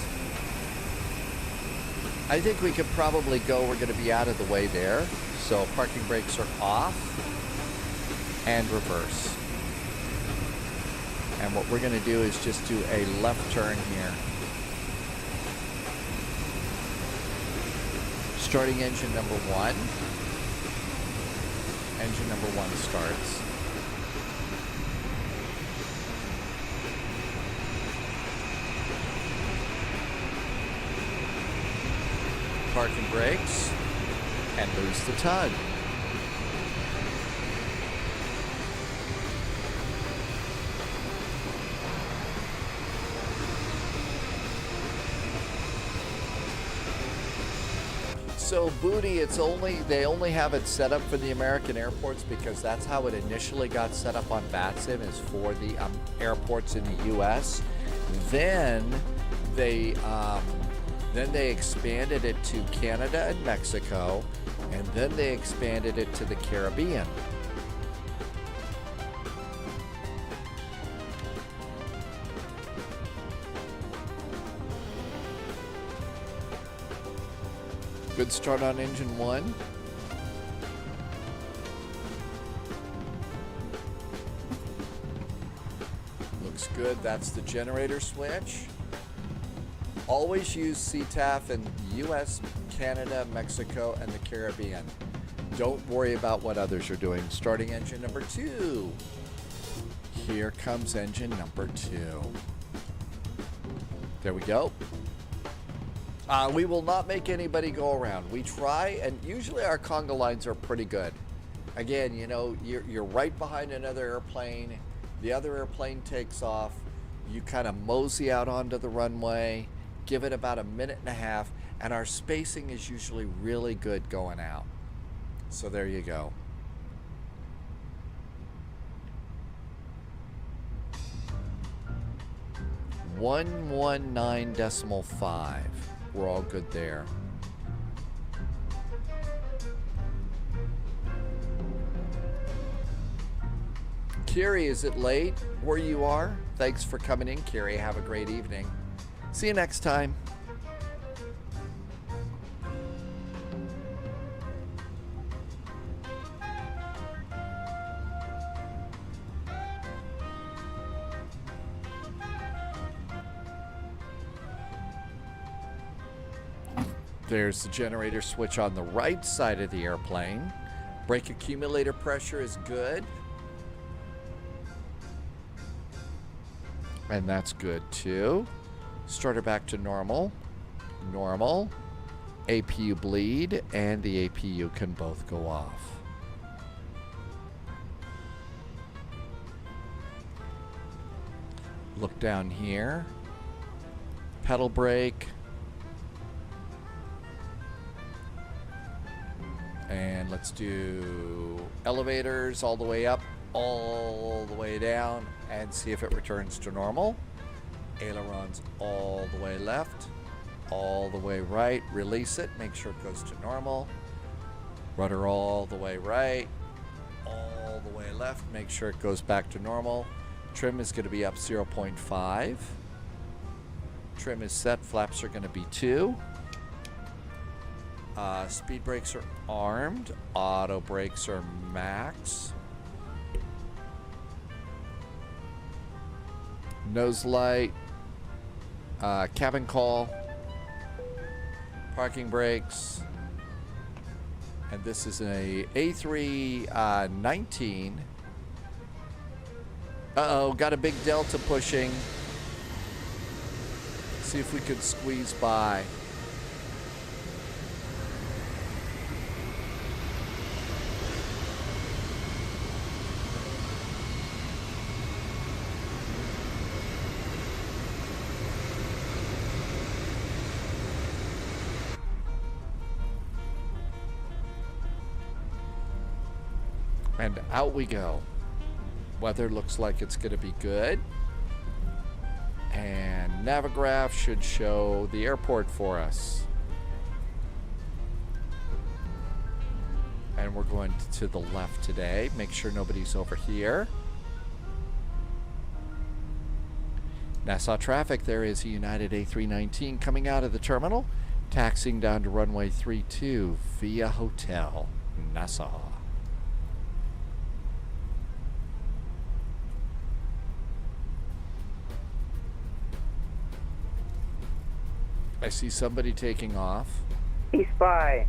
I think we could probably go. We're going to be out of the way there. So parking brakes are off and reverse. And what we're going to do is just do a left turn here. Starting engine number 1. Engine number 1 starts. Parking brakes and lose the tug. So Booty, they only have it set up for the American airports because that's how it initially got set up on VATSIM, is for the airports in the U.S. Then they expanded it to Canada and Mexico, and then they expanded it to the Caribbean. Good start on engine 1. Looks good. That's the generator switch. Always use CTAF in US, Canada, Mexico, and the Caribbean. Don't worry about what others are doing. Starting engine number 2. Here comes engine number 2. There we go. We will not make anybody go around. We try, and usually our conga lines are pretty good. Again, you know, you're right behind another airplane. The other airplane takes off. You kind of mosey out onto the runway. Give it about 1.5 minutes, and our spacing is usually really good going out. So there you go. .119.5. We're all good there. Kiri, is it late where you are? Thanks for coming in, Kiri. Have a great evening. See you next time. There's the generator switch on the right side of the airplane. Brake accumulator pressure is good. And that's good too. Starter back to normal. Normal. APU bleed and the APU can both go off. Look down here. Pedal brake. And let's do elevators all the way up, all the way down, and see if it returns to normal. Ailerons all the way left, all the way right. Release it, make sure it goes to normal. Rudder all the way right, all the way left, make sure it goes back to normal. Trim is going to be up 0.5. Trim is set, flaps are going to be 2. Speed brakes are armed. Auto brakes are max. Nose light. Cabin call. Parking brakes. And this is a A319. Uh-oh, got a big delta pushing. See if we could squeeze by. And out we go. Weather looks like it's going to be good. And Navigraph should show the airport for us. And we're going to the left today. Make sure nobody's over here. Nassau traffic, there is a United A319 coming out of the terminal, taxiing down to runway 32 via Hotel Nassau. I see somebody taking off. Spy.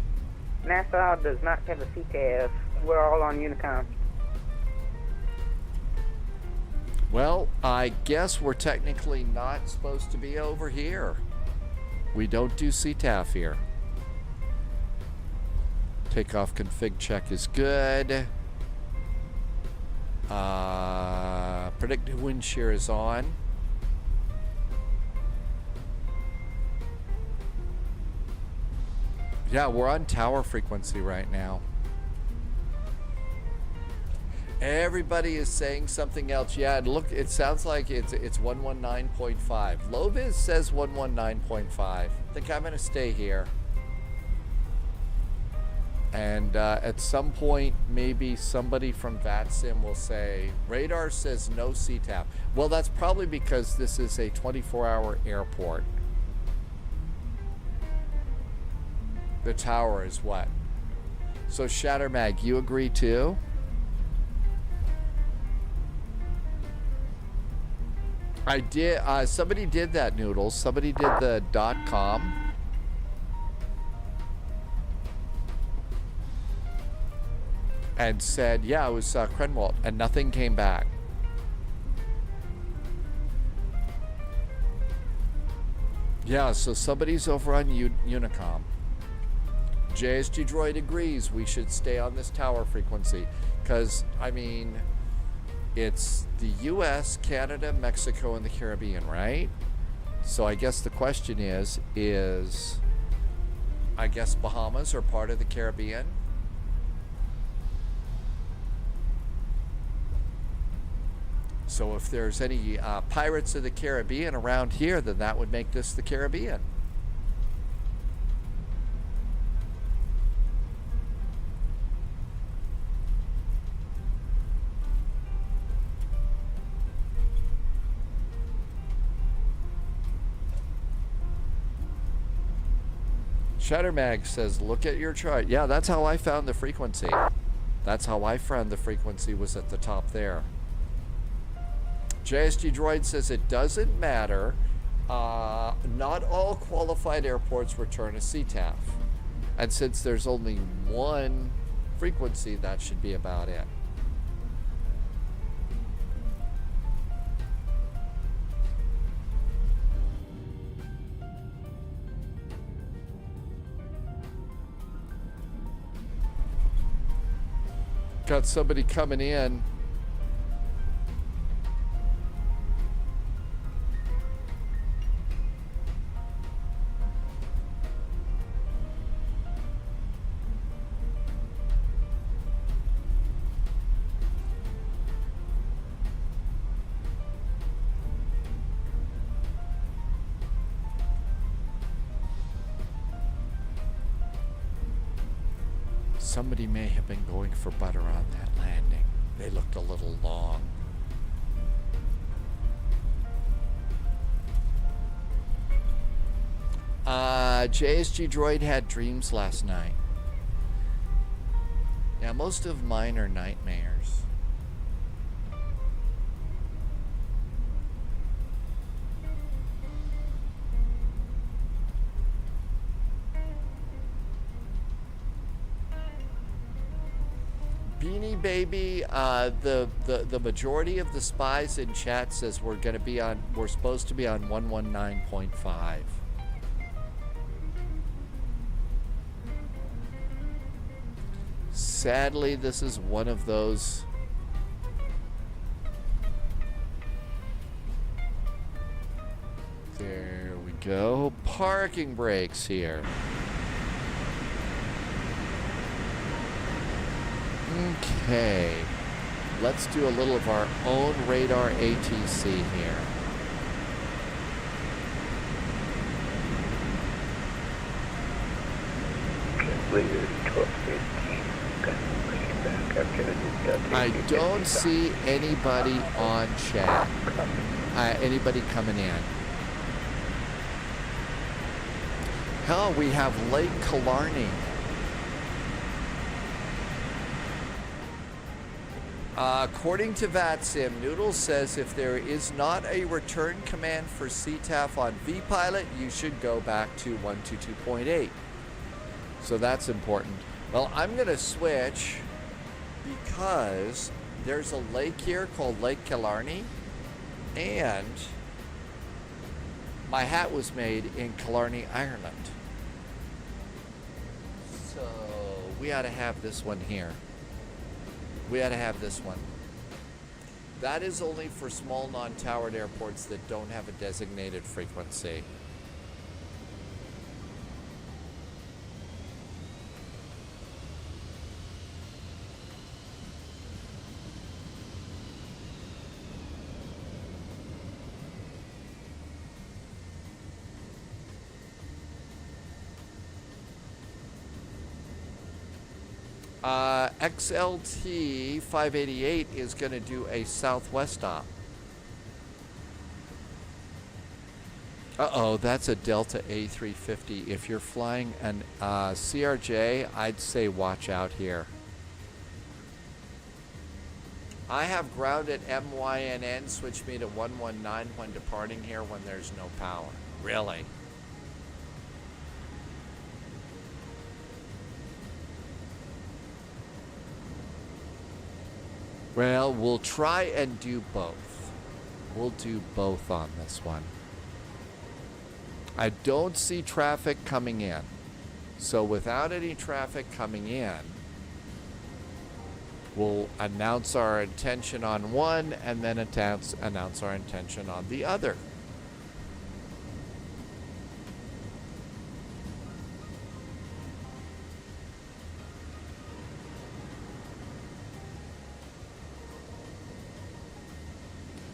Nassau does not have a CTF. We're all on Unicom. Well, I guess we're technically not supposed to be over here. We don't do CTAF here. Takeoff config check is good. Predicted wind shear is on. Yeah, we're on tower frequency right now. Everybody is saying something else. Yeah, and look, it sounds like it's 119.5. Loviz says 119.5. I think I'm going to stay here. And at some point, maybe somebody from VATSIM will say, radar says no CTAP. Well, that's probably because this is a 24-hour airport. The tower is what? So Shattermag, you agree too? I did. Somebody did that, Noodles. Somebody did the .com. And said, yeah, it was Krenwald, and nothing came back. Yeah, so somebody's over on Unicom. JSG Droid agrees we should stay on this tower frequency because, I mean, it's the US, Canada, Mexico, and the Caribbean, right? So I guess the question is I guess Bahamas are part of the Caribbean? So if there's any Pirates of the Caribbean around here, then that would make this the Caribbean. Shattermag says, look at your chart. Yeah, that's how I found the frequency. That's how I found the frequency, was at the top there. JSG Droid says it doesn't matter. Not all qualified airports return a CTAF. And since there's only one frequency, that should be about it. Got somebody coming in. Somebody may have been going for butter on that landing. They looked a little long. JSG Droid had dreams last night. Yeah, most of mine are nightmares. Beanie Baby, the majority of the spies in chat says we're supposed to be on 119.5. Sadly, this is one of those. There we go. Parking brakes here. Okay. Let's do a little of our own radar ATC here. I don't see anybody on chat. Anybody coming in. Hell, we have Lake Killarney. According to VATSIM, Noodle says if there is not a return command for CTAF on vPilot, you should go back to 122.8. So that's important. Well, I'm going to switch because there's a lake here called Lake Killarney, and my hat was made in Killarney, Ireland. So we ought to have this one here. We ought to have this one. That is only for small non-towered airports that don't have a designated frequency. XLT 588 is going to do a southwest stop. Uh-oh, that's a Delta A350. If you're flying an CRJ, I'd say watch out here. I have ground at MYNN. Switch me to 119 when departing here when there's no power. Really? Well, we'll try and do both. We'll do both on this one. I don't see traffic coming in. So without any traffic coming in, we'll announce our intention on one and then announce our intention on the other.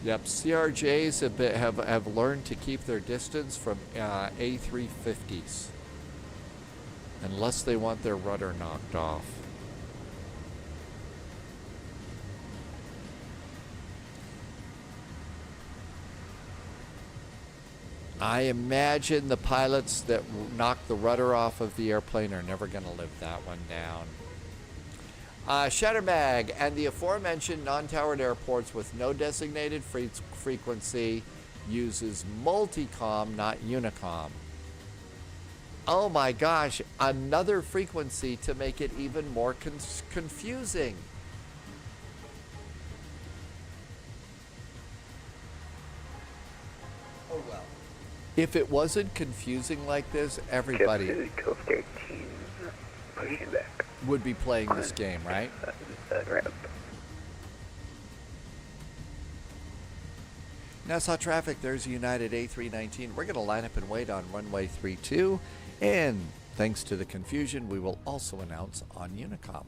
Yep, CRJs have learned to keep their distance from A350s. Unless they want their rudder knocked off. I imagine the pilots that knock the rudder off of the airplane are never going to live that one down. Shattermag and the aforementioned non-towered airports with no designated frequency uses multicom, not unicom. Oh my gosh, another frequency to make it even more confusing. Oh well. If it wasn't confusing like this, everybody would be playing this game, right? Nassau traffic, there's a United A319. We're going to line up and wait on runway 32. And thanks to the confusion, we will also announce on Unicom.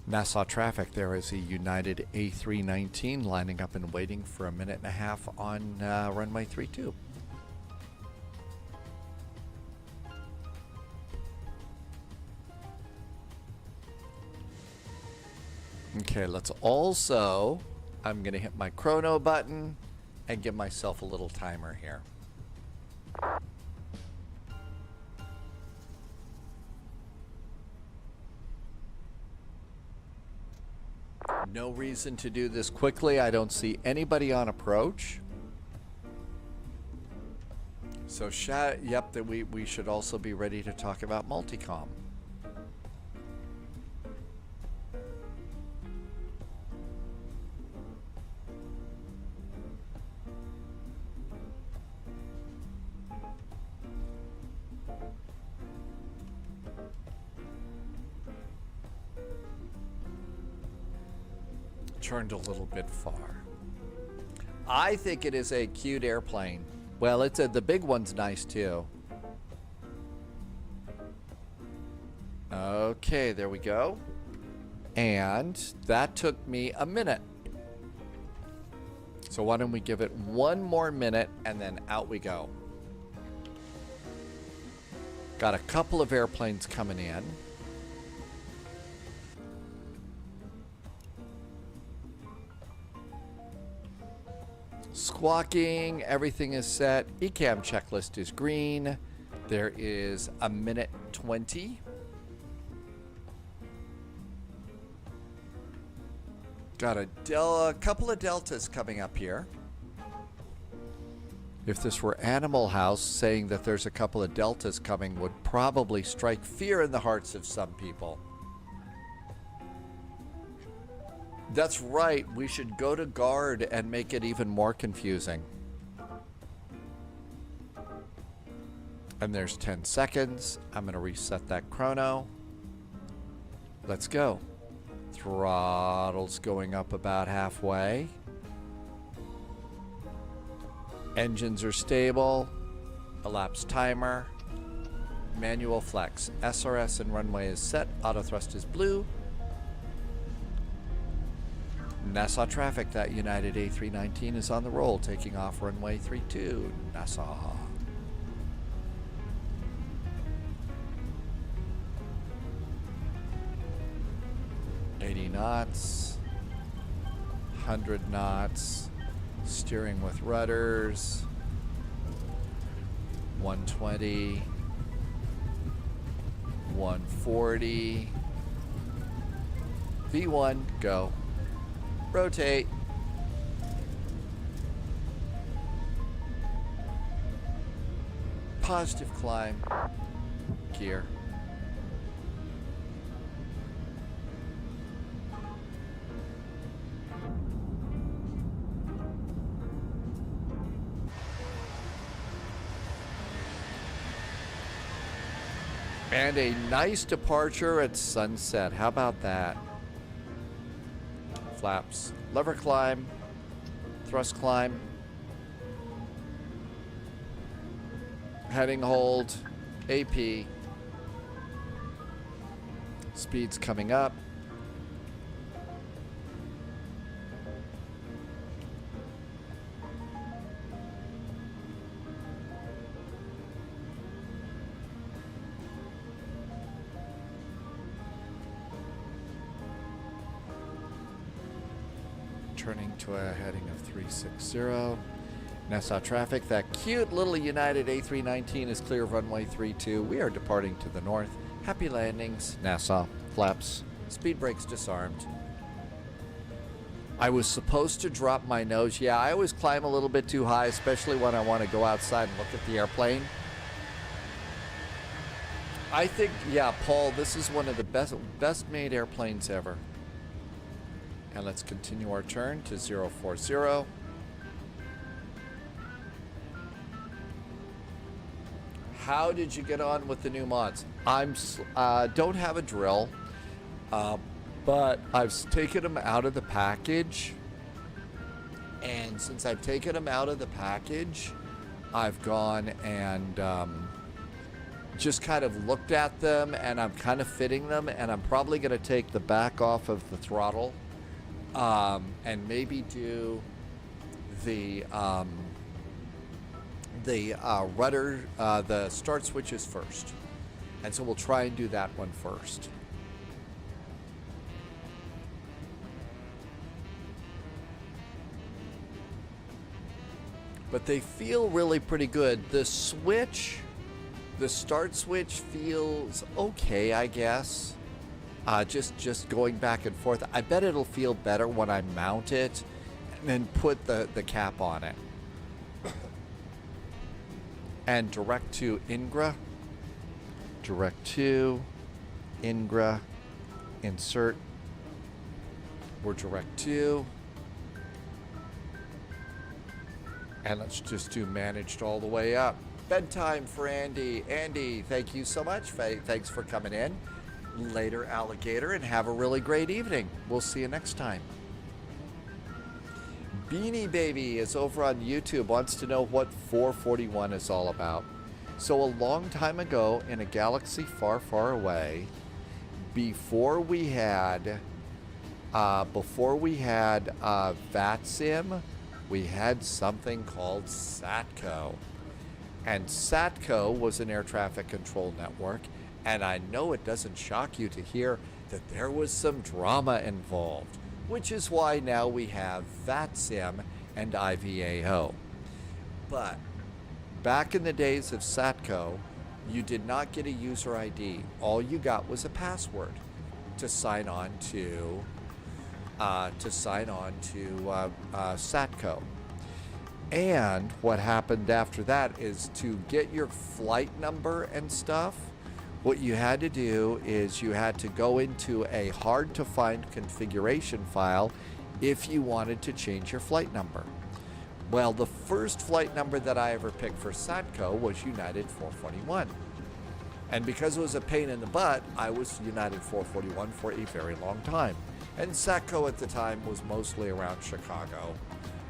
Nassau traffic, there is a United A319 lining up and waiting for a minute and a half on runway 32. Okay, let's also, I'm going to hit my chrono button and give myself a little timer here. No reason to do this quickly. I don't see anybody on approach. So, yep, that we should also be ready to talk about multicom. Turned a little bit far. I think it is a cute airplane. Well, it's the big one's nice too. Okay, there we go. And that took me a minute. So why don't we give it one more minute and then out we go. Got a couple of airplanes coming in. Squawking, everything is set. ECAM checklist is green. There is a minute 20. Got a couple of deltas coming up here. If this were Animal House, saying that there's a couple of deltas coming would probably strike fear in the hearts of some people. That's right, we should go to guard and make it even more confusing. And there's 10 seconds. I'm going to reset that chrono. Let's go. Throttle's going up about halfway. Engines are stable. Elapsed timer. Manual flex. SRS and runway is set. Auto thrust is blue. Nassau traffic, that United A319 is on the roll, taking off runway 32, Nassau. knots, 100 knots, steering with rudders, 120, 140, V1, go. Rotate. Positive climb. Gear. And a nice departure at sunset. How about that? Flaps. Lever climb. Thrust climb. Heading hold. AP. Speed's coming up. Turning to a heading of 360. Nassau traffic. That cute little United A319 is clear of runway 32. We are departing to the north. Happy landings. Nassau. Flaps. Speed brakes disarmed. I was supposed to drop my nose. Yeah, I always climb a little bit too high, especially when I want to go outside and look at the airplane. I think, yeah, Paul, this is one of the best made airplanes ever. And let's continue our turn to 040. How did you get on with the new mods? I'm don't have a drill, but I've taken them out of the package. And since I've taken them out of the package, I've gone and just kind of looked at them, and I'm kind of fitting them, and I'm probably going to take the back off of the throttle. And maybe do the rudder, the start switches first. And so we'll try and do that one first. But they feel really pretty good. The switch, the start switch feels okay, I guess. Just going back and forth. I bet it'll feel better when I mount it and then put the cap on it. And direct to Ingra. Direct to Ingra. Insert. We're direct to. And let's just do managed all the way up. Bedtime for Andy. Andy, thank you so much. Thanks for coming in. Later, alligator, and have a really great evening. We'll see you next time. Beanie Baby is over on YouTube, wants to know what 441 is all about. So a long time ago in a galaxy far, far away, before we had VATSIM, we had something called SATCO. And SATCO was an air traffic control network, and I know it doesn't shock you to hear that there was some drama involved, which is why now we have VATSIM and IVAO. But back in the days of SATCO, you did not get a user ID. All you got was a password to sign on to SATCO. And what happened after that is to get your flight number and stuff, what you had to do is you had to go into a hard to find configuration file if you wanted to change your flight number. Well, the first flight number that I ever picked for SATCO was United 441. And because it was a pain in the butt, I was United 441 for a very long time. And SATCO at the time was mostly around Chicago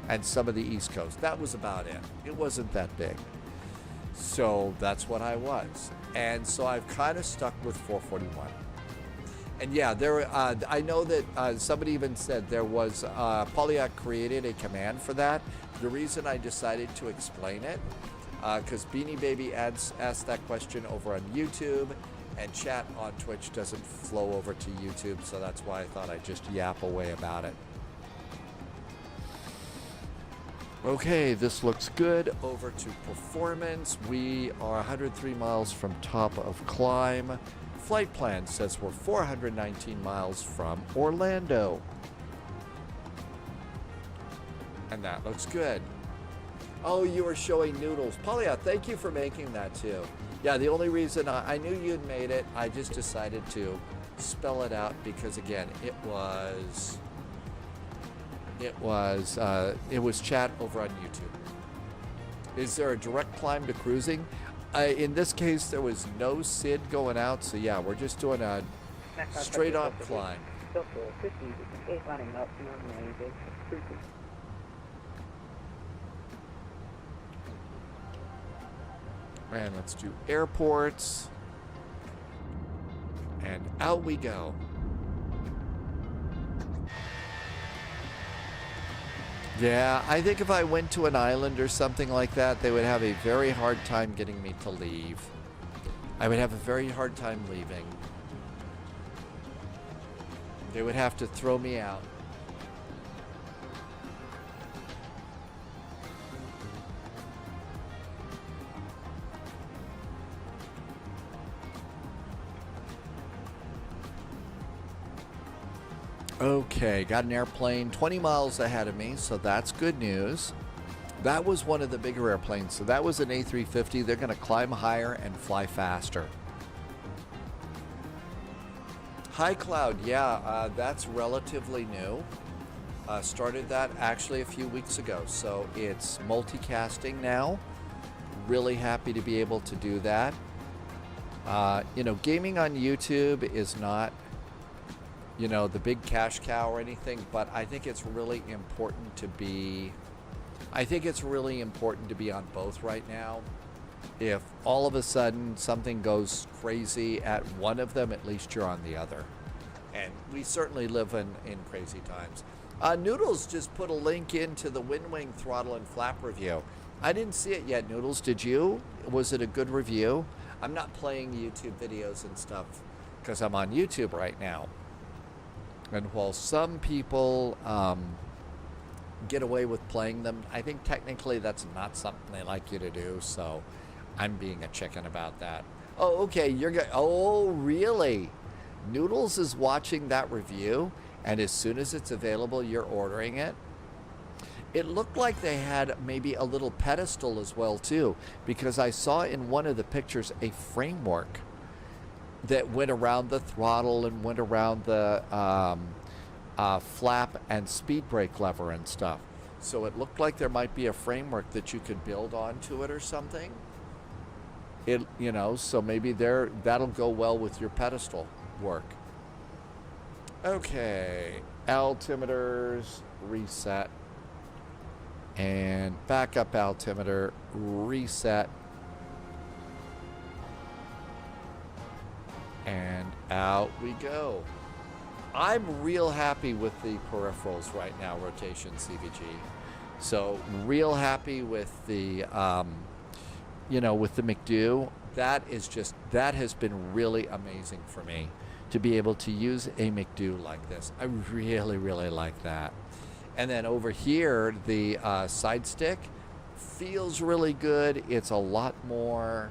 and some of the East Coast. That was about it. It wasn't that big. So that's what I was. And so I've kind of stuck with 441. And yeah, I know that somebody even said there was, Polyak created a command for that. The reason I decided to explain it, because Beanie Baby asked that question over on YouTube, and chat on Twitch doesn't flow over to YouTube, so that's why I thought I'd just yap away about it. Okay, this looks good. Over to performance. We are 103 miles from top of climb. Flight plan says we're 419 miles from Orlando. And that looks good. Oh, you were showing noodles. Polya, thank you for making that too. Yeah, the only reason I knew you'd made it, I just decided to spell it out because again, it was chat over on YouTube. Is there a direct climb to cruising? In this case, there was no SID going out, so yeah, we're just doing a straight on climb. And let's do airports. And out we go. Yeah, I think if I went to an island or something like that, they would have a very hard time getting me to leave. I would have a very hard time leaving. They would have to throw me out. Okay, got an airplane 20 miles ahead of me, so that's good news. That was one of the bigger airplanes, so that was an A350. They're going to climb higher and fly faster. High Cloud, yeah, that's relatively new. Started that actually a few weeks ago, so it's multicasting now. Really happy to be able to do that. You know, gaming on YouTube is not, you know, the big cash cow or anything, but I think it's really important to be on both right now. If all of a sudden something goes crazy at one of them, at least you're on the other. And we certainly live in crazy times. Noodles just put a link into the WinWing throttle and flap review. I didn't see it yet, Noodles. Did you? Was it a good review? I'm not playing YouTube videos and stuff because I'm on YouTube right now. And while some people get away with playing them, I think technically that's not something they like you to do, so I'm being a chicken about that. Oh, okay, oh, really? Noodles is watching that review, and as soon as it's available, you're ordering it? It looked like they had maybe a little pedestal as well, too, because I saw in one of the pictures a framework that went around the throttle and went around the flap and speed brake lever and stuff. So it looked like there might be a framework that you could build onto it or something. It, you know, so maybe that'll go well with your pedestal work. Okay, altimeters reset. And back up altimeter, reset. And out we go. I'm real happy with the peripherals right now, rotation CVG. So real happy with the, with the McDo. That has been really amazing for me to be able to use a McDo like this. I really, really like that. And then over here, the side stick feels really good. It's a lot more,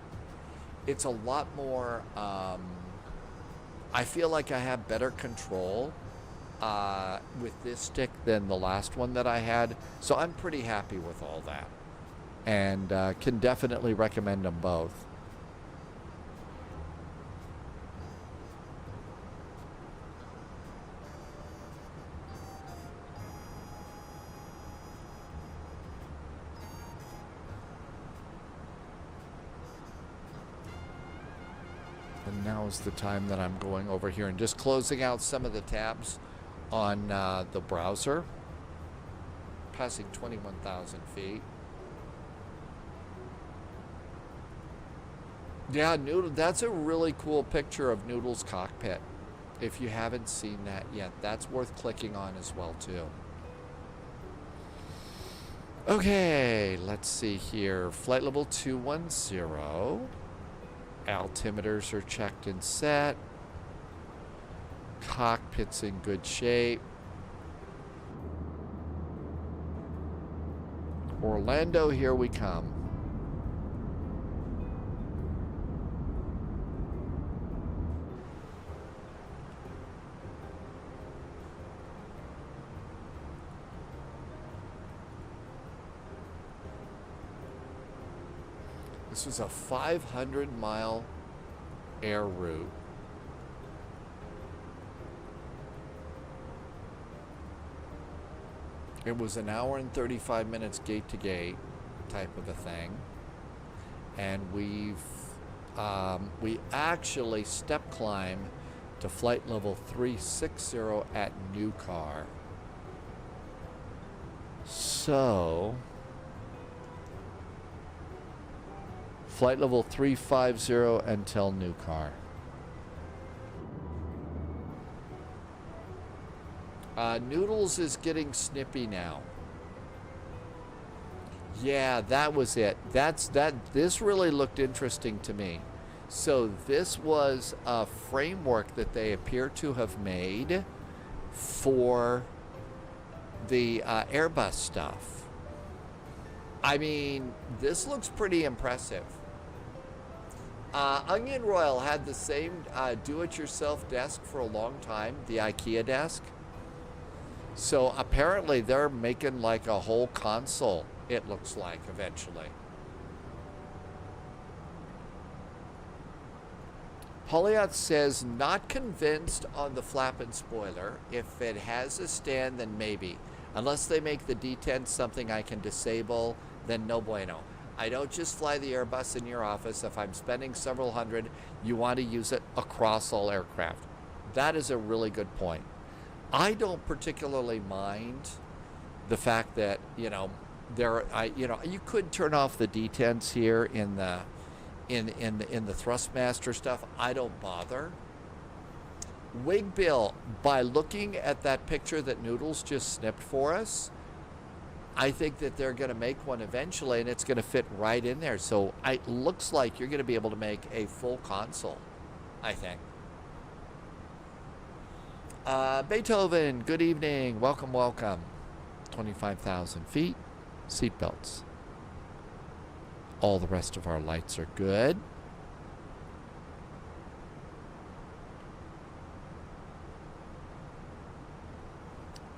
I feel like I have better control with this stick than the last one that I had. So I'm pretty happy with all that. And can definitely recommend them both. And now is the time that I'm going over here and just closing out some of the tabs on the browser. Passing 21,000 feet. Yeah, Noodle, that's a really cool picture of Noodle's cockpit. If you haven't seen that yet, that's worth clicking on as well too. Okay, let's see here. Flight level 210. Altimeters are checked and set. Cockpit's in good shape. Orlando, here we come. This was a 500-mile air route. It was an hour and 35 minutes gate to gate type of a thing. And we actually step climb to flight level 360 at Newcar. So flight level 350 until Newcar. Noodles is getting snippy now. Yeah, that was it. This really looked interesting to me. So this was a framework that they appear to have made for the Airbus stuff. I mean, this looks pretty impressive. Onion Royal had the same do-it-yourself desk for a long time, the IKEA desk. So apparently they're making like a whole console, it looks like, eventually. Polyot says, not convinced on the flap and spoiler. If it has a stand, then maybe. Unless they make the D10 something I can disable, then no bueno. I don't just fly the Airbus in your office. If I'm spending several hundred, you want to use it across all aircraft. That is a really good point. I don't particularly mind the fact that, you could turn off the D10s here in the Thrustmaster stuff. I don't bother. Wig Bill, by looking at that picture that Noodles just snipped for us, I think that they're going to make one eventually, and it's going to fit right in there. So it looks like you're going to be able to make a full console, I think. Beethoven, good evening. Welcome, welcome. 25,000 feet. Seatbelts. All the rest of our lights are good.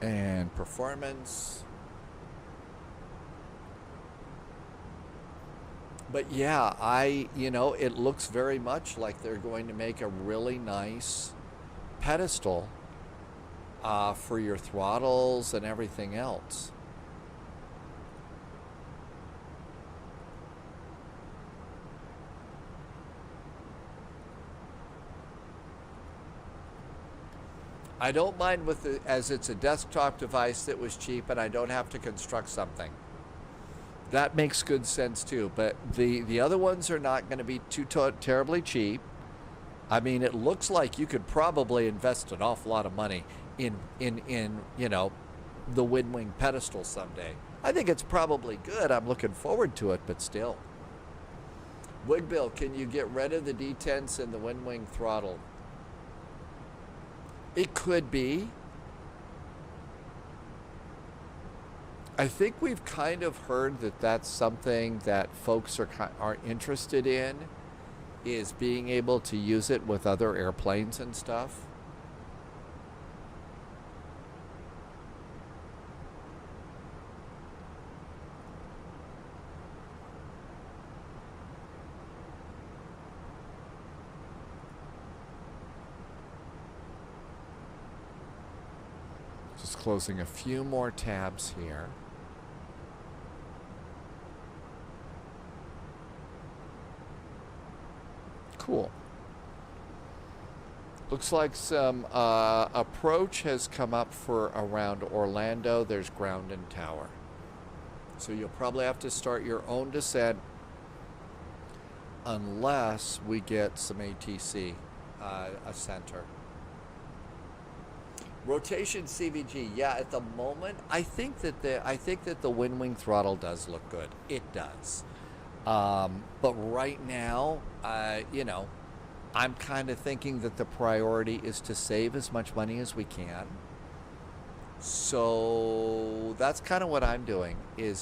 And performance. But yeah, it looks very much like they're going to make a really nice pedestal for your throttles and everything else. I don't mind as it's a desktop device that was cheap and I don't have to construct something. That makes good sense too, but the other ones are not going to be too terribly cheap. I mean, it looks like you could probably invest an awful lot of money in you know, the WinWing pedestal someday. I think it's probably good. I'm looking forward to it, but still. Wigbill, can you get rid of the detents and the WinWing throttle? It could be. I think we've kind of heard that that's something that folks are interested in, is being able to use it with other airplanes and stuff. Just closing a few more tabs here. Cool. Looks like some approach has come up for around Orlando. There's ground and tower. So you'll probably have to start your own descent unless we get some ATC, a center. Rotation CVG, yeah. At the moment, I think that the WinWing throttle does look good. It does. But right now, you know, I'm kind of thinking that the priority is to save as much money as we can. So that's kind of what I'm doing. I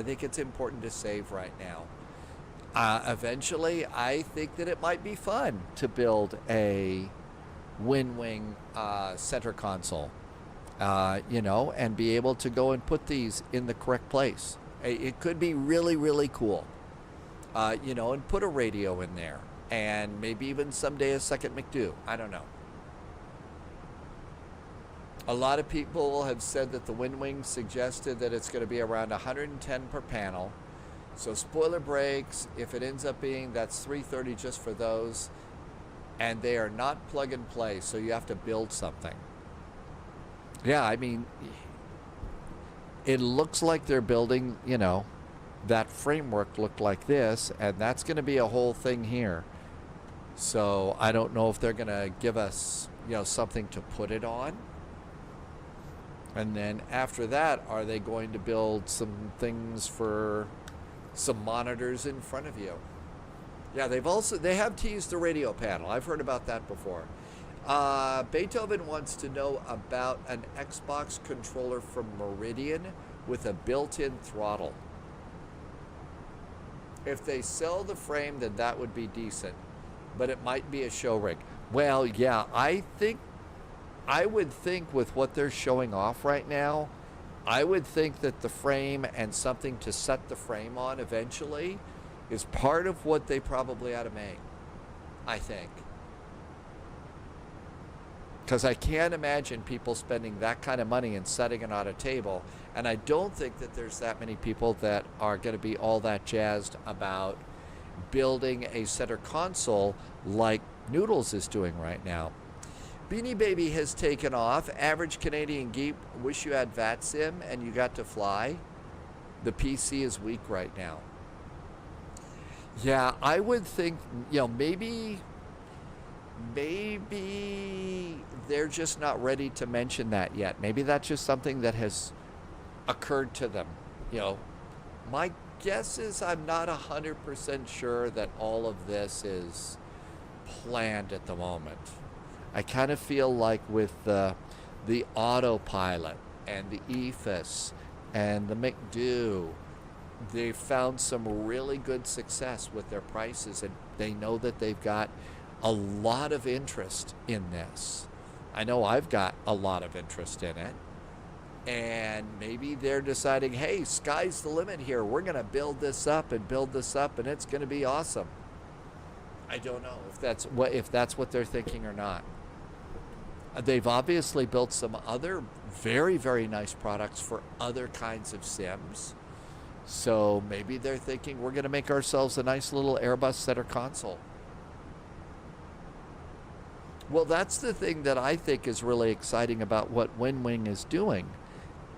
think it's important to save right now. Eventually, I think that it might be fun to build a WinWing center console, you know, and be able to go and put these in the correct place. It could be really, really cool. You know, and put a radio in there, and maybe even someday a second McDo. I don't know. A lot of people have said that the WinWing suggested that it's going to be around 110 per panel. So spoiler brakes, if it ends up being, that's 330 just for those, and they are not plug and play, so you have to build something. Yeah, I mean, it looks like they're building, you know, that framework looked like this, and that's going to be a whole thing here. So I don't know if they're going to give us, you know, something to put it on. And then after that, are they going to build some things for some monitors in front of you? Yeah, they have teased the radio panel. I've heard about that before. Beethoven wants to know about an Xbox controller from Meridian with a built-in throttle. If they sell the frame, then that would be decent, but it might be a show rig. Well, yeah, I would think with what they're showing off right now, I would think that the frame and something to set the frame on eventually is part of what they probably ought to make, I think. Because I can't imagine people spending that kind of money and setting it on a table. And I don't think that there's that many people that are going to be all that jazzed about building a center console like Noodles is doing right now. Beanie Baby has taken off. Average Canadian Geek, wish you had VATSIM and you got to fly. The PC is weak right now. Yeah, I would think, you know, maybe they're just not ready to mention that yet. Maybe that's just something that has occurred to them. You know, my guess is I'm not 100% sure that all of this is planned at the moment. I kind of feel like with the autopilot and the EFIS and the McDo, they've found some really good success with their prices, and they know that they've got a lot of interest in this. I know I've got a lot of interest in it. And maybe they're deciding, hey, sky's the limit here. We're going to build this up, and it's going to be awesome. I don't know if that's what they're thinking or not. They've obviously built some other very, very nice products for other kinds of sims. So maybe they're thinking we're going to make ourselves a nice little Airbus center console. Well, that's the thing that I think is really exciting about what WinWing is doing.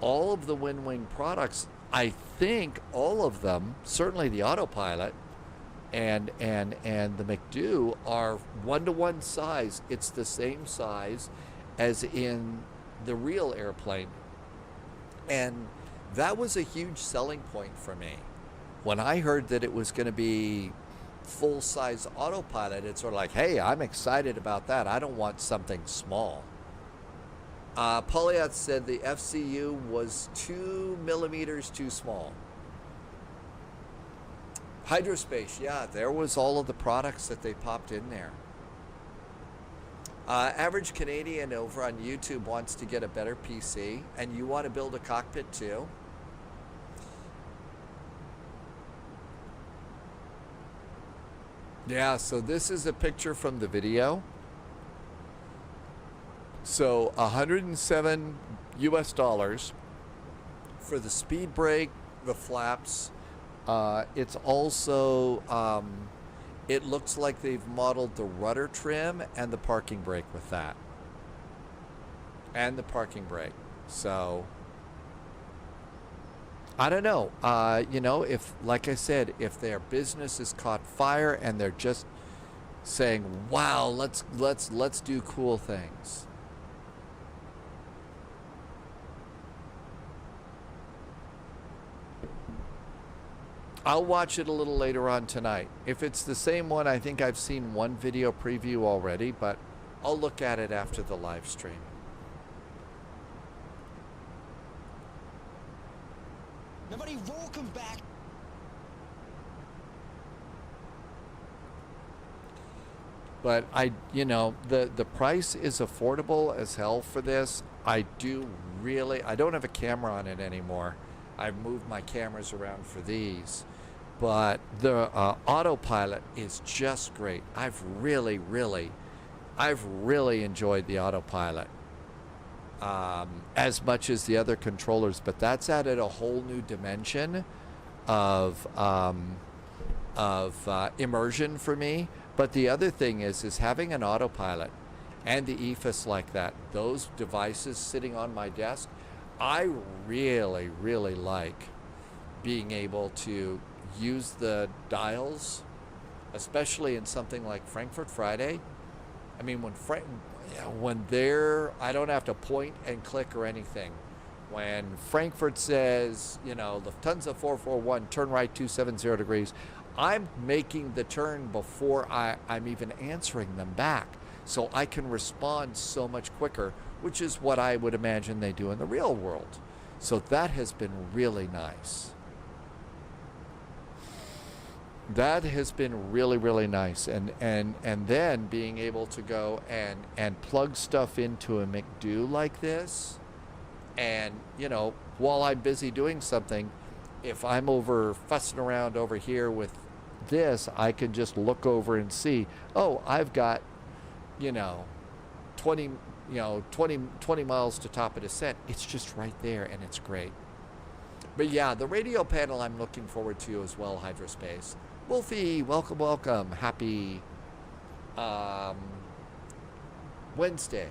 All of the WinWing products I think all of them, certainly the autopilot and the McDo, are 1-to-1 size. It's the same size as in the real airplane. And that was a huge selling point for me. When I heard that it was going to be full-size autopilot, it's sort of like, hey, I'm excited about that. I don't want something small. Poliat said the FCU was 2 millimeters too small. Hydrospace, yeah, there was all of the products that they popped in there. Average Canadian over on YouTube wants to get a better PC, and you want to build a cockpit too? Yeah, so this is a picture from the video. So $107 US for the speed brake, the flaps. It's also, it looks like they've modeled the rudder trim and the parking brake with that. And the parking brake. So, I don't know. You know, if, like I said, if their business has caught fire and they're just saying, wow, let's do cool things. I'll watch it a little later on tonight. If it's the same one, I think I've seen one video preview already, but I'll look at it after the live stream. Nobody welcome back. But you know, the price is affordable as hell for this. I don't have a camera on it anymore. I've moved my cameras around for these. But the autopilot is just great. I've really enjoyed the autopilot as much as the other controllers. But that's added a whole new dimension of immersion for me. But the other thing is having an autopilot and the EFIS like that. Those devices sitting on my desk. I really like being able to use the dials, especially in something like Frankfurt Friday. I mean, when I don't have to point and click or anything. When Frankfurt says, you know, Lufthansa 441, turn right 270 degrees, I'm making the turn before I'm even answering them back. So I can respond so much quicker, which is what I would imagine they do in the real world. So that has been really nice. That has been really nice. And then being able to go and plug stuff into a McDo like this, and, you know, while I'm busy doing something, if I'm over fussing around over here with this, I can just look over and see, oh, I've got, you know, 20 miles to top of descent. It's just right there, and it's great. But yeah, the radio panel I'm looking forward to as well, Hydrospace. Wolfie, welcome. Happy Wednesday.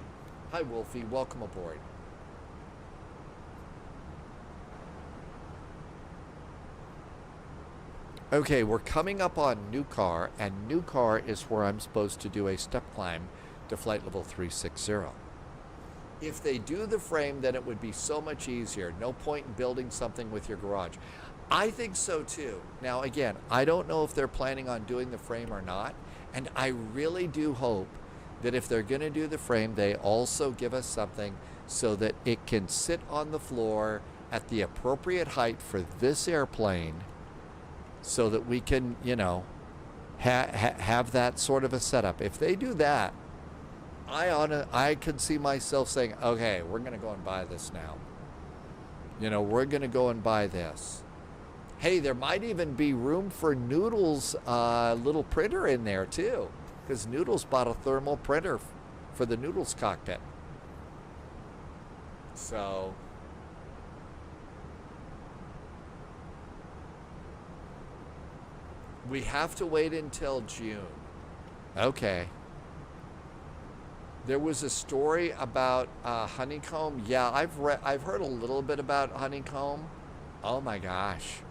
Hi, Wolfie. Welcome aboard. Okay, we're coming up on New Car, and New Car is where I'm supposed to do a step climb to flight level 360. If they do the frame, then it would be so much easier. No point in building something with your garage. I think so too. Now again, I don't know if they're planning on doing the frame or not, and I really do hope that if they're going to do the frame, they also give us something so that it can sit on the floor at the appropriate height for this airplane, so that we can, you know, have that sort of a setup. If they do that, I could see myself saying, okay, we're going to go and buy this now. You know, we're going to go and buy this. Hey, there might even be room for Noodle's little printer in there too, because Noodle's bought a thermal printer for the Noodle's cockpit. So we have to wait until June. Okay. There was a story about honeycomb. Yeah, I've heard a little bit about honeycomb. Oh my gosh.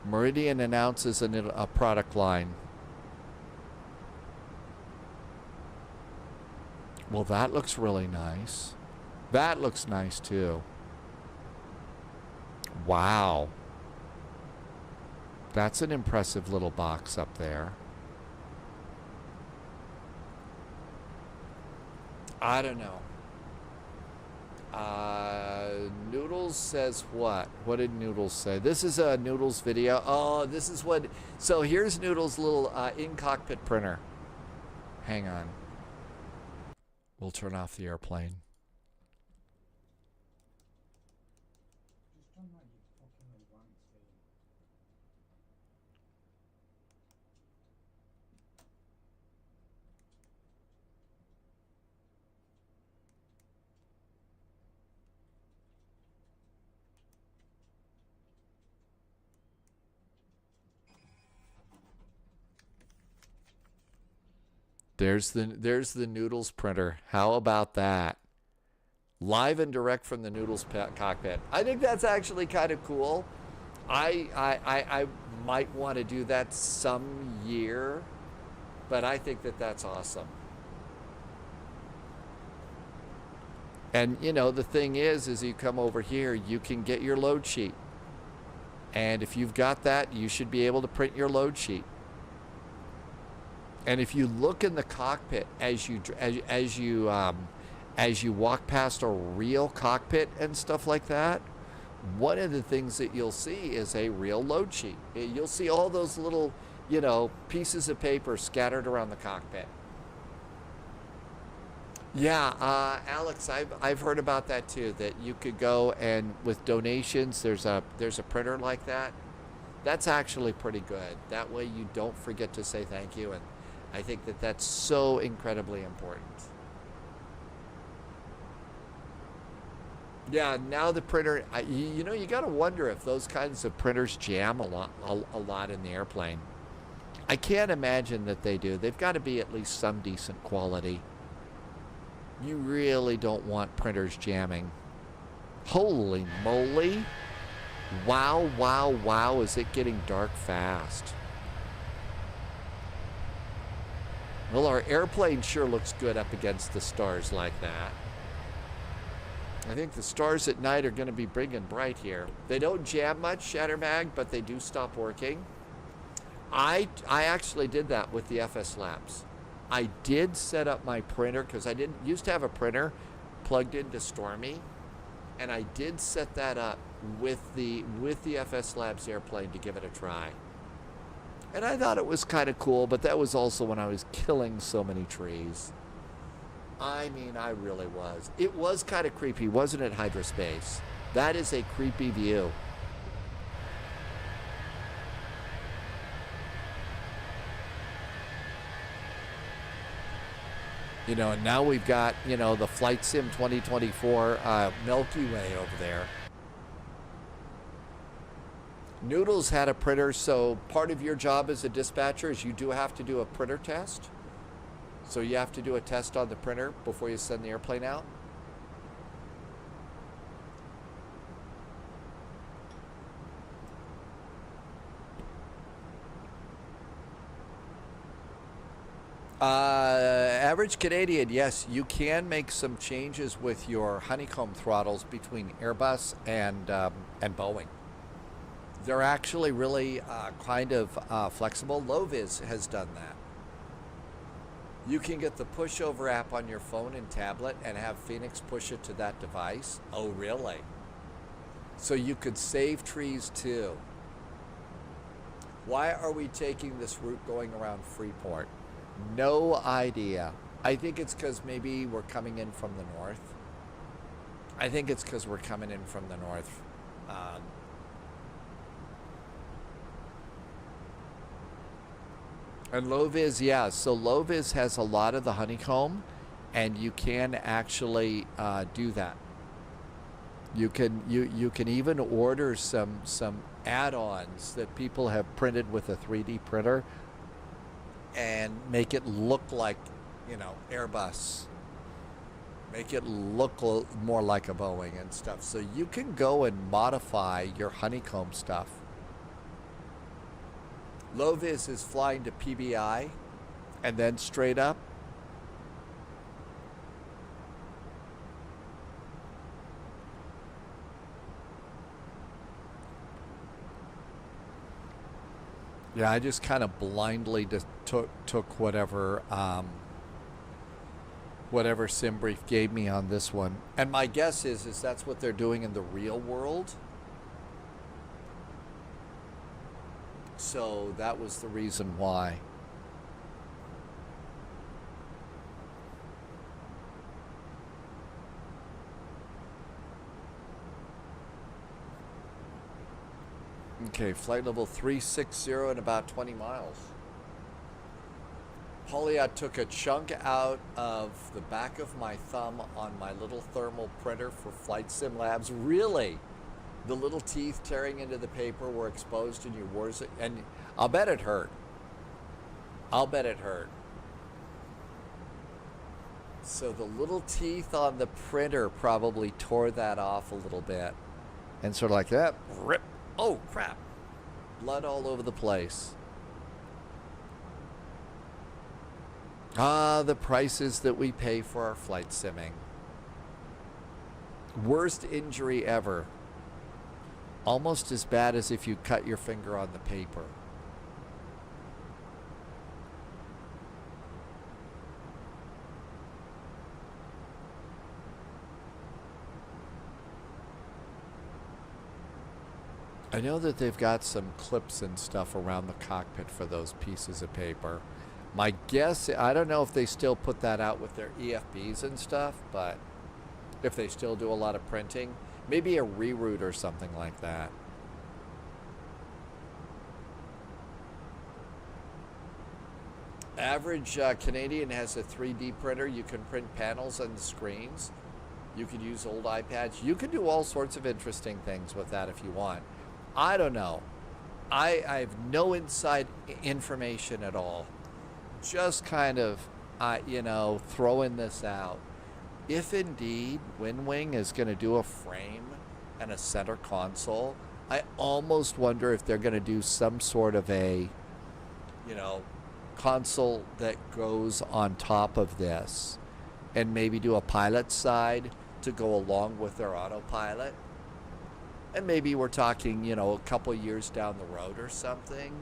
Meridian announces a product line. Well, that looks really nice. That looks nice too. Wow. That's an impressive little box up there. I don't know. Noodles says what? What did Noodles say? This is a Noodles video. Oh, this is what... So here's Noodles' little in-cockpit printer. Hang on. We'll turn off the airplane. There's the Noodles printer. How about that? Live and direct from the Noodles cockpit. I think that's actually kind of cool. I might want to do that some year, but I think that that's awesome. And you know, the thing is you come over here, you can get your load sheet. And if you've got that, you should be able to print your load sheet. And if you look in the cockpit as you walk past a real cockpit and stuff like that, one of the things that you'll see is a real load sheet. You'll see all those little, you know, pieces of paper scattered around the cockpit. Yeah, Alex, I've heard about that too. That you could go and with donations, there's a printer like that. That's actually pretty good. That way you don't forget to say thank you, and I think that that's so incredibly important. Yeah, now the printer, you know, you got to wonder if those kinds of printers jam a lot in the airplane. I can't imagine that they do. They've got to be at least some decent quality. You really don't want printers jamming. Holy moly. Wow, wow, wow, is it getting dark fast. Well, our airplane sure looks good up against the stars like that. I think the stars at night are going to be big and bright here. They don't jam much, Shattermag, but they do stop working. I actually did that with the FS Labs. I did set up my printer because I didn't used to have a printer plugged into Stormy, and I did set that up with the FS Labs airplane to give it a try. And I thought it was kind of cool, but that was also when I was killing so many trees. I mean, I really was. It was kind of creepy, wasn't it, Hydraspace? That is a creepy view. You know, and now we've got, you know, the Flight Sim 2024 Milky Way over there. Noodles had a printer, so part of your job as a dispatcher is you do have to do a printer test. So you have to do a test on the printer before you send the airplane out. Average Canadian, yes, you can make some changes with your honeycomb throttles between Airbus and Boeing. They're actually really kind of flexible. Loviz has done that. You can get the pushover app on your phone and tablet and have Phoenix push it to that device. Oh, really? So you could save trees too. Why are we taking this route going around Freeport? No idea. I think it's because maybe we're coming in from the north. I think it's because we're coming in from the north. And Loviz, yeah, so Loviz has a lot of the honeycomb, and you can actually do that. You can even order some add-ons that people have printed with a 3D printer and make it look like, you know, Airbus. Make it look more like a Boeing and stuff. So you can go and modify your honeycomb stuff. Low-vis is flying to PBI and then straight up. Yeah, I just kind of blindly just took whatever whatever sim brief gave me on this one. And my guess is that's what they're doing in the real world. So that was the reason why. Okay, flight level 360 in about 20 miles. Polyat took a chunk out of the back of my thumb on my little thermal printer for Flight Sim Labs. Really? The little teeth tearing into the paper were exposed and you wore it, and I'll bet it hurt. I'll bet it hurt. So the little teeth on the printer probably tore that off a little bit. And sort of like that, rip. Oh, crap. Blood all over the place. Ah, the prices that we pay for our flight simming. Worst injury ever. Almost as bad as if you cut your finger on the paper. I know that they've got some clips and stuff around the cockpit for those pieces of paper. My guess, I don't know if they still put that out with their EFBs and stuff, but if they still do a lot of printing, maybe a reroute or something like that. Average Canadian has a 3D printer. You can print panels on the screens. You could use old iPads. You can do all sorts of interesting things with that if you want. I don't know. I have no inside information at all. Just kind of, throwing this out. If indeed WinWing is going to do a frame and a center console, I almost wonder if they're going to do some sort of a, console that goes on top of this and maybe do a pilot side to go along with their autopilot. And maybe we're talking, a couple years down the road or something.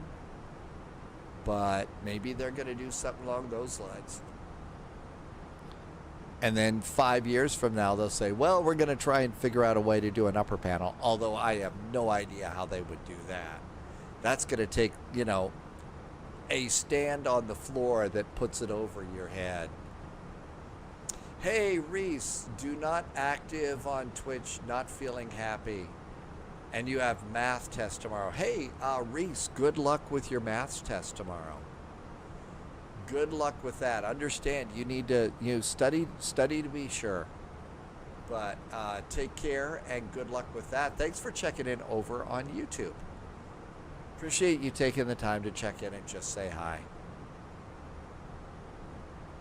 But maybe they're going to do something along those lines. And then 5 years from now, they'll say, well, we're going to try and figure out a way to do an upper panel. Although I have no idea how they would do that. That's going to take, a stand on the floor that puts it over your head. Hey, Reese, do not active on Twitch, not feeling happy. And you have math test tomorrow. Hey, Reese, good luck with your math test tomorrow. Good luck with that. Understand, you need to study to be sure. But take care and good luck with that. Thanks for checking in over on YouTube. Appreciate you taking the time to check in and just say hi.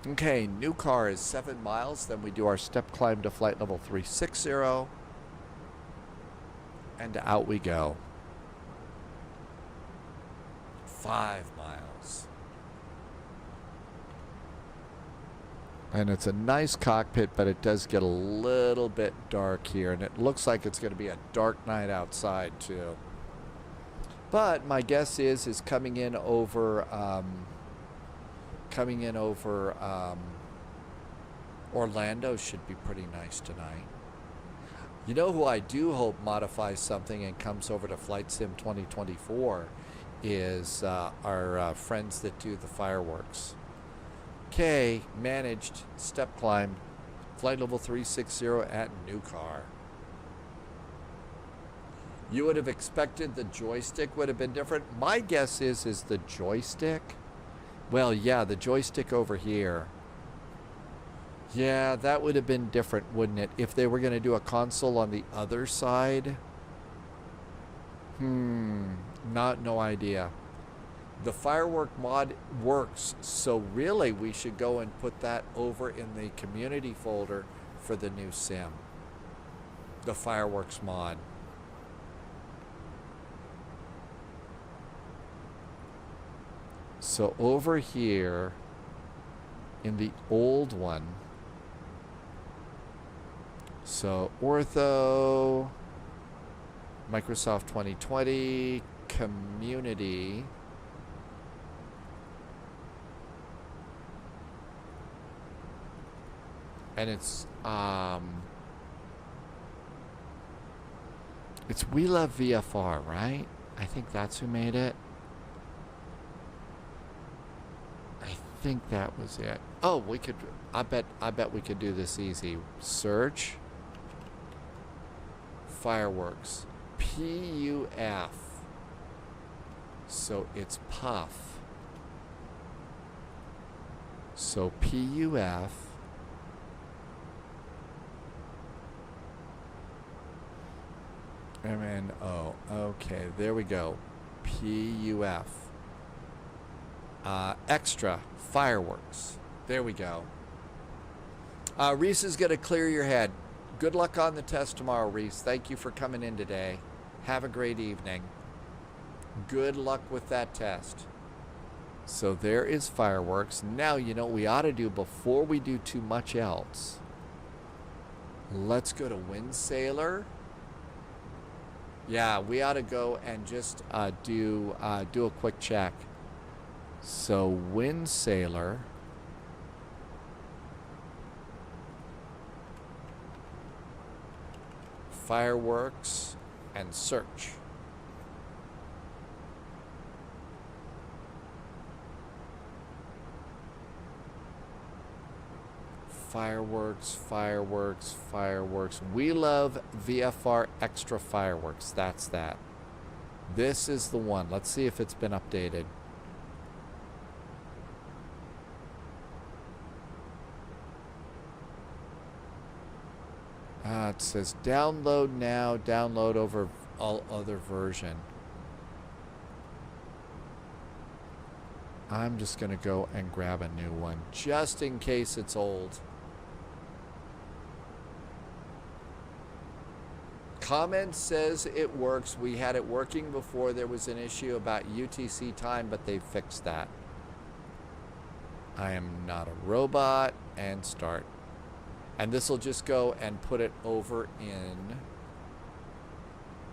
Okay, new car is 7 miles. Then we do our step climb to flight level 360. And out we go. 5 miles. And it's a nice cockpit, but it does get a little bit dark here. And it looks like it's going to be a dark night outside, too. But my guess is coming in over Orlando should be pretty nice tonight. You know who I do hope modifies something and comes over to Flight Sim 2024 is our friends that do the fireworks. Okay, managed step climb, flight level 360 at new car. You would have expected the joystick would have been different. My guess is the joystick. Well, yeah, the joystick over here. Yeah, that would have been different, wouldn't it? If they were going to do a console on the other side. No idea. The firework mod works, so really we should go and put that over in the community folder for the new sim, the fireworks mod. So over here in the old one, so Ortho, Microsoft 2020, Community, and it's We Love VFR, right? I think that's who made it. I think that was it. Oh, we could, I bet we could do this easy. Search fireworks, PUF. So it's puff. So PUF. MNO. Okay, there we go. PUF. Extra fireworks. There we go. Reese is going to clear your head. Good luck on the test tomorrow, Reese. Thank you for coming in today. Have a great evening. Good luck with that test. So there is fireworks. Now, you know what we ought to do before we do too much else? Let's go to Wind Sailor. Yeah, we ought to go and just do a quick check. So Wind Sailor. Fireworks and search. Fireworks, fireworks, fireworks. We Love VFR Extra Fireworks. That's that. This is the one. Let's see if it's been updated. It says download now, download over all other version. I'm just going to go and grab a new one just in case it's old. Comment says it works. We had it working before. There was an issue about UTC time, but they fixed that. I am not a robot. And start. And this will just go and put it over in.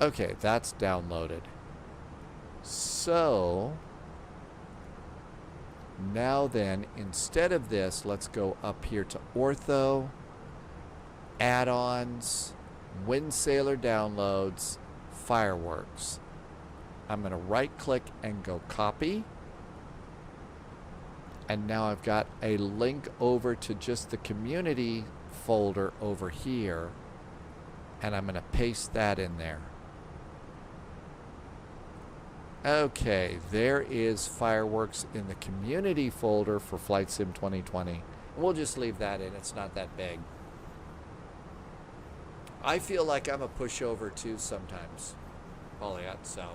Okay, that's downloaded. So now then, instead of this, let's go up here to Ortho, add-ons, Wind Sailor downloads, fireworks. I'm going to right click and go copy. And now I've got a link over to just the community folder over here. And I'm going to paste that in there. Okay, there is fireworks in the community folder for Flight Sim 2020. We'll just leave that in. It's not that big. I feel like I'm a pushover too sometimes, Pauliette, so.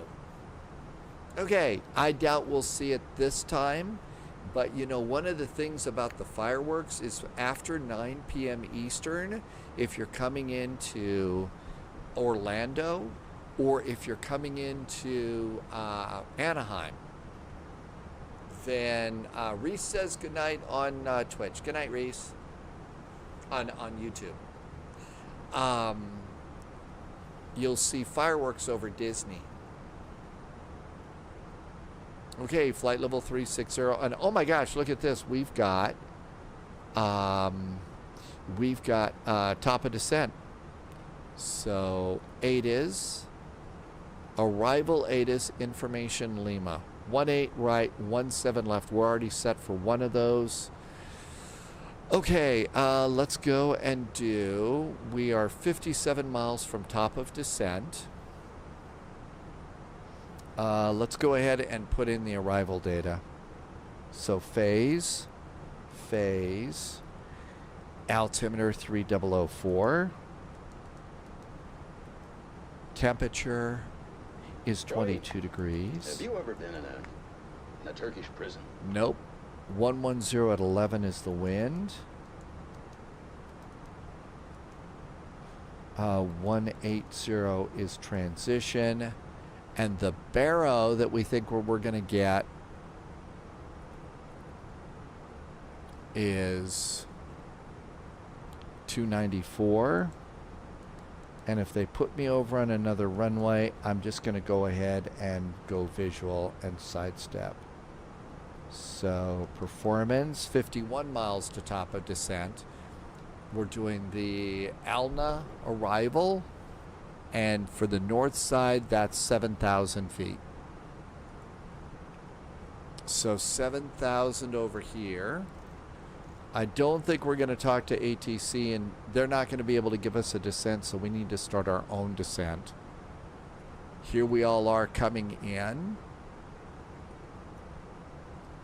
Okay, I doubt we'll see it this time. But, you know, one of the things about the fireworks is after 9 p.m. Eastern, if you're coming into Orlando, or if you're coming into Anaheim, then Reese says goodnight on Twitch. Good night, Reese. On YouTube. You'll see fireworks over Disney. Okay, flight level 360. And oh my gosh, look at this. We've got top of descent. So ATIS, arrival ATIS, information Lima. 18 right, 17 left. We're already set for one of those. Okay, let's go and do, we are 57 miles from top of descent. Let's go ahead and put in the arrival data. So phase, altimeter 3004. Temperature is 22 degrees. Have you ever been in a Turkish prison? Nope. 110 at 11 is the wind. 180 is transition. And the Barrow that we think we're going to get is 294. And if they put me over on another runway, I'm just going to go ahead and go visual and sidestep. So performance, 51 miles to top of descent. We're doing the Alna arrival. And for the north side, that's 7,000 feet. So 7,000 over here. I don't think we're going to talk to ATC, and they're not going to be able to give us a descent, so we need to start our own descent. Here we all are coming in.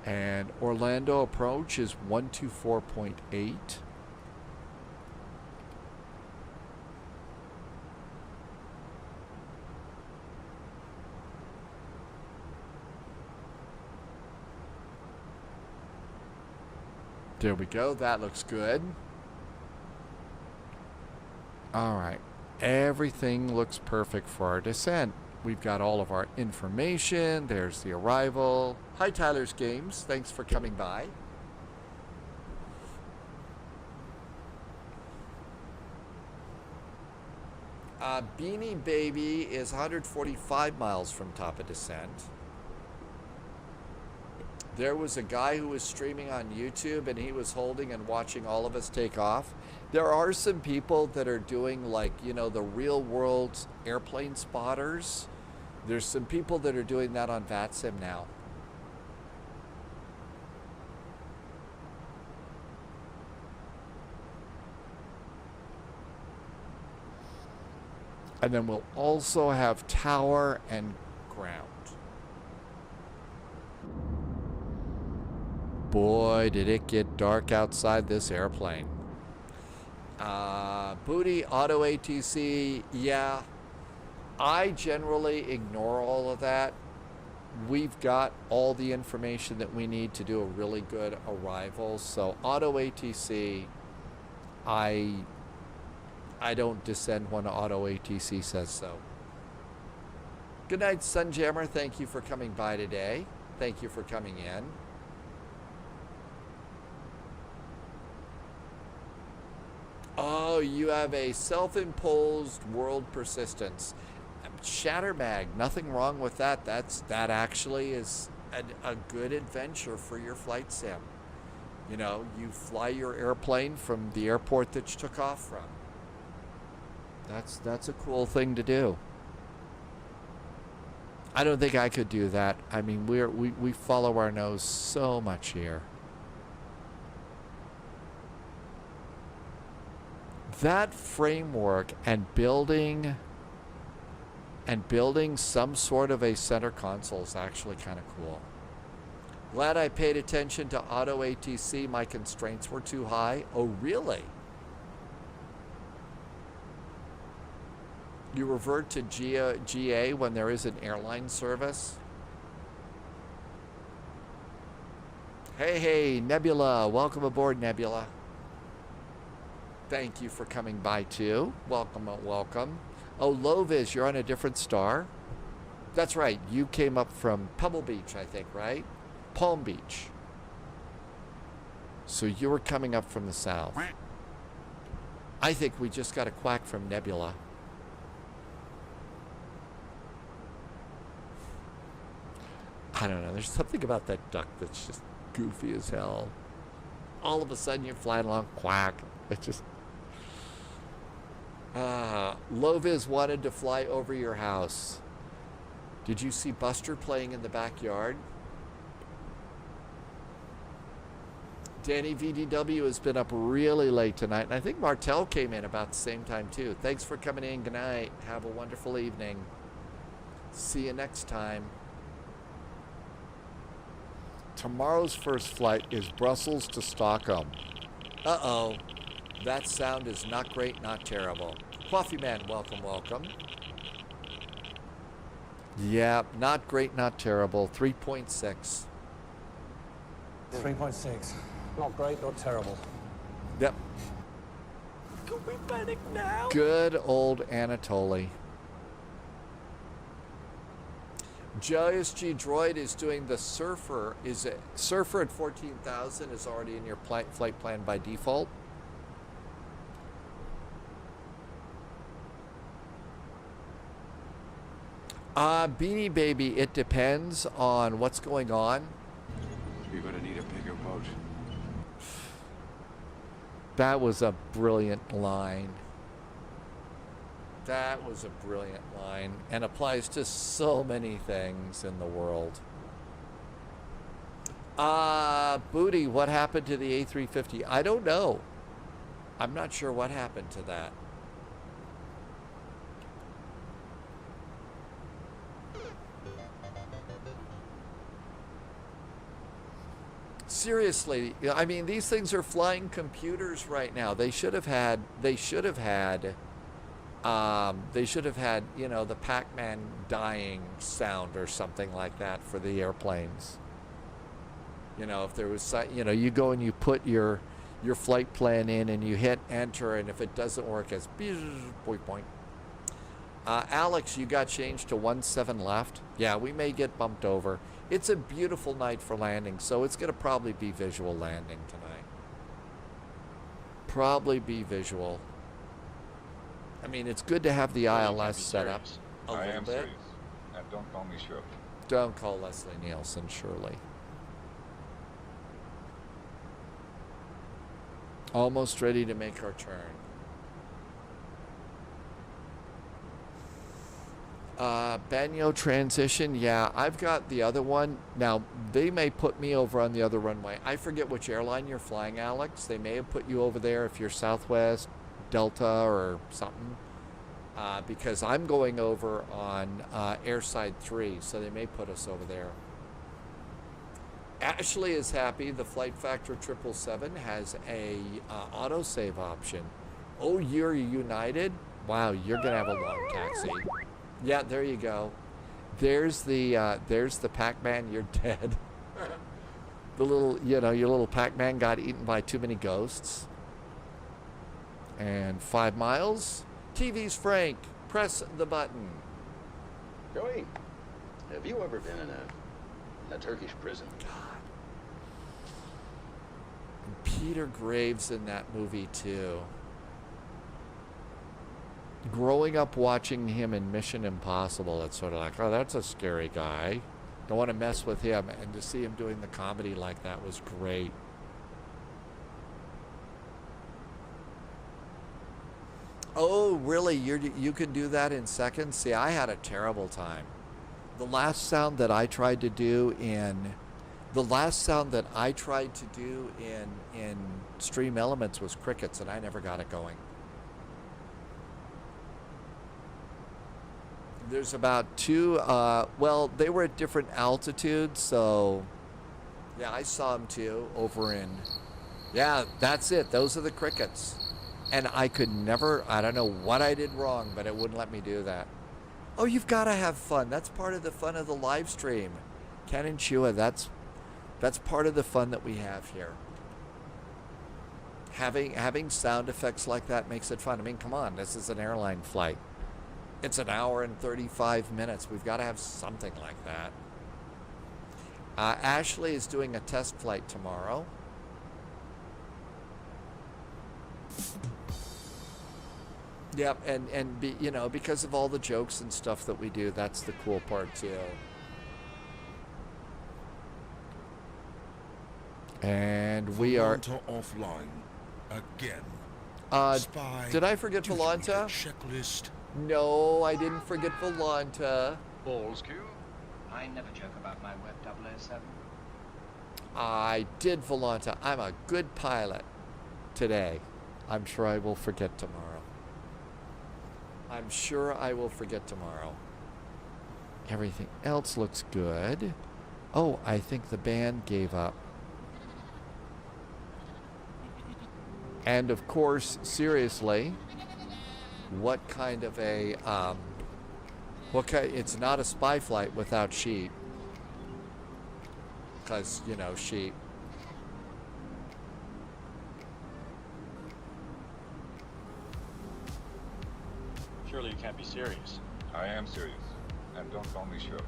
And Orlando approach is 124.8. There we go. That looks good. All right. Everything looks perfect for our descent. We've got all of our information. There's the arrival. Hi, Tyler's Games. Thanks for coming by. Beanie Baby is 145 miles from top of descent. There was a guy who was streaming on YouTube, and he was holding and watching all of us take off. There are some people that are doing, like, you know, the real world airplane spotters. There's some people that are doing that on VATSIM now. And then we'll also have tower and ground. Boy, did it get dark outside this airplane. Booty, auto ATC, yeah. I generally ignore all of that. We've got all the information that we need to do a really good arrival. So auto ATC, I don't descend when auto ATC says so. Good night, Sunjammer. Thank you for coming by today. Thank you for coming in. Oh, you have a self-imposed world persistence. Shattermag, nothing wrong with that. That actually is a good adventure for your flight sim. You know, you fly your airplane from the airport that you took off from. That's a cool thing to do. I don't think I could do that. I mean, we follow our nose so much here. That framework and building some sort of a center console is actually kind of cool. Glad I paid attention to auto ATC. My constraints were too high. Oh, really? You revert to GA when there is an airline service? Hey, Nebula. Welcome aboard, Nebula. Thank you for coming by, too. Welcome, welcome. Oh, Lovis, you're on a different star? That's right. You came up from Pebble Beach, I think, right? Palm Beach. So you were coming up from the south. I think we just got a quack from Nebula. I don't know. There's something about that duck that's just goofy as hell. All of a sudden you're flying along, quack. It's just... Loviz wanted to fly over your house. Did you see Buster playing in the backyard? Danny VDW has been up really late tonight, and I think Martel came in about the same time too. Thanks for coming in. Good night. Have a wonderful evening. See you next time. Tomorrow's first flight is Brussels to Stockholm. Uh-oh. That sound is not great, not terrible. Coffee Man, welcome, welcome. Yeah, not great, not terrible. 3.6. 3.6. Not great, not terrible. Yep. we panic now? Good old Anatoly. JSG Droid is doing the Surfer. Is it Surfer at 14,000 is already in your flight plan by default? Beanie Baby, it depends on what's going on. You're gonna need a bigger boat. That was a brilliant line. That was a brilliant line and applies to so many things in the world. Booty, what happened to the A350? I don't know. I'm not sure what happened to that. Seriously, I mean, these things are flying computers right now. They should have had, you know, the Pac-Man dying sound or something like that for the airplanes. You know, if there was, you know, you go and you put your flight plan in and you hit enter, and if it doesn't work, it's boing boing. Alex, you got changed to 17 left. Yeah, we may get bumped over. It's a beautiful night for landing, so it's going to probably be visual landing tonight. Probably be visual. I mean, it's good to have the ILS set up a little bit. Serious. And don't call me Shirley. Don't call Leslie Nielsen Shirley. Almost ready to make our turn. Banyo transition, yeah, I've got the other one. Now, they may put me over on the other runway. I forget which airline you're flying, Alex. They may have put you over there if you're Southwest, Delta, or something. Because I'm going over on Airside 3, so they may put us over there. Ashley is happy. The Flight Factor 777 has a autosave option. Oh, you're United? Wow, you're going to have a long taxi. Yeah, there you go. There's the Pac-Man, you're dead. The little, you know, your little Pac-Man got eaten by too many ghosts. And 5 miles. TV's Frank. Press the button. Joey, have you ever been in a Turkish prison? God. And Peter Graves in that movie too. Growing up watching him in Mission Impossible, it's sort of like, oh, that's a scary guy. Don't want to mess with him. And to see him doing the comedy like that was great. Oh, really? You can do that in seconds? See, I had a terrible time. The last sound that I tried to do in Stream Elements was crickets, and I never got it going. There's about 2, well, they were at different altitudes, so yeah, I saw them too over in, yeah, that's it. Those are the crickets. And I could never, I don't know what I did wrong, but it wouldn't let me do that. Oh, you've got to have fun. That's part of the fun of the live stream. Ken and Chua, that's part of the fun that we have here. Having sound effects like that makes it fun. I mean, come on, this is an airline flight. It's an hour and 35 minutes. We've got to have something like that. Ashley is doing a test flight tomorrow. Yep, and you know, because of all the jokes and stuff that we do, that's the cool part too. And we are offline again. Did I forget Volanta? Checklist. No, I didn't forget Volanta. Balls Q. I never joke about my web 007. I did Volanta. I'm a good pilot today. I'm sure I will forget tomorrow. I'm sure I will forget tomorrow. Everything else looks good. Oh, I think the band gave up. And of course, seriously, what kind of a, it's not a spy flight without sheep. Because, you know, sheep. can't be serious. I am serious. And don't call me Shirley.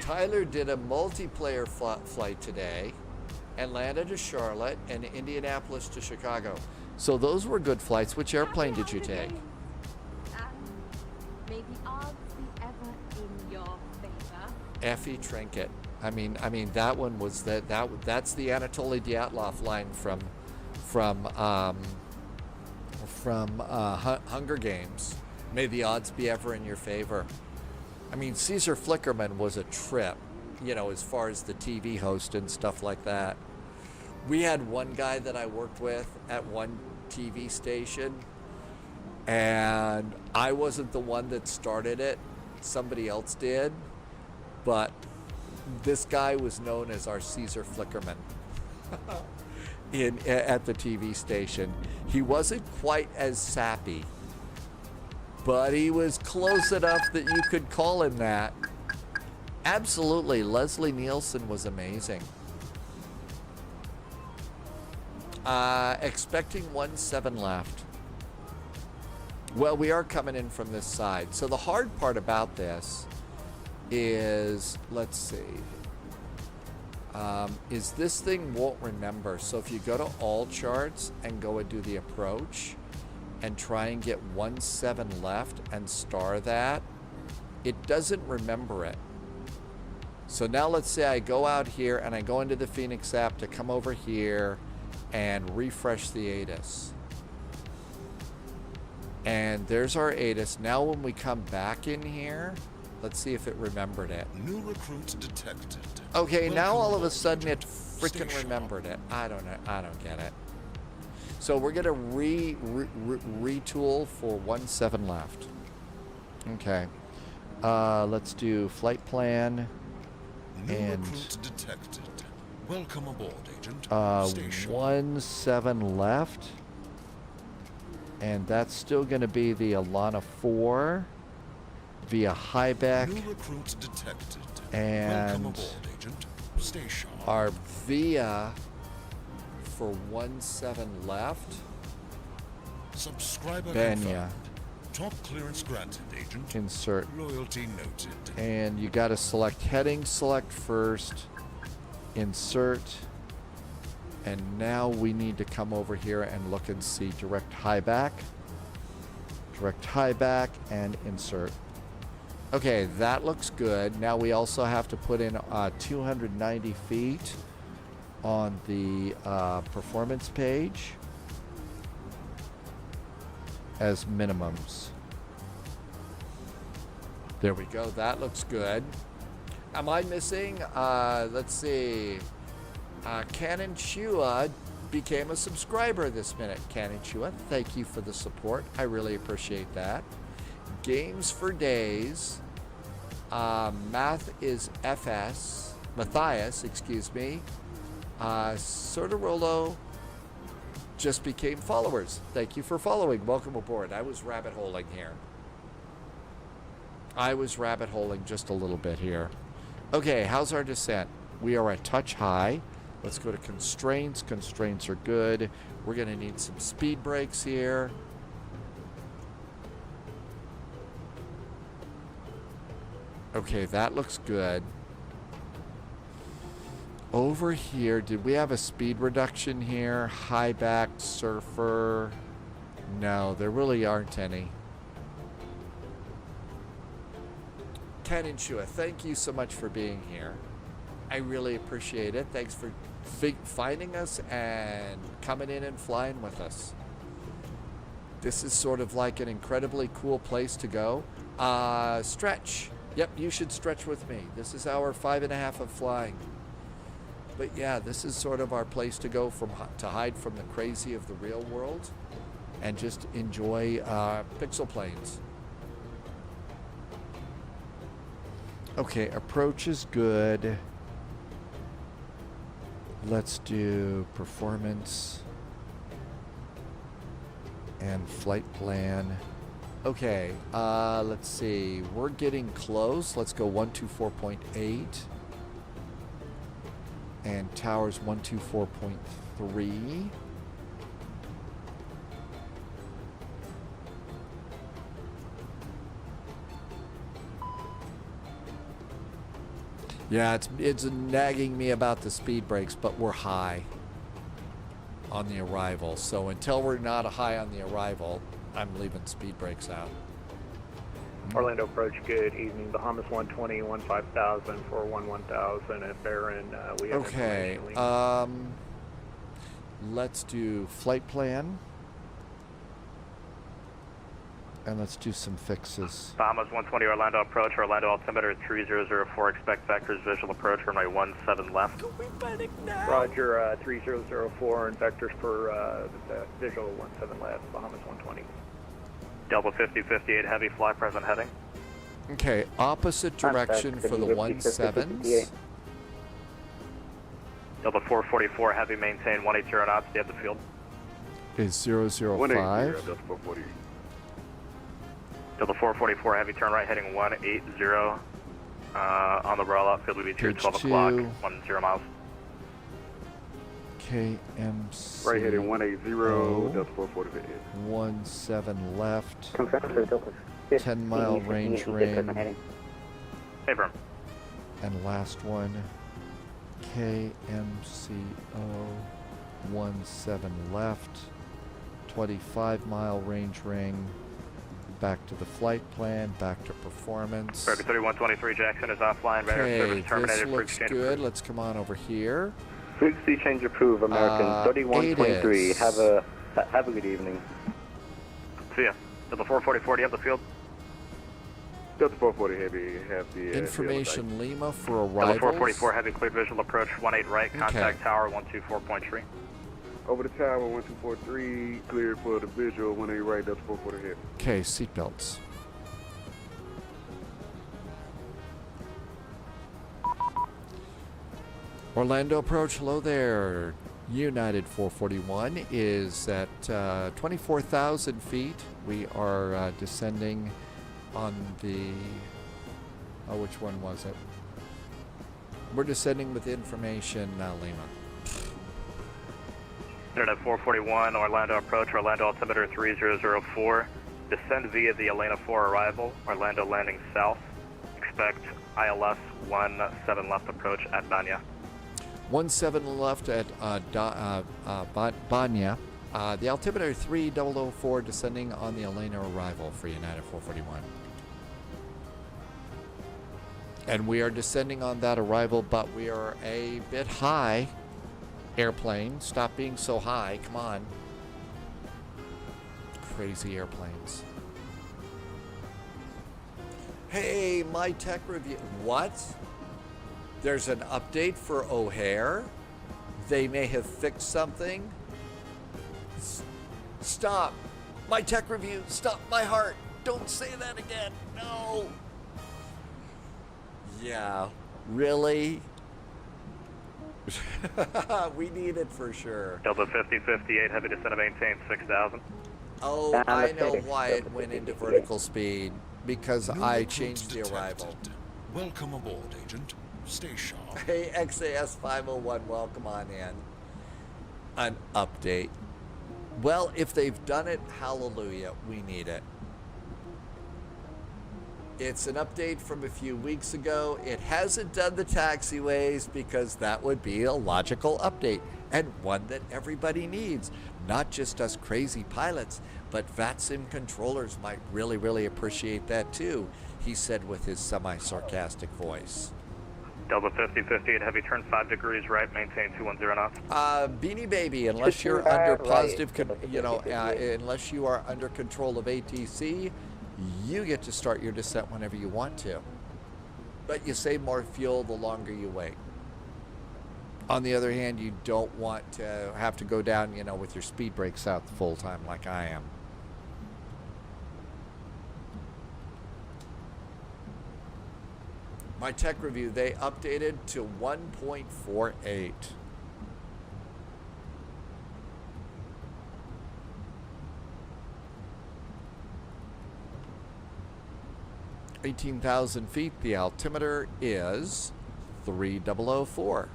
Tyler did a multiplayer flight today and landed to Charlotte and Indianapolis to Chicago. So those were good flights. Which airplane did you take? May the odds be ever in your favor. Effie Trinket. I mean that one was that's the Anatoly Dyatlov line from Hunger Games. May the odds be ever in your favor. I mean, Caesar Flickerman was a trip, you know, as far as the TV host and stuff like that. We had one guy that I worked with at one TV station, and I wasn't the one that started it. Somebody else did, but this guy was known as our Caesar Flickerman at the TV station. He wasn't quite as sappy, but he was close enough that you could call him that. Absolutely, Leslie Nielsen was amazing. Expecting 17 left. Well, we are coming in from this side. So the hard part about this is, let's see, is this thing won't remember. So if you go to all charts and go and do the approach and try and get 17 left and star that, it doesn't remember it. So now let's say I go out here and I go into the Phoenix app to come over here and refresh the ATIS. And there's our ATIS. Now when we come back in here, let's see if it remembered it. New recruits detected. Okay, now all of a sudden it freaking remembered it. I don't know. I don't get it. So we're gonna retool for 17 left. Okay. Let's do flight plan. New And recruits detected. Welcome aboard, Agent. 17 left. And that's still going to be the Alana 4 via Highbeck. New recruits detected. And welcome aboard, Agent. Stay sharp. our via for 17 left. Subscriber Benya. confirmed. Top clearance granted, Agent. Insert. Loyalty noted. And you got to select heading, select first, insert. And now we need to come over here and look and see direct high back, and insert. Okay, that looks good. Now we also have to put in 290 feet on the performance page as minimums. There we go. That looks good. Am I missing? Let's see. Canon Chua became a subscriber this minute. Canon Chua, thank you for the support. I really appreciate that. Games for Days. Math is FS. Matthias, excuse me. Sortarolo just became followers. Thank you for following. Welcome aboard. I was rabbit holing here. I was rabbit holing just a little bit here. Okay, how's our descent? We are at touch high. Let's go to constraints. Constraints are good. We're going to need some speed brakes here. Okay, that looks good. Over here, did we have a speed reduction here? High back, surfer. No, there really aren't any. Canon Chua, thank you so much for being here. I really appreciate it. Thanks for finding us and coming in and flying with us. This is sort of like an incredibly cool place to go. Stretch. Yep, you should stretch with me. This is hour 5.5 of flying. But yeah, this is sort of our place to go to hide from the crazy of the real world and just enjoy pixel planes. Okay, approach is good. Let's do performance and flight plan. Okay, let's see. We're getting close. Let's go 124.8. And towers 124.3. Yeah, it's nagging me about the speed brakes, but we're high on the arrival. So until we're not high on the arrival, I'm leaving speed brakes out. Orlando approach, good evening. Bahamas 120, 15,000, 411,000 at Barron. We have Okay, information. let's do flight plan. And let's do some fixes. Bahamas 120 Orlando approach, Orlando altimeter 3004, expect vectors visual approach, runway 17 left. Roger, 3004 and vectors for the visual 17 left, Bahamas 120. Delta 5058 heavy, fly present heading. Okay, opposite direction for the 17s. Delta 444 heavy, maintain 180 knots, stay at the field. Is 005. Delta 444 heavy, turn right heading 180. On the roll out, field will be 12 o'clock, 10 miles. KMCO. Right heading 180, Delta 445. 17 left. 10 10-mile range ring. Affirm. And last one, KMCO 17 left. 25-mile range ring. Back to the flight plan, back to performance. American 3123 Jackson is offline. Radar service terminated. This looks good. Let's come on over here. Frequency change approved, American 3123. Have a good evening. See ya. Delta 444, do you have the field? Delta 440 heavy, have the information Lima for Delta arrivals. 444 heavy, clear visual approach 18 right, contact tower 124.3. Over the tower 1243, cleared for the visual 18 right, Delta 440 heavy. Okay, seatbelts. Orlando approach, hello there. United 441 is at 24,000 feet. We are descending on the, which one was it? We're descending with information, Lima. Internet 441, Orlando approach, Orlando altimeter 3004. Descend via the Elena 4 arrival, Orlando landing south. Expect ILS 17 left approach at Banya. 17 left at Banya. The altimeter 3004 descending on the Elena arrival for United 441. And we are descending on that arrival, but we are a bit high. Airplane, stop being so high, come on. Crazy airplanes. Hey, my tech review. What? There's an update for O'Hare? They may have fixed something? Stop. My tech review. Stop my heart. Don't say that again. No. Yeah. Really? We need it for sure. Delta 5058 heavy descend to maintain 6,000. Oh, I know why it went into vertical speed. Because I changed the arrival. Welcome aboard, Agent. Stay sharp. Hey, XAS 501, welcome on in. An update. Well, if they've done it, hallelujah, we need it. It's an update from a few weeks ago. It hasn't done the taxiways because that would be a logical update and one that everybody needs. Not just us crazy pilots, but VATSIM controllers might really, really appreciate that too, he said with his semi-sarcastic voice. Delta 5058 heavy, turn 5 degrees right, maintain 210 knots. Beanie Baby, unless you're under positive, unless you are under control of ATC, you get to start your descent whenever you want to. But you save more fuel the longer you wait. On the other hand, you don't want to have to go down, with your speed brakes out the full time like I am. My tech review, they updated to 1.48. $18,000 feet, the altimeter is 3004.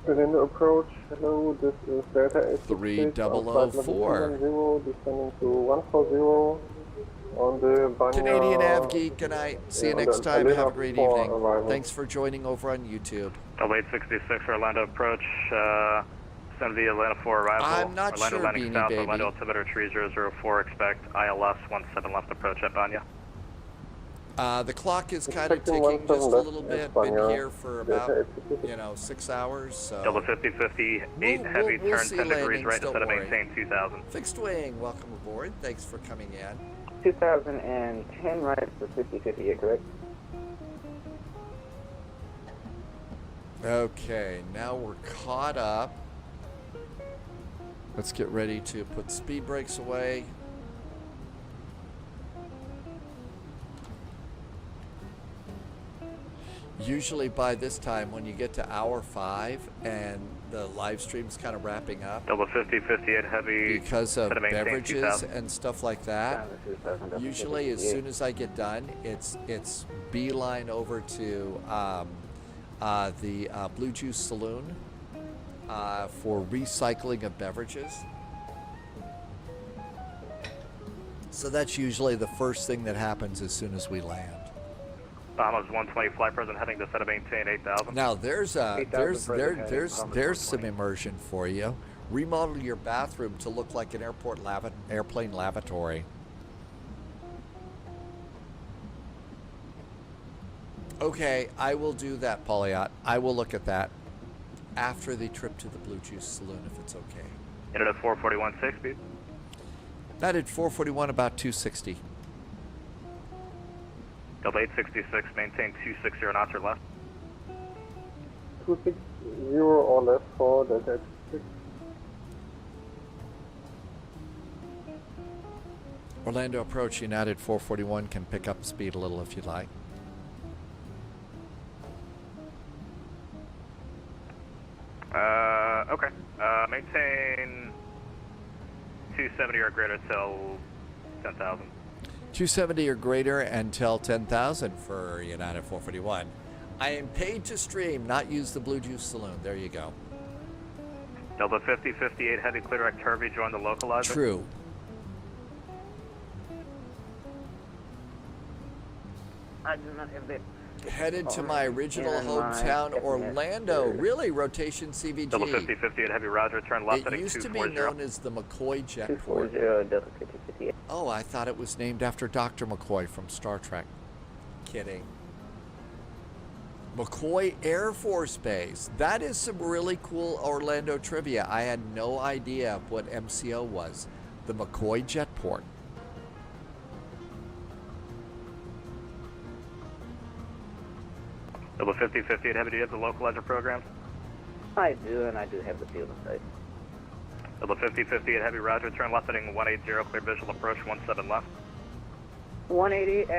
Orlando approach, hello, this is Delta 3004. Descending to 140 on the Banya, Canadian Av Geek, good night. See you next time. Have a great evening. Arrival. Thanks for joining over on YouTube. Delta 866 Orlando approach, send the Atlanta 4 arrival. I'm not Orlando sure, landing Beanie south, Baby. Orlando altimeter 3004, expect ILS 17 left approach at Banya. The clock is kind of ticking just a little bit. Been here for about, 6 hours. So Delta 5058 heavy, we'll turn see 10 degrees landings, right don't instead of worry. maintain 2000. Fixed wing, welcome aboard. Thanks for coming in. 2010 right for 5058, correct? Okay, now we're caught up. Let's get ready to put speed brakes away. Usually by this time, when you get to hour 5 and the live stream's kind of wrapping up, Delta 5058 heavy, because of instead of maintain beverages 2000. and stuff like that, usually as soon as I get done, it's beeline over to the Blue Juice Saloon for recycling of beverages. So that's usually the first thing that happens as soon as we land. Bahamas 120 flight present heading to set of maintain 8000. Now there's some immersion for you. Remodel your bathroom to look like an airplane lavatory. Okay, I will do that, Polyot. I will look at that after the trip to the Blue Juice Saloon, if it's okay. Entered at 441 6 speed. That at 441 about 260. Delta 866, maintain 260 knots or less. 260 or less for Delta 86. Orlando approach, United 441 can pick up speed a little if you'd like. Okay. Maintain 270 or greater till 10,000. 270 or greater until 10,000 for United 441. I am paid to stream, not use the Blue Juice Saloon. There you go. Delta 5058 heavy clear direct Turvey, join the localizer. True. I do not have that. Headed to my original hometown, Orlando. Really, rotation CVG. Delta 5058 heavy roger, turn left It heading used to be 240. known as the McCoy Jetport. 240 Delta 5058. Oh, I thought it was named after Dr. McCoy from Star Trek. Kidding. McCoy Air Force Base. That is some really cool Orlando trivia. I had no idea what MCO was. The McCoy Jetport. Delta 5058 heavy, do you have the localizer program? I do, and I do have the field in sight. Delta 5058 heavy roger, turn left heading 180, clear visual approach 17 left. 180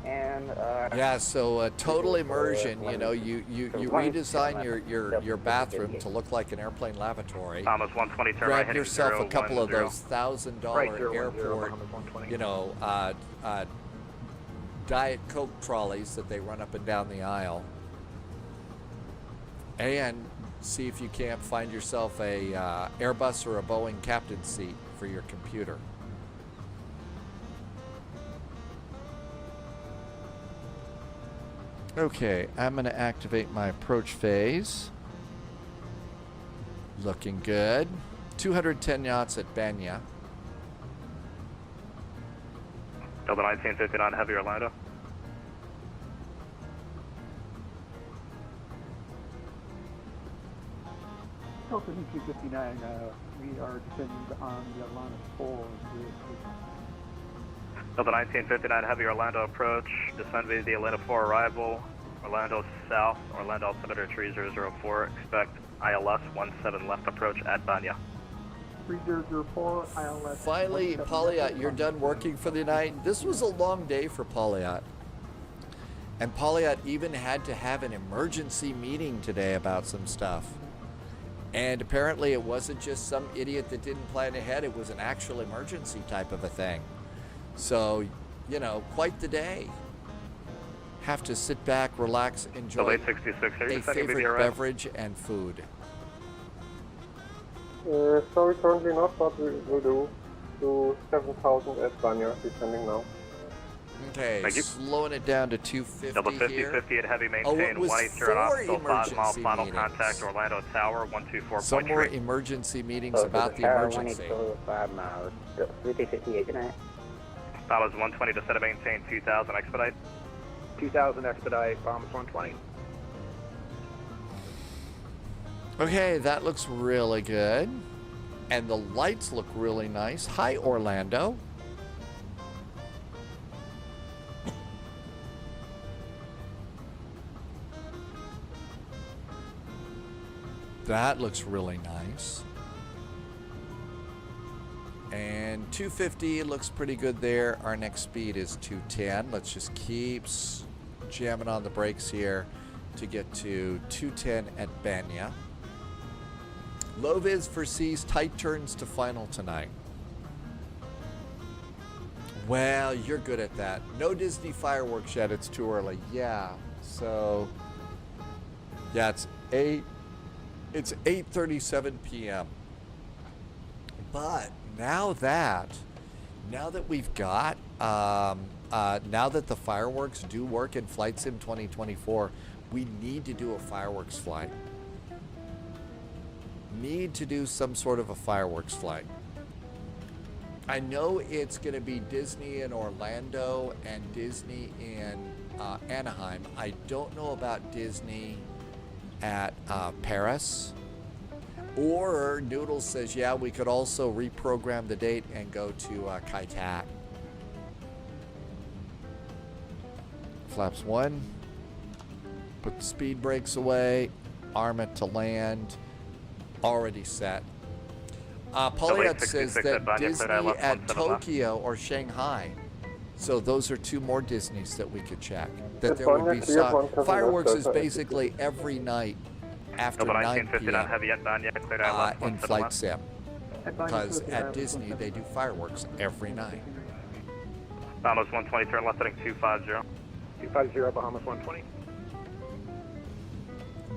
and yeah, so total immersion. You know, you redesign your bathroom to look like an airplane lavatory. Thomas 120, turn right Grab heading yourself a 010. couple of those $1,000 airport, Diet Coke trolleys that they run up and down the aisle, and see if you can't find yourself a Airbus or a Boeing captain seat for your computer. Okay, I'm going to activate my approach phase. Looking good. 210 knots at Banya. Delta 1959 heavy Orlando. Delta 1959, we are descending on the Atlanta 4. Delta 1959 heavy Orlando approach, descend via the Atlanta 4 arrival, Orlando south, Orlando altimeter 3004, expect ILS 17 left approach at Banya. 3004 ILS. Finally, Polyot, you're done working for the night. This was a long day for Polyot. And Polyot even had to have an emergency meeting today about some stuff. And apparently it wasn't just some idiot that didn't plan ahead, it was an actual emergency type of a thing. So, you know, quite the day. have to sit back, relax, enjoy Late 66, are you a sending favorite video beverage and food. Sorry, currently not, but we will do. To 7,000 at Banya, descending now. Okay, Thank you. slowing it down to 250 Double 50, here. 50 at heavy, Oh, maintain it was 180 knots, 4 still 5 mile emergency final meetings. contact, Orlando Tower, 124.3. Some more emergency meetings So about to the Tower emergency. 180, 5 miles. 5058 tonight. Bahamas 120 to set a maintain 2000 expedite. 2000 expedite, Bahamas 120. Okay, that looks really good. And the lights look really nice. Hi, Orlando. That looks really nice. And 250 looks pretty good there. Our next speed is 210. Let's just keep jamming on the brakes here to get to 210 at Banya. Low vis foresees tight turns to final tonight. Well, you're good at that. No Disney fireworks yet. It's too early. Yeah. So, yeah, it's 8:37 p.m. But now that we've got, now that the fireworks do work in Flight Sim 2024, we need to do a fireworks flight. Need to do some sort of a fireworks flight. I know it's going to be Disney in Orlando and Disney in Anaheim. I don't know about Disney at Paris. Or Noodles says, yeah, we could also reprogram the date and go to Kai Tak. Flaps 1. Put the speed brakes away. Arm it to land. Already set. Pauliette says that Disney at Tokyo or Shanghai. So those are 2 more Disneys that we could check. That there would be fireworks is basically every night after 9 p.m. In Flight Sim. Because at Disney they do fireworks every night. Bahamas 120, turn left heading 250. 250, Bahamas 120.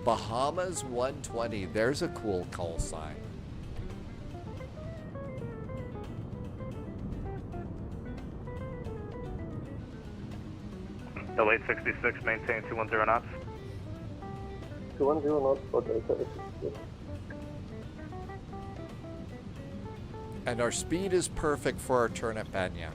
Bahamas 120. There's a cool call sign. The late 66, maintain 210 knots. 210 knots for Delta 86. And our speed is perfect for our turn at Banya.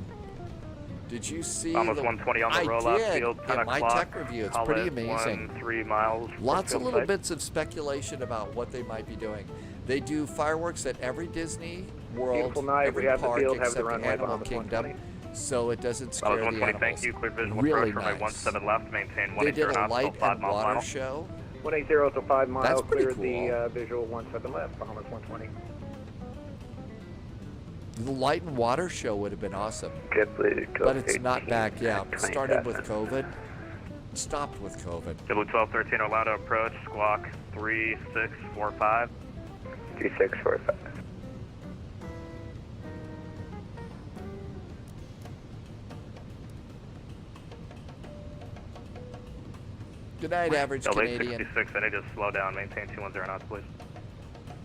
Did you see? Almost 120 on the rollout field, 10 in my o'clock. tech review. It's pretty amazing. 3 miles. Lots of little bits of speculation about what they might be doing. They do fireworks at every Disney World, Beautiful night. every We have park the field, have except the runway, Animal Bahamas Kingdom, 120. so it doesn't scare the 120, animals. thank you. Clear visual Really approach runway nice. 17 left, maintain They 180 did a knots, light still 5 and miles water final. show. 180 to 5 miles, That's pretty clear cool. the visual 17 left, Bahamas 120. The light and water show would have been awesome. But it's not back. Yeah, started with COVID. Stopped with COVID. W1213 Orlando approach, squawk 3645. 3645. Good night, average Late Canadian. 66, I need to slow down, maintain 210 knots, please.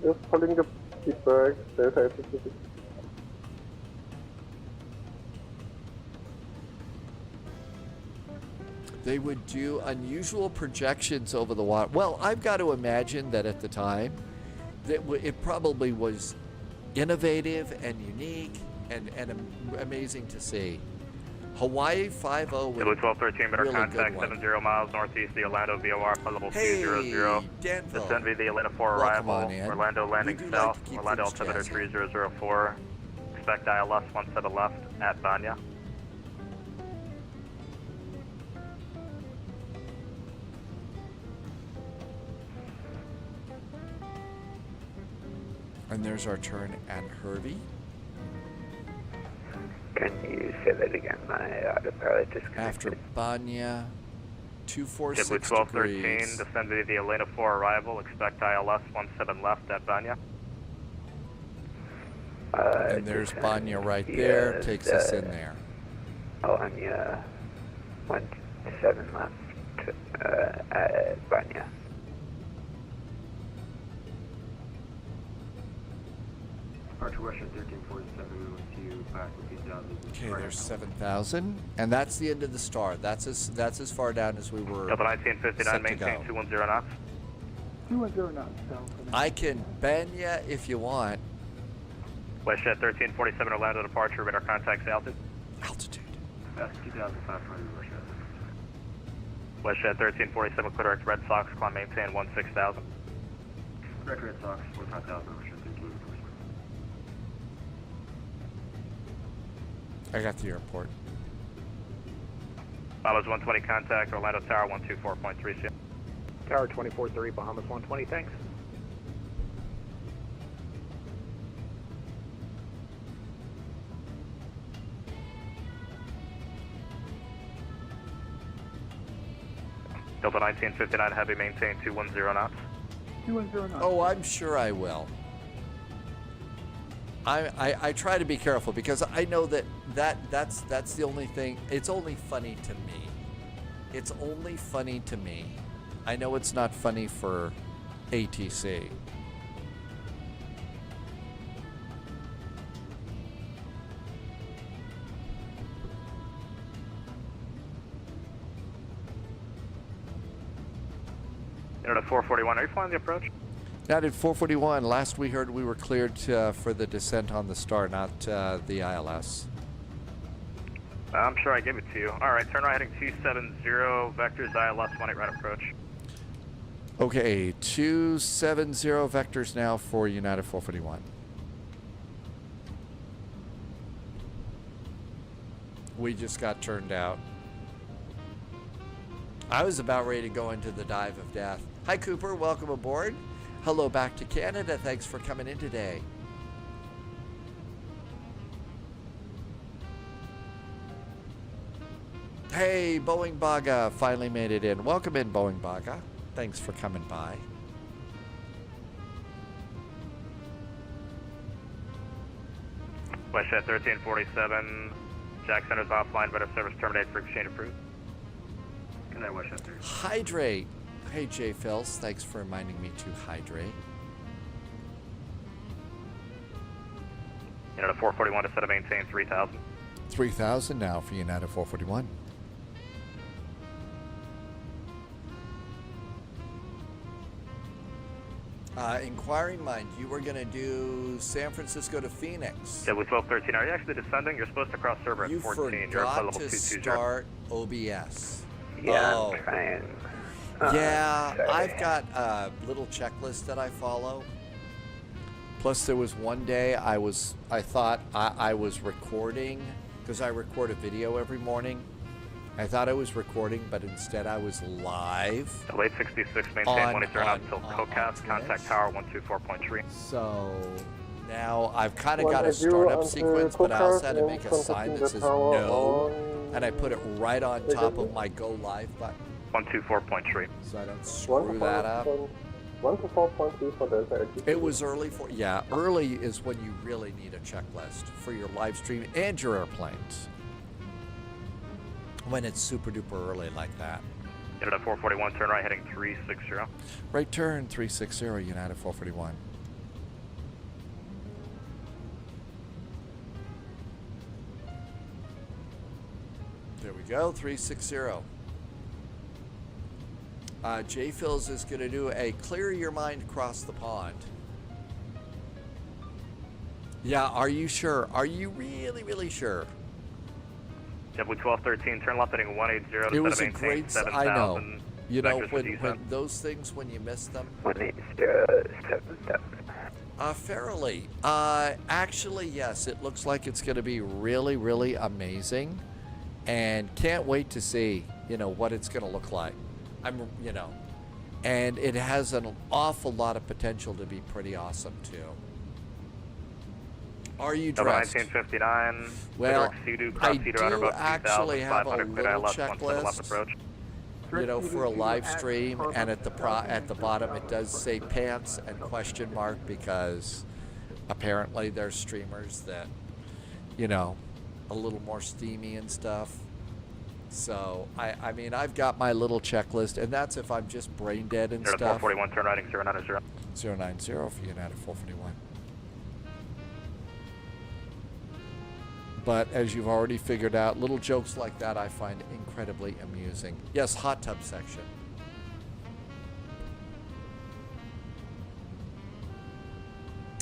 Just pulling the feedback, Delta 86. They would do unusual projections over the water. Well, I've got to imagine that at the time, that it probably was innovative and unique and amazing to see. Hawaii 5-0 with 1213 better really contact, good one. 70 miles northeast, the Orlando VOR, level Hey, 200. Danville. Descend via the Atlanta 4 Welcome arrival, on in. Orlando landing We do south, like to keep Orlando things altimeter jazzy. 3004. Expect ILS 17 left at Banya. And there's our turn at Hervey. Can you say that again? My autopilot disconnected. After Banya, 246 1213, degrees. descend via the Atlanta 4 arrival, expect ILS 17 left at Banya. And there's Banya right there, takes us in there. Alanya 17 left. Banya. Archer Russia 1347 with you back with 2,000. Okay, there's 7,000, and that's the end of the star. That's as far down as we were. Delta 1959, maintain 210 knots. 210 knots, so. I can bend you if you want. WestJet 1347, Orlando departure, radar contacts altitude. Altitude. That's 2,500 Russia. WestJet 1347, clear direct Red Sox, climb maintain 16,000. Direct Red Sox 45,000 Russia 13. I got the airport. Bahamas 120 contact, Orlando Tower 124.3. Tower 24-3, Bahamas 120, thanks. Delta 1959, heavy, maintain 210 knots. 210 knots. Oh, I'm sure I will. I try to be careful because I know that's the only thing. It's only funny to me. It's only funny to me. I know it's not funny for ATC. Unit 441, are you flying the approach? United 441, last we heard we were cleared for the descent on the star, not the ILS. I'm sure I gave it to you. All right, turn right heading 270, vectors ILS 18 right approach. Okay, 270 vectors now for United 441. We just got turned out. I was about ready to go into the dive of death. Hi Cooper, welcome aboard. Hello back to Canada, thanks for coming in today. Hey, Boeing Baga finally made it in. Welcome in, Boeing Baga. Thanks for coming by. WestJet 1347, Jack Center's offline, better service terminate for exchange approved. Good night, WestJet 13. Hydrate. Hey, J. Phils, thanks for reminding me to hydrate. United 441 to set a maintain 3,000. 3,000 now for United 441. Inquiring mind, you were going to do San Francisco to Phoenix. Yeah, with 1213, are you actually descending? You're supposed to cross server at 14. You're at forgot level to 220. start OBS. Yeah, Oh. I'm trying. Yeah, sorry. I've got a little checklist that I follow. Plus, there was one day I thought I was recording, because I record a video every morning. I thought I was recording, but instead I was live. Late 66, maintain 1 turn up until COCAS, contact tower 124.3. So now I've kind of got a startup sequence, but I also had to make a sign that says no, and I put it right on top of my go live button. 124.3. So I don't screw that up. 124.3 for Delta. It was early for, yeah, early is when you really need a checklist for your live stream and your airplanes. When it's super duper early like that. United 441, turn right heading 360. Right turn 360, United 441. There we go, 360. J. Phils is going to do a clear your mind across the pond. Yeah, are you sure? Are you really, really sure? JetBlue 1213, turn left heading 180 to It was a maintain great, 7,000. I know. You know, vectors for when descent. those things, when you miss them. 180, Fairly. Actually, yes, it looks like it's going to be really, really amazing. And can't wait to see, what it's going to look like. And it has an awful lot of potential to be pretty awesome, too. Are you dressed? 1959. Well, I do actually have a little checklist, for a live stream, and at the bottom it does say pants and question mark, because apparently there's streamers that, a little more steamy and stuff. So, I mean, I've got my little checklist, and that's if I'm just brain dead and United stuff. 441, turn righting 090. 090 for United 441. But as you've already figured out, little jokes like that I find incredibly amusing. Yes, hot tub section.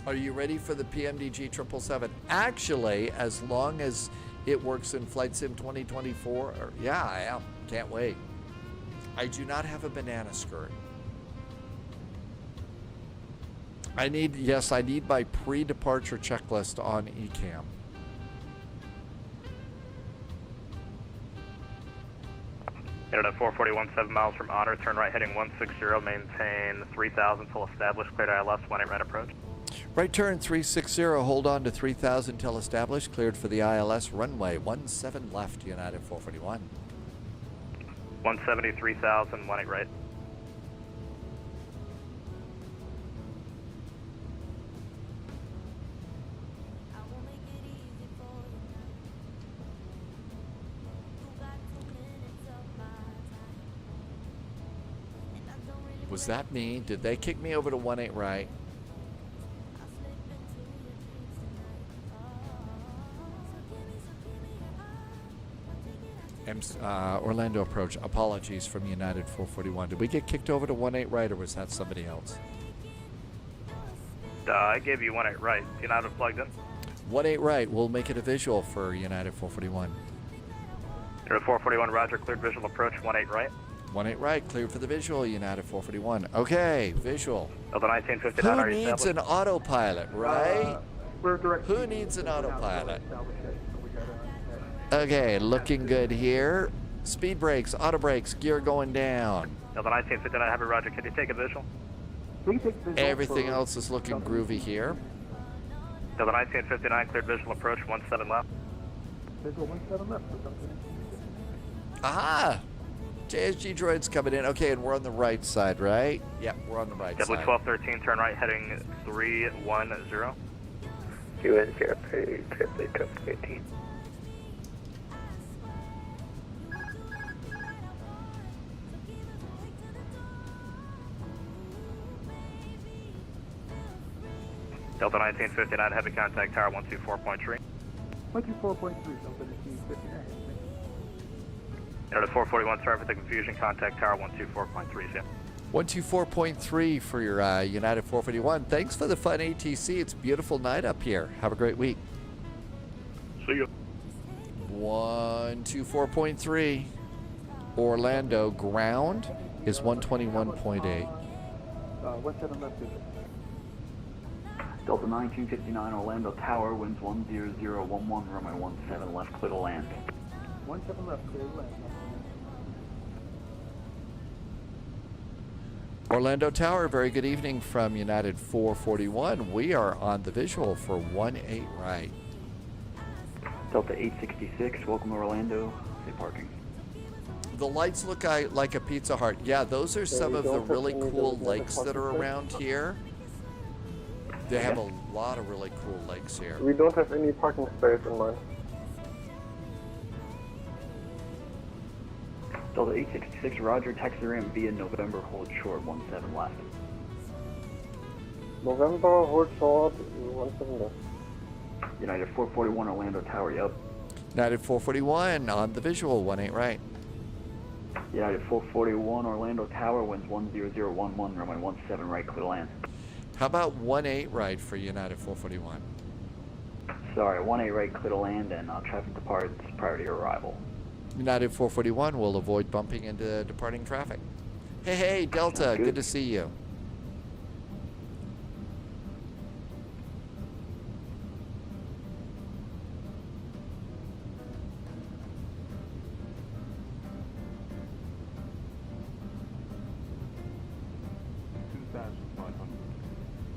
Are you ready for the PMDG 777? Actually, as long as it works in Flight Sim 2024, yeah, I am. Can't wait. I do not have a banana skirt. I need my pre-departure checklist on ECAM. Internet 441, 7 miles from Honor, turn right heading 160, maintain 3000 till established, cleared ILS, 18 right approach. Right turn 360, hold on to 3000 till established, cleared for the ILS, runway 17 left, United 441. 170, 3000, 18 right. Was that me? Did they kick me over to 18 right? Orlando approach. Apologies from United 441. Did we get kicked over to 18 right, or was that somebody else? I gave you 18 right. United plugged in. 18 right. We'll make it a visual for United 441. United 441, roger. Cleared visual approach. 18 right. 18 right. Cleared for the visual. United 441. Okay, visual. Delta 1959. Who needs an autopilot, right? We're Who needs an autopilot? Okay, looking good here. Speed brakes, auto brakes, gear going down. Delta 1959, heavy roger. Can you take a visual? Everything else is looking groovy here. Delta 1959, cleared visual approach, 17 left. Visual 17 left. Aha! JSG droid's coming in. Okay, and we're on the right side, right? Yep, we're on the right side. W1213, turn right heading 310. UN0, triple 18. Delta 1959, heavy contact tower 124.3. 124.3, Delta 1959. Internet 441, sorry for the confusion, contact tower 124.3, yeah. 124.3 for your United 441. Thanks for the fun ATC. It's a beautiful night up here. Have a great week. See you. 124.3. Orlando ground is 121.8. 17 left visual. Delta 1959, Orlando Tower, winds 10011, runway 17 left, clear to land. 17 left, clear to land. Orlando Tower, very good evening from United 441. We are on the visual for 18 right. Delta 866, welcome to Orlando, safe parking. The lights look like a Pizza Hut. Yeah, those are some of the really cool lakes that are around here. They have a lot of really cool lakes here. We don't have any parking space in mind. Delta 866, roger, taxi ramp via November, hold short, 17 left. November, hold short, 17 left. United 441, Orlando Tower, yep. United 441 on the visual, 18 right. United 441, Orlando Tower, winds 10011, runway 17 right, clear to land. How about 18 right for United 441? Sorry, 18 right, clear to land, and traffic departs prior to your arrival. United 441 will avoid bumping into departing traffic. Hey, Delta, good to see you.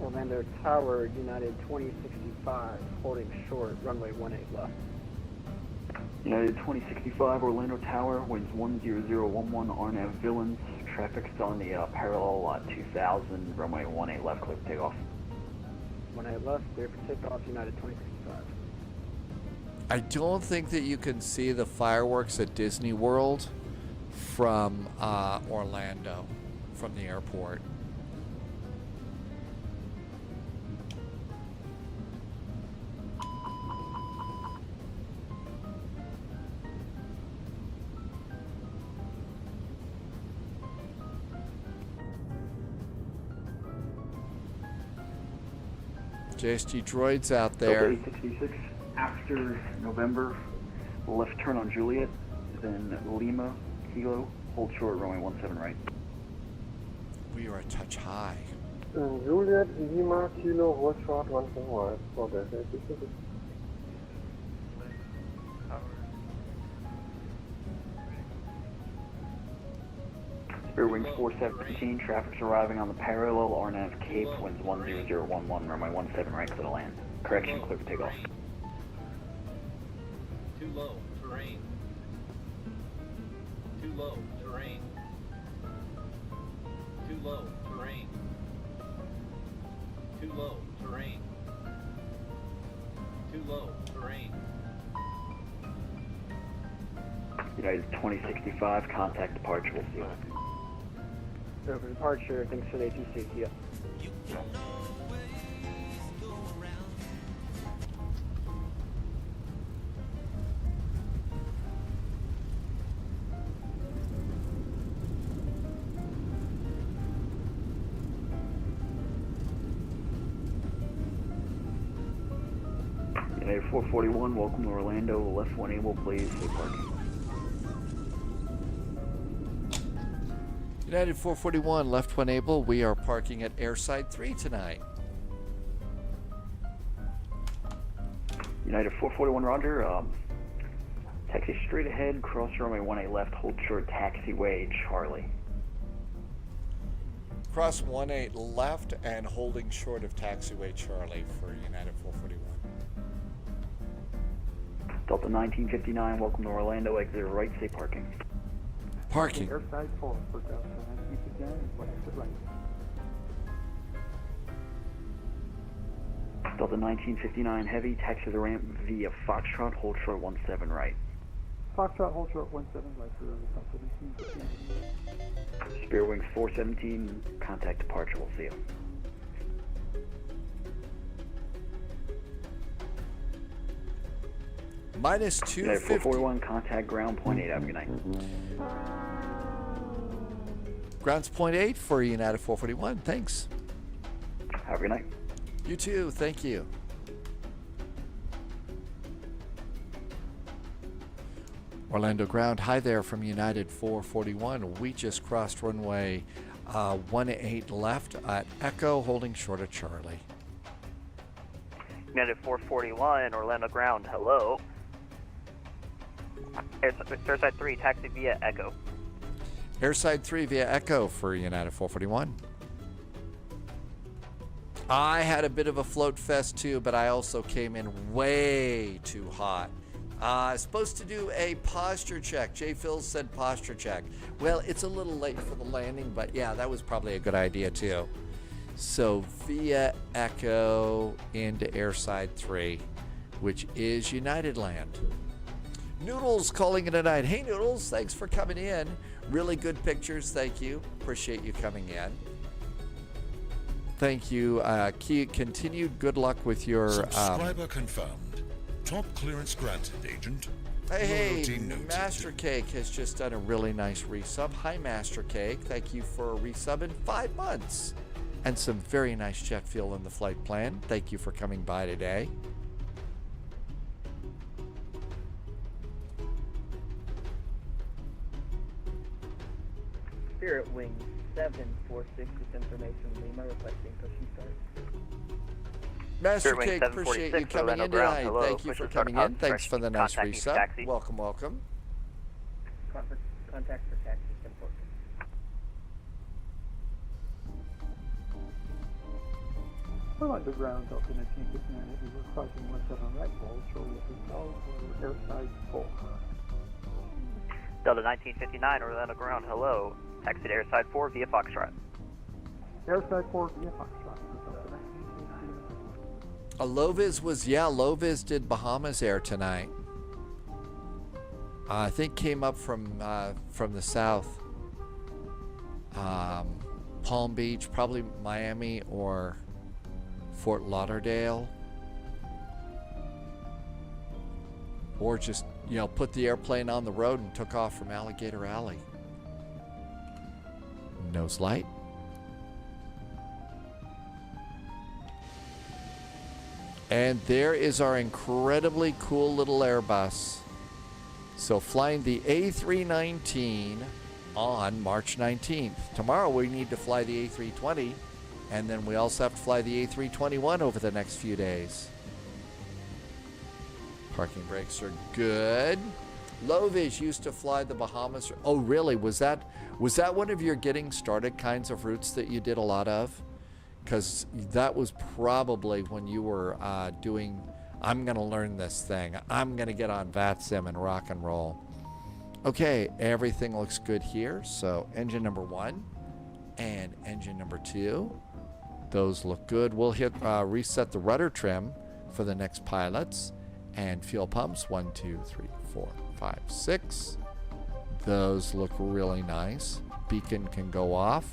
Orlando Tower, United 2065, holding short, runway 18 left. United 2065, Orlando Tower, winds 10011, RNAV Villains, traffic's on the parallel lot 2000, runway 18 left, clear for takeoff. 18 left, clear for takeoff, United 2065. I don't think that you can see the fireworks at Disney World from Orlando, from the airport. JSG droids out there. 866 after November, left turn on Juliet, then Lima, Kilo, hold short, runway 17 right. We are a touch high. Juliet, Lima, Kilo, hold short, 17 right for the Spirit Wings 417, traffic's arriving on the parallel, RNAV Cape, winds 10011, runway 17 right, clear to land. Correction, clear for takeoff. Too low, terrain. Too low, terrain. Too low, terrain. Too low, terrain. Too low, terrain. United 2065, contact departure, we'll see you. Over departure, thanks for the ATC, yeah. United 441, welcome to Orlando, left one able, please, safe parking. United 441, left one able. We are parking at Airside 3 tonight. United 441, roger. Taxi straight ahead, cross runway 18 left, hold short, taxiway Charlie. Cross 18 left and holding short of taxiway Charlie for United 441. Delta 1959, welcome to Orlando, exit right, safe parking. Parking. Airside 4 for Delta 1959, exit right. Delta 1959 heavy, taxi the ramp via Foxtrot, hold short 17 right. Foxtrot, hold short 17 right for Delta 1959. Spirit Wings 417, contact departure, we'll see you. Minus 250. 441, contact ground point 8, have a good night. Grounds point 8 for United 441, thanks. Have a good night. You too, thank you. Orlando ground, hi there from United 441. We just crossed runway 18 left at Echo, holding short of Charlie. United 441, Orlando ground, hello. Airside 3, taxi via Echo. Airside 3 via Echo for United 441. I had a bit of a float fest too, but I also came in way too hot. Supposed to do a posture check. J. Phil said posture check. Well, it's a little late for the landing, but yeah, that was probably a good idea too. So via Echo into Airside 3, which is United Land. Noodles calling it a night. Hey Noodles, thanks for coming in. Really good pictures, thank you. Appreciate you coming in. Thank you. Continued good luck with your... Subscriber confirmed. Top clearance granted, Agent. Hey, Master Cake has just done a really nice resub. Hi, Master Cake. Thank you for a resub in 5 months. And some very nice jet fuel in the flight plan. Thank you for coming by today. Spirit Wing 746 with information Lima requesting pushing start. Master Cake, appreciate you coming in tonight. Thank you for coming in. Thanks for the nice resub. Welcome, welcome. Contact for taxi, 10-4. We're underground, Delta 1959, we were crossing 17 right, hold short for Airside 4. Delta 1959, Orlando ground, hello. Taxi to Airside 4 via Foxtrot. Airside 4 via Foxtrot. Loviz was, Loviz did Bahamas Air tonight. I think came up from the south. Palm Beach, probably Miami or Fort Lauderdale. Or just, put the airplane on the road and took off from Alligator Alley. Nose light. And there is our incredibly cool little Airbus. So flying the A319 on March 19th. Tomorrow we need to fly the A320, and then we also have to fly the A321 over the next few days. Parking brakes are good. Lovish used to fly the Bahamas. Oh, really? Was that one of your getting started kinds of routes that you did a lot of? Because that was probably when you were doing, I'm going to learn this thing. I'm going to get on VATSIM and rock and roll. Okay, everything looks good here. So engine number 1 and engine number 2. Those look good. We'll hit reset the rudder trim for the next pilots. And fuel pumps, 1, 2, 3, 4, 5, 6. Those look really nice. Beacon can go off.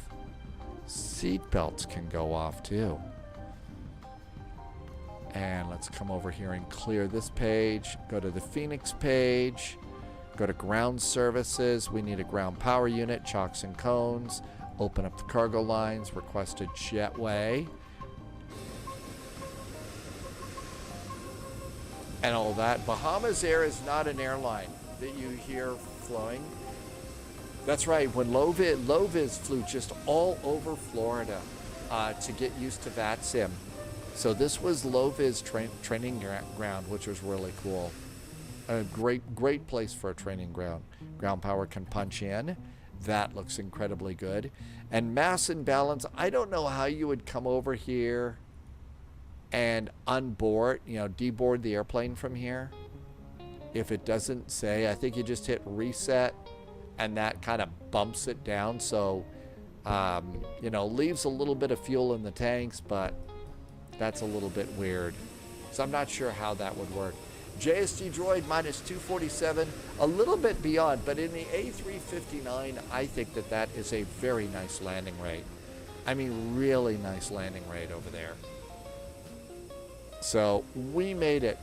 Seat belts can go off too. And let's come over here and clear this page. Go to the Phoenix page. Go to ground services. We need a ground power unit, chocks and cones. Open up the cargo lines. Request a jetway. And all that. Bahamas Air is not an airline that you hear flowing. That's right. When Loviz flew just all over Florida to get used to VATSIM. So this was Loviz training ground, which was really cool. A great place for a training ground. Ground power can punch in. That looks incredibly good. And mass and balance, I don't know how you would come over here and unboard, deboard the airplane from here. If it doesn't say, I think you just hit reset and that kind of bumps it down. So, leaves a little bit of fuel in the tanks, but that's a little bit weird. So I'm not sure how that would work. JSG droid minus 247, a little bit beyond, but in the A359, I think that is a very nice landing rate. I mean, really nice landing rate over there. So we made it.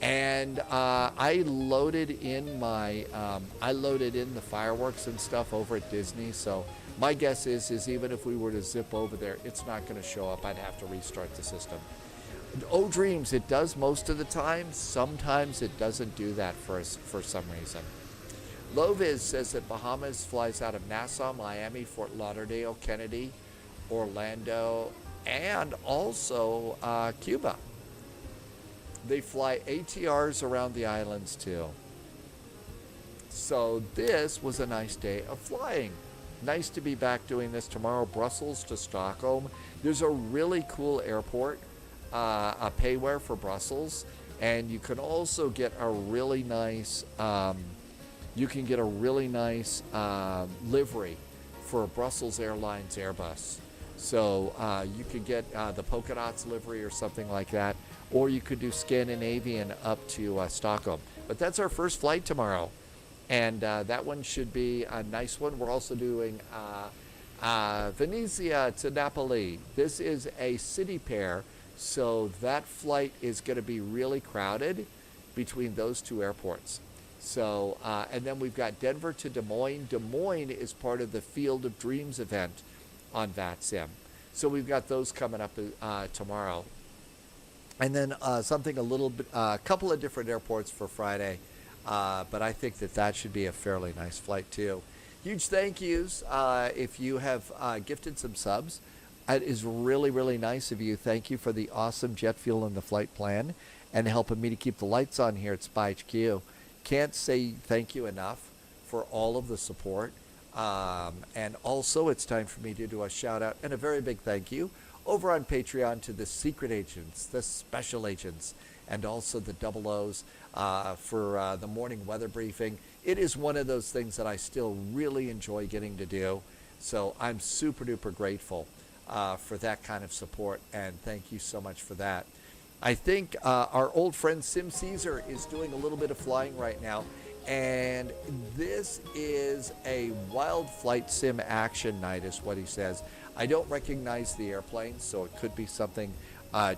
And I loaded in the fireworks and stuff over at Disney. So my guess is even if we were to zip over there, it's not going to show up. I'd have to restart the system. Oh, Dreams, it does most of the time. Sometimes it doesn't do that for some reason. Loviz says that Bahamas flies out of Nassau, Miami, Fort Lauderdale, Kennedy, Orlando, and also Cuba. They fly ATRs around the islands too. So this was a nice day of flying. Nice to be back doing this tomorrow. Brussels to Stockholm. There's a really cool airport, a payware for Brussels, and you can also get a really nice livery for a Brussels Airlines Airbus. So you could get the polka dots livery or something like that, or you could do Scandinavian up to Stockholm. But that's our first flight tomorrow, and that one should be a nice one. We're also doing Venezia to Napoli. This is a city pair, so that flight is going to be really crowded between those two airports. So, and then we've got Denver to Des Moines. Des Moines is part of the Field of Dreams event on VATSIM. So we've got those coming up tomorrow. And then a couple of different airports for Friday. But I think that should be a fairly nice flight too. Huge thank yous if you have gifted some subs. It is really, really nice of you. Thank you for the awesome jet fuel and the flight plan and helping me to keep the lights on here at Spy HQ. Can't say thank you enough for all of the support. And also, it's time for me to do a shout out and a very big thank you over on Patreon to the secret agents, the special agents, and also the double O's for the morning weather briefing. It is one of those things that I still really enjoy getting to do. So I'm super duper grateful for that kind of support, and thank you so much for that. I think our old friend Sim Caesar is doing a little bit of flying right now. And this is a wild flight sim action night, is what he says. I don't recognize the airplane, so it could be something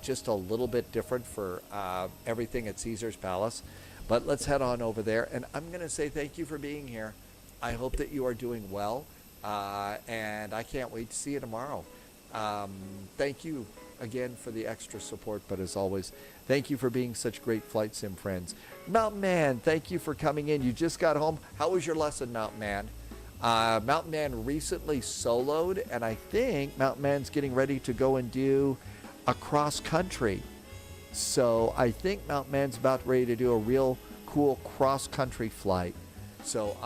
just a little bit different for everything at Caesar's Palace. But let's head on over there, and I'm going to say thank you for being here. I hope that you are doing well, and I can't wait to see you tomorrow. Thank you again for the extra support, but as always, thank you for being such great flight sim friends. Mountain Man, thank you for coming in. You just got home. How was your lesson, Mountain Man? Mountain Man recently soloed, and I think Mountain Man's getting ready to go and do a cross country. So I think Mountain Man's about ready to do a real cool cross country flight. So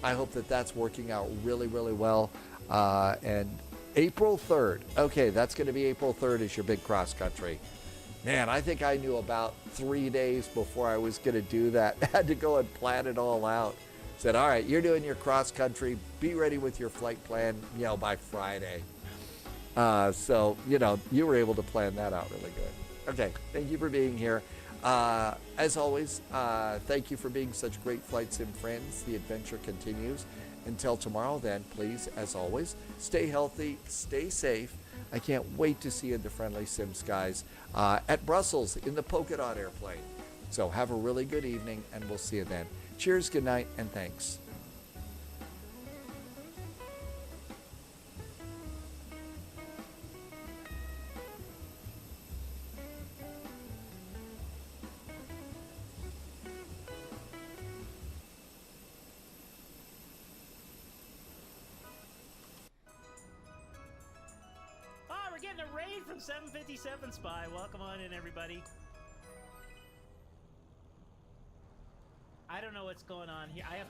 I hope that that's working out really, really well. And April 3rd. Okay, that's going to be April 3rd is your big cross country. Man, I think I knew about 3 days before I was going to do that. I had to go and plan it all out. Said, all right, you're doing your cross country. Be ready with your flight plan, by Friday. So, you were able to plan that out really good. Okay, thank you for being here. As always, thank you for being such great flight sim friends. The adventure continues. Until tomorrow, then, please, as always, stay healthy, stay safe. I can't wait to see you in the friendly sim skies at Brussels in the polka dot airplane. So have a really good evening, and we'll see you then. Cheers, good night, and thanks. We're getting a raid from 757 Spy. Welcome on in, everybody. I don't know what's going on here. I have